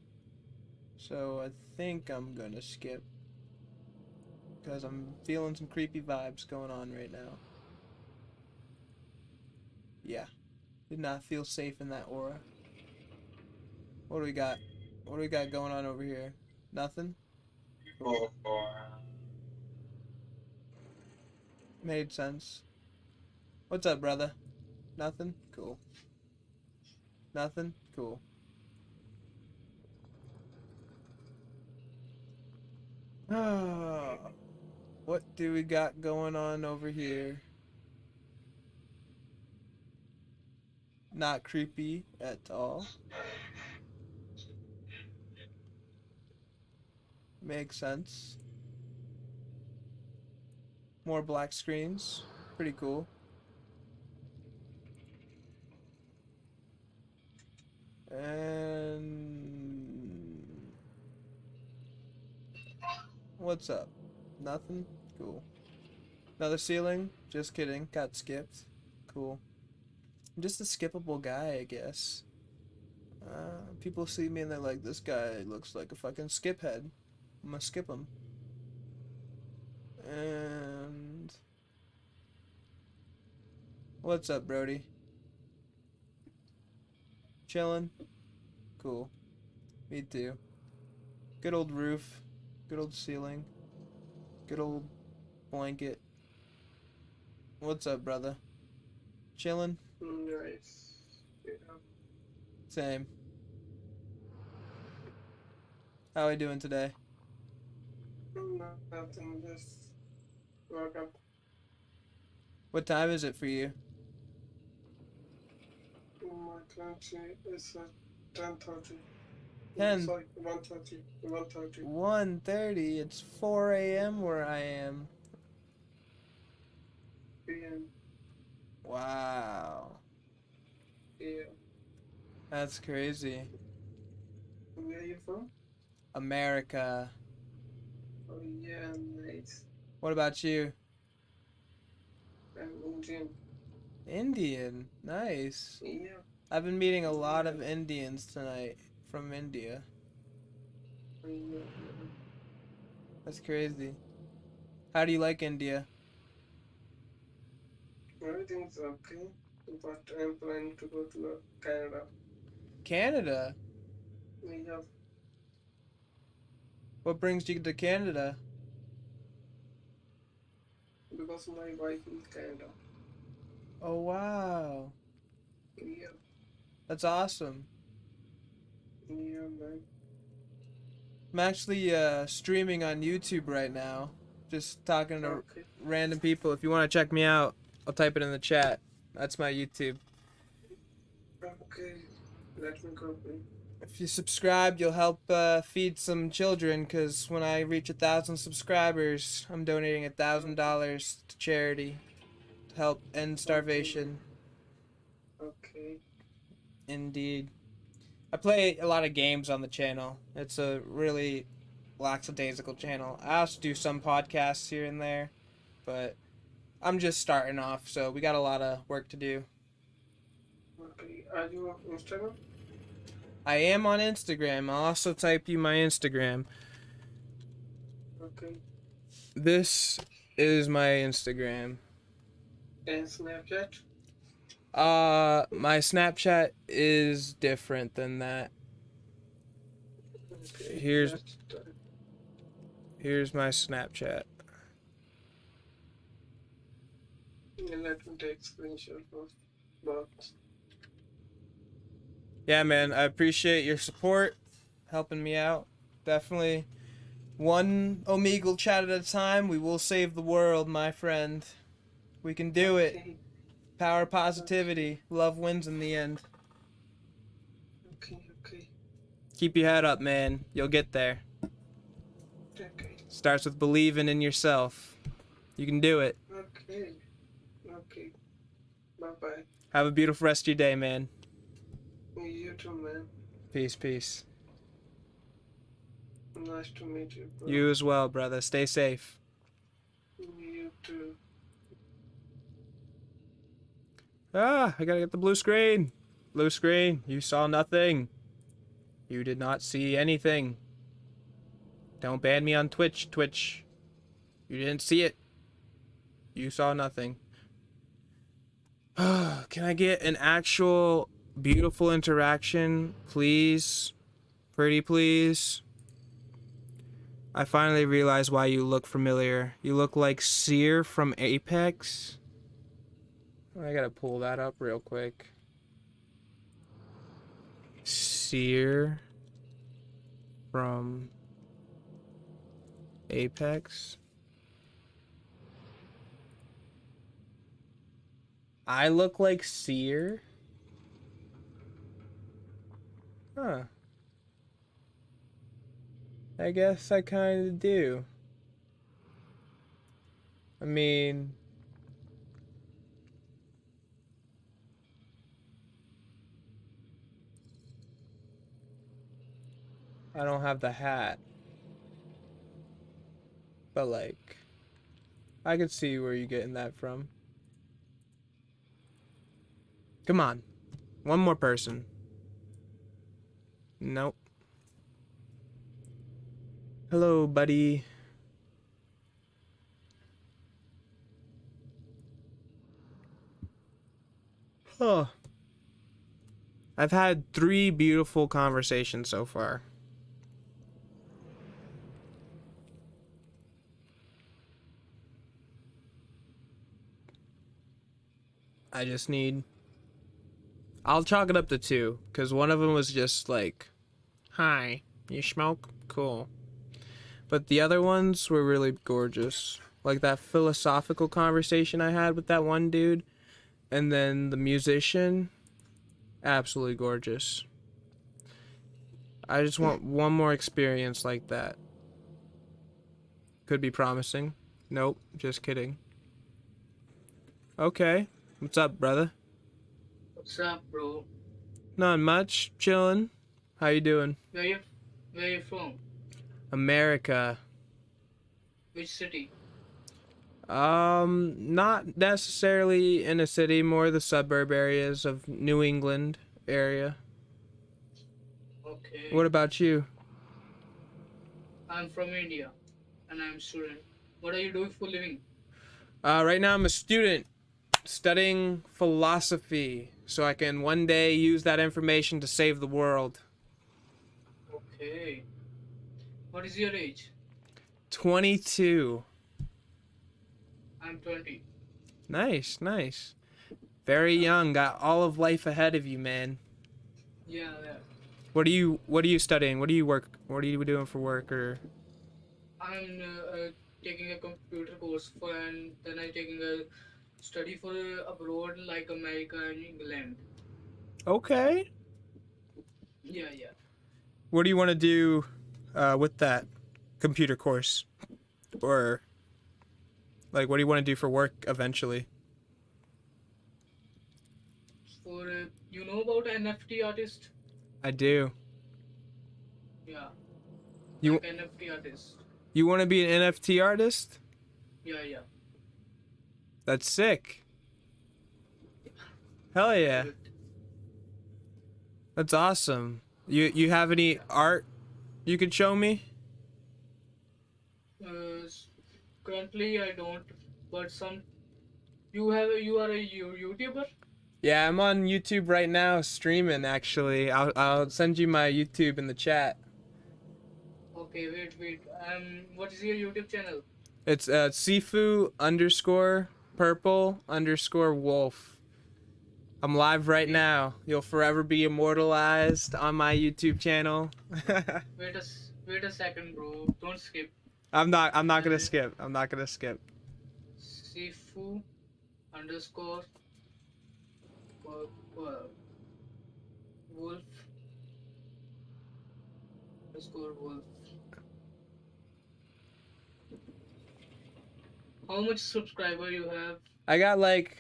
So I think I'm gonna skip. Because I'm feeling some creepy vibes going on right now. Yeah. Did not feel safe in that aura. What do we got? What do we got going on over here? Nothing? Cool. Made sense. What's up, brother? Nothing? Cool. Nothing? Cool. Ah, what do we got going on over here? Not creepy at all. Makes sense. More black screens. Pretty cool. And what's up? Nothing? Cool. Another ceiling? Just kidding. Got skipped. Cool. I'm just a skippable guy, I guess. People see me and they're like, this guy looks like a fucking skip head. I'm gonna skip him. And what's up, Brody? Chillin'? Cool. Me too. Good old roof. Good old ceiling. Good old blanket. What's up, brother? Chillin'? Nice. Yeah. Same. How are we doing today? Nothing. Just woke up. What time is it for you? My country is 10:30. 10. Sorry, 1:30. 1:30. 1:30. It's 4 a.m. where I am. p.m. Wow. Yeah. That's crazy. Where are you from? America. Oh yeah, nice. What about you? I'm Indian. Indian. Nice. Yeah. I've been meeting a lot of Indians tonight from India. Yeah. That's crazy. How do you like India? Everything's okay, but I'm planning to go to Canada. Canada? We have What brings you to Canada? because my wife is Canada. Oh, wow. Yeah. That's awesome. Yeah, man. I'm actually streaming on YouTube right now. Just talking to Okay. random people. If you want to check me out, I'll type it in the chat. That's my YouTube. Okay. Let me copy. If you subscribe, you'll help feed some children. Cause when I reach 1,000 subscribers, I'm donating $1,000 to charity to help end starvation. Okay. Indeed. I play a lot of games on the channel. It's a really lackadaisical channel. I also do some podcasts here and there, but I'm just starting off, so we got a lot of work to do. Okay. Are you on Instagram? I am on Instagram. I'll also type you my Instagram. Okay. This is my Instagram. And Snapchat? My Snapchat is different than that. Okay. Here's- that's done. Here's my Snapchat. And let me take screenshot of box. Yeah, man, I appreciate your support, helping me out. Definitely one Omegal chat at a time. We will save the world, my friend. We can do it. Okay. Power positivity. Love wins in the end. Okay. Okay. Keep your head up, man. You'll get there. Okay. Starts with believing in yourself. You can do it. Okay. Okay. Bye bye. Have a beautiful rest of your day, man. You too, man. Peace, peace. Nice to meet you. Bro. You as well, brother. Stay safe. You too. Ah, I gotta get the blue screen. Blue screen. You saw nothing. You did not see anything. Don't ban me on Twitch, Twitch. You didn't see it. You saw nothing. Can I get an actual beautiful interaction, please? Pretty please? I finally realized why you look familiar. You look like Seer from Apex. I gotta pull that up real quick. Seer from Apex. I look like Seer? Huh. I guess I kinda do. I mean... I don't have the hat. But like... I could see where you're getting that from. Come on. One more person. Nope. Hello, buddy. Huh. I've had 3 beautiful conversations so far. I just need... I'll chalk it up to 2, because one of them was just like, hi, you smoke? Cool. But the other ones were really gorgeous. Like that philosophical conversation I had with that one dude. And then the musician, absolutely gorgeous. I just want one more experience like that. Could be promising. Nope, just kidding. Okay, what's up, brother? What's up, bro? Not much, chillin'. How you doing? Where you from? America. Which city? Not necessarily in a city, more the suburb areas of New England area. Okay. What about you? I'm from India, and I'm a student. What are you doing for living? Right now I'm a student studying philosophy, so I can one day use that information to save the world. Okay. What is your age? 22. I'm 20. Nice, nice. Very young, got all of life ahead of you, man. Yeah, yeah. What are you studying? What are you doing for work or? I'm taking a computer course for, and then I'm taking a study for abroad like America and England. Okay. Yeah, yeah. What do you want to do with that computer course? Or like what do you want to do for work eventually? For you know about NFT artist? I do. Yeah, You like NFT artist. you want to be an NFT artist? Yeah, yeah. That's sick. Hell yeah. Good. That's awesome. You have any art you could show me? Currently I don't, but some you are a YouTuber. Yeah, I'm on YouTube right now streaming actually. I'll send you my YouTube in the chat. Okay, wait. What is your YouTube channel? It's Sifu underscore purple underscore wolf. I'm live right now. You'll forever be immortalized on my YouTube channel. Wait a second, bro. Don't skip. I'm not gonna skip. I'm not gonna skip. Sifu underscore wolf underscore wolf. How much subscriber you have? I got like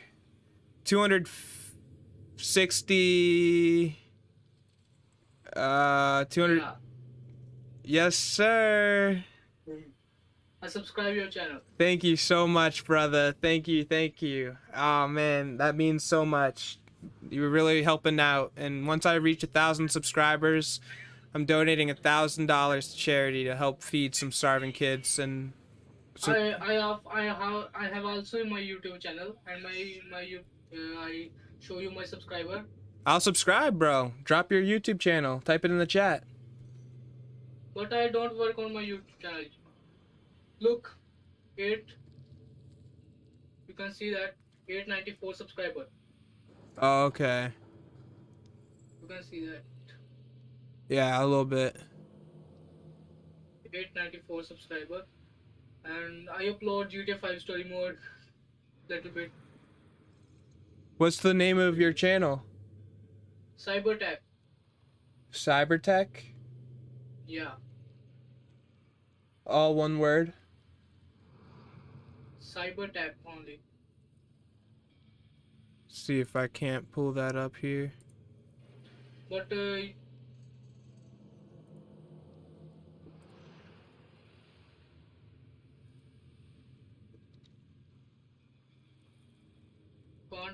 260 200. Yeah, Yes, sir. I subscribe your channel. Thank you so much, brother. Thank you. Oh man, that means so much. You were really helping out. And once I reach 1,000 subscribers, I'm donating $1,000 to charity to help feed some starving kids. And so I have also my YouTube channel, and I show you my subscriber. I'll subscribe, bro. Drop your YouTube channel. Type it in the chat. But I don't work on my YouTube channel. Look, you can see that 894 subscriber. Oh, okay. You can see that Yeah, a little bit. 894 subscriber, and I upload GTA 5 story mode little bit. What's the name of your channel? Cybertech. Cybertech? Yeah, All one word? Cybertech only. See if I can't pull that up here. But can't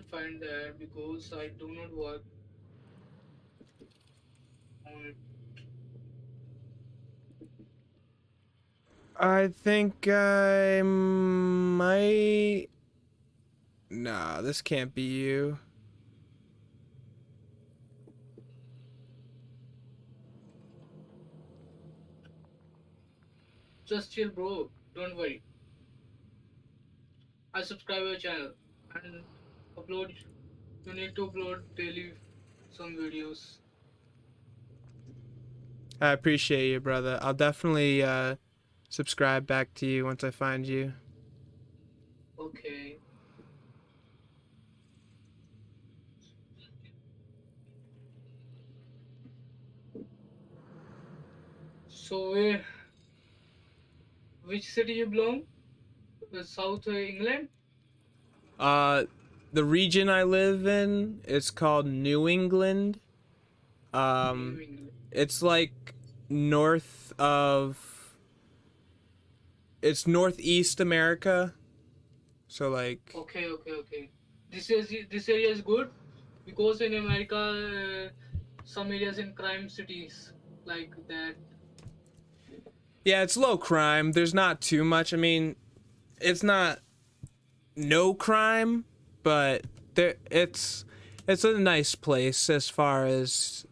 find that because I do not work on it. I think I might... Nah, this can't be you. Just chill, bro. Don't worry. I subscribe your channel and upload. You need to upload daily some videos. I appreciate you, brother. I'll definitely subscribe back to you once I find you. Okay. So, which city you belong? South England? The region I live in is called New England. New England. It's like north of... It's northeast America. So like... Okay. This area is good because in America, some areas in crime cities like that. Yeah, it's low crime. There's not too much. I mean, it's not no crime, but it's a nice place as far as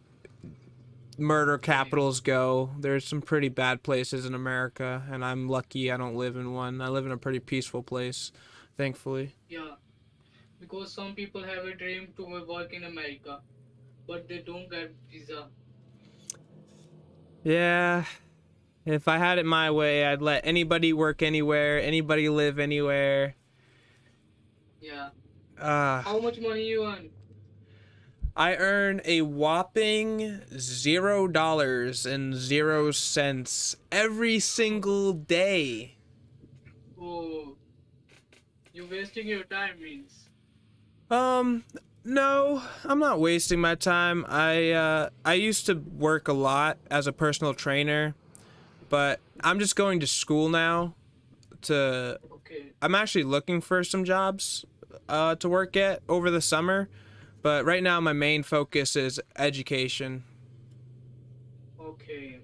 murder capitals go. There's some pretty bad places in America, and I'm lucky I don't live in one. I live in a pretty peaceful place, thankfully. Yeah, because some people have a dream to work in America, but they don't get visa. Yeah. If I had it my way, I'd let anybody work anywhere, anybody live anywhere. Yeah. Uh, How much money you earn? I earn a whopping $0.00 every single day. Oh, you wasting your time means. No, I'm not wasting my time. I used to work a lot as a personal trainer, but I'm just going to school now to Okay. I'm actually looking for some jobs to work at over the summer, but right now my main focus is education. Okay.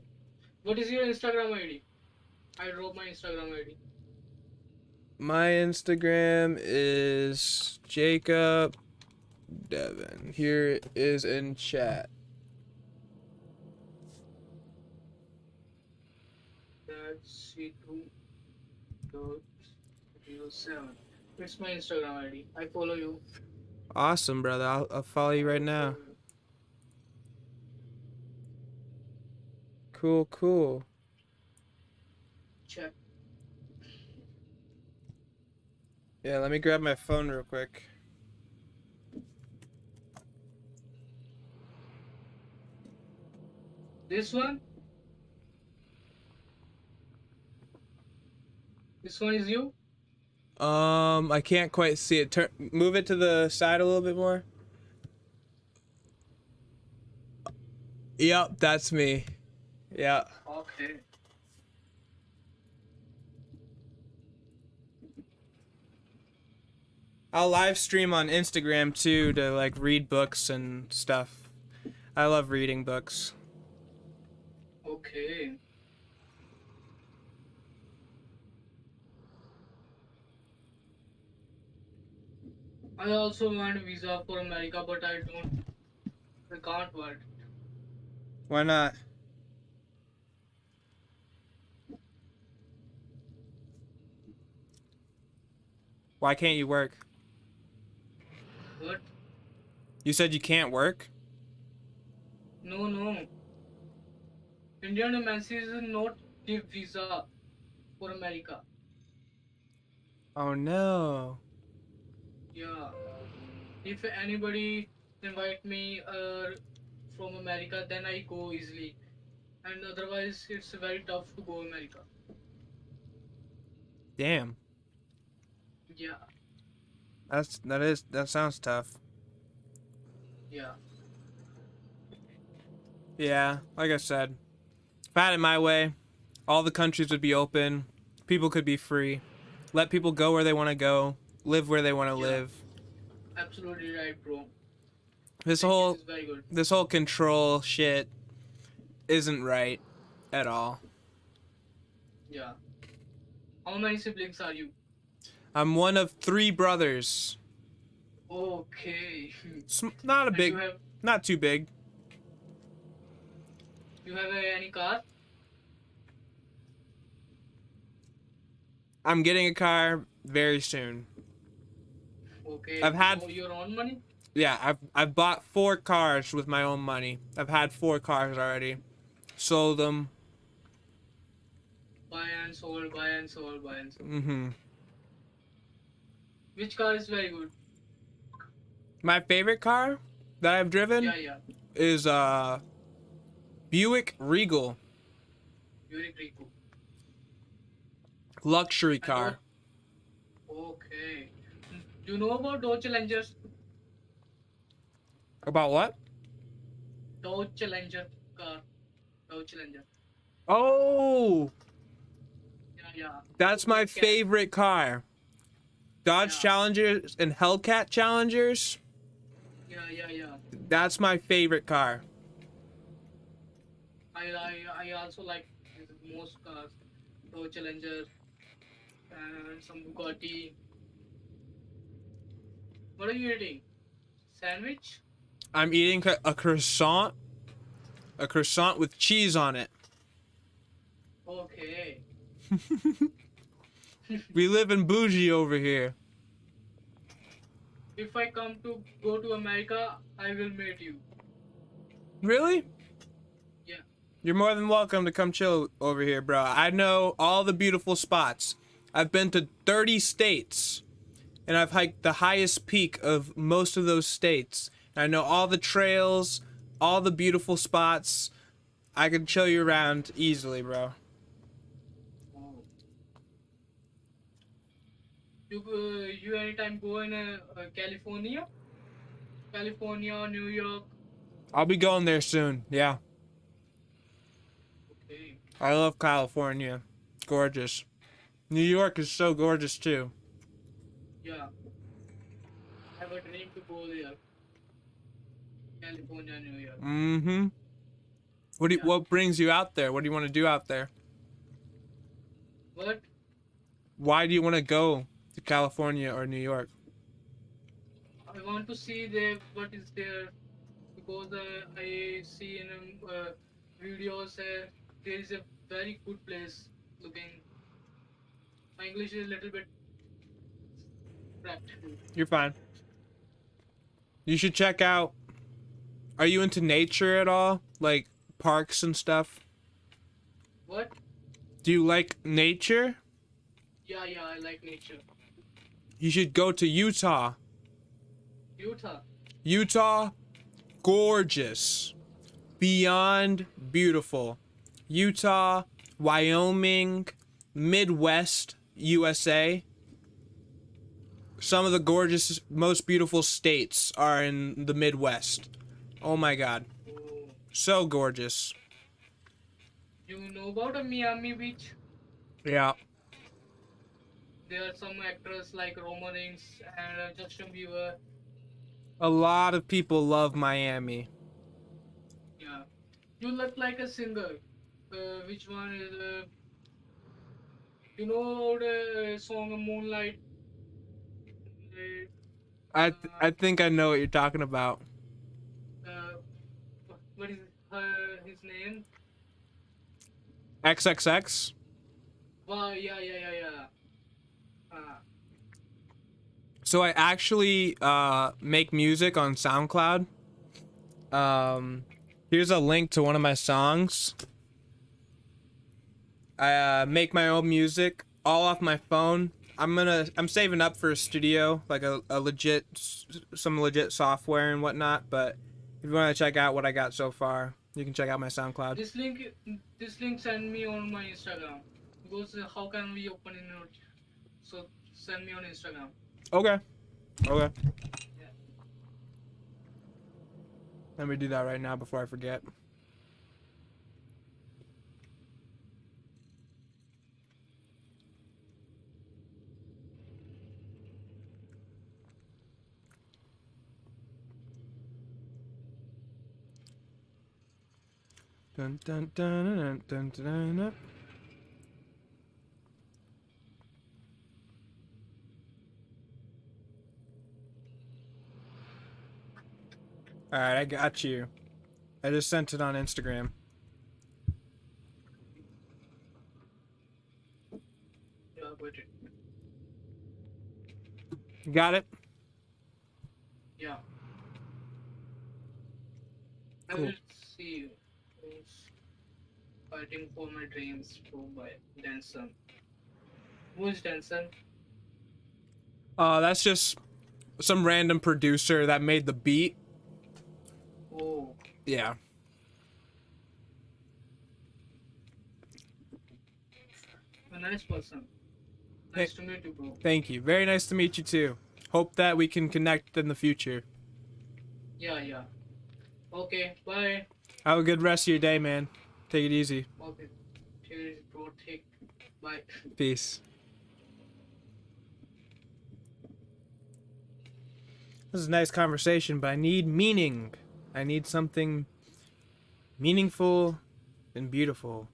What is your Instagram ID? I drop my Instagram ID. My Instagram is Jacob Devin. Here it is in chat. That's C2.07. It's my Instagram ID. I follow you. Awesome, brother. I'll follow you right now. Cool, cool. Check. Yeah, let me grab my phone real quick. This one? This one is you? I can't quite see it. Move it to the side a little bit more. Yep, that's me. Yeah. Okay. I'll live stream on Instagram too to like read books and stuff. I love reading books. Okay. I also want visa for America, but I can't work. Why not? Why can't you work? What? You said you can't work? No, no. Indian embassies not give visa for America. Oh no. Yeah. If anybody invite me from America, then I go easily. And otherwise, it's very tough to go America. Damn. Yeah. That sounds tough. Yeah. Yeah, like I said, if I had it my way, all the countries would be open, people could be free. Let people go where they want to go, live where they want to Yeah. live. Absolutely right, bro. This Thank you, whole this is very good. this whole control shit isn't right at all. Yeah. How many siblings are you? I'm one of 3 brothers. Okay. Not a And big, not too big. you have any car? I'm getting a car very soon. Okay. I've had- So your own money? Yeah, I've bought 4 cars with my own money. I've had 4 cars already. Sold them. Buy and sold, buy and sold, buy and sold. Mm-hmm. Which car is very good? My favorite car that I've driven Yeah, yeah. is Buick Regal. Very cool. Luxury And car. Okay. Do you know about Dodge Challengers? About what? Dodge Challenger car. Dodge Challenger. Oh, Yeah, yeah. that's my Okay. favorite car. Dodge Yeah. Challengers and Hellcat Challengers. Yeah, yeah, yeah. That's my favorite car. I also like most cars. Dodge Challenger and some Bugatti. What are you eating? Sandwich? I'm eating a croissant. A croissant with cheese on it. Okay. We live in bougie over here. If I come to go to America, I will meet you. Really? Yeah. You're more than welcome to come chill over here, bro. I know all the beautiful spots. I've been to 30 states, and I've hiked the highest peak of most of those states. I know all the trails, all the beautiful spots. I can chill you around easily, bro. Oh. You anytime go in California? California, New York. I'll be going there soon. Yeah. Okay. I love California. Gorgeous. New York is so gorgeous too. Yeah. I have a dream to go there. California, New York. Mm-hmm. Yeah. What brings you out there? What do you want to do out there? But Why do you want to go to California or New York? I want to see there what is there because I see in videos there is a very good place looking. My English is a little bit cracked. You're fine. You should check out. Are you into nature at all? Like parks and stuff? What? Do you like nature? Yeah, I like nature. You should go to Utah. Utah. Utah, gorgeous. Beyond beautiful. Utah, Wyoming, Midwest, USA. Some of the gorgeous, most beautiful states are in the Midwest. Oh my god. Oh. So gorgeous. You know about Miami Beach? Yeah. There are some actors like Roman Reigns and Justin Bieber. A lot of people love Miami. Yeah. You look like a singer. Which one is? You know the song Moonlight? I think I know what you're talking about. Uh, what is his name? XXX? Wow, yeah. So I actually make music on SoundCloud. Here's a link to one of my songs. I make my own music all off my phone. I'm saving up for a studio, like some legit software and whatnot. But if you want to check out what I got so far, you can check out my SoundCloud. This link send me on my Instagram because how can we open in it? So send me on Instagram. Okay. Yeah. Let me do that right now before I forget. Dun, dun, dun, dun, dun, dun, dun, dun. Alright, I got you. I just sent it on Instagram. Yeah, but You got it? yeah. I Cool. will see who's fighting for my dreams to by Denson. Who is Denson? That's just some random producer that made the beat. Oh, Yeah. a nice person. Nice to meet you, bro. Thank you. Very nice to meet you too. Hope that we can connect in the future. Yeah. Okay, bye. Have a good rest of your day, man. Take it easy. Okay. Cheers, bro. Take. Bye. Peace. This is a nice conversation, but I need meaning. I need something meaningful and beautiful.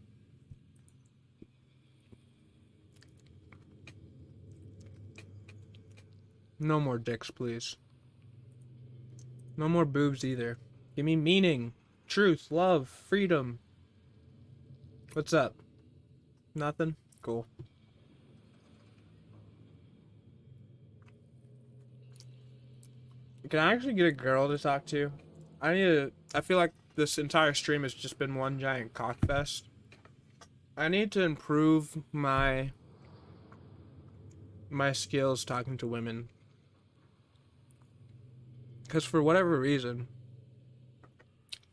No more dicks, please. No more boobs either. Give me meaning, truth, love, freedom. What's up? Nothing? Cool. Can I actually get a girl to talk to? I feel like this entire stream has just been one giant cockfest. I need to improve my skills talking to women. Because for whatever reason,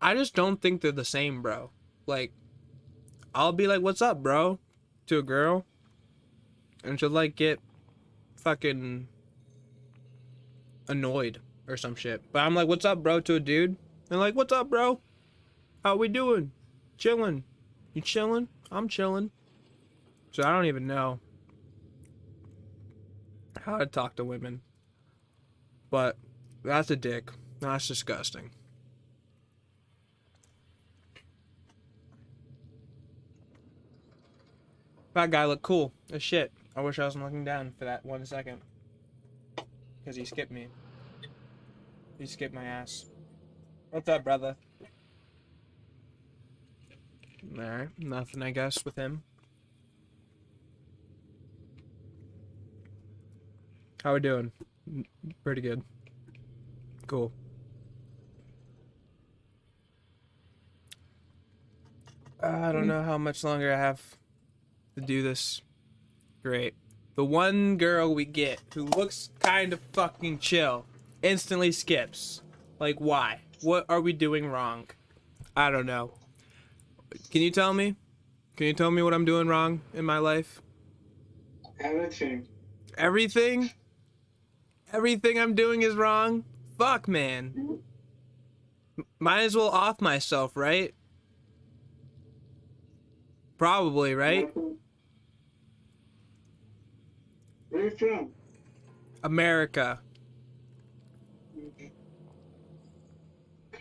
I just don't think they're the same, bro. Like, I'll be like, what's up, bro? To a girl. And she'll, like, get fucking annoyed or some shit. But I'm like, what's up, bro? To a dude. And like, what's up, bro? How we doing? Chilling. You chilling? I'm chilling. So I don't even know how to talk to women. But that's a dick. That's disgusting. That guy looked cool as shit. I wish I wasn't looking down for that 1 second. Because he skipped me. He skipped my ass. What's up, brother? Alright, nothing I guess with him. How we doing? Pretty good. Cool. I don't know how much longer I have to do this. Great. The one girl we get who looks kind of fucking chill instantly skips. Like, why? What are we doing wrong? I don't know. Can you tell me? Can you tell me what I'm doing wrong in my life? Everything. Everything? Everything I'm doing is wrong? Fuck, man. Might as well off myself, right? Probably, right? Where you from? America.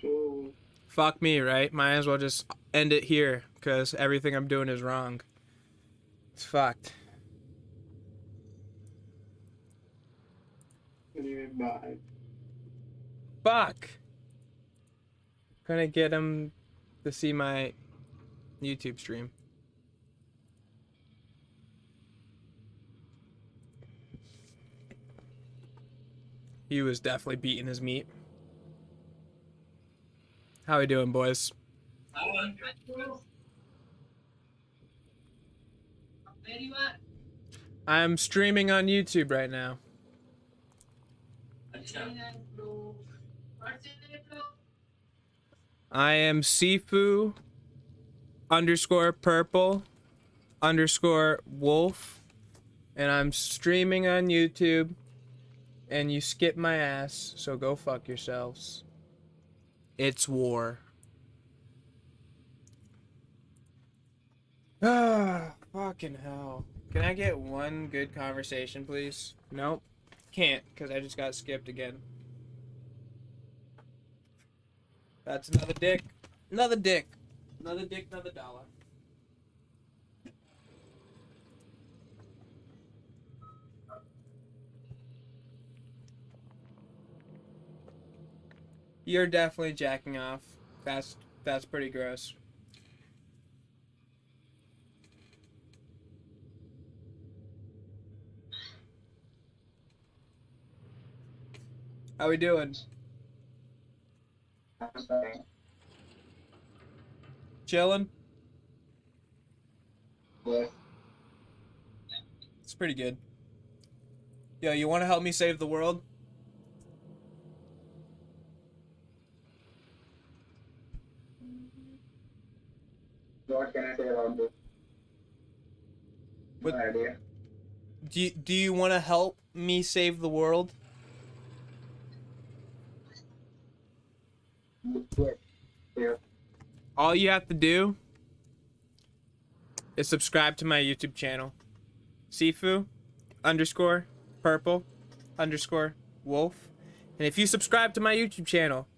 So, Fuck me, right? Might as well just end it here, because everything I'm doing is wrong. It's fucked. anyway, bye. Fuck! Gonna get him to see my YouTube stream. He was definitely beating his meat. How we doing, boys? I'm streaming on YouTube right now. I am Sifu _purple_wolf, and I'm streaming on YouTube, and you skip my ass, so go fuck yourselves. It's war. Ah, fucking hell. Can I get one good conversation, please? Nope. Can't, because I just got skipped again. That's another dick. Another dick. Another dick, another dollar. You're definitely jacking off. That's pretty gross. How we doing? Chilling? What? It's pretty good. Yo, you want to help me save the world? What can I say about this? What- No idea. Do you want to help me save the world? What? Yeah. All you have to do is subscribe to my YouTube channel. Sifu _purple_wolf. And if you subscribe to my YouTube channel,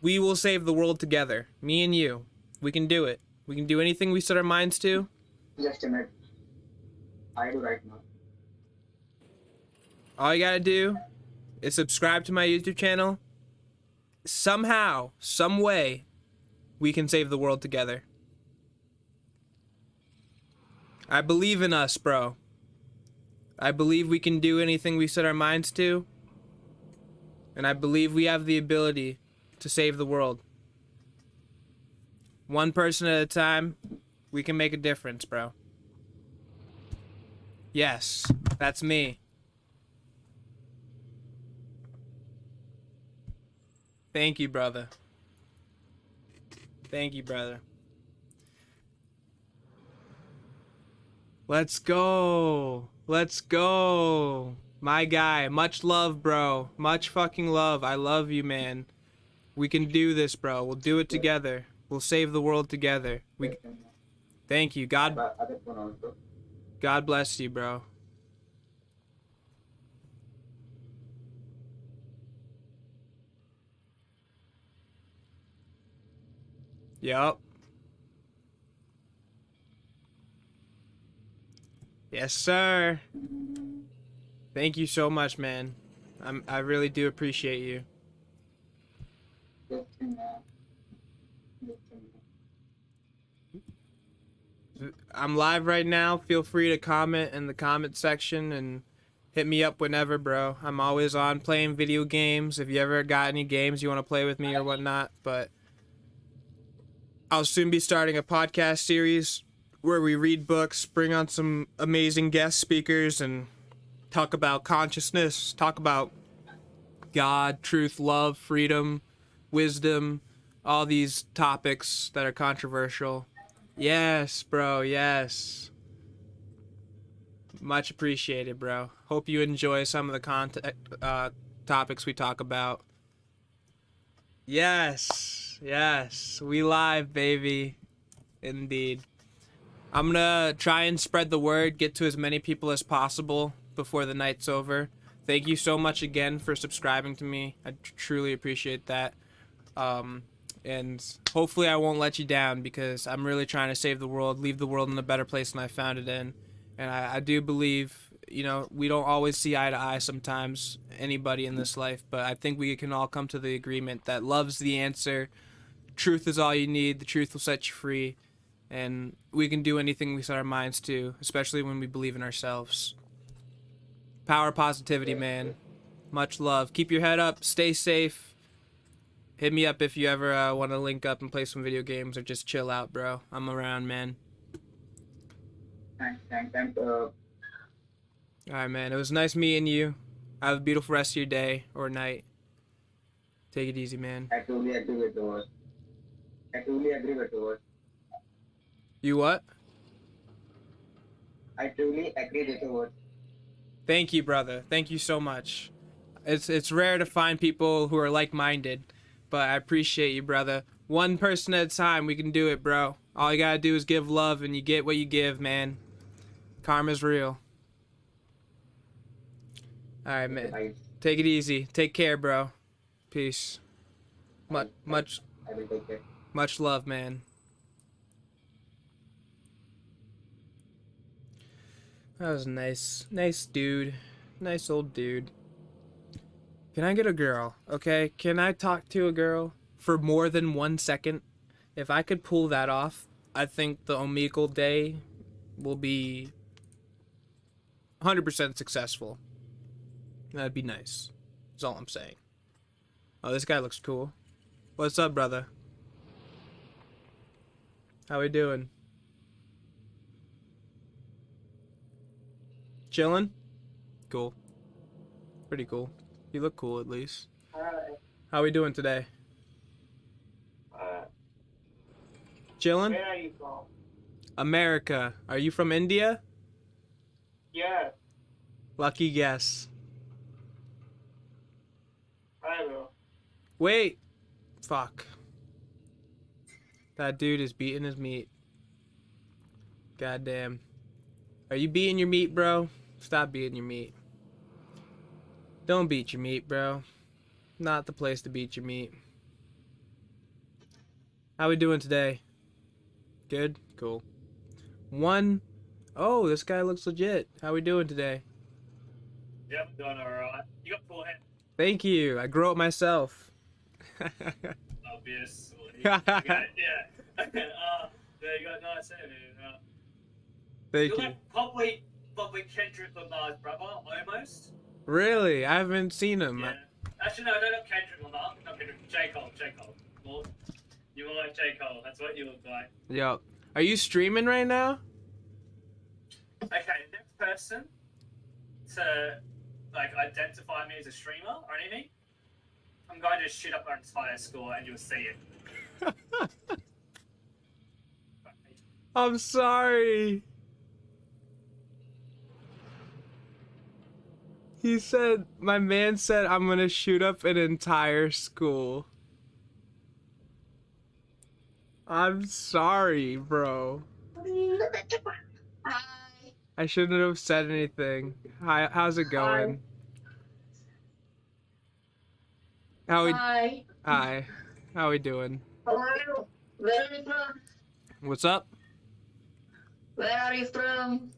we will save the world together. Me and you. We can do it. We can do anything we set our minds to. Just a minute. I do right now. All you gotta do is subscribe to my YouTube channel. Somehow, some way, we can save the world together. I believe in us, bro. I believe we can do anything we set our minds to. And I believe we have the ability to save the world. One person at a time, we can make a difference, bro. Yes, that's me. Thank you, brother. Thank you, brother. Let's go. Let's go. My guy. Much love, bro. Much fucking love. I love you, man. We can do this, bro. We'll do it together. We'll save the world together. Thank you. God bless you, bro. Yup. Yes, sir. Thank you so much, man. I really do appreciate you. I'm live right now. Feel free to comment in the comment section and hit me up whenever, bro. I'm always on playing video games. If you ever got any games you want to play with me or whatnot, but I'll soon be starting a podcast series where we read books, bring on some amazing guest speakers, and talk about consciousness, talk about God, truth, love, freedom, wisdom, all these topics that are controversial. Yes, bro, yes. Much appreciated, bro. Hope you enjoy some of the topics we talk about. Yes, yes. We live, baby. Indeed. I'm gonna try and spread the word, get to as many people as possible before the night's over. Thank you so much again for subscribing to me. I truly appreciate that. And hopefully I won't let you down, because I'm really trying to save the world, leave the world in a better place than I found it in. And I do believe, you know, we don't always see eye to eye sometimes, anybody in this life, but I think we can all come to the agreement that love's the answer. Truth is all you need. The truth will set you free. And we can do anything we set our minds to, especially when we believe in ourselves. Power positivity, man. Much love. Keep your head up. Stay safe. Hit me up if you ever want to link up and play some video games or just chill out, bro. I'm around, man. Thanks. Alright, man. It was nice meeting you. Have a beautiful rest of your day or night. Take it easy, man. I truly agree with yours. You what? I truly agree with yours. Thank you, brother. Thank you so much. It's rare to find people who are like-minded, but I appreciate you, brother. One person at a time, we can do it, bro. All you gotta do is give love, and you get what you give, man. Karma's real. Alright, man. Take it easy. Take care, bro. Peace. Much I will take care. much love, man. That was nice. Nice dude. Nice old dude. Can I get a girl? Okay, can I talk to a girl for more than 1 second? If I could pull that off, I think the Omegal day will be 100% successful. That'd be nice. That's all I'm saying. Oh, this guy looks cool. What's up, brother? How we doing? Chilling? Cool. Pretty cool. You look cool, at least. Hi. How we doing today? Chilling? Where are you from? America. Are you from India? Yeah. Lucky guess. Hi, bro. Wait. Fuck. That dude is beating his meat. Goddamn. Are you beating your meat, bro? Stop beating your meat. Don't beat your meat, bro. Not the place to beat your meat. How we doing today? Good? Cool. Oh, this guy looks legit. How we doing today? Yep, doing alright. You got full head. Thank you. I grow it myself. Obviously. Yeah. Yeah, you got nice hair, man. Thank You're you. like probably Kendrick Lamar's brother, almost. Really? I haven't seen him. Yeah. Actually, no, not Kendrick Lamar. Not Kendrick. J. Cole. Lord. You look like J. Cole. That's what you look like. Yup. Are you streaming right now? Okay, next person to like identify me as a streamer or anything, I'm going to shit up our entire score and you'll see it. I'm sorry. He said, my man said I'm gonna shoot up an entire school. I'm sorry, bro. I shouldn't have said anything. Hi, how's it going? Hi. Hi. How we doing? How are you? Where are you from? What's up? Where are you from?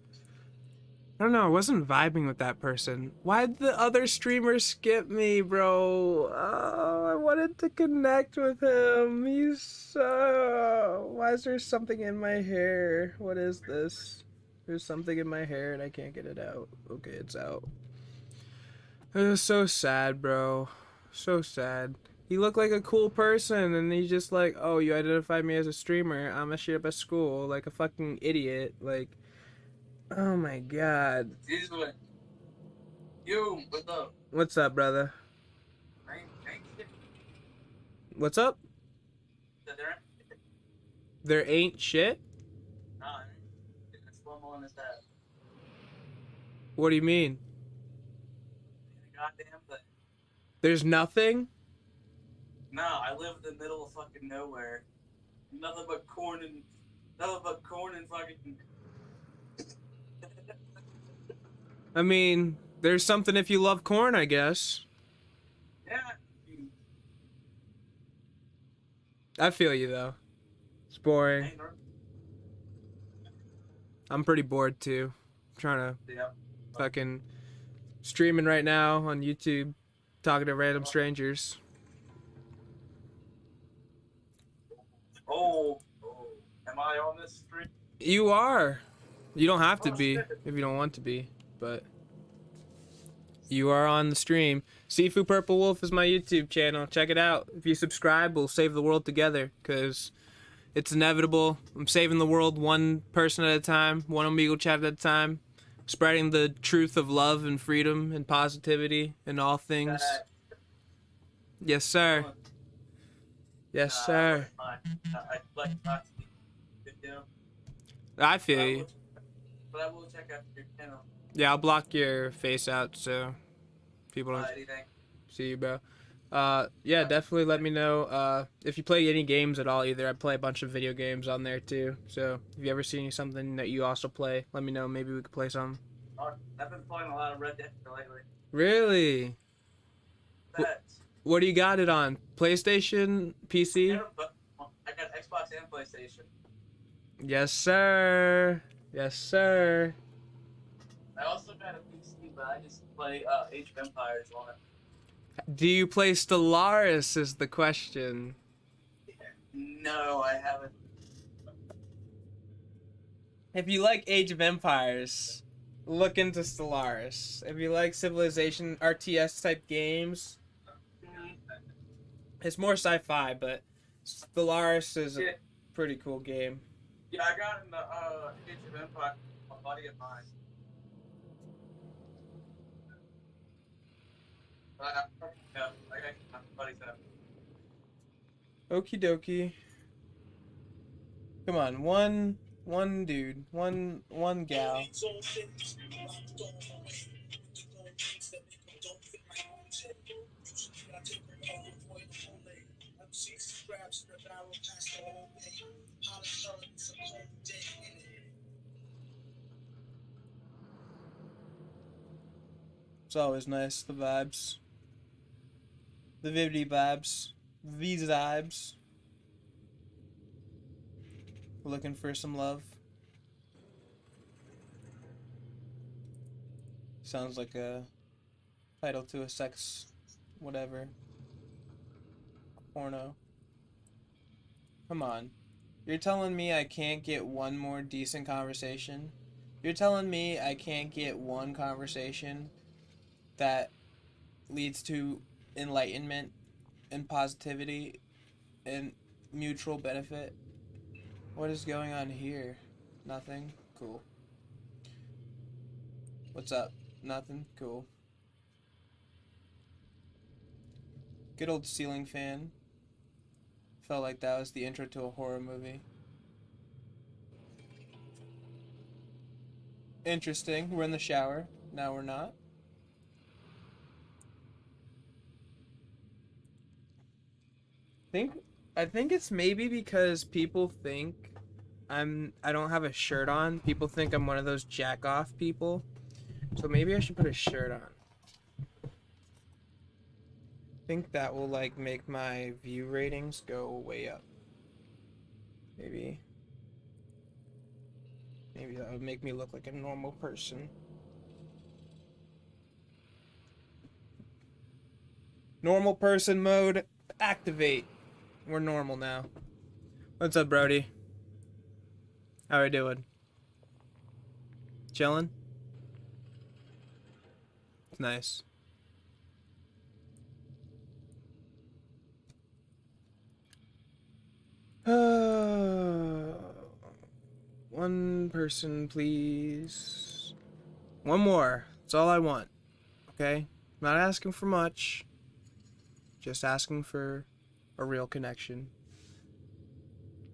I don't know, I wasn't vibing with that person. Why'd the other streamer skip me, bro? Oh, I wanted to connect with him. He's so... Why is there something in my hair? What is this? There's something in my hair and I can't get it out. Okay, it's out. It was so sad, bro. So sad. He looked like a cool person and he's just like, oh, you identified me as a streamer. I'm a shit up at school. Like a fucking idiot. Like... Oh my god. This one. Yo, what's up? What's up, brother? Ain't shit. What's up? So there There ain't shit? nah, it's slow mo on this app. What do you mean? Ain't a goddamn thing. There's nothing? Nah, I live in the middle of fucking nowhere. Nothing but corn and fucking. I mean, there's something if you love corn, I guess. Yeah. I feel you, though. It's boring. Ain't no- I'm pretty bored, too. I'm trying to Yeah. fucking streaming right now on YouTube, talking to random strangers. Oh, am I on this stream? You are. You don't have to Oh, be shit. if you don't want to be, but you are on the stream. Sifu Purple Wolf is my YouTube channel. Check it out. If you subscribe, we'll save the world together because it's inevitable. I'm saving the world one person at a time, one Omegal chat at a time, spreading the truth of love and freedom and positivity and all things. Yes, sir. Yes, sir. I'd like not to be video. I feel you. But I will check out your channel. Yeah, I'll block your face out so people don't Anything. see you, bro. Yeah, definitely let me know if you play any games at all either. I play a bunch of video games on there too. So if you ever see something that you also play, let me know. Maybe we could play some. I've been playing a lot of Red Dead lately. Really? That. What do you got it on? PlayStation? PC? I got Xbox and PlayStation. Yes, sir. Yes, sir. I also got a PC, but I just play Age of Empires on it. Do you play Stellaris is the question. No, I haven't. If you like Age of Empires, look into Stellaris. If you like Civilization RTS type games, it's more sci-fi, but Stellaris is a Yeah. pretty cool game. Yeah, I got in the Age of Empires, a buddy of mine. Yeah, I got my buddy's up. Okie dokie. Come on, one dude, one gal. It's always nice, the vibes. The vividity vibes. These vibes. Looking for some love. Sounds like a title to a sex whatever. Porno. Come on. You're telling me I can't get one more decent conversation? You're telling me I can't get one conversation that leads to enlightenment and positivity and mutual benefit. What is going on here? Nothing? Cool. What's up? Nothing? Cool. Good old ceiling fan. Felt like that was the intro to a horror movie. Interesting. We're in the shower. Now we're not. I think it's maybe because people think I don't have a shirt on. People think I'm one of those jack off people. So maybe I should put a shirt on. I think that will like make my view ratings go way up. Maybe that would make me look like a normal person. Normal person mode, activate. We're normal now. What's up, Brody? How are we doing? Chilling? Nice. One person, please. One more. That's all I want. Okay? Not asking for much. Just asking for a real connection.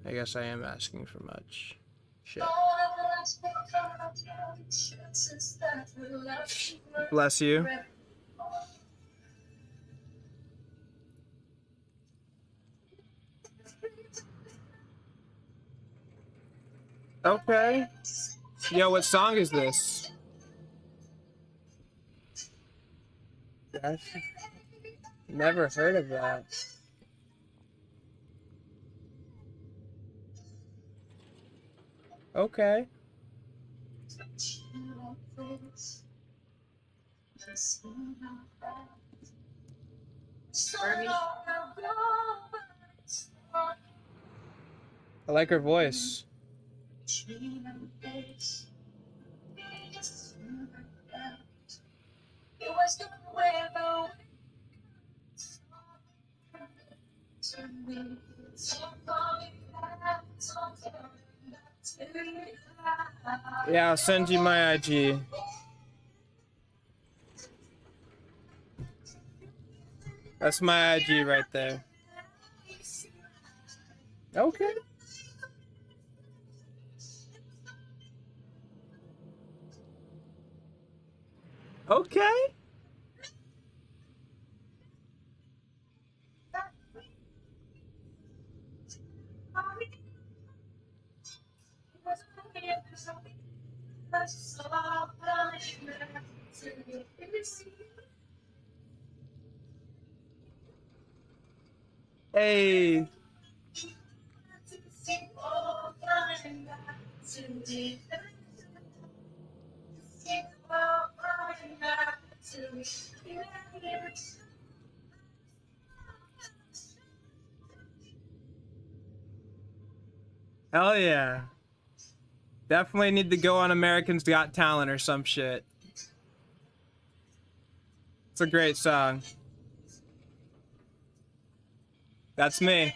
I guess I am asking for much. Shit. Bless you. Okay. Yo, what song is this? I've never heard of that. Okay. I like her voice. Yeah, I'll send you my IG. That's my IG right there. Okay. Okay. Hey. Hell yeah. Definitely need to go on Americans Got Talent or some shit. It's a great song. That's me.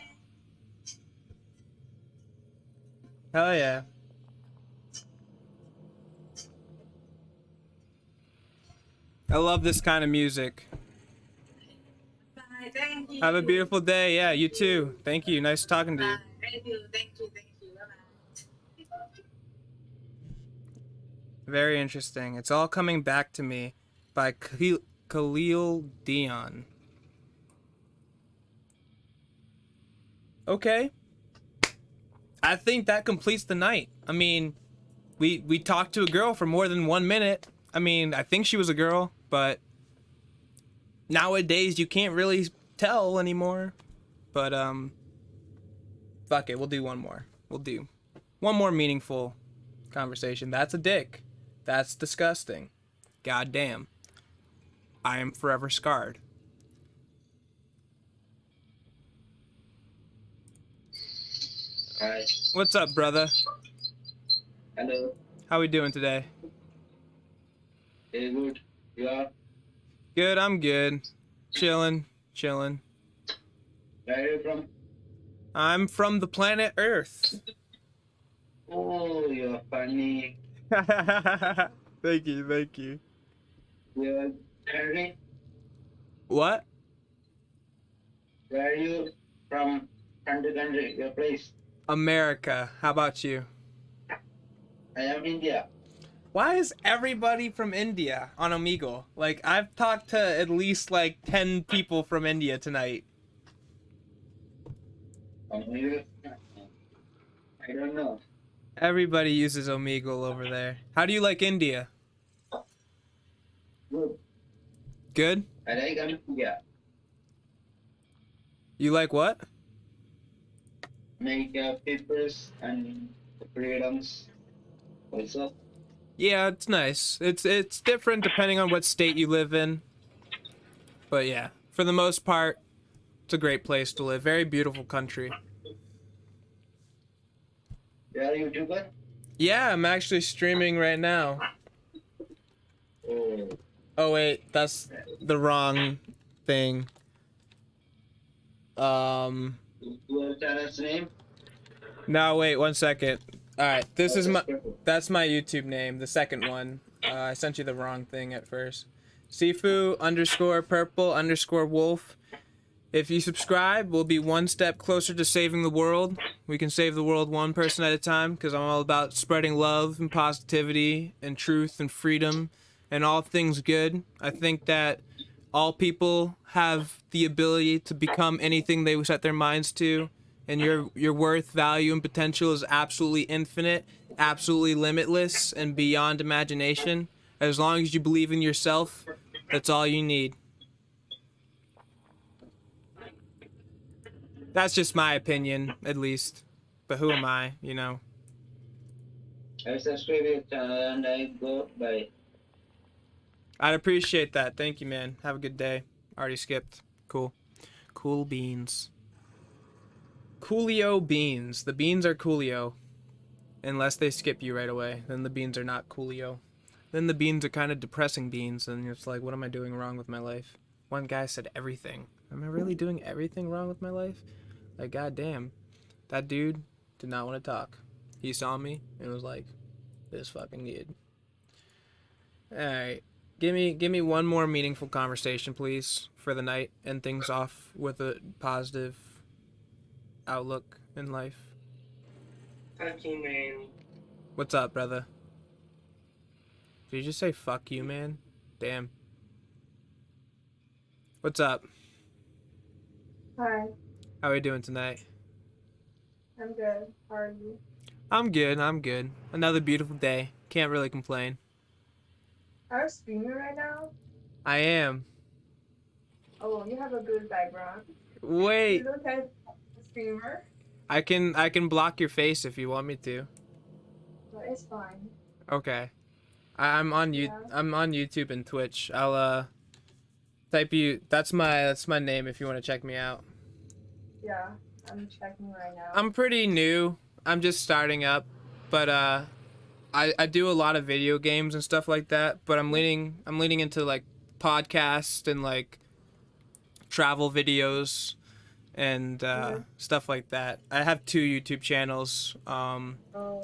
Hell yeah. I love this kind of music. Bye. Thank you. Have a beautiful day. Yeah, you too. Thank you. Nice talking to you. Thank you. Bye-bye. Very interesting. It's All Coming Back to Me by Khalil Dion. Okay. I think that completes the night. I mean, we talked to a girl for more than 1 minute. I mean, I think she was a girl, but nowadays you can't really tell anymore. But fuck it, we'll do one more. We'll do one more meaningful conversation. That's a dick. That's disgusting. God damn. I am forever scarred. Hi. What's up, brother? Hello. How we doing today? Very good. You are? Good, I'm good. Chilling. Where are you from? I'm from the planet Earth. Oh, you're funny. Thank you, thank you. You're country? What? Where are you from? Country, your place? America. How about you? I am India. Why is everybody from India on Omegle? Like, I've talked to at least like 10 people from India tonight. I don't know. Everybody uses Omegle over there. How do you like India? Good. Good? I like India. You like what? Make papers and freedoms also. Yeah, it's nice. It's different depending on what state you live in. But yeah, for the most part, it's a great place to live. Very beautiful country. You are a YouTuber? Yeah, I'm actually streaming right now. Oh. Oh wait, that's the wrong thing. Your channel's name? No, wait, 1 second. Alright, this is my Perfect. that's my YouTube name, the second one. I sent you the wrong thing at first. Sifu_purple_wolf. If you subscribe, we'll be one step closer to saving the world. We can save the world one person at a time, because I'm all about spreading love and positivity and truth and freedom and all things good. I think that all people have the ability to become anything they set their minds to, and your worth, value, and potential is absolutely infinite, absolutely limitless, and beyond imagination. As long as you believe in yourself, that's all you need. That's just my opinion, at least. But who am I, you know? I subscribe your channel and I go by. I'd appreciate that. Thank you, man. Have a good day. Already skipped. Cool. Cool beans. Coolio beans. The beans are coolio. Unless they skip you right away. Then the beans are not coolio. Then the beans are kind of depressing beans. And it's like, what am I doing wrong with my life? One guy said everything. Am I really doing everything wrong with my life? Like, goddamn. That dude did not want to talk. He saw me and was like, this fucking kid. Alright. Give me one more meaningful conversation, please, for the night. End things off with a positive outlook in life. Thank you, man. What's up, brother? Did you just say fuck you, man? Damn. What's up? Hi, How are we doing tonight? I'm good. How are you? I'm good, I'm good. Another beautiful day. Can't really complain. Are you streaming right now? I am. Oh, you have a good background. Wait, You look like a streamer, I can block your face if you want me to. but it's fine. Okay. I'm on Yeah. I'm on YouTube and Twitch. I'll type you. That's my name if you want to check me out. Yeah, I'm checking right now. I'm pretty new. I'm just starting up, but I do a lot of video games and stuff like that. But I'm leaning into like podcasts and like travel videos and stuff like that. I have 2 YouTube channels. Oh,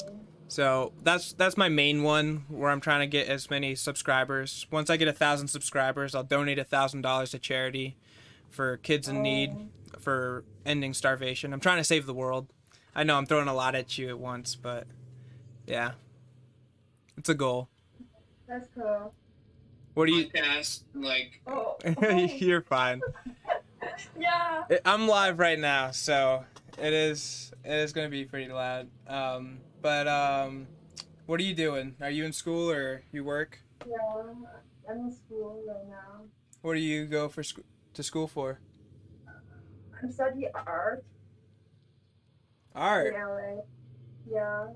So that's my main one where I'm trying to get as many subscribers. Once I get 1,000 subscribers, I'll donate $1,000 to charity for kids in need for ending starvation. I'm trying to save the world. I know I'm throwing a lot at you at once, but yeah, it's a goal. that's cool. What do you? Podcast, like, Oh, You're fine. yeah. I'm live right now, so it is gonna be pretty loud. But what are you doing? Are you in school or you work? Yeah, I'm in school right now. What do you go to school for? I'm studying art Art. in LA. Yeah.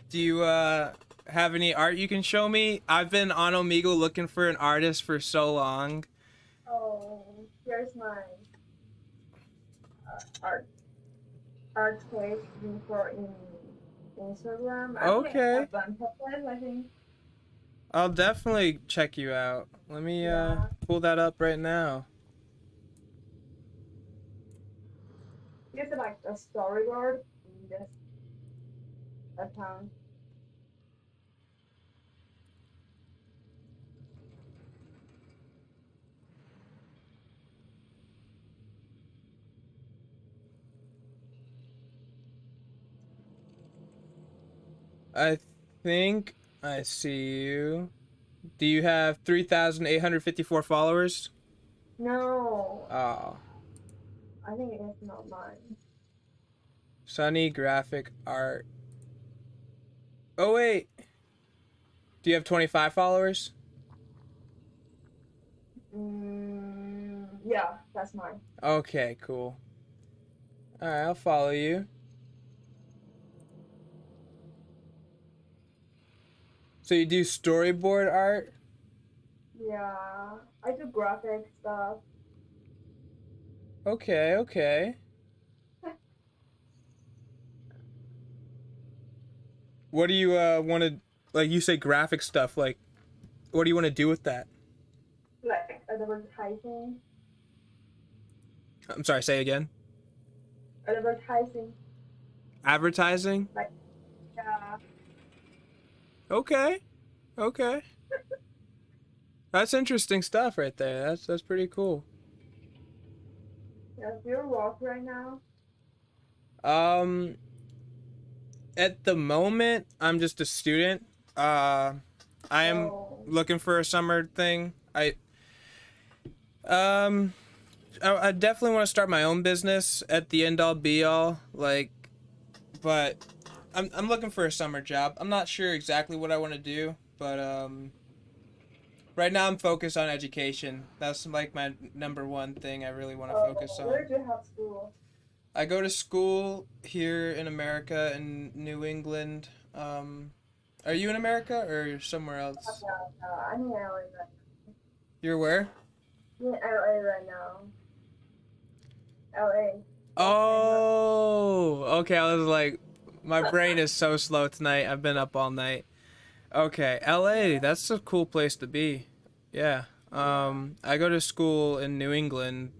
Do you have any art you can show me? I've been on Omegle looking for an artist for so long. Oh, here's my art page for in Instagram. I think Okay. a bunch of them, I think. I'll definitely check you out. Let me Yeah. pull that up right now. It's like a storyboard in this account. I think I see you. Do you have 3,854 followers? No, Oh. I think it's not mine. Sunny graphic art. Oh, wait. Do you have 25 followers? Yeah, that's mine. Okay, cool. Alright, I'll follow you. So you do storyboard art? Yeah, I do graphic stuff. Okay, okay. What do you want to, like you say graphic stuff, like what do you want to do with that? Like advertising. I'm sorry, say again. Advertising. Advertising? Like, yeah. Okay. Okay. That's interesting stuff right there. That's pretty cool. Yeah, do you work right now? Um at the moment I'm just a student. I am Oh, looking for a summer thing. Um I definitely want to start my own business at the end all be all, like, but I'm looking for a summer job. I'm not sure exactly what I want to do, but right now I'm focused on education. That's like my number one thing I really want to focus on. where do you have school? I go to school here in America in New England. Are you in America or somewhere else? I'm in LA right now. You're where? I'm in LA right now. LA. Oh, okay. I was like, my brain is so slow tonight. I've been up all night. Okay, LA, that's a cool place to be. Yeah. I go to school in New England,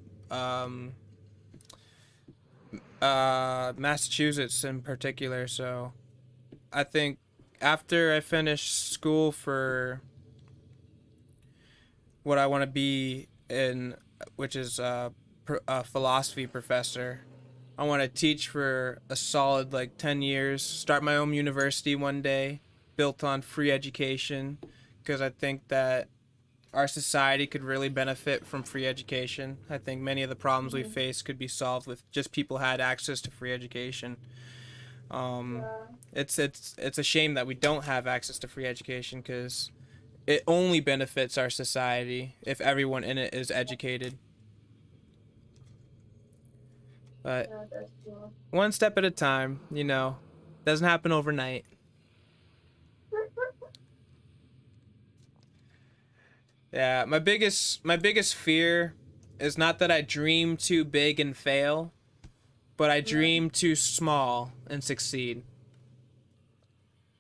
Massachusetts in particular, so I think after I finish school for what I want to be in, which is a philosophy professor, I want to teach for a solid like 10 years, start my own university one day, built on free education, because I think that our society could really benefit from free education. I think many of the problems we face could be solved with just people had access to free education. Yeah. It's a shame that we don't have access to free education because it only benefits our society if everyone in it is educated. But Yeah, that's cool. one step at a time, doesn't happen overnight. Yeah, my biggest fear is not that I dream too big and fail, but I dream too small and succeed.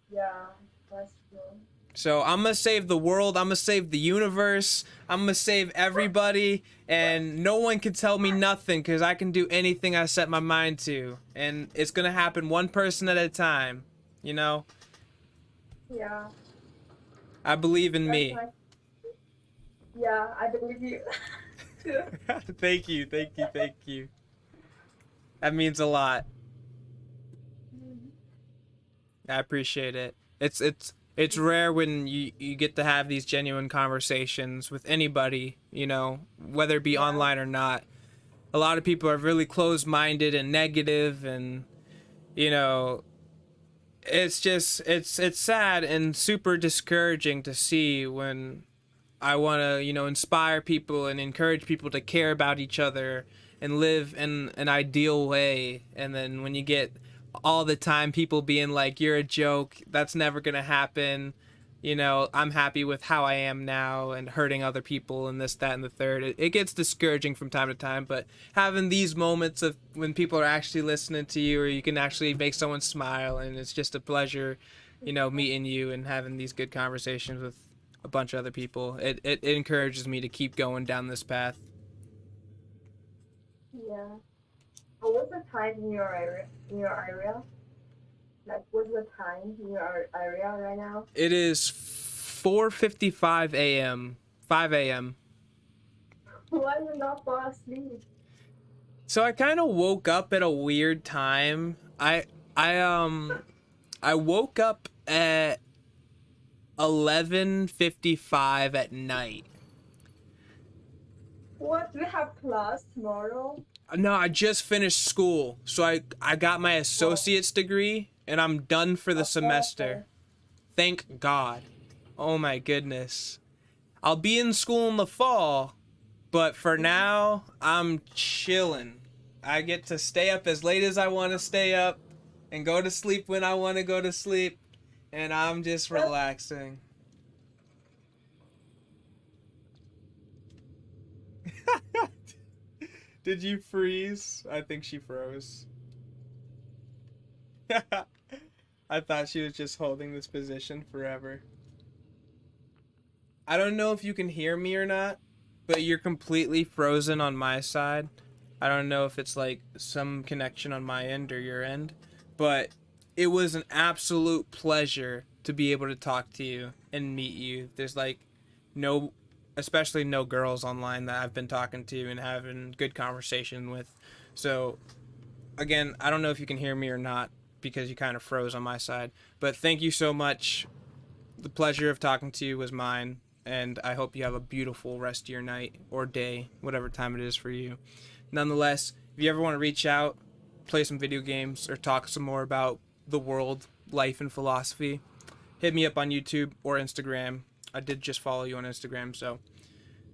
Yeah, that's true. So I'm gonna save the world, I'm gonna save the universe, I'm gonna save everybody, and no one can tell me nothing because I can do anything I set my mind to. And it's gonna happen one person at a time, you know? Yeah. I believe in That's me. nice. Yeah, I believe you. Too. Thank you, thank you, thank you. That means a lot. I appreciate it. It's rare when you get to have these genuine conversations with anybody, whether it be online or not. A lot of people are really closed-minded and negative, and it's just it's sad and super discouraging to see when I want to, inspire people and encourage people to care about each other and live in an ideal way. And then when you get all the time people being like, you're a joke, that's never going to happen. I'm happy with how I am now and hurting other people and this, that, and the third. It gets discouraging from time to time, but having these moments of when people are actually listening to you or you can actually make someone smile, and it's just a pleasure, meeting you and having these good conversations with a bunch of other people. It encourages me to keep going down this path. Yeah. What's the time in your area? Like, what's the time in your area right now? It is 4:55 a.m. 5 a.m. Why you not fall asleep? So I kind of woke up at a weird time. I woke up at 11:55 at night. What? We have class tomorrow? No, I just finished school. So I got my associate's degree and I'm done for the semester. Thank God. Oh my goodness. I'll be in school in the fall, but for now, I'm chilling. I get to stay up as late as I want to stay up and go to sleep when I want to go to sleep, and I'm just relaxing. Did you freeze? I think she froze. I thought she was just holding this position forever. I don't know if you can hear me or not, but you're completely frozen on my side. I don't know if it's like some connection on my end or your end, but it was an absolute pleasure to be able to talk to you and meet you. There's like no, especially no girls online that I've been talking to and having good conversation with. So again, I don't know if you can hear me or not because you kind of froze on my side, but thank you so much. The pleasure of talking to you was mine, and I hope you have a beautiful rest of your night or day, whatever time it is for you. Nonetheless, if you ever want to reach out, play some video games, or talk some more about the world, life, and philosophy, hit me up on YouTube or Instagram. I did just follow you on Instagram, so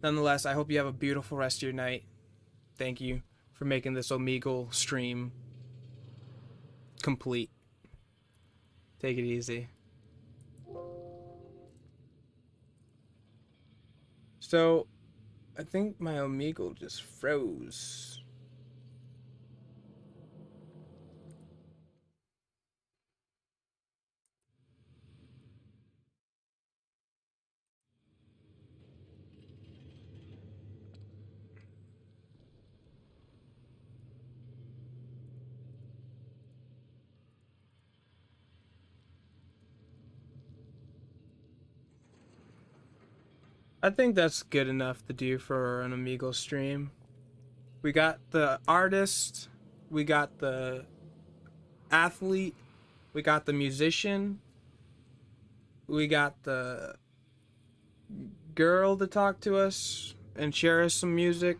nonetheless, I hope you have a beautiful rest of your night. Thank you for making this Omegal stream complete. Take it easy. So, I think my Omegal just froze. I think that's good enough to do for an Omegle stream. We got the artist, we got the athlete, we got the musician, we got the girl to talk to us and share us some music,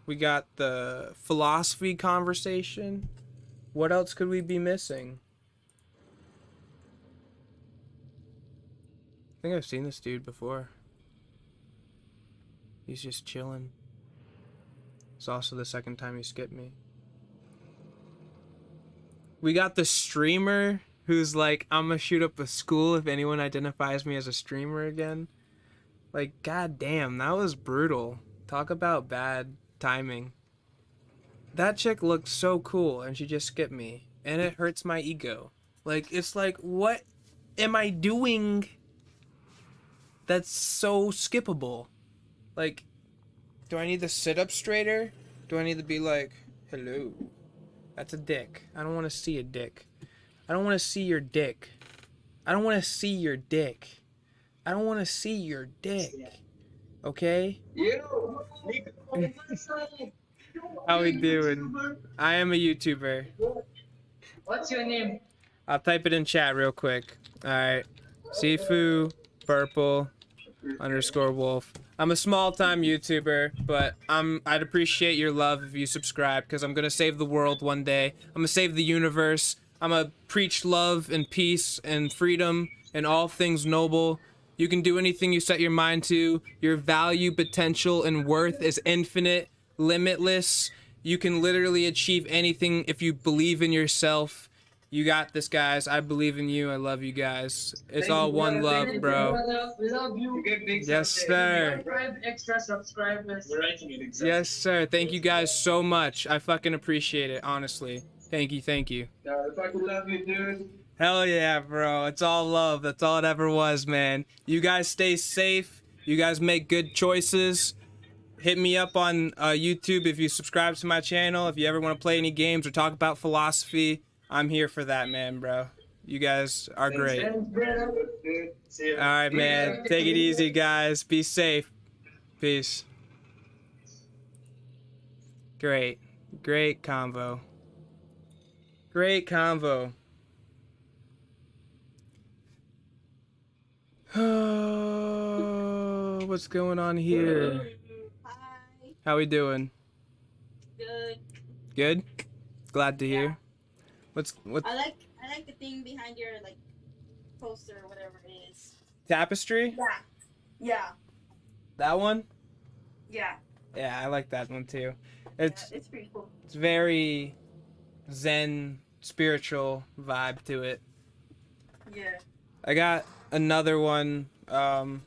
we got the philosophy conversation. What else could we be missing? I think I've seen this dude before. He's just chilling. It's also the second time he skipped me. We got the streamer who's like, I'm gonna shoot up a school if anyone identifies me as a streamer again. Like, goddamn, that was brutal. Talk about bad timing. That chick looked so cool and she just skipped me. And it hurts my ego. Like, it's like, what am I doing that's so skippable? Like, do I need to sit up straighter? Do I need to be like, hello? That's a dick. I don't want to see a dick. I don't want to see your dick. I don't want to see your dick. I don't want to see your dick. Okay? How we doing? I am a YouTuber. What's your name? I'll type it in chat real quick. Alright. Sifu Purple _ Wolf. I'm a small-time YouTuber, but I'd appreciate your love if you subscribe, because I'm gonna save the world one day. I'm gonna save the universe. I'm gonna preach love and peace and freedom and all things noble. You can do anything you set your mind to. Your value, potential, and worth is infinite, limitless. You can literally achieve anything if you believe in yourself. You got this, guys. I believe in you. I love you guys. It's all one love, bro. We love you. Yes, sir. Extra subscribers. Yes, sir. Thank you guys so much. I fucking appreciate it, honestly. Thank you, thank you. If I could love you, dude. Hell yeah, bro. It's all love. That's all it ever was, man. You guys stay safe. You guys make good choices. hit me up on YouTube if you subscribe to my channel. If you ever want to play any games or talk about philosophy, I'm here for that, man, bro. You guys are great. All right, man. Take it easy, guys. Be safe. Peace. Great. Great convo. Great convo. Oh, what's going on here? Hi. How we doing? Good. Good? Glad to Yeah. hear. What I like the thing behind your like poster or whatever it is. tapestry? Yeah. Yeah. That one? Yeah. Yeah, I like that one too. It's pretty cool. It's very zen, spiritual vibe to it. Yeah. I got another one. Turn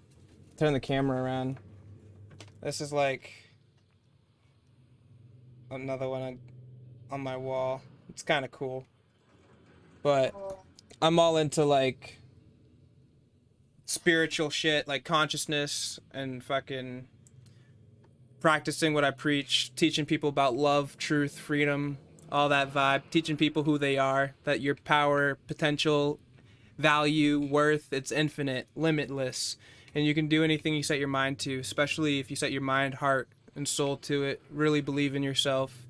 the camera around. This is like another one on my wall. It's kind of cool. But I'm all into like spiritual shit, like consciousness and fucking practicing what I preach, teaching people about love, truth, freedom, all that vibe, teaching people who they are, that your power, potential, value, worth, it's infinite, limitless, and you can do anything you set your mind to, especially if you set your mind, heart, and soul to it, really believe in yourself.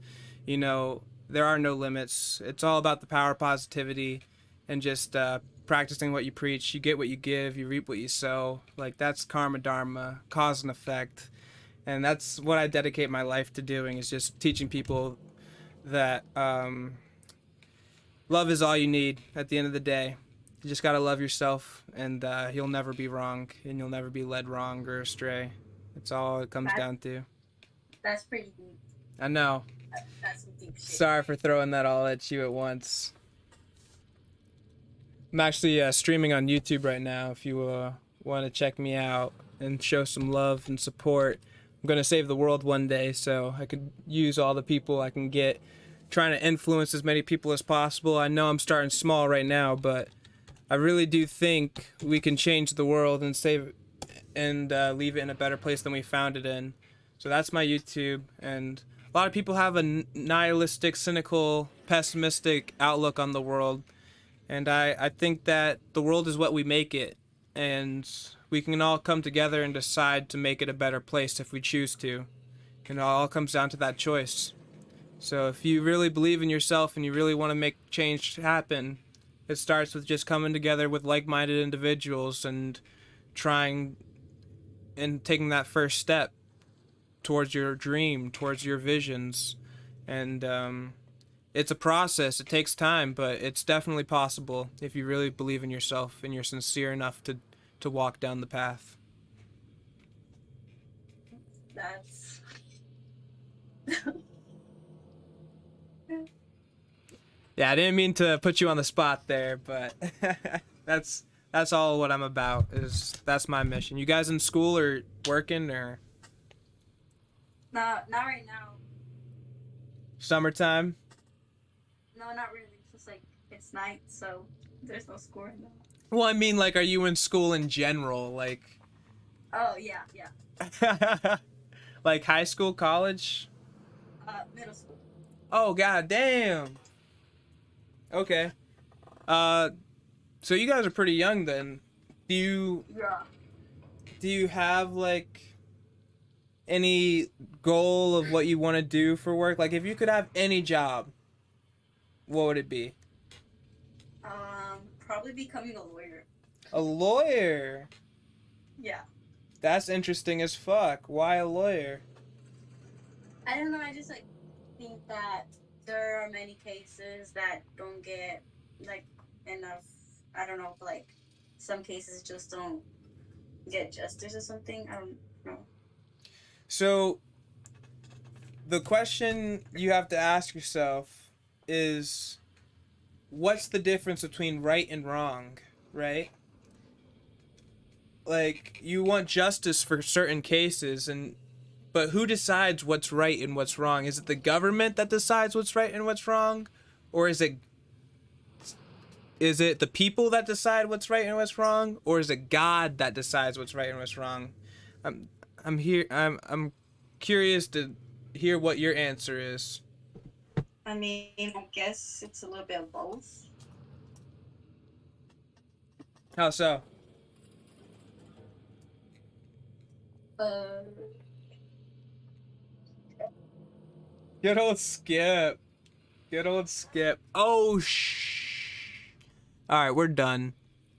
You know, there are no limits. It's all about the power of positivity and just practicing what you preach. You get what you give, you reap what you sow. Like, that's karma dharma, cause and effect. And that's what I dedicate my life to doing, is just teaching people that love is all you need at the end of the day. You just gotta love yourself, and you'll never be wrong, and you'll never be led wrong or astray. That's all it comes down to. That's pretty deep. I know. That's some deep shit. Sorry for throwing that all at you at once. I'm actually streaming on YouTube right now if you want to check me out and show some love and support. I'm going to save the world one day, so I could use all the people I can get, trying to influence as many people as possible. I know I'm starting small right now, but I really do think we can change the world and save and leave it in a better place than we found it in. So that's my YouTube, and a lot of people have a nihilistic, cynical, pessimistic outlook on the world, and I think that the world is what we make it, and we can all come together and decide to make it a better place if we choose to. And it all comes down to that choice. So if you really believe in yourself and you really want to make change happen, it starts with just coming together with like-minded individuals and trying and taking that first step towards your dream, towards your visions. And it's a process. It takes time, but it's definitely possible if you really believe in yourself and you're sincere enough to walk down the path. That's Yeah, I didn't mean to put you on the spot there, but that's all what I'm about. That's my mission. You guys in school or working or not right now. summertime? No, not really. It's just like it's night, so there's no school right now. Well, I mean, like, are you in school in general? Like, Oh yeah. like high school, college? Middle school. Oh, god damn. Okay. So you guys are pretty young then. Do you have like any goal of what you want to do for work? Like, if you could have any job, what would it be? Probably becoming a lawyer. A lawyer? Yeah. That's interesting as fuck. Why a lawyer? I don't know. I just like think that there are many cases that don't get like enough. I don't know if like some cases just don't get justice or something. I don't know. So the question you have to ask yourself is, what's the difference between right and wrong, right? Like, you want justice for certain cases, but who decides what's right and what's wrong? Is it the government that decides what's right and what's wrong? Or is it the people that decide what's right and what's wrong? Or is it God that decides what's right and what's wrong? I'm curious to hear what your answer is. I mean, I guess it's a little bit of both. How so? Uh, Good old Skip. Good old Skip. Oh, All right, we're done.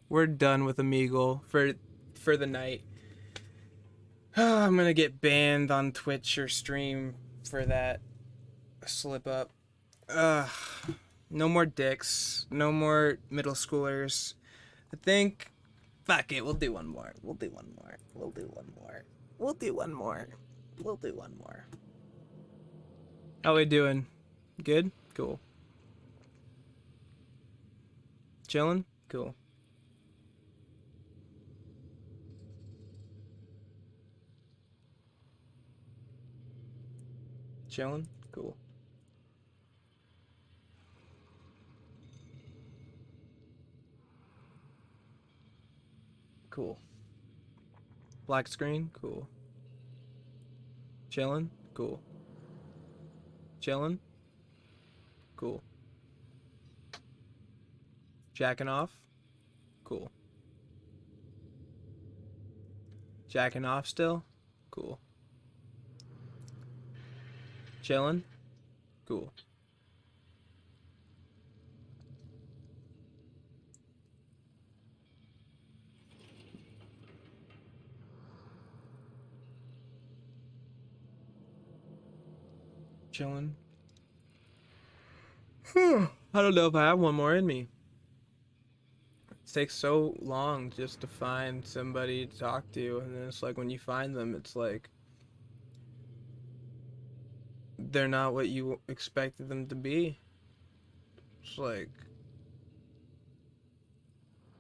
We're done with Omegle for the night. I'm gonna get banned on Twitch or stream for that slip up. No more dicks. No more middle schoolers. I think. Fuck it. We'll do one more. We'll do one more. We'll do one more. We'll do one more. We'll do one more. How we doing? Good? Cool. Chilling? Cool. Chilling? Cool. Cool. Black screen? Cool. Chilling? Cool. Chilling? Cool. Jacking off? Cool. Jacking off still? Cool. Chilling? Cool. Chilling? I don't know if I have one more in me. It takes so long just to find somebody to talk to, and then it's like when you find them, it's like they're not what you expected them to be. It's like,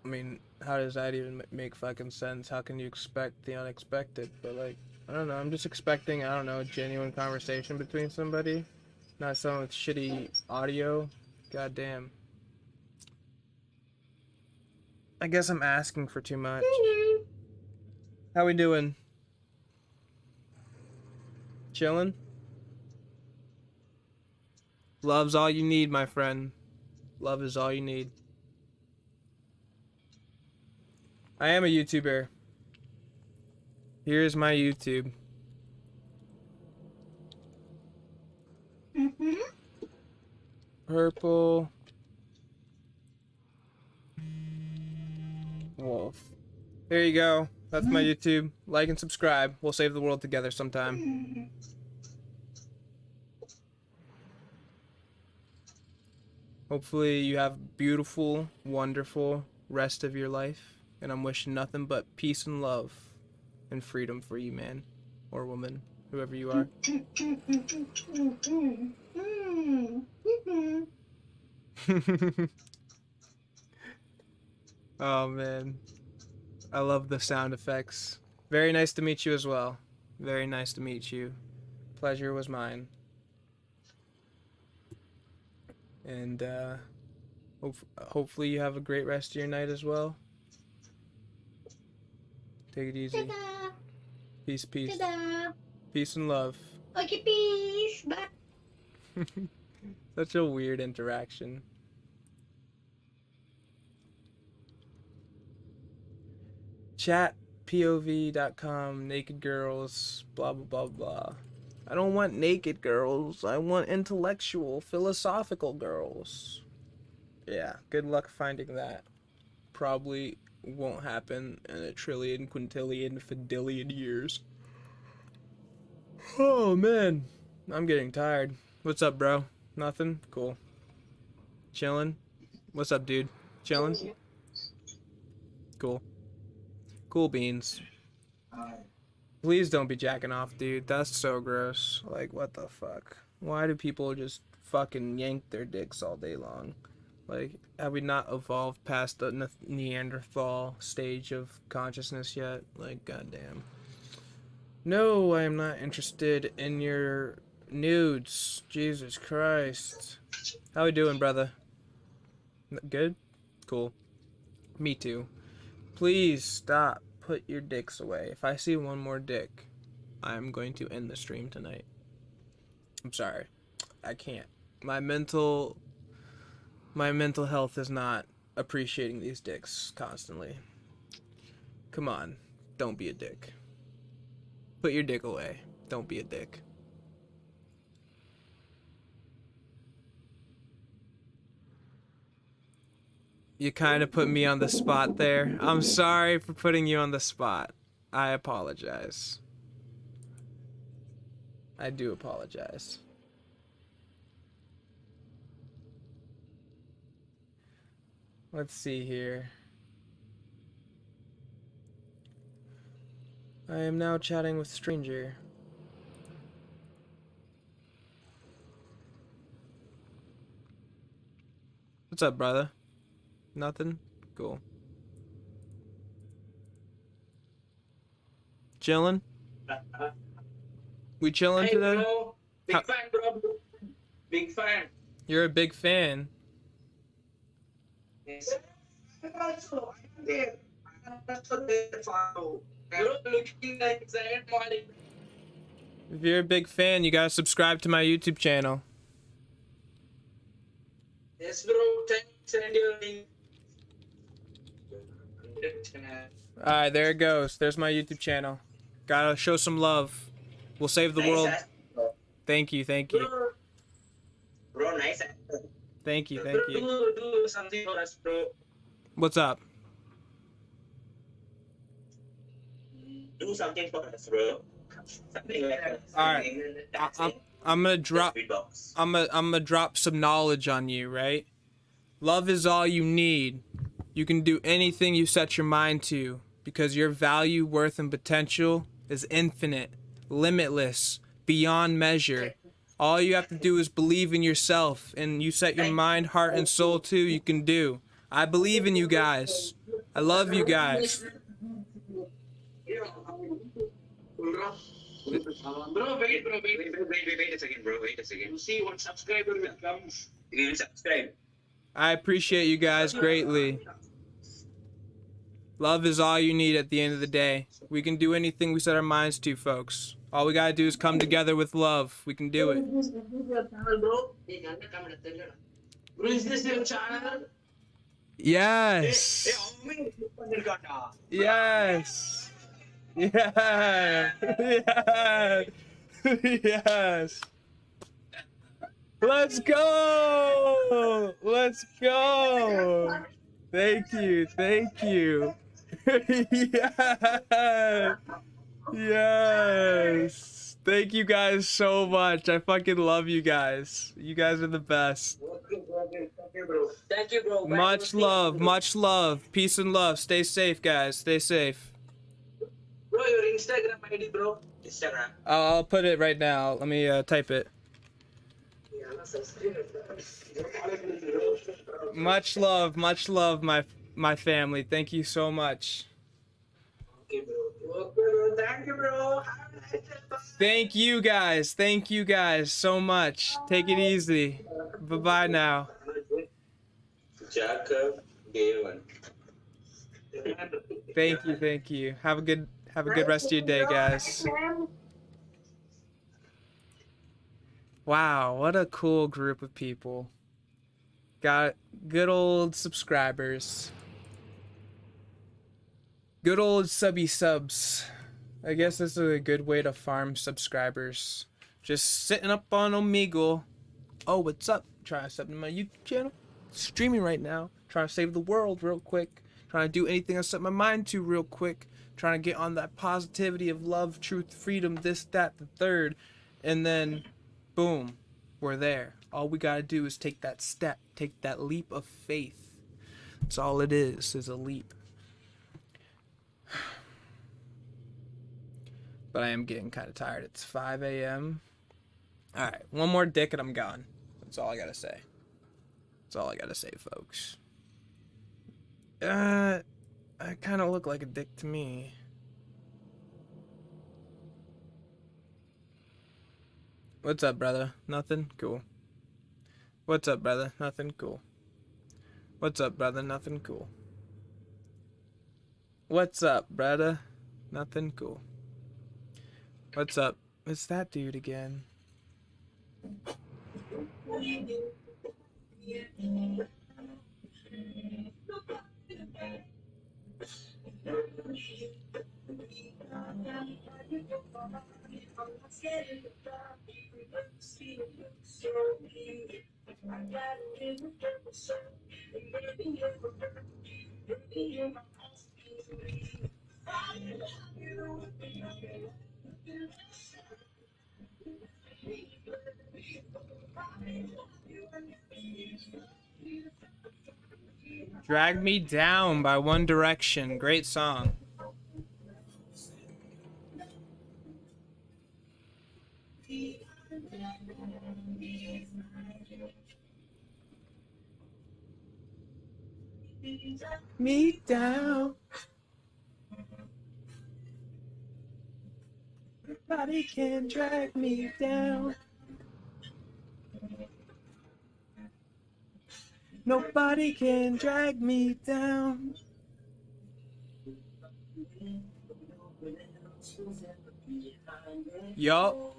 I mean, how does that even make fucking sense? How can you expect the unexpected? But like, I don't know, I'm just expecting, I don't know, a genuine conversation between somebody, not someone with shitty audio. God damn. I guess I'm asking for too much. How we doing? Chilling? Love's all you need, my friend. Love is all you need. I am a YouTuber. Here's my YouTube. Purple Wolf. There you go. That's my YouTube. Like and subscribe. We'll save the world together sometime. Hopefully you have a beautiful, wonderful rest of your life. And I'm wishing nothing but peace and love and freedom for you, man. Or woman. Whoever you are. Oh, man. I love the sound effects. Very nice to meet you as well. Very nice to meet you. Pleasure was mine. And, hopefully you have a great rest of your night as well. Take it easy. Ta-da! Peace, peace. Ta-da! Peace and love. Okay, peace. Bye. Such a weird interaction. Chatpov.com, naked girls, blah blah blah blah. I don't want naked girls. I want intellectual, philosophical girls. Yeah, good luck finding that. Probably won't happen in a trillion, quintillion, fidillion years. Oh man, I'm getting tired. What's up, bro? Nothing? Cool. Chilling? What's up, dude? Chilling? Cool. Cool beans. Please don't be jacking off, dude. That's so gross. Like, what the fuck? Why do people just fucking yank their dicks all day long? Like, have we not evolved past the Neanderthal stage of consciousness yet? Like, goddamn. No, I am not interested in your nudes. Jesus Christ. How we doing, brother? Good? Cool. Me too. Please stop. Put your dicks away. If I see one more dick, I'm going to end the stream tonight. I'm sorry. I can't. My mental health is not appreciating these dicks constantly. Come on. Don't be a dick. Put your dick away. Don't be a dick. You kind of put me on the spot there. I'm sorry for putting you on the spot. I apologize. I do apologize. Let's see here. I am now chatting with stranger. What's up, brother? Nothing? Cool. Chilling? We chilling Hey, today? bro. Big fan, bro. Big fan. You're a big fan. Yes. I'm also there. I'm also there. You're looking like Zayn Malik. If you're a big fan, you gotta subscribe to my YouTube channel. Yes, bro. Send your link. Alright, there it goes. There's my YouTube channel. Gotta show some love. We'll save the world. Thank you, thank you. Bro, nice. Thank you, thank you. Do something for us, bro. What's up? Do something for us, bro. Something like Alright. I'm gonna drop I'm gonna drop some knowledge on you, right? Love is all you need. You can do anything you set your mind to because your value, worth, and potential is infinite, limitless, beyond measure. All you have to do is believe in yourself, and you set your mind, heart, and soul to, you can do. I believe in you guys. I love you guys. Bro, wait a second, bro. Wait a second. You see what subscriber will come. You will subscribe. I appreciate you guys greatly. Love is all you need at the end of the day. We can do anything we set our minds to, folks. All we gotta do is come together with love. We can do it. Bro, is this your channel? Yes. Yes. Yeah. Yeah. Yes. Let's go. Let's go. Thank you. Thank you. Yeah. Yes. Thank you guys so much. I fucking love you guys. You guys are the best. Thank you, bro. Much love. Much love. Peace and love. Stay safe, guys. Stay safe. Bro, your Instagram ID, bro. Instagram. I'll put it right now. Let me type it. Much love, my family. Thank you so much. Okay, bro. Okay, bro. Thank you, bro. Thank you guys so much. Take it easy. Bye bye now. Jacob Gavin. Thank you. Have a good rest of your day, guys. Wow, what a cool group of people. Got good old subscribers. Good old subs. I guess this is a good way to farm subscribers. Just sitting up on Omegal. Oh, what's up? Trying to sub to my YouTube channel. Streaming right now. Trying to save the world real quick. Trying to do anything I set my mind to real quick. Trying to get on that positivity of love, truth, freedom, this, that, the third. And then, boom, we're there. All we gotta do is take that step. Take that leap of faith. That's all it is a leap. But I am getting kind of tired. It's 5 a.m. Alright, one more dick and I'm gone. That's all I gotta say. That's all I gotta say, folks. I kind of look like a dick to me. What's up, brother? Nothing? Cool. What's up, brother? Nothing? Cool. What's up, brother? Nothing? Cool. What's up, brother? Nothing? Cool. What's up? It's that dude again. Drag Me Down by One Direction. Great song. Me down. Nobody can drag me down. Nobody can drag me down. Yup.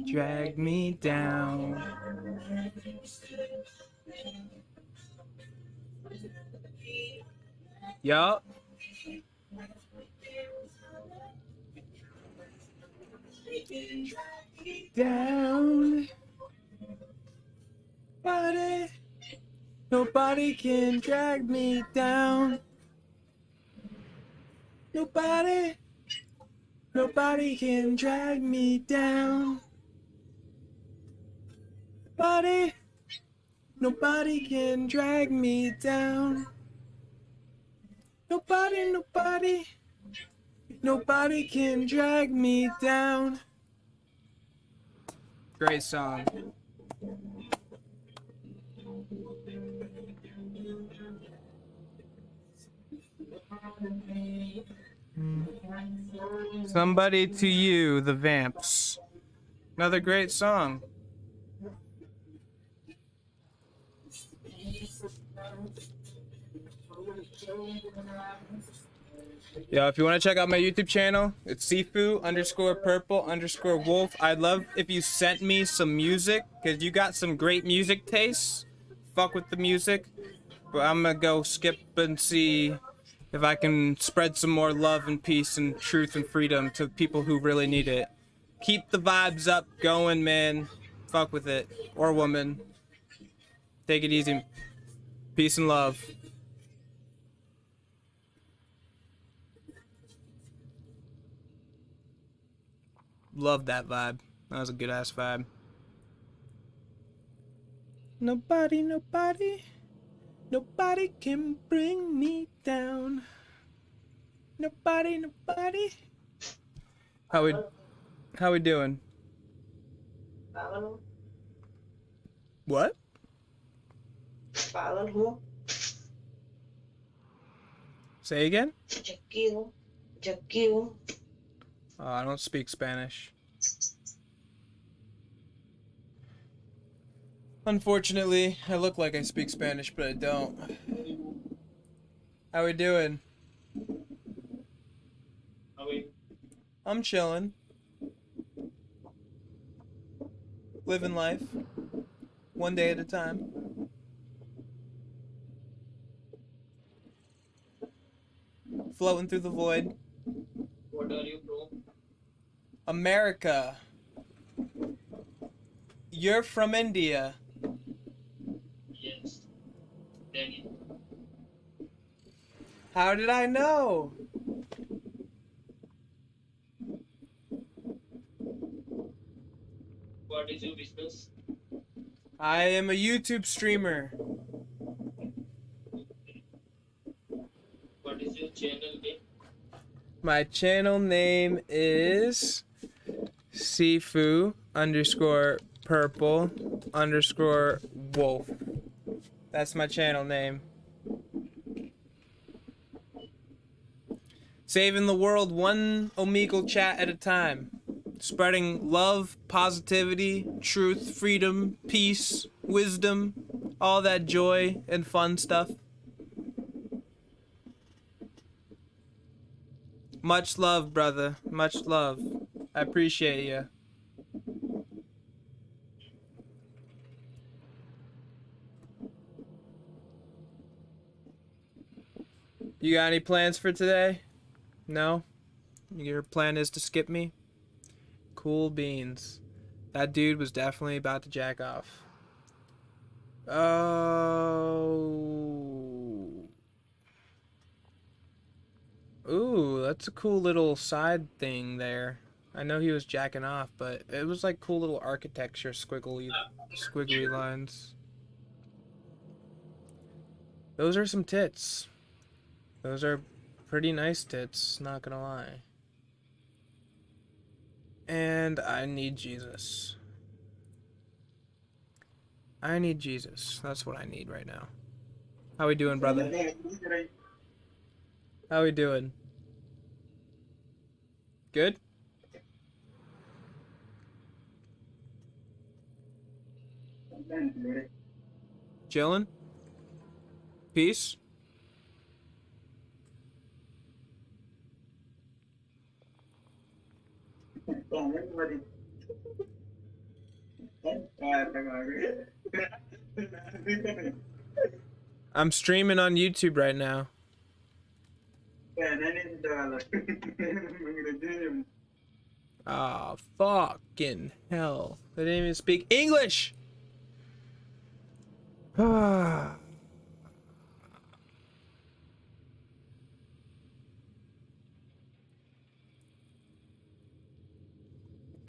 Drag me down. Yup. Down. Nobody can drag me down. Nobody can drag me down. Nobody can drag me down. Nobody can drag me down. Great song. Somebody to You, The Vamps. Another great song. Yo, if you want to check out my YouTube channel, it's Sifu_purple_wolf. I'd love if you sent me some music, because you got some great music tastes. Fuck with the music. But I'm gonna go skip and see if I can spread some more love and peace and truth and freedom to people who really need it. Keep the vibes up going, man. Fuck with it. Or woman. Take it easy. Peace and love. Love that vibe. That was a good ass vibe. Nobody can bring me down. Nobody. How we doing? What? Say again? Oh, I don't speak Spanish. Unfortunately, I look like I speak Spanish, but I don't. How we doing? I'm chilling. Living life. One day at a time. Floating through the void. What are you from? America. You're from India. Yes. Delhi. How did I know? What is your business? I am a YouTube streamer. What is your channel name? My channel name is Sifu_purple_wolf. That's my channel name. Saving the world one Omegal chat at a time. Spreading love, positivity, truth, freedom, peace, wisdom, all that joy and fun stuff. Much love, brother. Much love. I appreciate you. You got any plans for today? No? Your plan is to skip me? Cool beans. That dude was definitely about to jack off. Oh. Ooh, that's a cool little side thing there. I know he was jacking off, but it was like cool little architecture, squiggly lines. Those are some tits. Those are pretty nice tits, not gonna lie. And I need Jesus. I need Jesus. That's what I need right now. How we doing, brother? How we doing? Good? Chillin'? Peace? I'm streaming on YouTube right now. Ah, fucking hell. They didn't even speak English! Ah.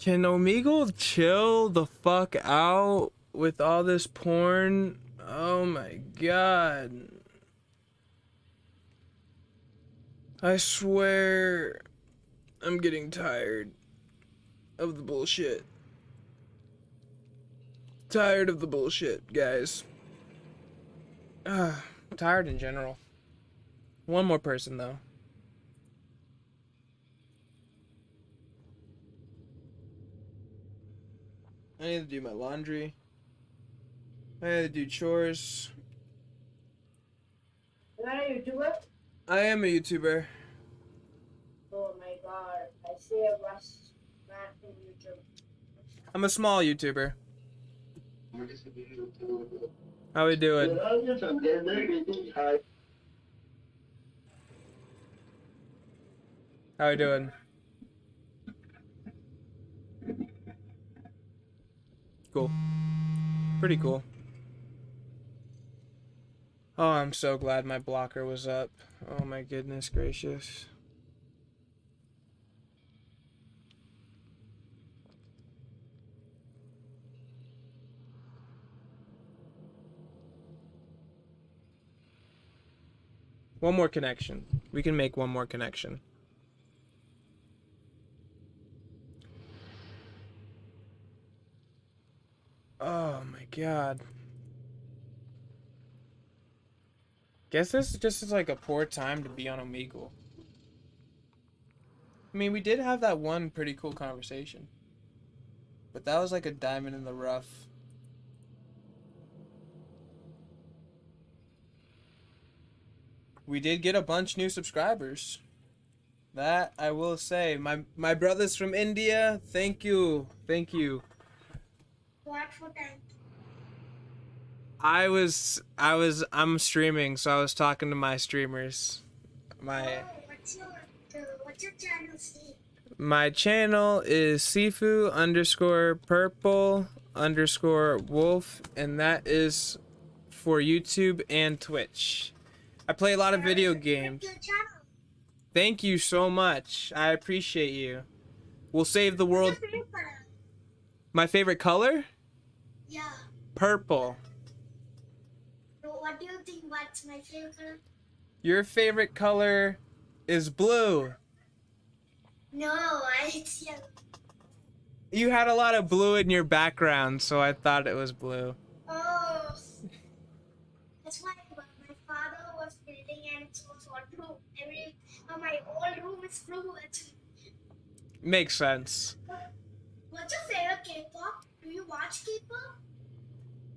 Can Omegal chill the fuck out with all this porn? Oh my god. I swear I'm getting tired of the bullshit. Tired of the bullshit, guys. Tired in general. One more person though. I need to do my laundry. I need to do chores. You are a YouTuber? I am a YouTuber. Oh my god, I see a vast man in YouTube. I'm a small YouTuber. How we doing? How we doing? Cool. Pretty cool. Oh, I'm so glad my blocker was up. Oh my goodness gracious. One more connection. We can make one more connection. Oh my god. Guess this is just like a poor time to be on Omegle. I mean, we did have that one pretty cool conversation. But that was like a diamond in the rough. We did get a bunch new subscribers. That I will say. My brothers from India, thank you. Thank you. What for thank I'm streaming, so I was talking to my streamers. what's your channel name? My channel is Sifu_purple_wolf, and that is for YouTube and Twitch. I play a lot of video games. Your channel. Thank you so much. I appreciate you. We'll save the world. What's your favorite color? My favorite color? Yeah. Purple. So what do you think? What's my favorite color? Your favorite color is blue. No, it's yellow. You had a lot of blue in your background, so I thought it was blue. Oh. That's why my father was building and it was all blue. My whole room is blue actually. Makes sense. What's your favorite K-pop? Do you watch K-pop?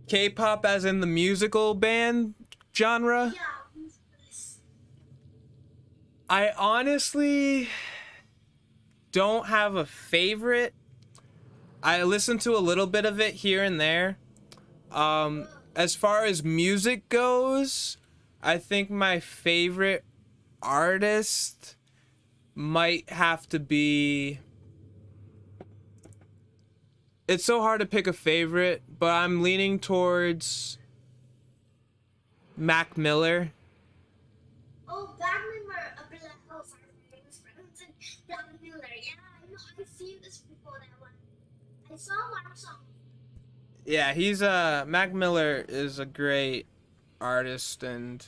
K-pop as in the musical band genre? Yeah. I honestly don't have a favorite. I listen to a little bit of it here and there. As far as music goes, I think my favorite artist might have to be... It's so hard to pick a favorite, but I'm leaning towards Mac Miller. Oh, Black Miller. Oh, sorry, my name is friends. Black Miller. Yeah, I know. I've seen this before. That one. I saw one song. Yeah, he's Mac Miller is a great artist, and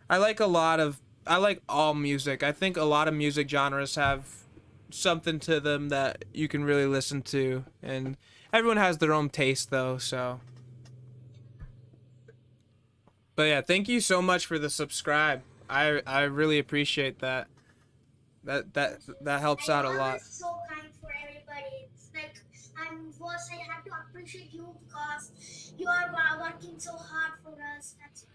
I like all music. I think a lot of music genres have something to them that you can really listen to, and everyone has their own taste though, so. But yeah, thank you so much for the subscribe. I really appreciate that. That helps out a lot. So kind for everybody. It's like I have to appreciate you because you are working so hard for us. That's why.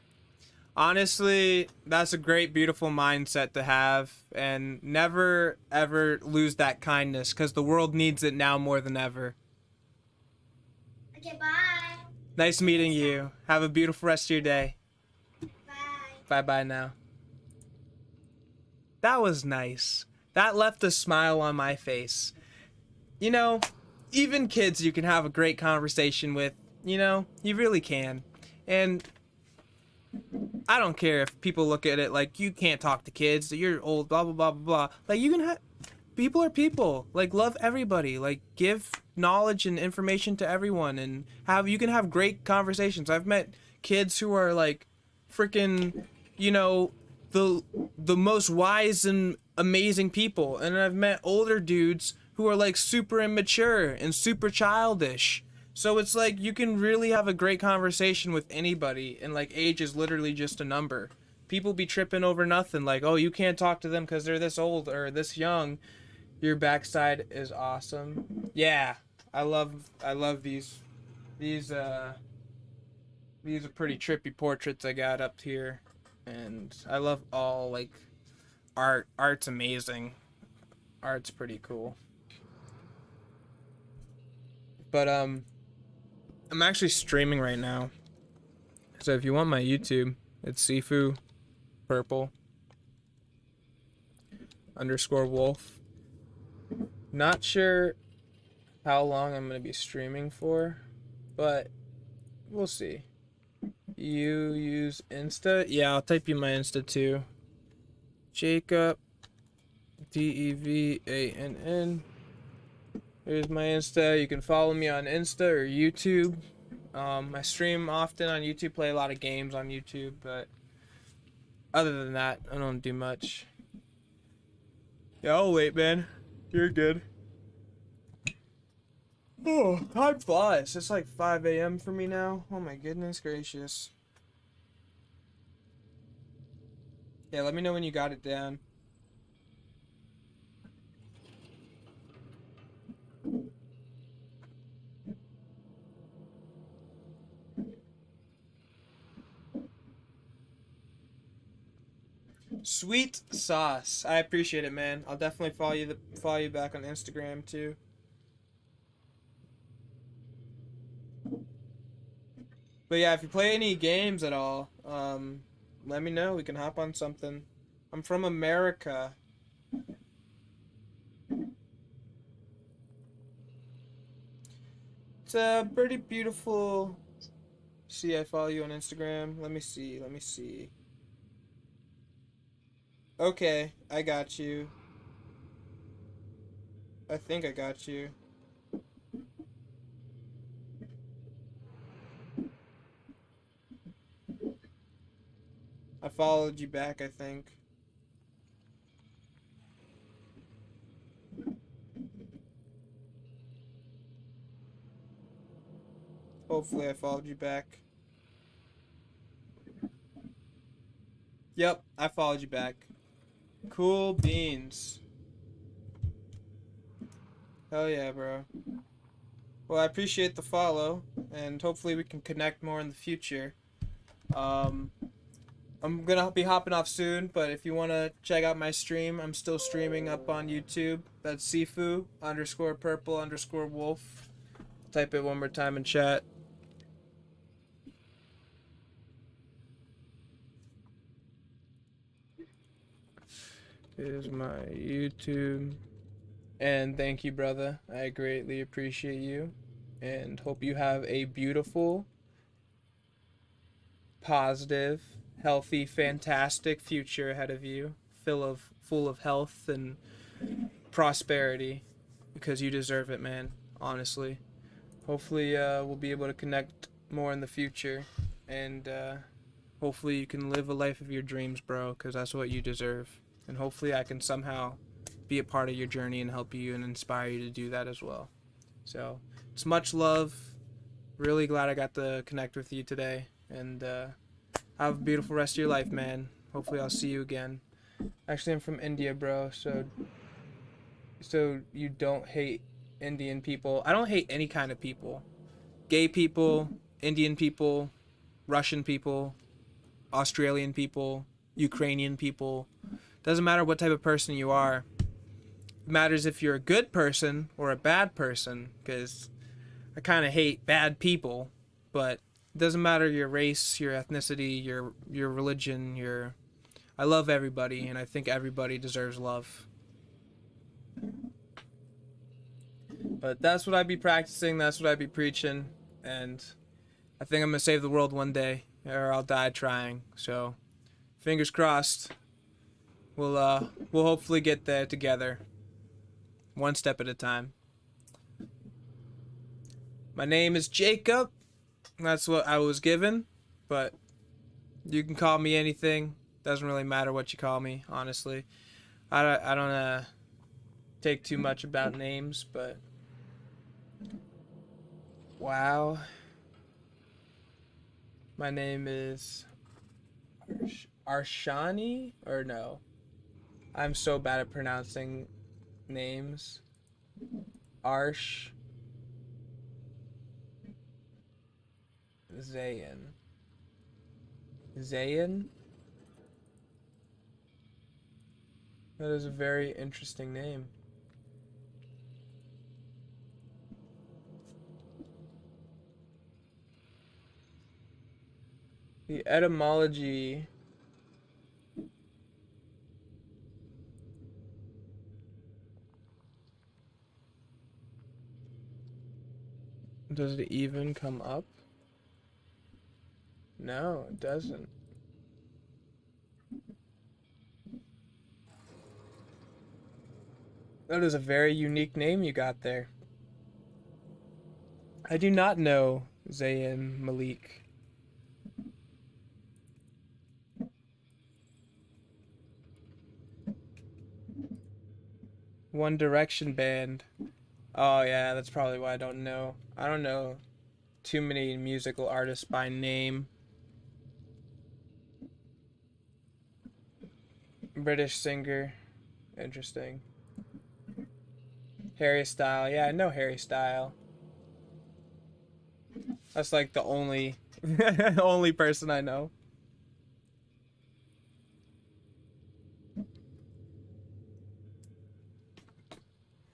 Honestly, that's a great, beautiful mindset to have, and never ever lose that kindness because the world needs it now more than ever. Okay, bye. Nice meeting you. Have a beautiful rest of your day. Bye. Bye-bye now. That was nice. That left a smile on my face. You know, even kids you can have a great conversation with. You know, you really can. And I don't care if people look at it like you can't talk to kids, you're old, blah, blah, blah, blah, blah. Like, you can have... People are people. Like, love everybody. Like, give knowledge and information to everyone, and you can have great conversations. I've met kids who are like freaking, you know, the most wise and amazing people, and I've met older dudes who are like super immature and super childish. So it's like you can really have a great conversation with anybody, and like age is literally just a number. People be tripping over nothing, like, oh, you can't talk to them because they're this old or this young. Your backside is awesome. Yeah, I love these. These are pretty trippy portraits I got up here, and I love all like art. Art's amazing. Art's pretty cool. But I'm actually streaming right now. So if you want my YouTube, it's Sifu Purple _wolf. Not sure how long I'm going to be streaming for, but we'll see. You use Insta? Yeah, I'll type you my Insta too. Jacob DEVANN. Here's my Insta. You can follow me on Insta or YouTube. I stream often on YouTube, play a lot of games on YouTube, but other than that, I don't do much. Yeah, I'll wait, man. You're good. Oh, time flies. It's like 5 a.m. for me now. Oh my goodness gracious. Yeah, let me know when you got it down. Sweet sauce. I appreciate it, man. I'll definitely follow you back on Instagram too. But yeah, if you play any games at all, let me know. We can hop on something. I'm from America. It's a pretty beautiful. See, I follow you on Instagram. Let me see. Okay, I got you. I think I got you. I followed you back, I think. Hopefully I followed you back. Yep, I followed you back. Cool beans. Hell yeah, bro. Well, I appreciate the follow, and hopefully we can connect more in the future. I'm gonna be hopping off soon, but if you wanna check out my stream, I'm still streaming up on YouTube. That's Sifu_purple_wolf. Type it one more time in chat. Here's my YouTube. And thank you, brother. I greatly appreciate you. And hope you have a beautiful, positive, healthy, fantastic future ahead of you. Full of health and prosperity. Because you deserve it, man. Honestly. Hopefully we'll be able to connect more in the future. And hopefully you can live a life of your dreams, bro. Because that's what you deserve. And hopefully I can somehow be a part of your journey and help you and inspire you to do that as well. So it's much love. Really glad I got to connect with you today. And have a beautiful rest of your life, man. Hopefully I'll see you again. Actually, I'm from India, bro. So you don't hate Indian people. I don't hate any kind of people. Gay people, Indian people, Russian people, Australian people, Ukrainian people. Doesn't matter what type of person you are. It matters if you're a good person or a bad person, because I kind of hate bad people, but it doesn't matter your race, your ethnicity, your religion, I love everybody, and I think everybody deserves love. But that's what I'd be practicing, that's what I'd be preaching, and I think I'm gonna save the world one day, or I'll die trying. So fingers crossed. We'll hopefully get there together, one step at a time. My name is Jacob. That's what I was given, but you can call me anything. Doesn't really matter what you call me, honestly. I don't take too much about names, but wow. My name is Arshani, or no? I'm so bad at pronouncing names. Zayn. That is a very interesting name. The etymology does it even come up? No, it doesn't. That is a very unique name you got there. I do not know Zayn Malik. One Direction band. Oh yeah, that's probably why I don't know. I don't know too many musical artists by name. British singer. Interesting. Harry Style. Yeah, I know Harry Style. That's like the only only person I know.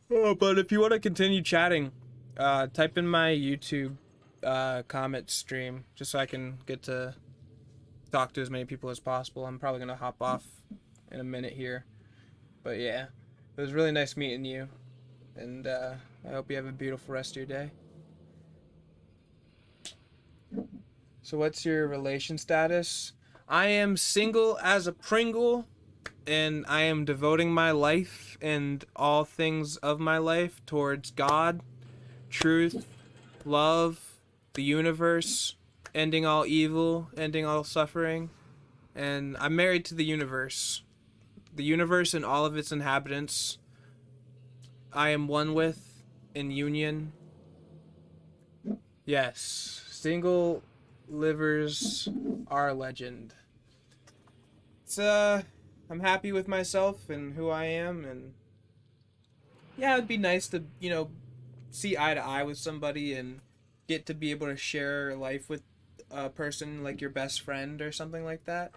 Oh, but if you want to continue chatting, type in my YouTube comment stream just so I can get to talk to as many people as possible. I'm probably gonna hop off in a minute here, but yeah, it was really nice meeting you, and I hope you have a beautiful rest of your day. So what's your relation status? I am single as a Pringle, and I am devoting my life and all things of my life towards God, truth, love, the universe, ending all evil, ending all suffering. And I'm married to the universe. The universe and all of its inhabitants I am one with in union. Yes, single livers are a legend. It's I'm happy with myself and who I am, and yeah, it'd be nice to, see eye to eye with somebody and get to be able to share life with a person like your best friend or something like that.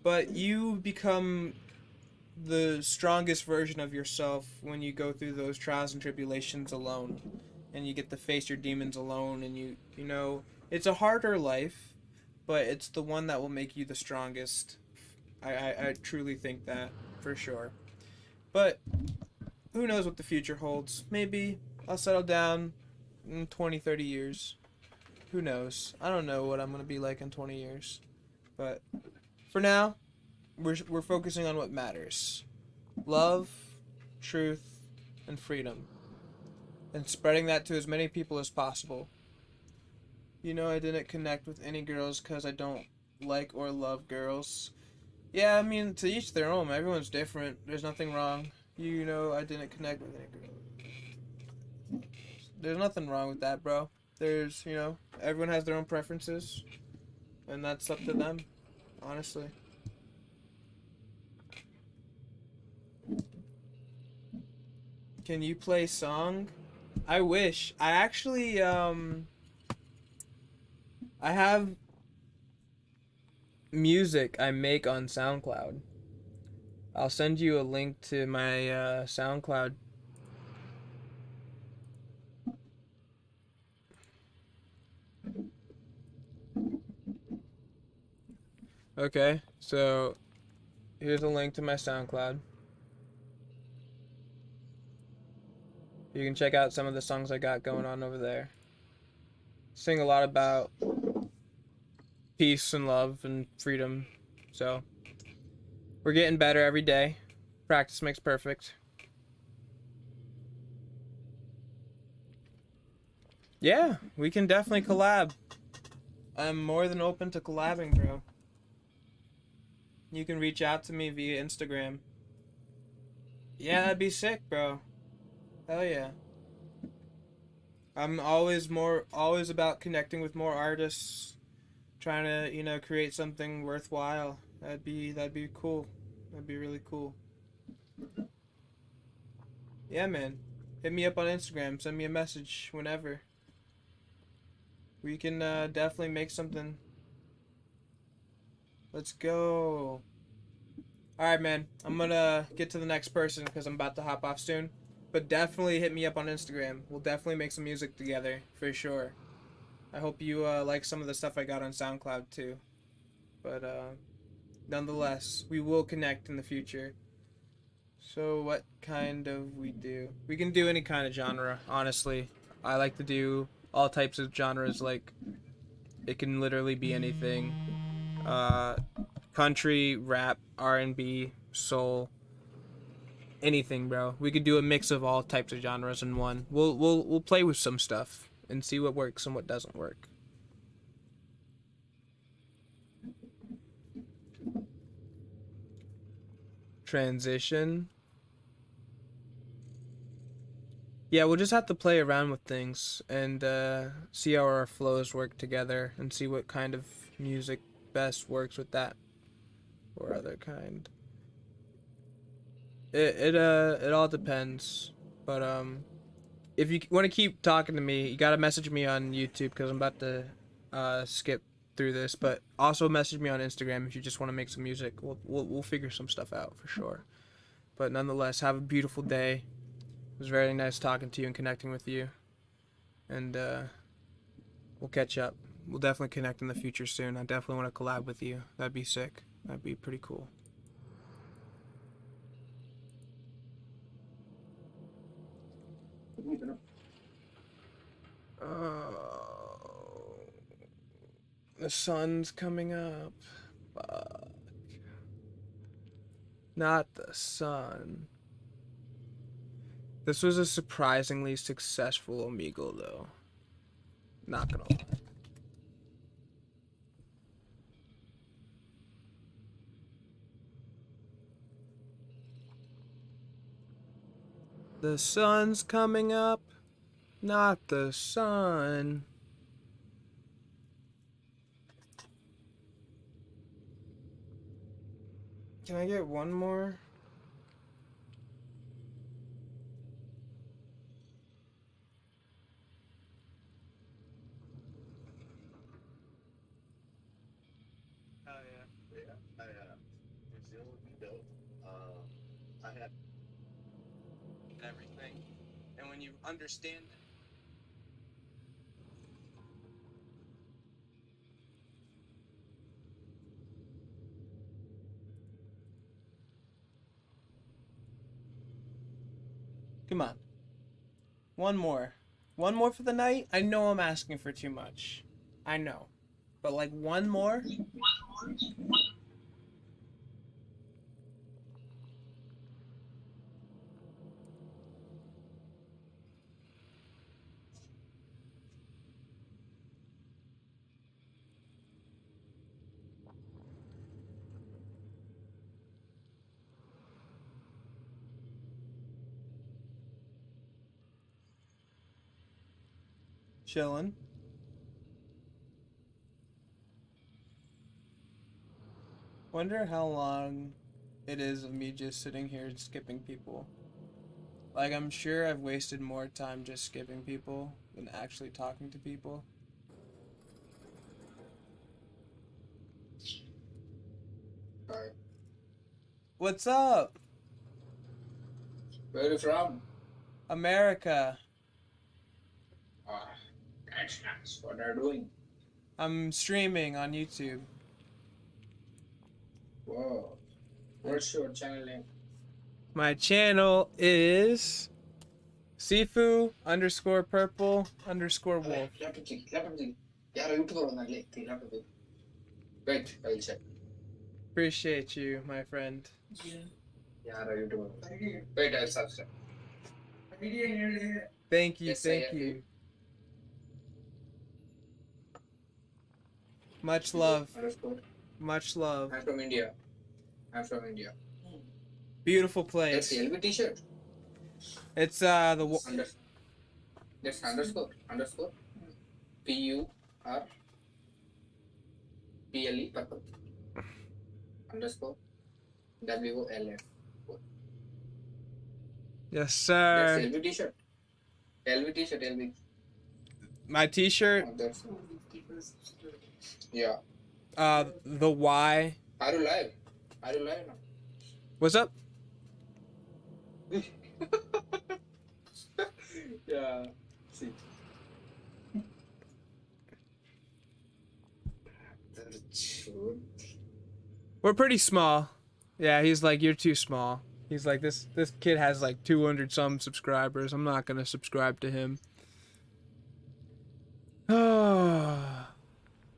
but you become the strongest version of yourself when you go through those trials and tribulations alone, and you get to face your demons alone, and you know it's a harder life, but it's the one that will make you the strongest. I truly think that, for sure. But who knows what the future holds? Maybe I'll settle down in 20, 30 years. Who knows? I don't know what I'm going to be like in 20 years. But for now, we're focusing on what matters. Love, truth, and freedom. And spreading that to as many people as possible. You know, I didn't connect with any girls because I don't like or love girls. Yeah, I mean, to each their own. Everyone's different. There's nothing wrong. You know, I didn't connect with any girl. There's nothing wrong with that, bro. There's, you know, everyone has their own preferences. And that's up to them, honestly. Can you play song? I wish. I actually, I have music I make on SoundCloud. I'll send you a link to my SoundCloud. Okay, so here's a link to my SoundCloud. You can check out some of the songs I got going on over there. Sing a lot about peace and love and freedom. So we're getting better every day. Practice makes perfect. Yeah, we can definitely collab. I'm more than open to collabing, bro. You can reach out to me via Instagram. Yeah, that'd be sick, bro. Hell yeah. I'm always about connecting with more artists, trying to, you know, create something worthwhile. That'd be cool. That'd be really cool. Yeah, man. Hit me up on Instagram. Send me a message whenever. We can definitely make something. Let's go. Alright, man. I'm gonna get to the next person because I'm about to hop off soon. But definitely hit me up on Instagram. We'll definitely make some music together, for sure. I hope you like some of the stuff I got on SoundCloud, too. But nonetheless, we will connect in the future. So what kind of we do? We can do any kind of genre, honestly. I like to do all types of genres, like, it can literally be anything. Country, rap, R&B, soul, anything, bro. We could do a mix of all types of genres in one. We'll play with some stuff and see what works and what doesn't work. Transition. Yeah, we'll just have to play around with things and see how our flows work together and see what kind of music best works with that or other kind. It all depends, but if you want to keep talking to me, you gotta message me on YouTube because I'm about to skip through this. But also message me on Instagram if you just want to make some music. We'll figure some stuff out for sure. But nonetheless, have a beautiful day. It was very nice talking to you and connecting with you, and we'll catch up. We'll definitely connect in the future soon. I definitely want to collab with you. That'd be sick. That'd be pretty cool. Oh, the sun's coming up. Fuck. Not the sun. This was a surprisingly successful Omegal, though. Not gonna lie. The sun's coming up. Not the sun. Can I get one more? Yeah. everything. And when you understand it, come on. One more. One more for the night? I know I'm asking for too much. I know. But like one more? Chillin'. Wonder how long it is of me just sitting here and skipping people. Like, I'm sure I've wasted more time just skipping people than actually talking to people. Hi. What's up? Where are you from? America. Ah, that's nice. What are you doing? I'm streaming on YouTube. Whoa. What's your channel name? My channel is Sifu_purple_wolf. ಯಾರೋ YouTuber ಬಂದಾಗ್ಲಿ laptop wait I will check Appreciate you, my friend. ಯಾರೋ YouTuber wait I will subscribe Thank you, Yes, I thank am. you. Much love, underscore much love. I'm from India. I'm from India. Beautiful That's place. LB t-shirt. It's the That's underscore PURPLE purple underscore WOLF. yes That's sir. LB t-shirt. LB. My T-shirt. Oh, that's yeah. The Y. Are you live? Now? What's up? Yeah. See. We're pretty small. Yeah, he's like, you're too small. He's like, this kid has like 200 some subscribers. I'm not gonna subscribe to him.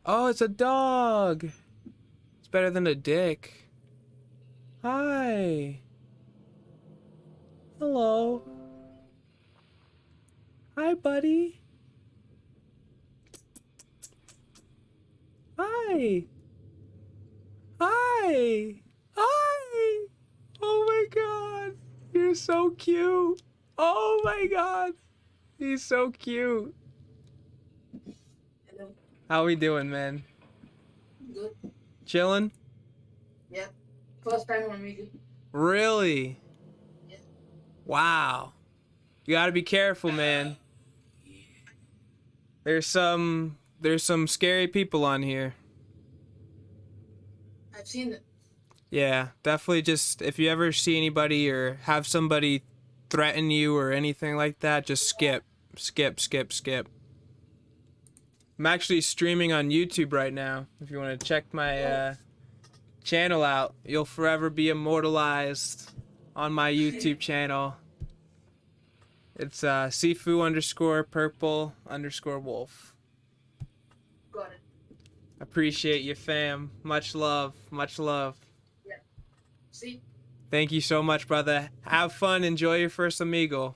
Oh, it's a dog. It's better than a dick. Hi. Hello. Hi, buddy. Hi. Hi. Hi. Oh my god. You're so cute. Oh my god. He's so cute. Hello. How we doing, man? Good. Chilling? Yeah. First time on Omegal. Really? Yeah. Wow. You gotta be careful, man. There's some scary people on here. I've seen it. Yeah, definitely just if you ever see anybody or have somebody threaten you or anything like that, just skip. I'm actually streaming on YouTube right now. If you want to check my channel out, you'll forever be immortalized on my YouTube channel. It's Sifu_purple_wolf. Got it. Appreciate you, fam. Much love. See? Thank you so much, brother. Have fun. Enjoy your first Omegal.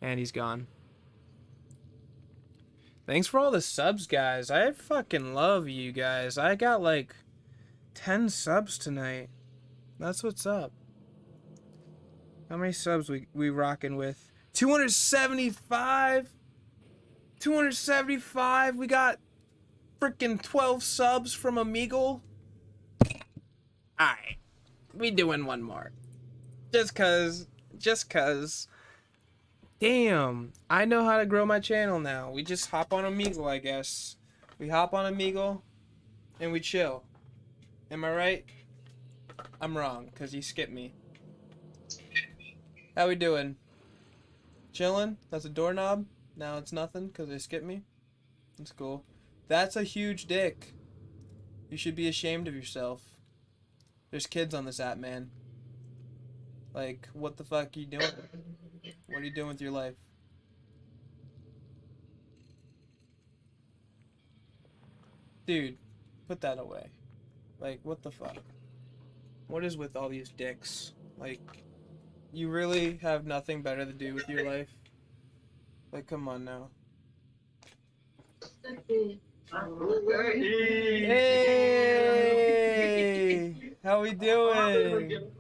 And he's gone. Thanks for all the subs, guys. I fucking love you guys. I got like 10 subs tonight. That's what's up. How many subs we rocking with? 275. 275. We got freaking 12 subs from Omegal. Alright. We doing one more. Just cause. Damn. I know how to grow my channel now. We just hop on Omegal, I guess. We hop on Omegal and we chill. Am I right? I'm wrong, cause you skipped me. How we doing? chilling. That's a doorknob. Now it's nothing because they skipped me. That's cool. That's a huge dick. You should be ashamed of yourself. There's kids on this app, man. Like, what the fuck are you doing? What are you doing with your life? Dude, put that away. Like, what the fuck? What is with all these dicks? Like, you really have nothing better to do with your life? Like, come on now. Hey! How we doing?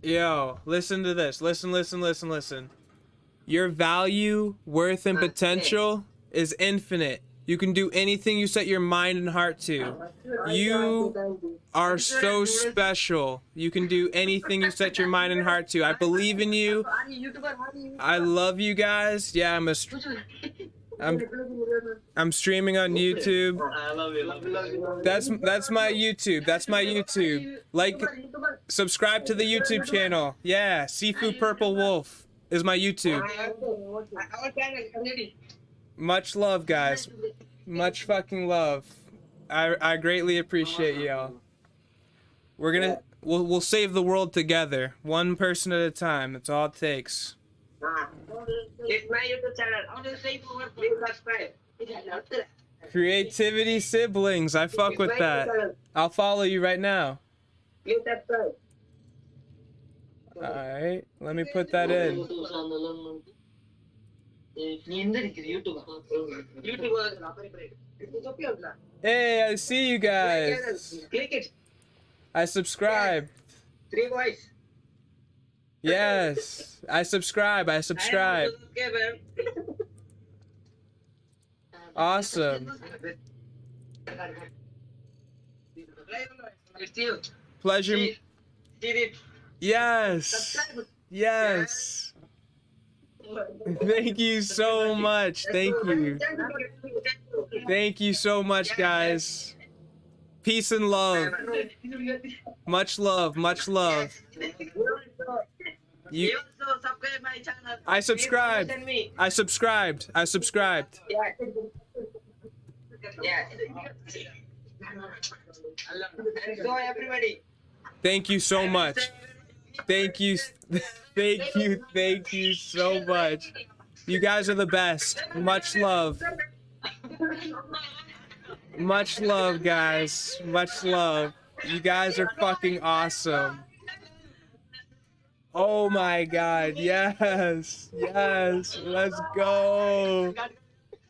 Yo, listen to this. Listen. Your value, worth, and potential is infinite. You can do anything you set your mind and heart to. You are so special. You can do anything you set your mind and heart to. I believe in you. I love you guys. Yeah, I'm streaming on YouTube. That's my YouTube. That's my YouTube. Like, subscribe to the YouTube channel. Yeah, Seafood Purple Wolf is my YouTube. Much love, guys. Much fucking love. I greatly appreciate y'all. We'll save the world together, one person at a time. That's all it takes. It's my YouTube channel. How do you say please subscribe? Creativity siblings. I fuck with that. I'll follow you right now. Please subscribe. Alright, let me put that in. Hey, I see you guys. Click it. I subscribed. 3 boys. Yes, I subscribe. Awesome. It's you. Pleasure. Did it. Yes. Yes. Thank you so much. Thank you. Thank you so much, guys. Peace and love. Much love. Much love. You. Subscribe my channel. I subscribed. I subscribed. Yeah. Yeah. And so everybody. Thank you so much. Thank you so much. You guys are the best. Much love. Much love, guys. Much love. You guys are fucking awesome. Oh my god, yes. Yes. Let's go.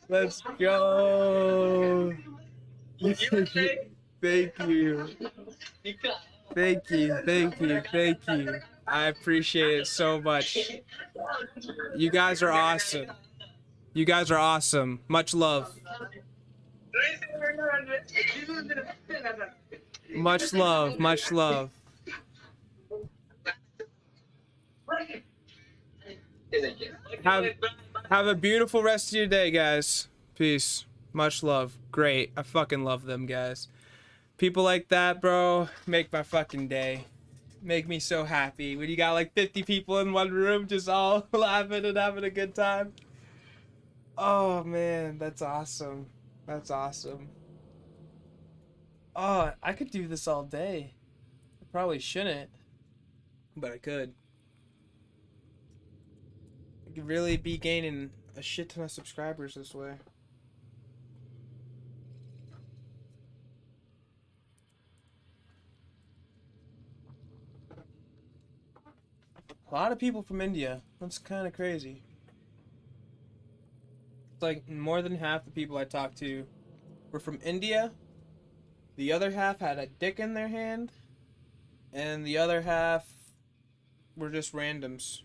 Let's go. Thank you. Thank you. I appreciate it so much. You guys are awesome. Much love. Much love. Have a beautiful rest of your day, guys. Peace. Much love. Great. I fucking love them, guys. People like that, bro, make my fucking day. Make me so happy. When you got like 50 people in one room just all laughing and having a good time. Oh, man. That's awesome. Oh, I could do this all day. I probably shouldn't, but I could. I could really be gaining a shit ton of subscribers this way. A lot of people from India. That's kind of crazy. It's like more than half the people I talked to were from India. The other half had a dick in their hand. And the other half were just randoms.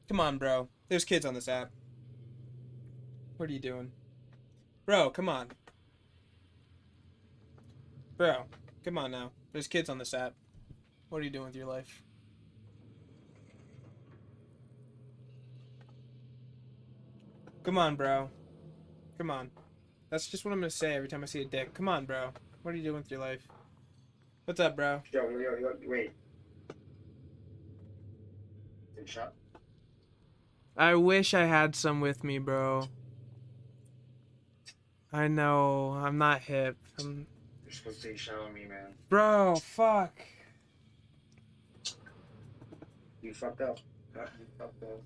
Come on, bro. There's kids on this app. What are you doing? Bro, come on. Bro, come on now. There's kids on this app. What are you doing with your life? Come on, bro. Come on. That's just what I'm gonna say every time I see a dick. Come on, bro. What are you doing with your life? What's up, bro? Yo, wait. Take a shot. I wish I had some with me, bro. I know. I'm not hip. You're supposed to take a shot with me, man. Bro, fuck. You fucked up. You fucked up.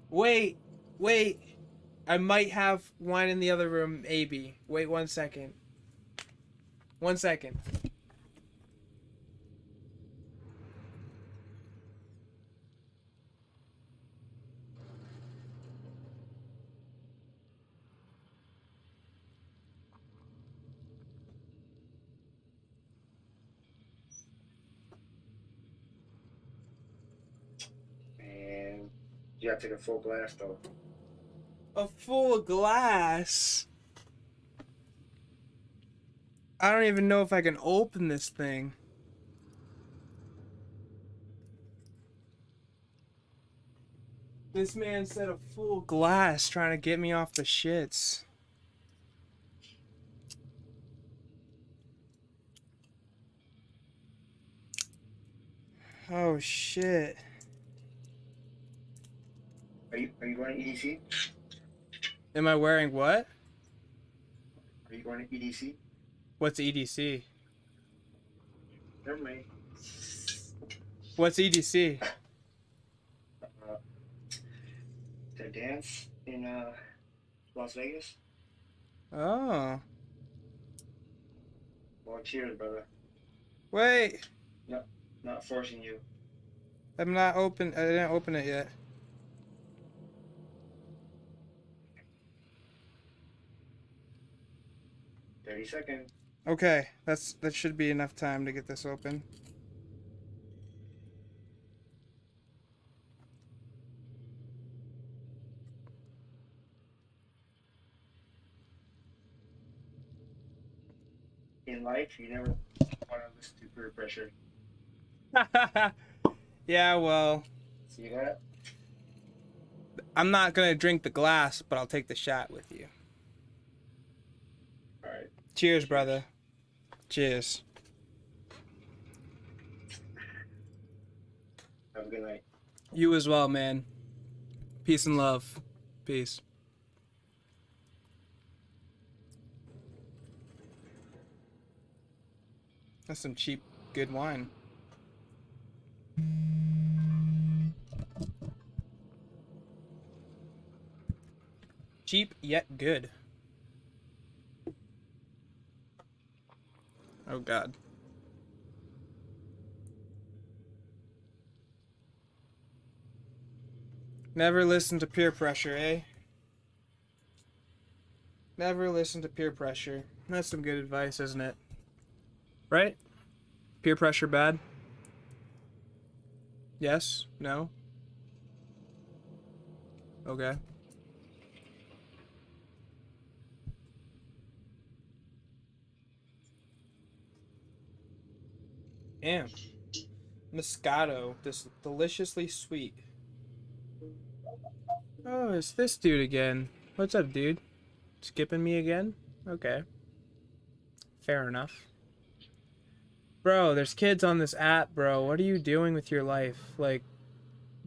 Wait. I might have wine in the other room, maybe. Wait 1 second. 1 second. Man, you gotta take a full glass though. A full glass? I don't even know if I can open this thing. This man said a full glass trying to get me off the shits. Oh shit. Are you going to EDC? Am I wearing what? Are you going to EDC? What's EDC? Never mind. What's EDC? To dance in Las Vegas. Oh. Well, cheers, brother. Wait. Not forcing you. I'm not open. I didn't open it yet. Seconds. Okay, that should be enough time to get this open. In life, you never want to listen to peer pressure. Yeah, well, See that? I'm not gonna drink the glass, but I'll take the shot with you. All right. Cheers, brother. Cheers. Have a good night. You as well, man. Peace and love. Peace. That's some cheap, good wine. Cheap yet good. Oh God. Never listen to peer pressure, eh? Never listen to peer pressure. That's some good advice, isn't it? Right? Peer pressure bad? Yes? No? Okay. Damn. Moscato. This deliciously sweet. Oh, it's this dude again. What's up, dude? Skipping me again? Okay. Fair enough. Bro, there's kids on this app, bro. What are you doing with your life? Like,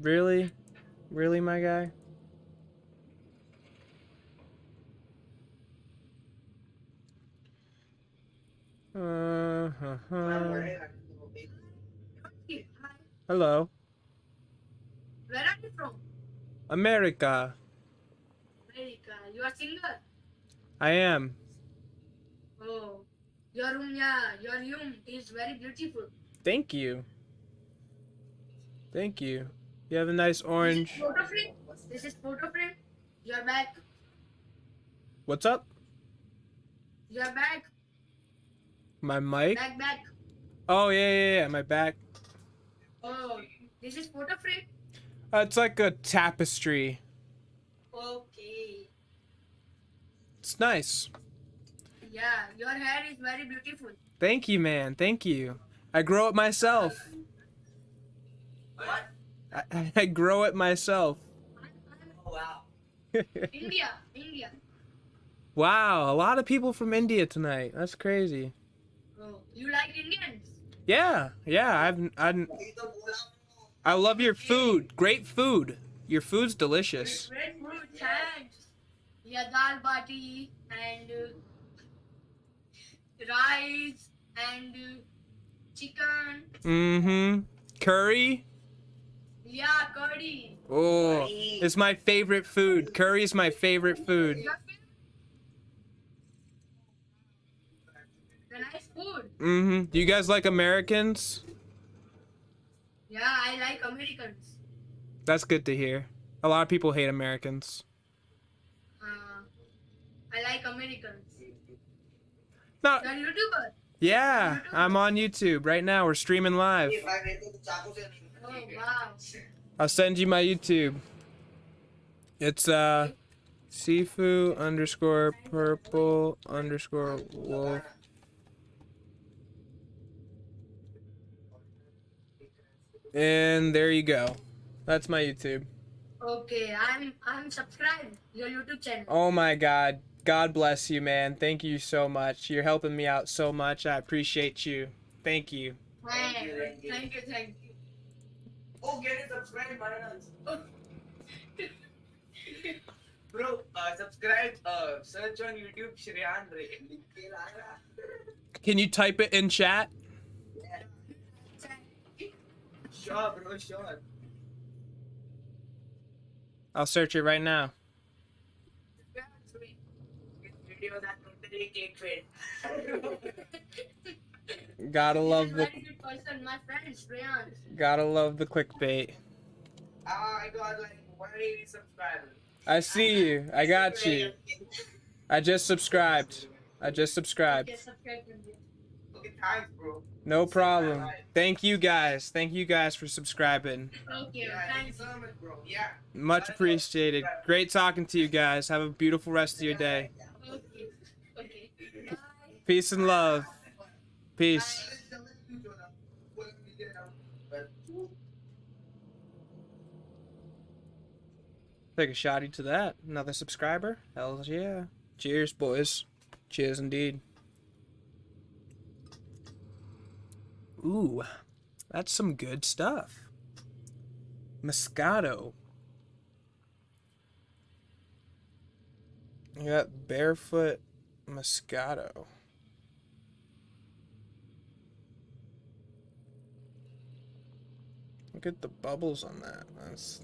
really? Really, my guy? Hello. Where are you from? America. America. You are singer? I am. Oh, your room, yeah, your room is very beautiful. Thank you. Thank you. You have a nice orange. This is photo frame. This is photo frame. Your back. What's up? Your back. My mic? Back. Oh, yeah, my back. Oh, this is photo frame. It's like a tapestry. Okay. It's nice. Yeah, your hair is very beautiful. Thank you, man. Thank you. I grow it myself. What? I grow it myself. Oh, wow. India. Wow, a lot of people from India tonight. That's crazy. Oh, you like Indians? Yeah, yeah. I love your food. Great food. Your food's delicious. Great food, thanks. Yeah, dal bati and rice and chicken. Mm-hmm. Curry. Yeah, curry. Oh, it's my favorite food. Curry's my favorite food. The nice food. Mm-hmm. Do you guys like Americans? Yeah, I like Americans. That's good to hear. A lot of people hate Americans. I like Americans. No. You're a YouTuber. Yeah, I'm on YouTube right now. We're streaming live. Oh wow. I'll send you my YouTube. It's Sifu _ purple _ wolf. And there you go. That's my YouTube. Okay, I'm subscribed your YouTube channel. Oh my God. God bless you, man. Thank you so much. You're helping me out so much. I appreciate you. Thank you. Thank you. Oh, get it subscribe, Maranans. Bro, subscribe, search on YouTube Shreyan Ray. Can you type it in chat? Sure, bro, sure. I'll search it right now. Video that totally clickbait. Gotta love the Very good person, my friend Shreyan. gotta love the clickbait. I got like 180 subscribers. I see you. I got you. I just subscribed. Okay, subscribe to me. Okay, thanks, bro. No problem. Thank you guys. Thank you guys for subscribing. Okay, Thank you thanks. so much, bro. Yeah. Much appreciated. Great talking to you guys. Have a beautiful rest of your day. Okay. Bye. Peace and love. Peace. Take a shotty to that. Another subscriber. Hells yeah. Cheers, boys. Cheers indeed. Ooh, that's some good stuff. Moscato. You got barefoot Moscato. Look at the bubbles on that.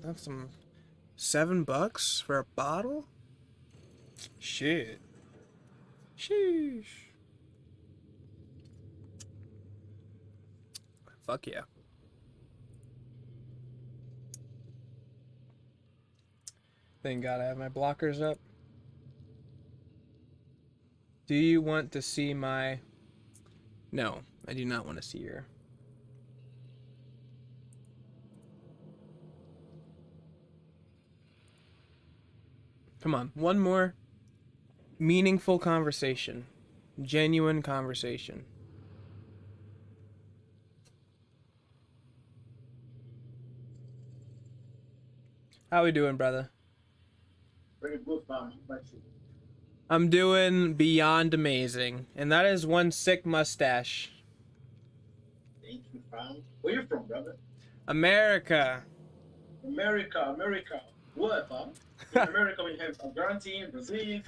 That's some $7 for a bottle? Shit. Sheesh. Fuck yeah. Thank God I have my blockers up. Do you want to see my... No, I do not want to see your... Come on, one more meaningful conversation. Genuine conversation. How we doing, brother? Very good, fam. I'm doing beyond amazing. And that is one sick mustache. Thank you, fam. Where you from, brother? America. America. What, fam? In America, we have Argentina, Brazil,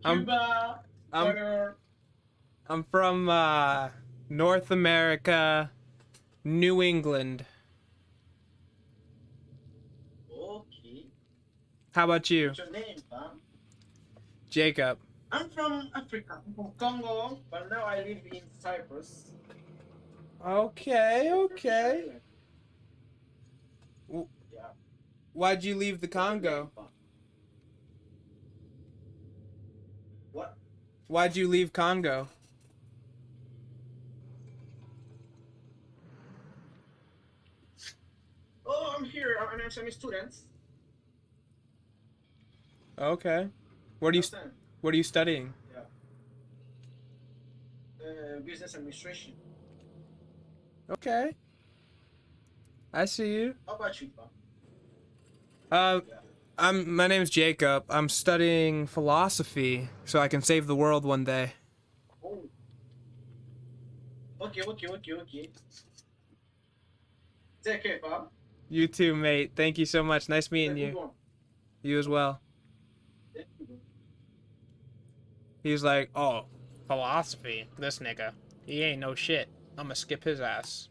Cuba, Ecuador. I'm from North America, New England. Okay. How about you? What's your name, fam? Jacob. I'm from Africa. I'm from Congo, but now I live in Cyprus. Okay. Yeah. Why'd you leave the Congo? What? Why'd you leave Congo? Oh, I'm here. I'm actually a student. Okay. What are you studying? Yeah. Business administration. Okay. I see you. How about you, fam? My name's Jacob. I'm studying philosophy so I can save the world one day. Oh. Okay. Take care, Bob. You too, mate. Thank you so much. Nice meeting you. You as well. He was like, oh, philosophy. This nigga. He ain't no shit. I'm gonna skip his ass.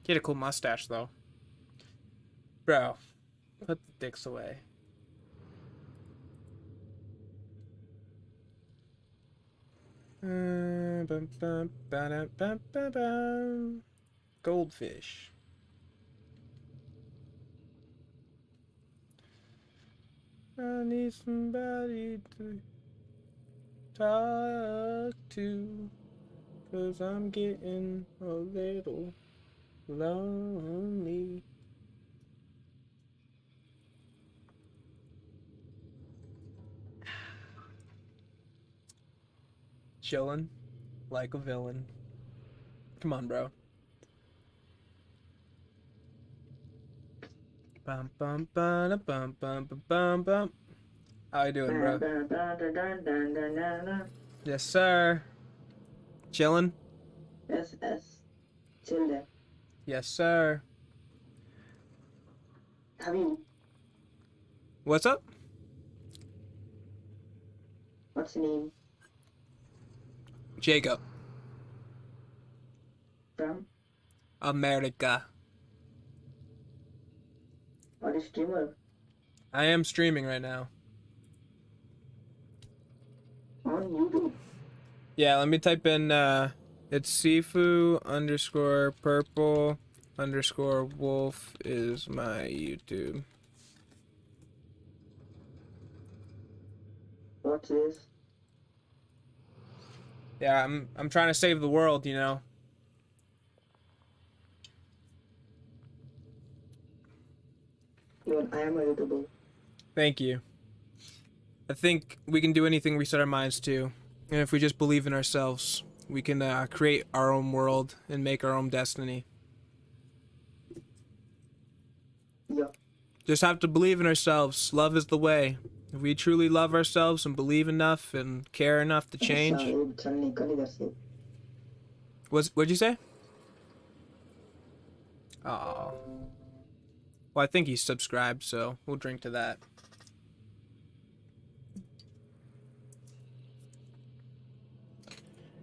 He had a cool mustache, though. Bro, put the dicks away. Goldfish. I need somebody to talk to, 'cause I'm getting a little lonely. Chillin' like a villain. Come on, bro. Bum bum bum bum bum bum bum. How you doing, bro? Yes, sir. Chillin'? Yes. Chill there. Yes, sir. Have you? What's up? What's your name? Jacob. From? America. What is streamer? I am streaming right now. On YouTube. Yeah, let me type in, it's Sifu_purple_wolf is my YouTube. What's this? Yeah, I'm trying to save the world, you know. Even I am a YouTuber. Thank you. I think we can do anything we set our minds to. And if we just believe in ourselves, we can create our own world and make our own destiny. Yeah. Just have to believe in ourselves. Love is the way. If we truly love ourselves and believe enough and care enough to change. What'd you say? Oh. Well, I think he's subscribed, so we'll drink to that.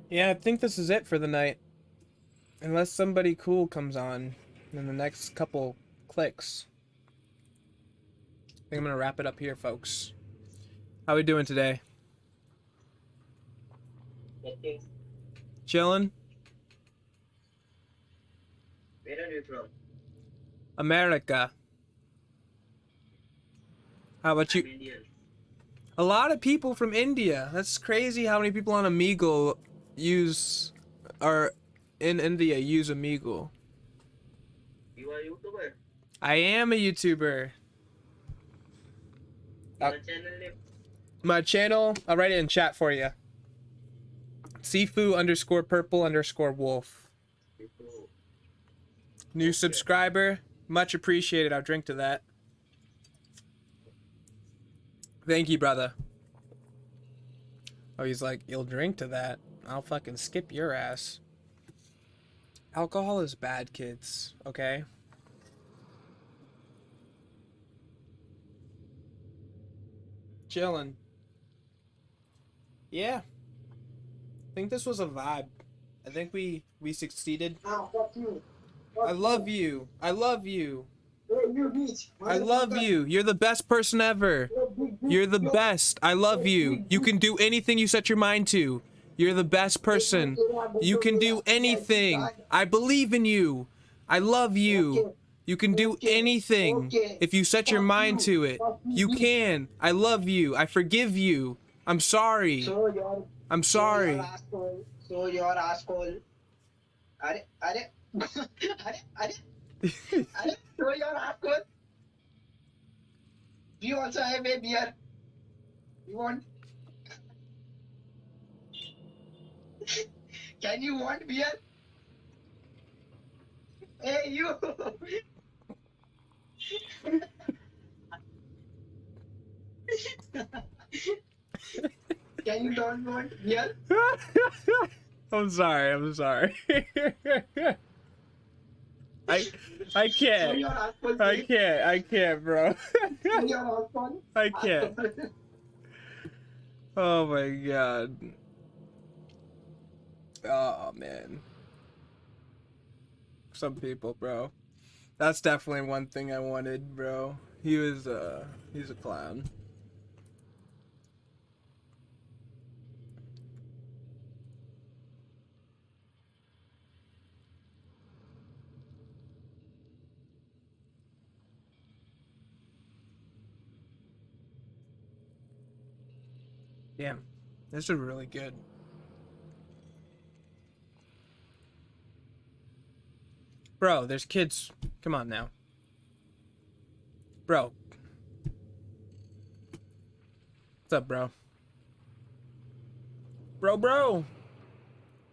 Yeah, I think this is it for the night. Unless somebody cool comes on in the next couple clicks. I think I'm gonna wrap it up here, folks. How we doing today? Chillin'? Where are you from? America. How about you? Indian. A lot of people from India. That's crazy how many people on Omegal are in India use Omegal. You are a YouTuber? I am a YouTuber. Your channel name? My channel, I'll write it in chat for you. Sifu_purple_wolf. New subscriber, much appreciated. I'll drink to that. Thank you, brother. Oh, he's like, you'll drink to that. I'll fucking skip your ass. Alcohol is bad, kids, okay? Chillin'. Yeah. I think this was a vibe. I think we succeeded. Ah, fuck you. I love you. I love you. Hey, you bitch. I love you. You're the best person ever. You're the best. I love you. You can do anything you set your mind to. You're the best person. You can do anything. I believe in you. I love you. You can do anything if you set your mind to it. You can. I love you. I forgive you. I'm sorry. I'm sorry. So your asshole. Are. So your asshole. Do you also have a beer? You want? Can you want beer? Hey, you! Can you don't want beer? I'm sorry. I'm sorry. I can't. Your husband. I can't, bro. Your husband. I can't. Oh my god. Oh man. Some people, bro. That's definitely one thing I wanted, bro. He's a clown. Yeah, this is really good. Bro, there's kids. Come on now. Bro. What's up, bro? Bro.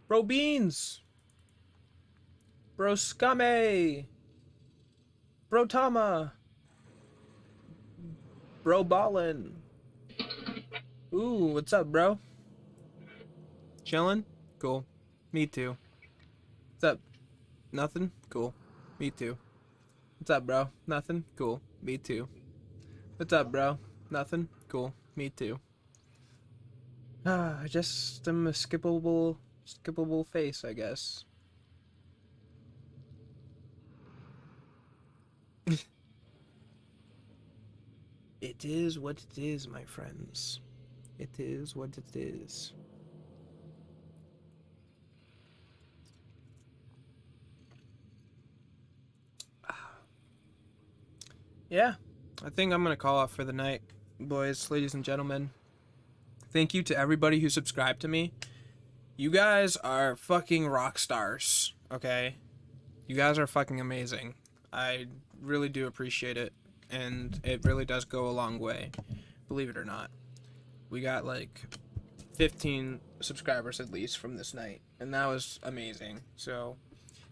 Bro Beans. Bro Scummy. Bro Tama. Bro Ballin. Ooh, what's up, bro? Chillin'? Cool. Me too. What's up? Nothing? Cool. Me too. What's up, bro? Nothing? Cool. Me too. What's up, bro? Nothing? Cool. Me too. I just am a skippable face, I guess. It is what it is, my friends. It is what it is. Yeah, I think I'm gonna call off for the night, boys, ladies and gentlemen. Thank you to everybody who subscribed to me. You guys are fucking rock stars, okay? You guys are fucking amazing. I really do appreciate it, and it really does go a long way, believe it or not. We got like 15 subscribers at least from this night, and that was amazing. So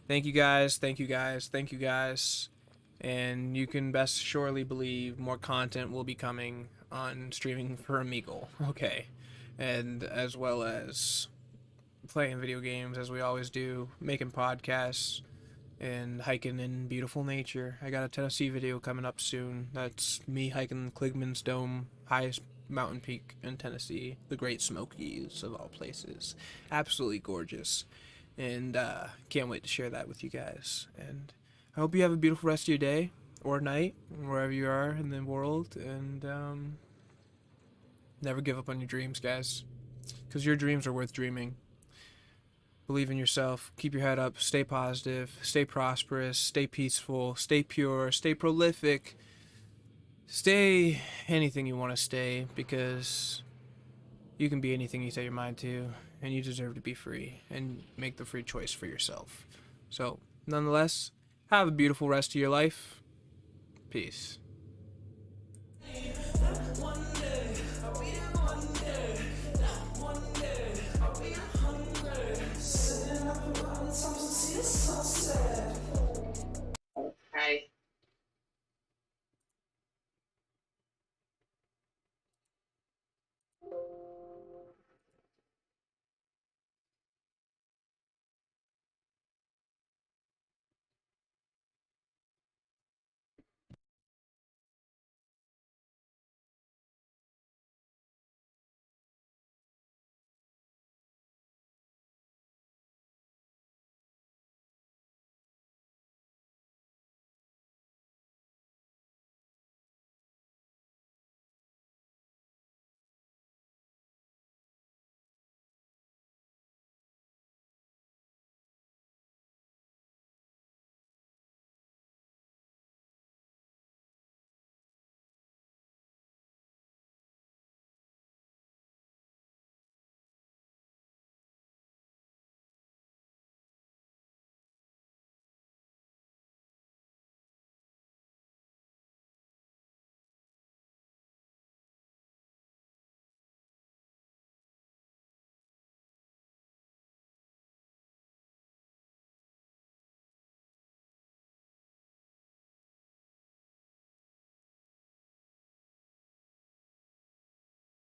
thank you guys, thank you guys, thank you guys. And you can best surely believe more content will be coming on streaming for Omegal, okay? And as well as playing video games as we always do, making podcasts, and hiking in beautiful nature. I got a Tennessee video coming up soon. That's me hiking Cligman's Dome, highest mountain peak in Tennessee, the Great Smokies of all places. Absolutely gorgeous. And can't wait to share that with you guys. And I hope you have a beautiful rest of your day or night, wherever you are in the world. And never give up on your dreams, guys. Because your dreams are worth dreaming. Believe in yourself. Keep your head up. Stay positive. Stay prosperous. Stay peaceful. Stay pure. Stay prolific. Stay anything you want to stay, because you can be anything you set your mind to, and you deserve to be free and make the free choice for yourself. So, nonetheless, have a beautiful rest of your life. Peace.